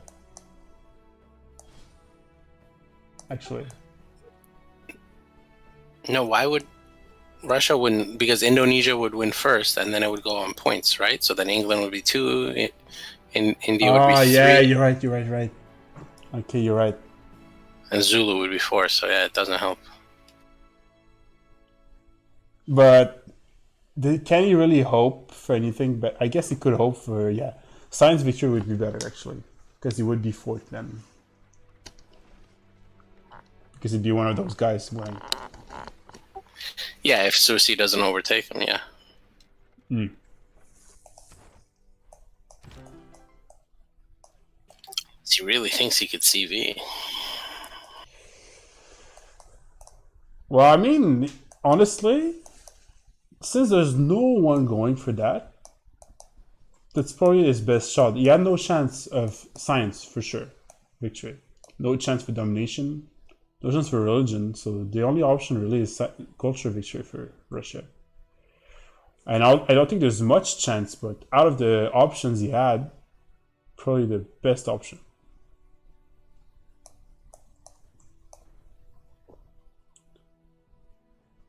Actually, no. Why would Russia wouldn't? Because Indonesia would win first, and then it would go on points, right? So then England would be 2, and India would be 3. Yeah, you're right. Okay, you're right. And Zulu would be 4. So yeah, it doesn't help. But can he really hope for anything? But I guess he could hope for science victory would be better actually, because he would be 4th then. Because he'd be one of those guys winning. Yeah, if Susi doesn't overtake him, yeah. He really thinks he could CV. Well, I mean, honestly, since there's no one going for that, that's probably his best shot. He had no chance of science, for sure. Victory. No chance for domination. No chance for religion. So the only option really is culture victory for Russia. And I don't think there's much chance, but out of the options he had, probably the best option.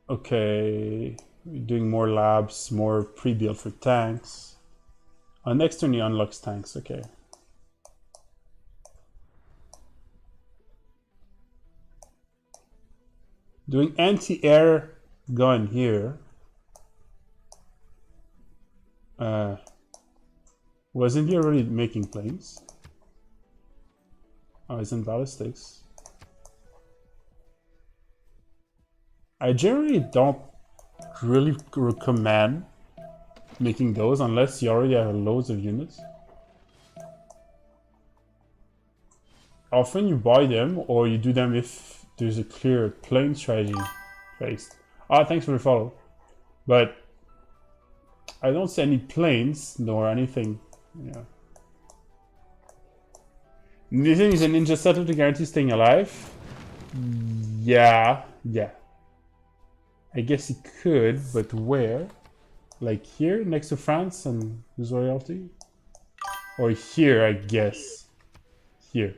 Okay, we're doing more labs, more pre-built for tanks. Next turn he unlocks tanks, okay. Doing anti-air gun here. Wasn't he already making planes? Oh, he's in ballistics. I generally don't really recommend making those unless you already have loads of units. Often you buy them or you do them if there's a clear plane strategy faced. Thanks for the follow. But I don't see any planes nor anything. Yeah. Do you think he's a ninja settler to guarantee staying alive? Yeah. I guess he could, but where? Like here, next to France and his royalty? Or here, I guess. Here.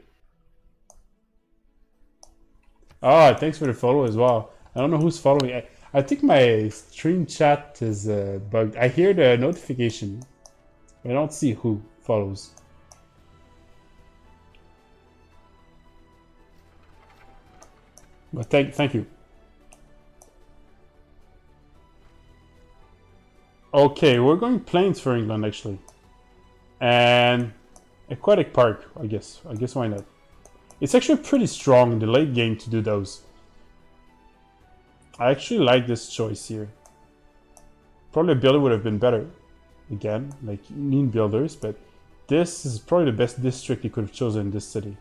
Thanks for the follow as well. I don't know who's following. I think my stream chat is bugged. I hear the notification, but I don't see who follows. But thank you. Okay, we're going planes for England actually, and aquatic park. I guess why not? It's actually pretty strong in the late game to do those. I actually like this choice here. Probably a builder would have been better. Again, like you need builders, but this is probably the best district you could have chosen in this city.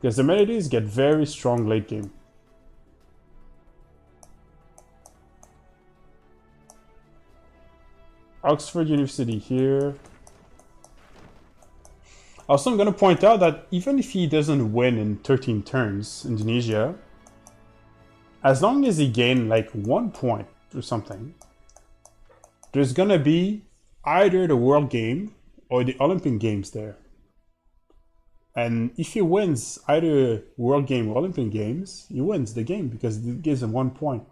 Because the amenities get very strong late game. Oxford University here. Also, I'm going to point out that even if he doesn't win in 13 turns, Indonesia, as long as he gains like 1 point or something, there's going to be either the World Game or the Olympic Games there. And if he wins either World Game or Olympic Games, he wins the game because it gives him 1 point.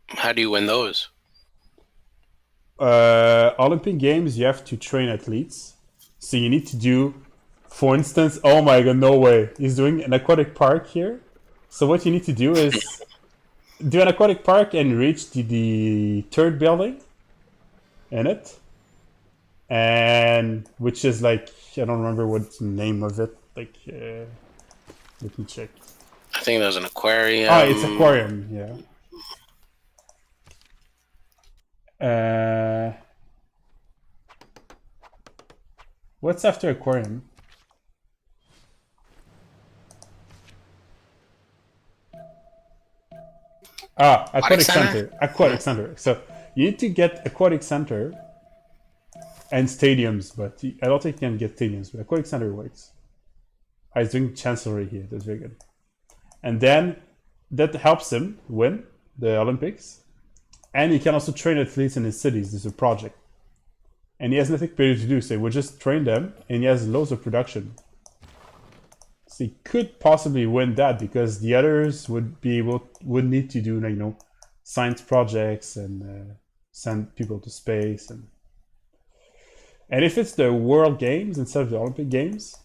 How do you win those? Olympic Games, you have to train athletes. So you need to do, for instance, oh my god, no way. He's doing an aquatic park here. So what you need to do is do an aquatic park and reach the third building in it. And which is like, I don't remember what's the name of it. Like, let me check. I think there's an aquarium. It's aquarium, yeah. What's after aquarium? Aquatic center. Aquatic center. So you need to get aquatic center and stadiums, but I don't think you can get stadiums, but aquatic center works. I was doing chancellery here. That's very good. And then that helps him win the Olympics. And he can also train athletes in his cities. There's a project. And he has nothing better to do, so he would just train them, and he has loads of production. So he could possibly win that because the others would need to do, like, you know, science projects and send people to space, and if it's the World Games instead of the Olympic Games,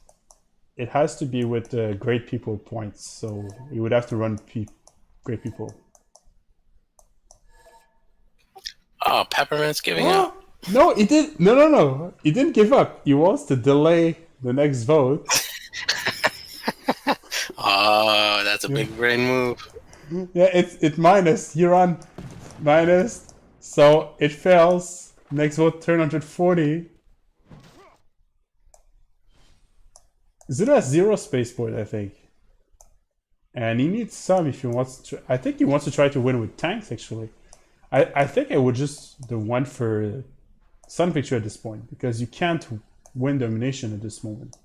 it has to be with great people points. So you would have to run great people. Oh, Peppermint's giving up. No, he did. No. He didn't give up. He wants to delay the next vote. Oh, that's a big brain move. Yeah, it's minus. You're on minus. So it fails. Next vote, turn 140. Zero has 0 spaceport, I think. And he needs some if he wants to. I think he wants to try to win with tanks, actually. I think I would just the one for Sun Picture at this point, because you can't win domination at this moment.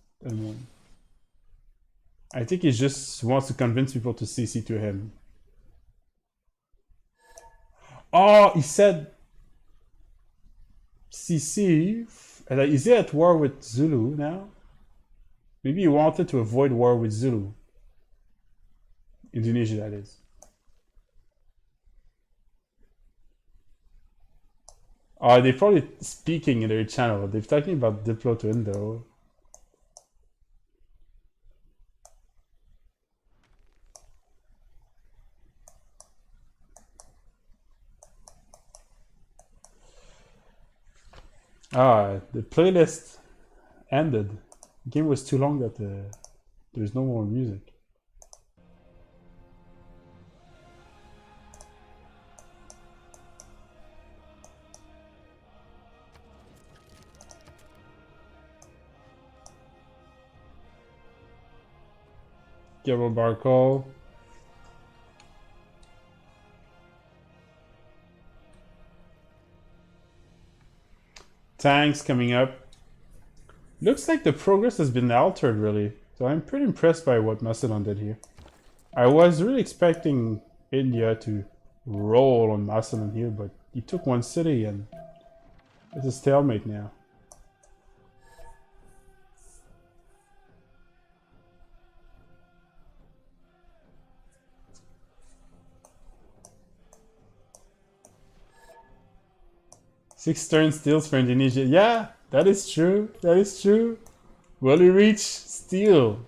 I think he just wants to convince people to CC to him. Oh, he said CC. Is he at war with Zulu now? Maybe he wanted to avoid war with Zulu. Indonesia, that is. They're probably speaking in their channel. They're talking about Diplo to Indo. The playlist ended. The game was too long that there's no more music. Gabriel Barcol. Tanks coming up. Looks like the progress has been altered, really. So I'm pretty impressed by what Macedon did here. I was really expecting India to roll on Macedon here, but he took one city and it's a stalemate now. Six turn steals for Indonesia. Yeah, that is true. That is true. Will he reach steal?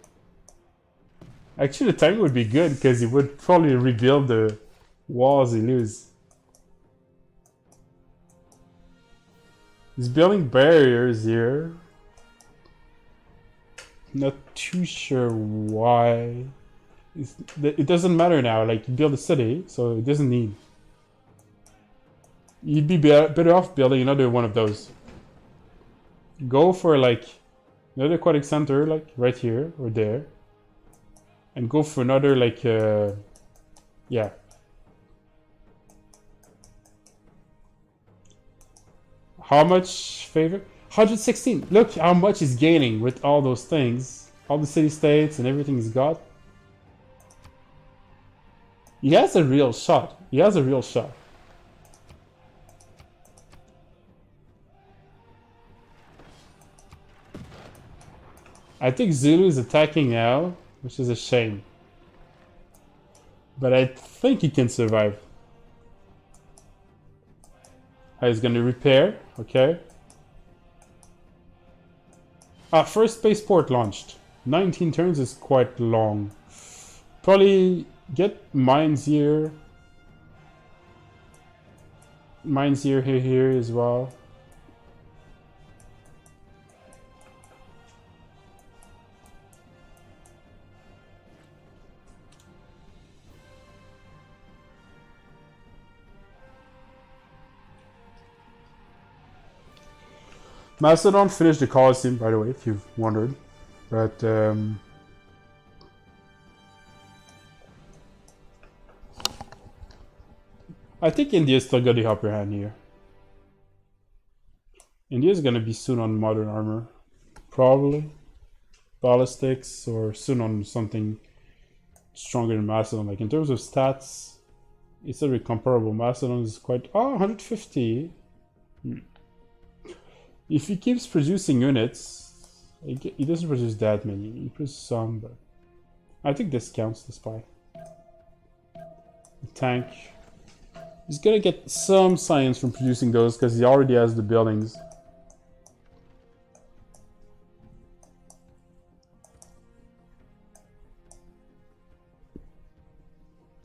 Actually, the timing would be good because he would probably rebuild the walls he lose. He's building barriers here. Not too sure why. It doesn't matter now. Like, you build a city, so it doesn't need. You'd be better off building another one of those. Go for like another aquatic center, like right here or there, and go for another like yeah. How much favor? 116. Look how much he's gaining with all those things, all the city states and everything he's got. He has a real shot. He has a real shot. I think Zulu is attacking now, which is a shame. But I think he can survive. He's gonna repair, okay. First spaceport launched. 19 turns is quite long. Probably get mines here. Mines here as well. Macedon finished the Colosseum, by the way, if you've wondered. But I think India's still got the upper hand here. India's gonna be soon on modern armor. Probably. Ballistics, or soon on something stronger than Macedon. Like in terms of stats, it's a bit comparable. Macedon is quite... Oh, 150. If he keeps producing units, he doesn't produce that many. He produces some, but I think this counts, the spy. The tank. He's gonna get some science from producing those because he already has the buildings.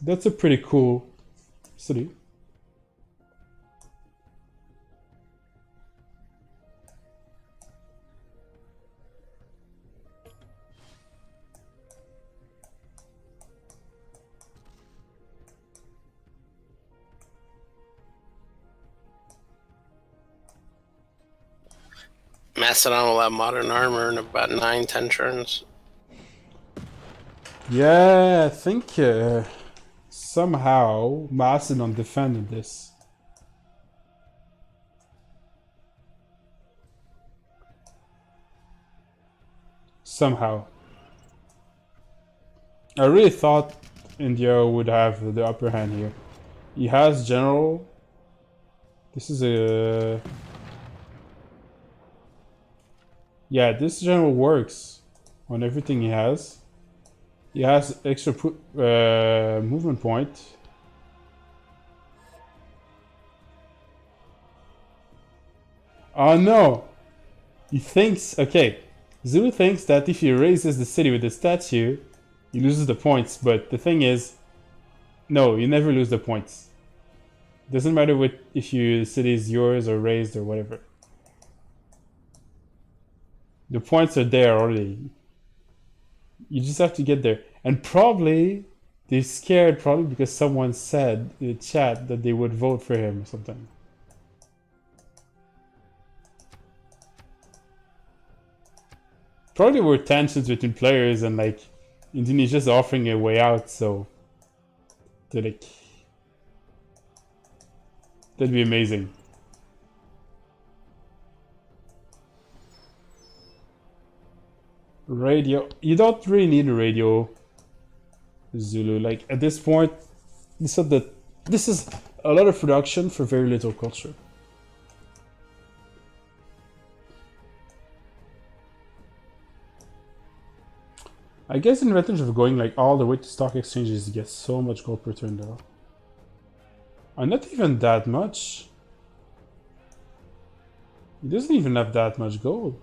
That's a pretty cool city. Macedon will have modern armor in about 9-10 turns. Yeah, I think somehow Macedon defended this. Somehow. I really thought India would have the upper hand here. He has general. This is a... Yeah, this general works on everything he has. He has extra movement point. Oh no! He thinks... Okay. Zulu thinks that if he raises the city with the statue, he loses the points. But the thing is... No, you never lose the points. Doesn't matter if the city is yours or raised or whatever. The points are there already. You just have to get there. And probably they're scared because someone said in the chat that they would vote for him or something. Probably there were tensions between players and like Indonesia's offering a way out, so they're like, that'd be amazing. Radio. You don't really need a radio, Zulu. Like at this point, this is a lot of production for very little culture. I guess the advantage of going like all the way to stock exchanges, you get so much gold per turn though. Not even that much. He doesn't even have that much gold.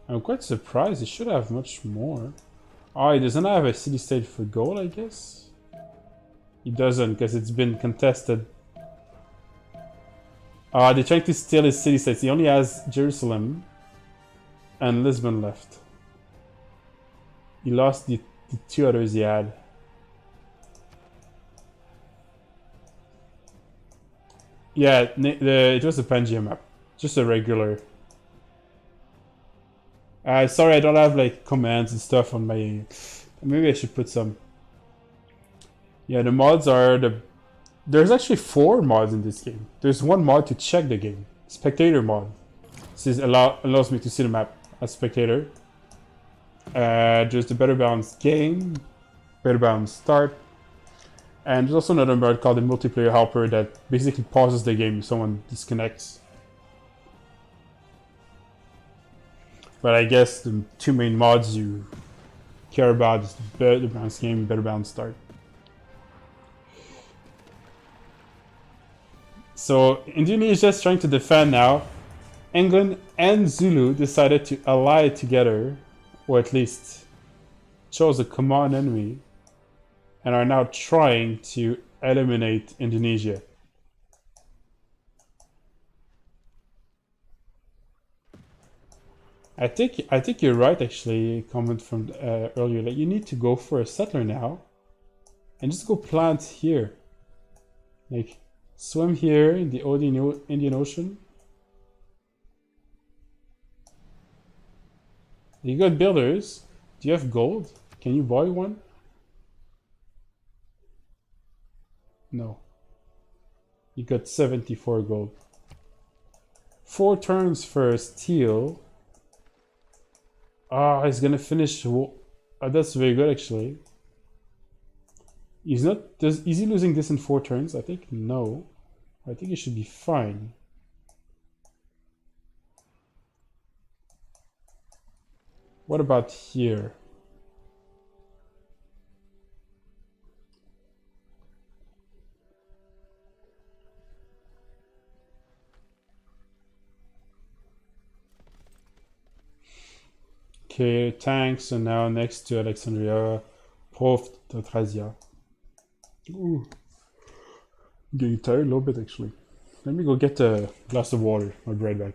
I'm quite surprised. He should have much more. Oh, he doesn't have a city-state for gold, I guess? He doesn't, because it's been contested. They're trying to steal his city-states. He only has Jerusalem and Lisbon left. He lost the two others he had. Yeah, it was a Pangea map. Just a regular. Sorry, I don't have like commands and stuff on my... Maybe I should put some. Yeah, the mods are There's actually 4 mods in this game. There's one mod to check the game. Spectator mod. This allows me to see the map as spectator. There's the better balanced game. Better balanced start. And there's also another mod called the multiplayer helper that basically pauses the game if someone disconnects. But I guess the 2 main mods you care about is the better balanced game, better balanced start. So Indonesia is trying to defend now. England and Zulu decided to ally together, or at least chose a common enemy, and are now trying to eliminate Indonesia. I think you're right, actually. Comment from earlier, like you need to go for a settler now, and just go plant here. Like swim here in the Indian Ocean, You got builders. Do you have gold? Can you buy one? No. You got 74 gold. 4 turns for steel. Ah, he's gonna finish. That's very good actually. He's not. Is he losing this in 4 turns? I think no. I think he should be fine. What about here? Okay, tanks are now next to Alexandria, Prof to Trasia. Ooh. I'm getting tired a little bit actually. Let me go get a glass of water. I'll be right back.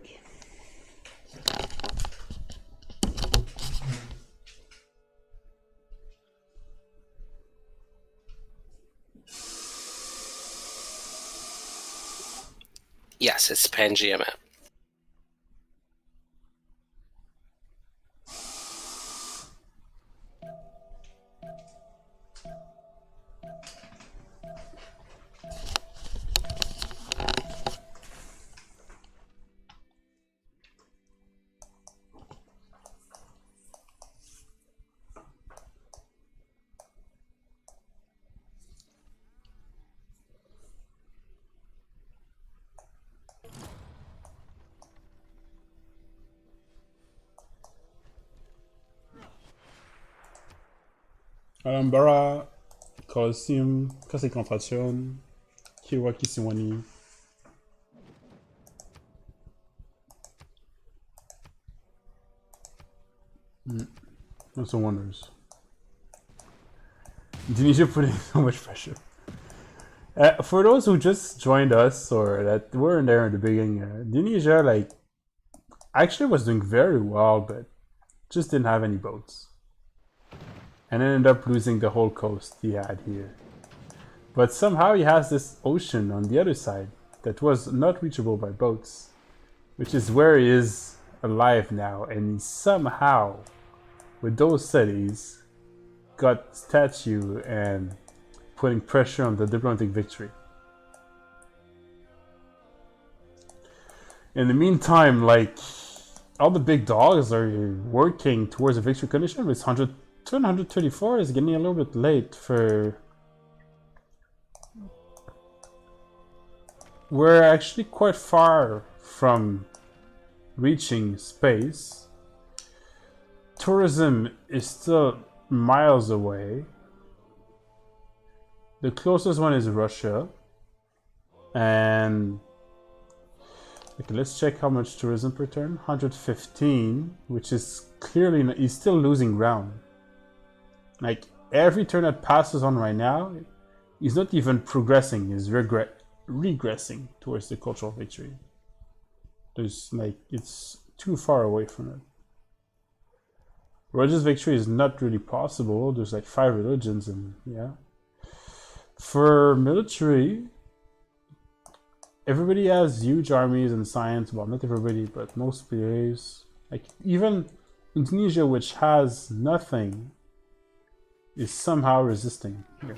Yes, it's Pangea map. Alhambra, Colosseum, Casa de Concentración, Kiwa Kisiwani. Also wonders. Tunisia putting so much pressure. For those who just joined us or that weren't there in the beginning, Tunisia like actually was doing very well, but just didn't have any boats. And ended up losing the whole coast he had here. But somehow he has this ocean on the other side that was not reachable by boats, which is where he is alive now, and he somehow, with those cities, got statue and putting pressure on the diplomatic victory. In the meantime, like, all the big dogs are working towards a victory condition with 234 is getting a little bit late for... We're actually quite far from reaching space. Tourism is still miles away. The closest one is Russia. And okay, let's check how much tourism per turn. 115, which is clearly not, he's still losing ground. Like every turn that passes on right now, he's not even progressing, he's regressing towards the cultural victory. There's like, it's too far away from it. Religious victory is not really possible. There's like 5 religions and yeah. For military, everybody has huge armies and science. Well, not everybody, but most players. Like even Indonesia, which has nothing, is somehow resisting here.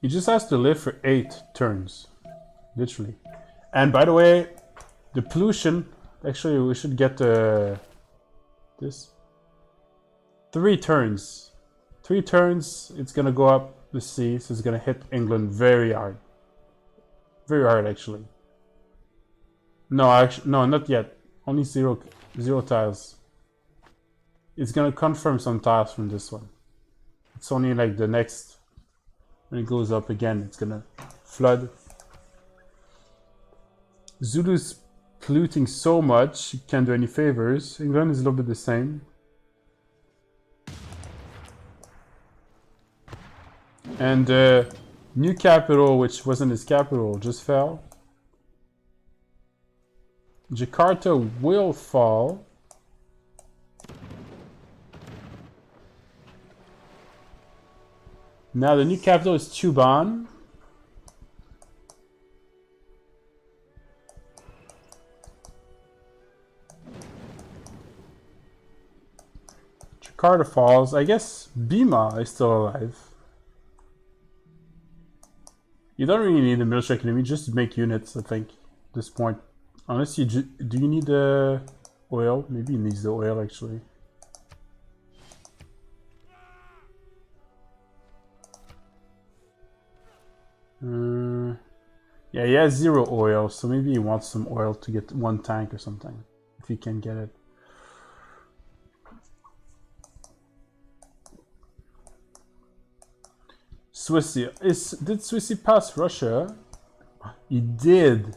He just has to live for 8 turns, literally. And by the way, the pollution, actually we should get this. 3 turns. 3 turns, it's gonna go up the sea, so it's gonna hit England very hard. Very hard, actually. No, actually, no, not yet. Only 0 tiles. It's gonna confirm some tiles from this one. It's only like the next... When it goes up again, it's gonna flood. Zulu's polluting so much, it can't do any favors. England is a little bit the same. And new capital, which wasn't his capital, just fell. Jakarta will fall. Now the new capital is Chuban. Jakarta Falls. I guess Bima is still alive. You don't really need a military academy, just make units, I think, at this point. Unless you do you need the oil? Maybe he needs the oil, actually. Yeah, he has 0 oil, so maybe he wants some oil to get 1 tank or something, if he can get it. Swissy. Did Swissy pass Russia? He did.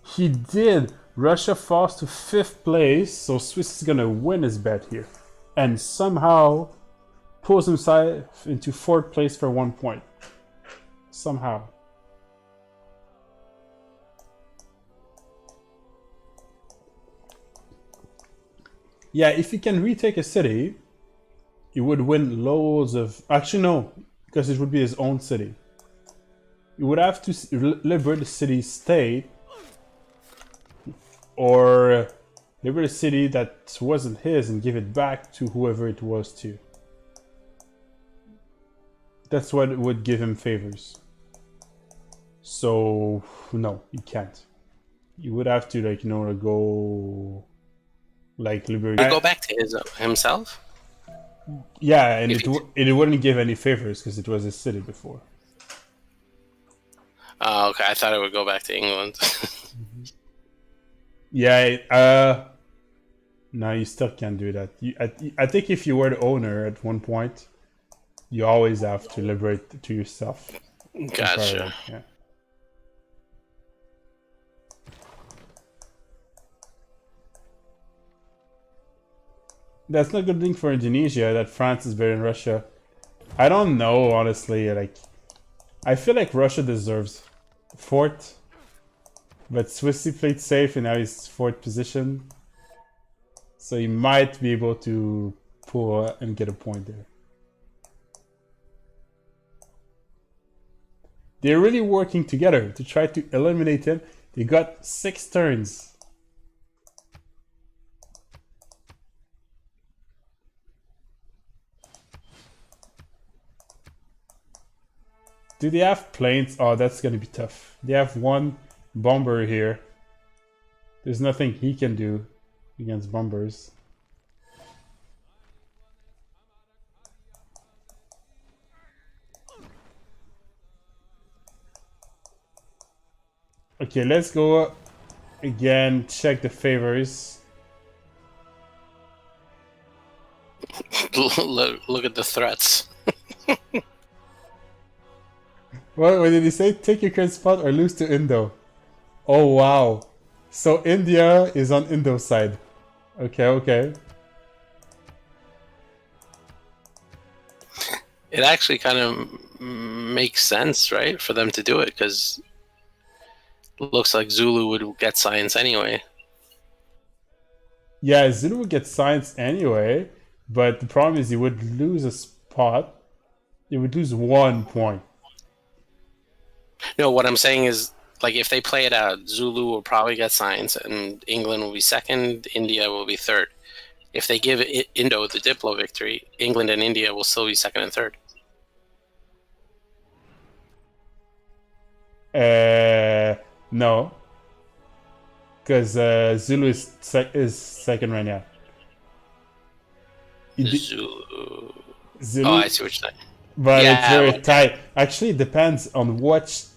He did. Russia falls to 5th place, so Swiss is gonna win his bet here. And somehow pulls himself into 4th place for 1 point. Somehow. Yeah, if he can retake a city, he would win loads of... Actually, no, because it would be his own city. He would have to liberate the city-state, or liberate a city that wasn't his and give it back to whoever it was to. That's what would give him favors. So, no, you can't. You would have to, like, go... Like, liberate... You go back to himself? Yeah, and it wouldn't give any favors because it was his city before. Oh, okay. I thought it would go back to England. Yeah, no, you still can't do that. I think if you were the owner at one point, you always have to liberate to yourself. Gotcha. Yeah. That's not a good thing for Indonesia that France is better than Russia. I don't know, honestly. Like, I feel like Russia deserves 4th, but Swissy played safe and now he's 4th position, so he might be able to pull and get a point there. They're really working together to try to eliminate him. They got 6 turns. Do they have planes? Oh, that's gonna be tough. They have 1 bomber here. There's nothing he can do against bombers. Okay, let's go again, check the favors. Look at the threats. What did he say? Take your current spot or lose to Indo. Oh, wow. So India is on Indo's side. Okay, okay. It actually kind of makes sense, right, for them to do it, because it looks like Zulu would get science anyway. Yeah, Zulu would get science anyway, but the problem is he would lose a spot. He would lose 1 point. No, what I'm saying is, like, if they play it out, Zulu will probably get science, and England will be 2nd, India will be 3rd. If they give Indo the Diplo victory, England and India will still be 2nd and 3rd. No. Because Zulu is 2nd right now. Zulu. Zulu. Oh, I see what you're saying. But yeah, it's very tight. Actually, it depends on what...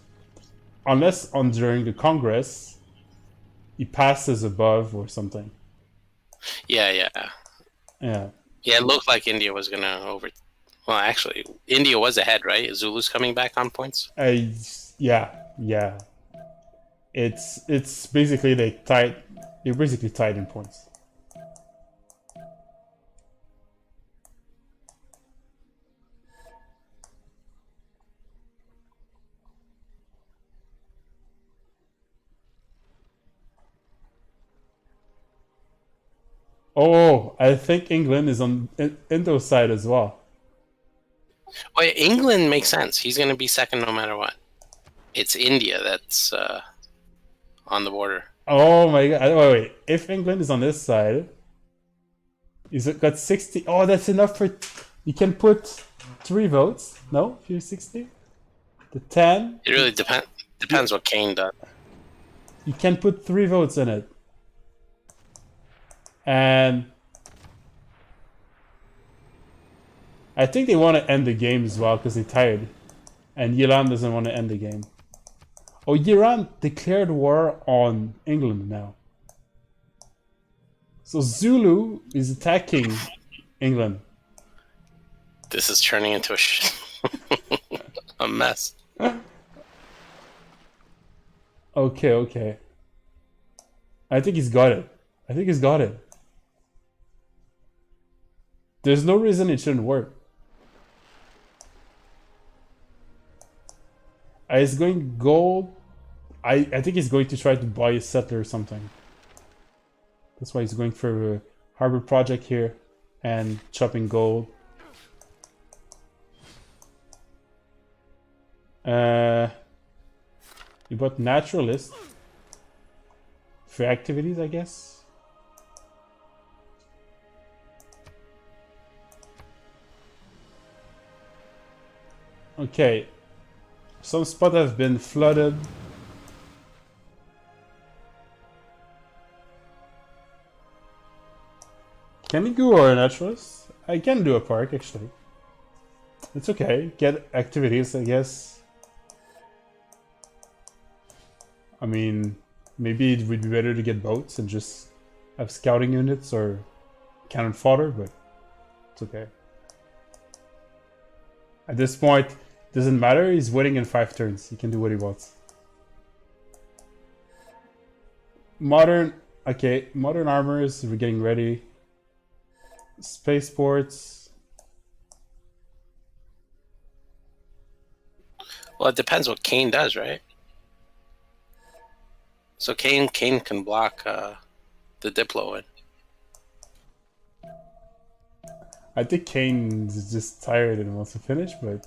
Unless during the Congress, he passes above or something. Yeah. Yeah, it looked like India was going to over... Well, actually, India was ahead, right? Zulu's coming back on points? Yeah. It's basically they're basically tied in points. Oh, I think England is on Indo's side as well. Well, England makes sense. He's going to be second no matter what. It's India that's on the border. Oh my god! Wait. If England is on this side, is it got 60? Oh, that's enough for. You can put 3 votes. No, if you're 60. The 10. It really depends what Kane does. You can put 3 votes in it, and I think they want to end the game as well because they're tired, and Iran doesn't want to end the game. Oh, Iran declared war on England now. So Zulu is attacking England. This is turning into a mess. Okay. I think he's got it. There's no reason it shouldn't work. He's going gold. I think he's going to try to buy a settler or something. That's why he's going for a harbor project here and chopping gold. You bought naturalist for activities, I guess. Okay. Some spots have been flooded. Can we go or a naturalist? I can do a park actually. It's okay. Get activities, I guess. I mean, maybe it would be better to get boats and just have scouting units or cannon fodder, but it's okay. At this point, doesn't matter. He's winning in 5 turns. He can do what he wants. Modern, okay. Modern armors. We're getting ready. Spaceports. Well, it depends what Kane does, right? So Kane can block the Diplo in. I think Kane is just tired and wants to finish, but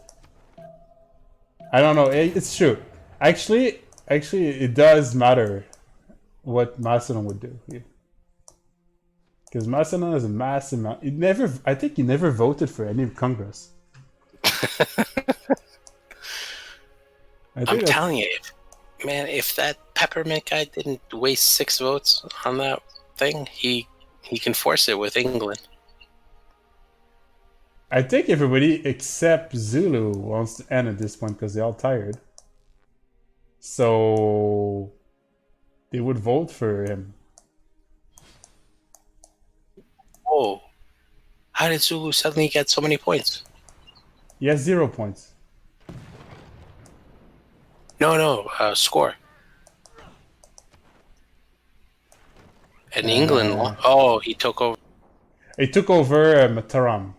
I don't know. It's true. Actually, it does matter what Macedon would do here. Because Macedon has a massive amount. I think he never voted for any Congress. I'm telling you, man, if that peppermint guy didn't waste 6 votes on that thing, he can force it with England. I think everybody except Zulu wants to end at this point because they're all tired. So they would vote for him. Oh, how did Zulu suddenly get so many points? He has 0 points. No, score. And England, he took over. He took over Mataram,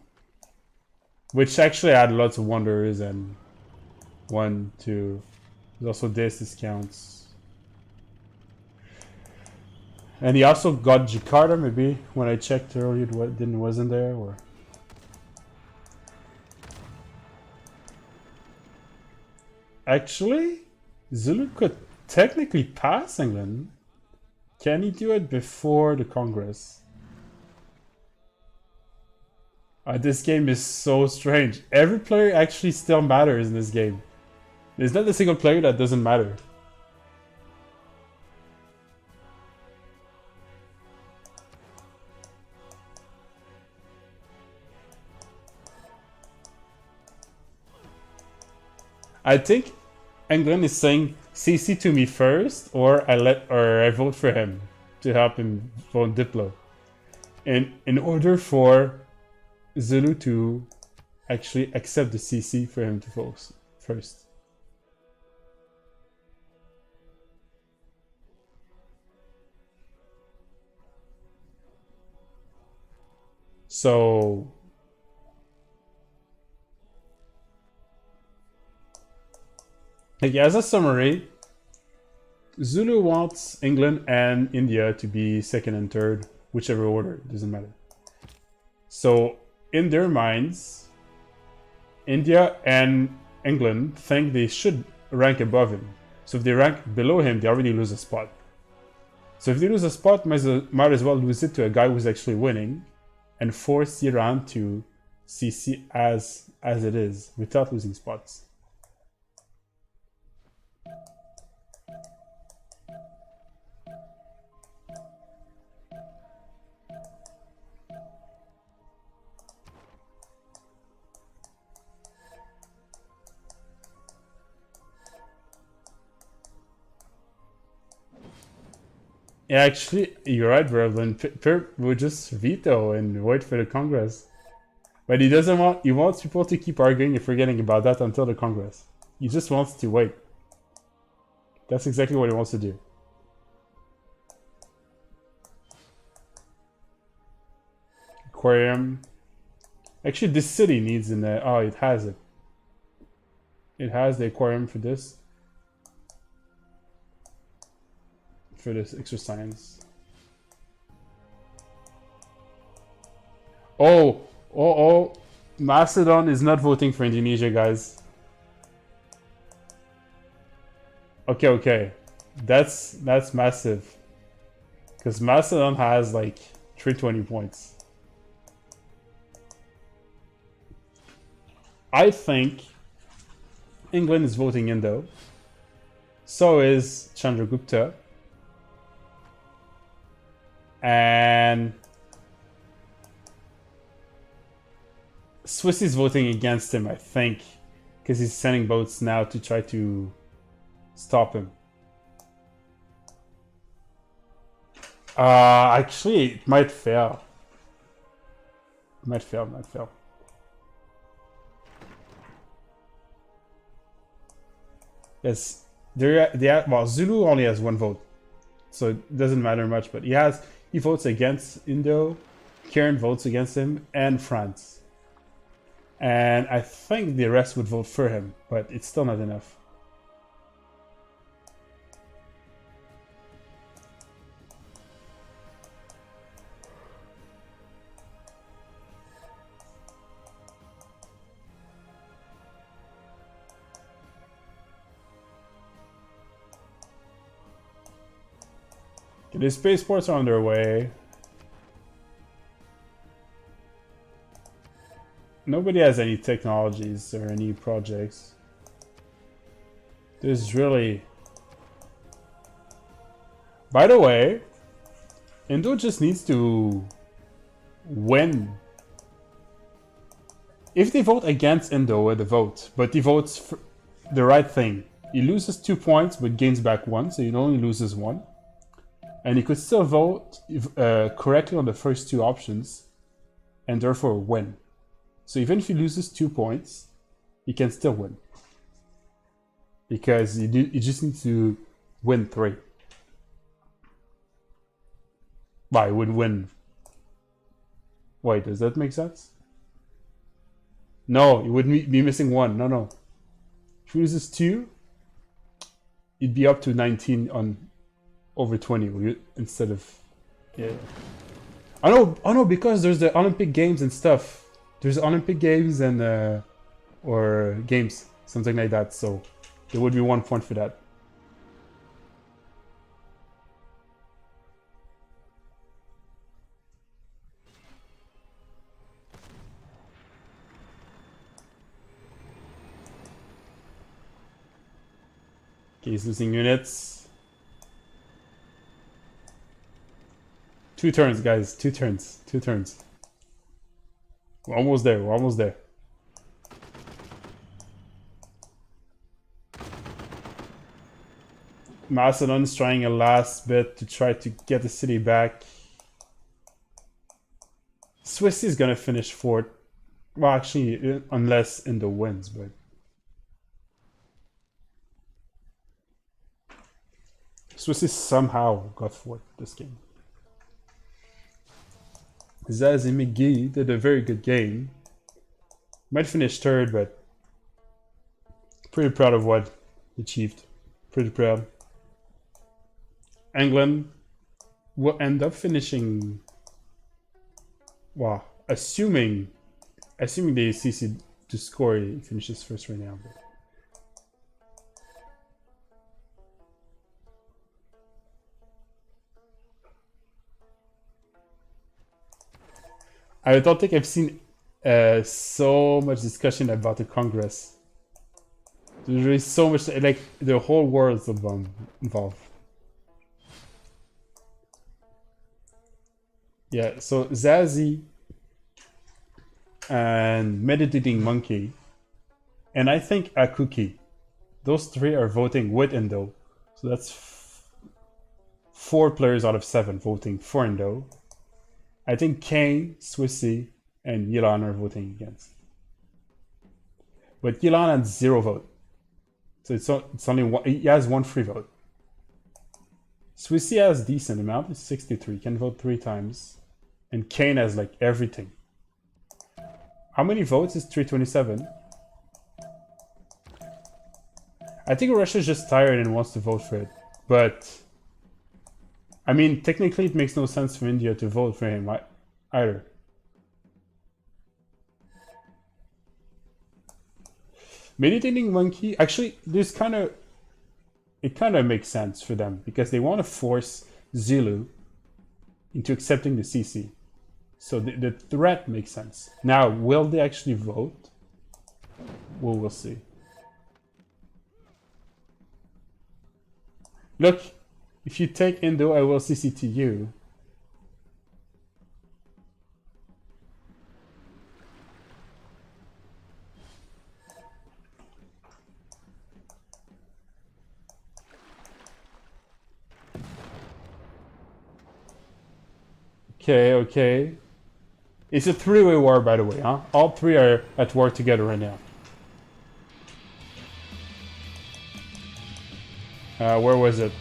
which actually had lots of wonders and 1, 2. There's also this discounts. And he also got Jakarta, maybe when I checked earlier, it wasn't there, or actually, Zulu could technically pass England. Can he do it before the Congress? This game is so strange. Every player actually still matters in this game. There's not a single player that doesn't matter. I think England is saying CC to me first, or I vote for him to help him vote Diplo. And in order for Zulu to actually accept the CC for him to vote first. So like, as a summary, Zulu wants England and India to be second and third, whichever order, doesn't matter. So in their minds, India and England think they should rank above him. So if they rank below him, they already lose a spot. So if they lose a spot, might as well lose it to a guy who's actually winning and force Iran to CC as it is without losing spots. Yeah, actually, you're right, Brevlin. Pip would just veto and wait for the Congress. But he doesn't want, he wants people to keep arguing and forgetting about that until the Congress. He just wants to wait. That's exactly what he wants to do. Aquarium. Actually, this city needs an, oh, it has it. It has the aquarium for this. For this extra science. Oh, Macedon is not voting for Indonesia, guys. Okay. That's massive. Because Macedon has like 320 points. I think England is voting Indo. So is Chandragupta. And Swiss is voting against him, I think, because he's sending boats now to try to stop him. Actually, it might fail. Might fail. Yes, well, Zulu only has one vote, so it doesn't matter much. But he votes against Indo, Kieran votes against him, and France. And I think the rest would vote for him, but it's still not enough. The spaceports are on their way. Nobody has any technologies or any projects. There's really... By the way, Indo just needs to win. If they vote against Indo with the vote, but he votes for the right thing, he loses 2 points but gains back 1, so he only loses 1. And he could still vote correctly on the first 2 options and therefore win. So even if he loses 2 points, he can still win. Because he just needs to win 3. Well, he would win. Wait, does that make sense? No, he would be missing 1. No. If he loses 2, he'd be up to 19 on over 20 instead of... Yeah. Oh no, because there's the Olympic Games and stuff. There's Olympic Games and or games, something like that. So there would be 1 point for that. Okay, he's losing units. 2 turns, guys. 2 turns. 2 turns. We're almost there. Macedon's trying a last bit to try to get the city back. Swiss is gonna finish 4th. Well, actually, unless Indo wins, but... Swiss is somehow got 4th this game. Zazie McGee did a very good game. Might finish 3rd, but pretty proud of what he achieved. Pretty proud. England will end up finishing... Well, assuming they CC to score. He finishes first right now. But. I don't think I've seen so much discussion about the Congress. There's really so much, like the whole world's involved. Yeah, so Zazie and Meditating Monkey, and I think Akuki, those three are voting with Indo. So that's 4 players out of 7 voting for Indo. I think Kane, Swissy, and Yilan are voting against. But Yilan had 0 vote. So it's only one, he has 1 free vote. Swissy has decent amount, it's 63, can vote 3 times. And Kane has like everything. How many votes is 327? I think Russia's just tired and wants to vote for it. But I mean, technically it makes no sense for India to vote for him either. Meditating Monkey, actually, it kind of makes sense for them because they want to force Zulu into accepting the CC. So the threat makes sense. Now, will they actually vote? Well, we'll see. Look, if you take Indo, I will CC to you. Okay. It's a 3-way war, by the way, huh? All 3 are at war together right now. Where was it?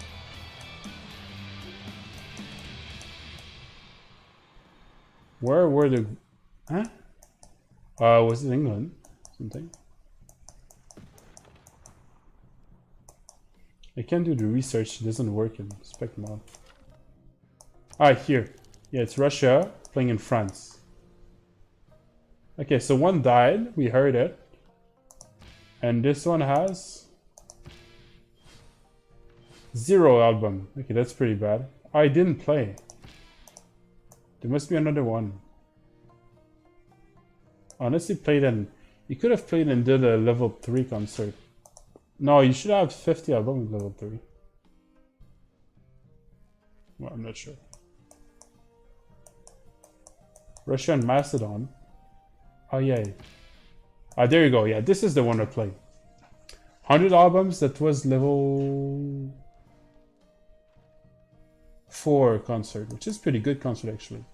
Where were the... Huh? Was it England? Something? I can't do the research, it doesn't work in spec mode. Ah, here. Yeah, it's Russia playing in France. Okay, so one died, we heard it. And this one has... 0 album. Okay, that's pretty bad. I didn't play. There must be another one. Honestly, played and you could have played and did a level 3 concert. No, you should have 50 albums level 3. Well, I'm not sure. Russia and Macedon. Oh yeah. Ah, there you go. Yeah, this is the one I played. 100 albums. That was level 4 concert, which is pretty good concert actually.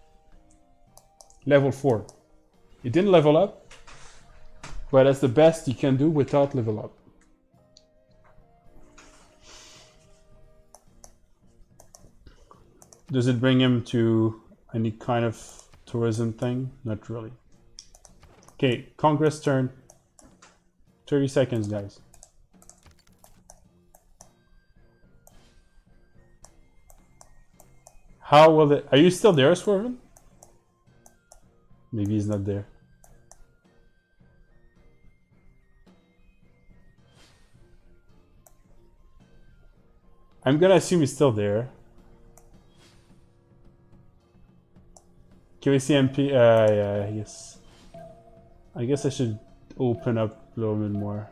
Level 4. It didn't level up, but that's the best you can do without level up. Does it bring him to any kind of tourism thing? Not really. Okay, Congress turn. 30 seconds, guys. How will it... Are you still there, Swervin? Maybe he's not there. I'm gonna assume he's still there. QACMP, yeah, yes. I guess I should open up a little bit more.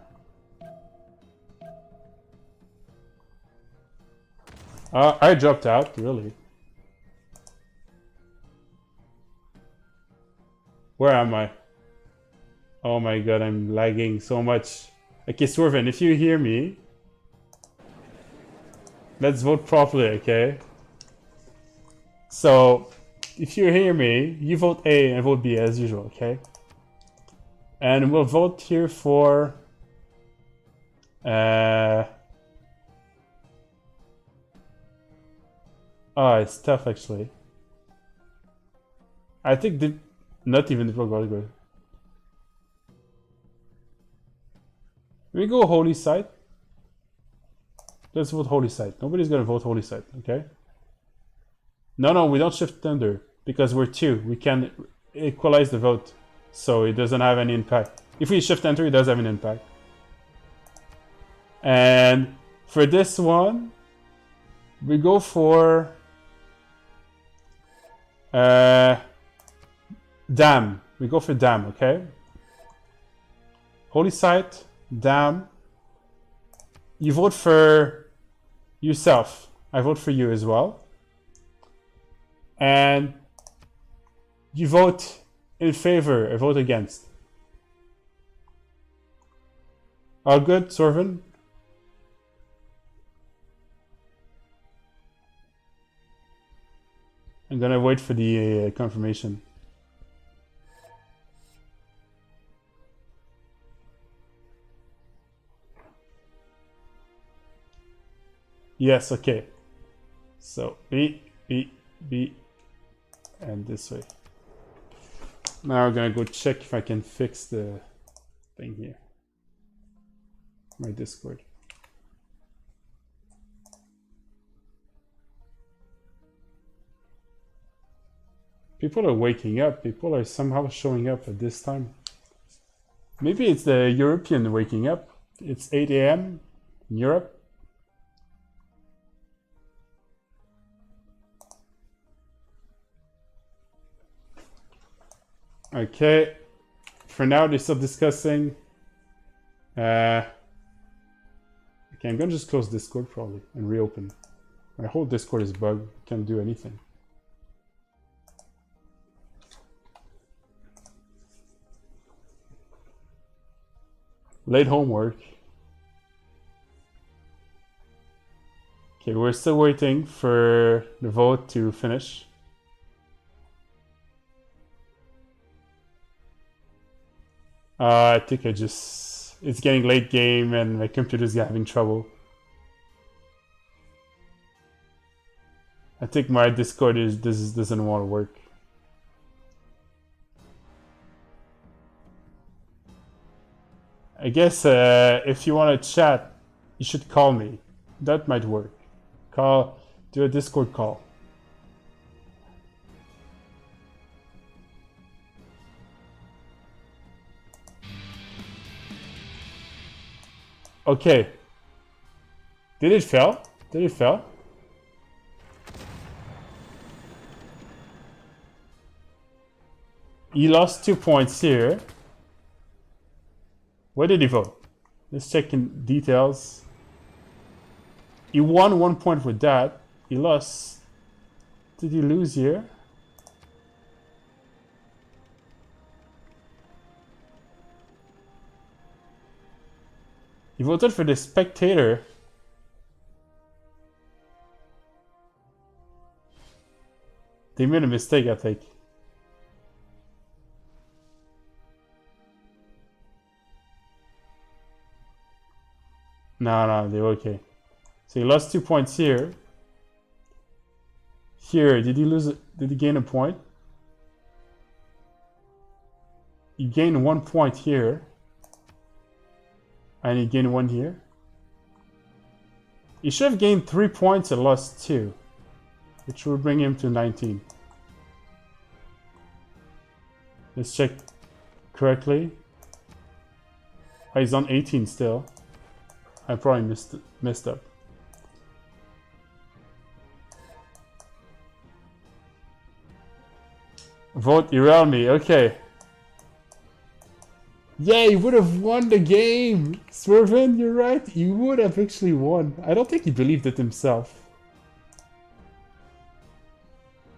I dropped out, really. Where am I? Oh my god, I'm lagging so much. Okay, Swervin, if you hear me, let's vote properly, okay? So, if you hear me, you vote A and I vote B as usual, okay? And we'll vote here for... Oh, it's tough actually. I think the... Not even the good. We go Holy Site. Let's vote Holy Site. Nobody's gonna vote Holy Site, okay? No, we don't shift tender because we're 2. We can equalize the vote, so it doesn't have any impact. If we shift enter, it does have an impact. And for this one, we go for dam. We go for dam, okay? Holy site, dam. You vote for yourself. I vote for you as well. And you vote in favor, I vote against. All good, Sorvin? I'm gonna wait for the confirmation. Yes, okay. So B, and this way. Now we're gonna go check if I can fix the thing here. My Discord. People are waking up. People are somehow showing up at this time. Maybe it's the European waking up. It's 8 a.m. in Europe. Okay. For now, they're still discussing. Okay, I'm gonna just close Discord probably and reopen. My whole Discord is bugged. Can't do anything. Late homework. Okay, we're still waiting for the vote to finish. I think it's getting late game and my computer's having trouble. I think my Discord doesn't want to work. I guess if you want to chat, you should call me. That might work. Do a Discord call. Okay. Did it fail? Did it fail? He lost 2 points here. Where did he vote? Let's check in details. He won 1 point with that. He lost. Did he lose here? He voted for the spectator. They made a mistake, I think. No, they're okay. So he lost 2 points here. Here, did he lose? Did he gain a point? He gained 1 point here. And he gained 1 here. He should have gained 3 points and lost 2. Which would bring him to 19. Let's check correctly. Oh, he's on 18 still. I probably messed up. Vote Irelmi, okay. Yeah, he would have won the game! Swervin, you're right. He would have actually won. I don't think he believed it himself.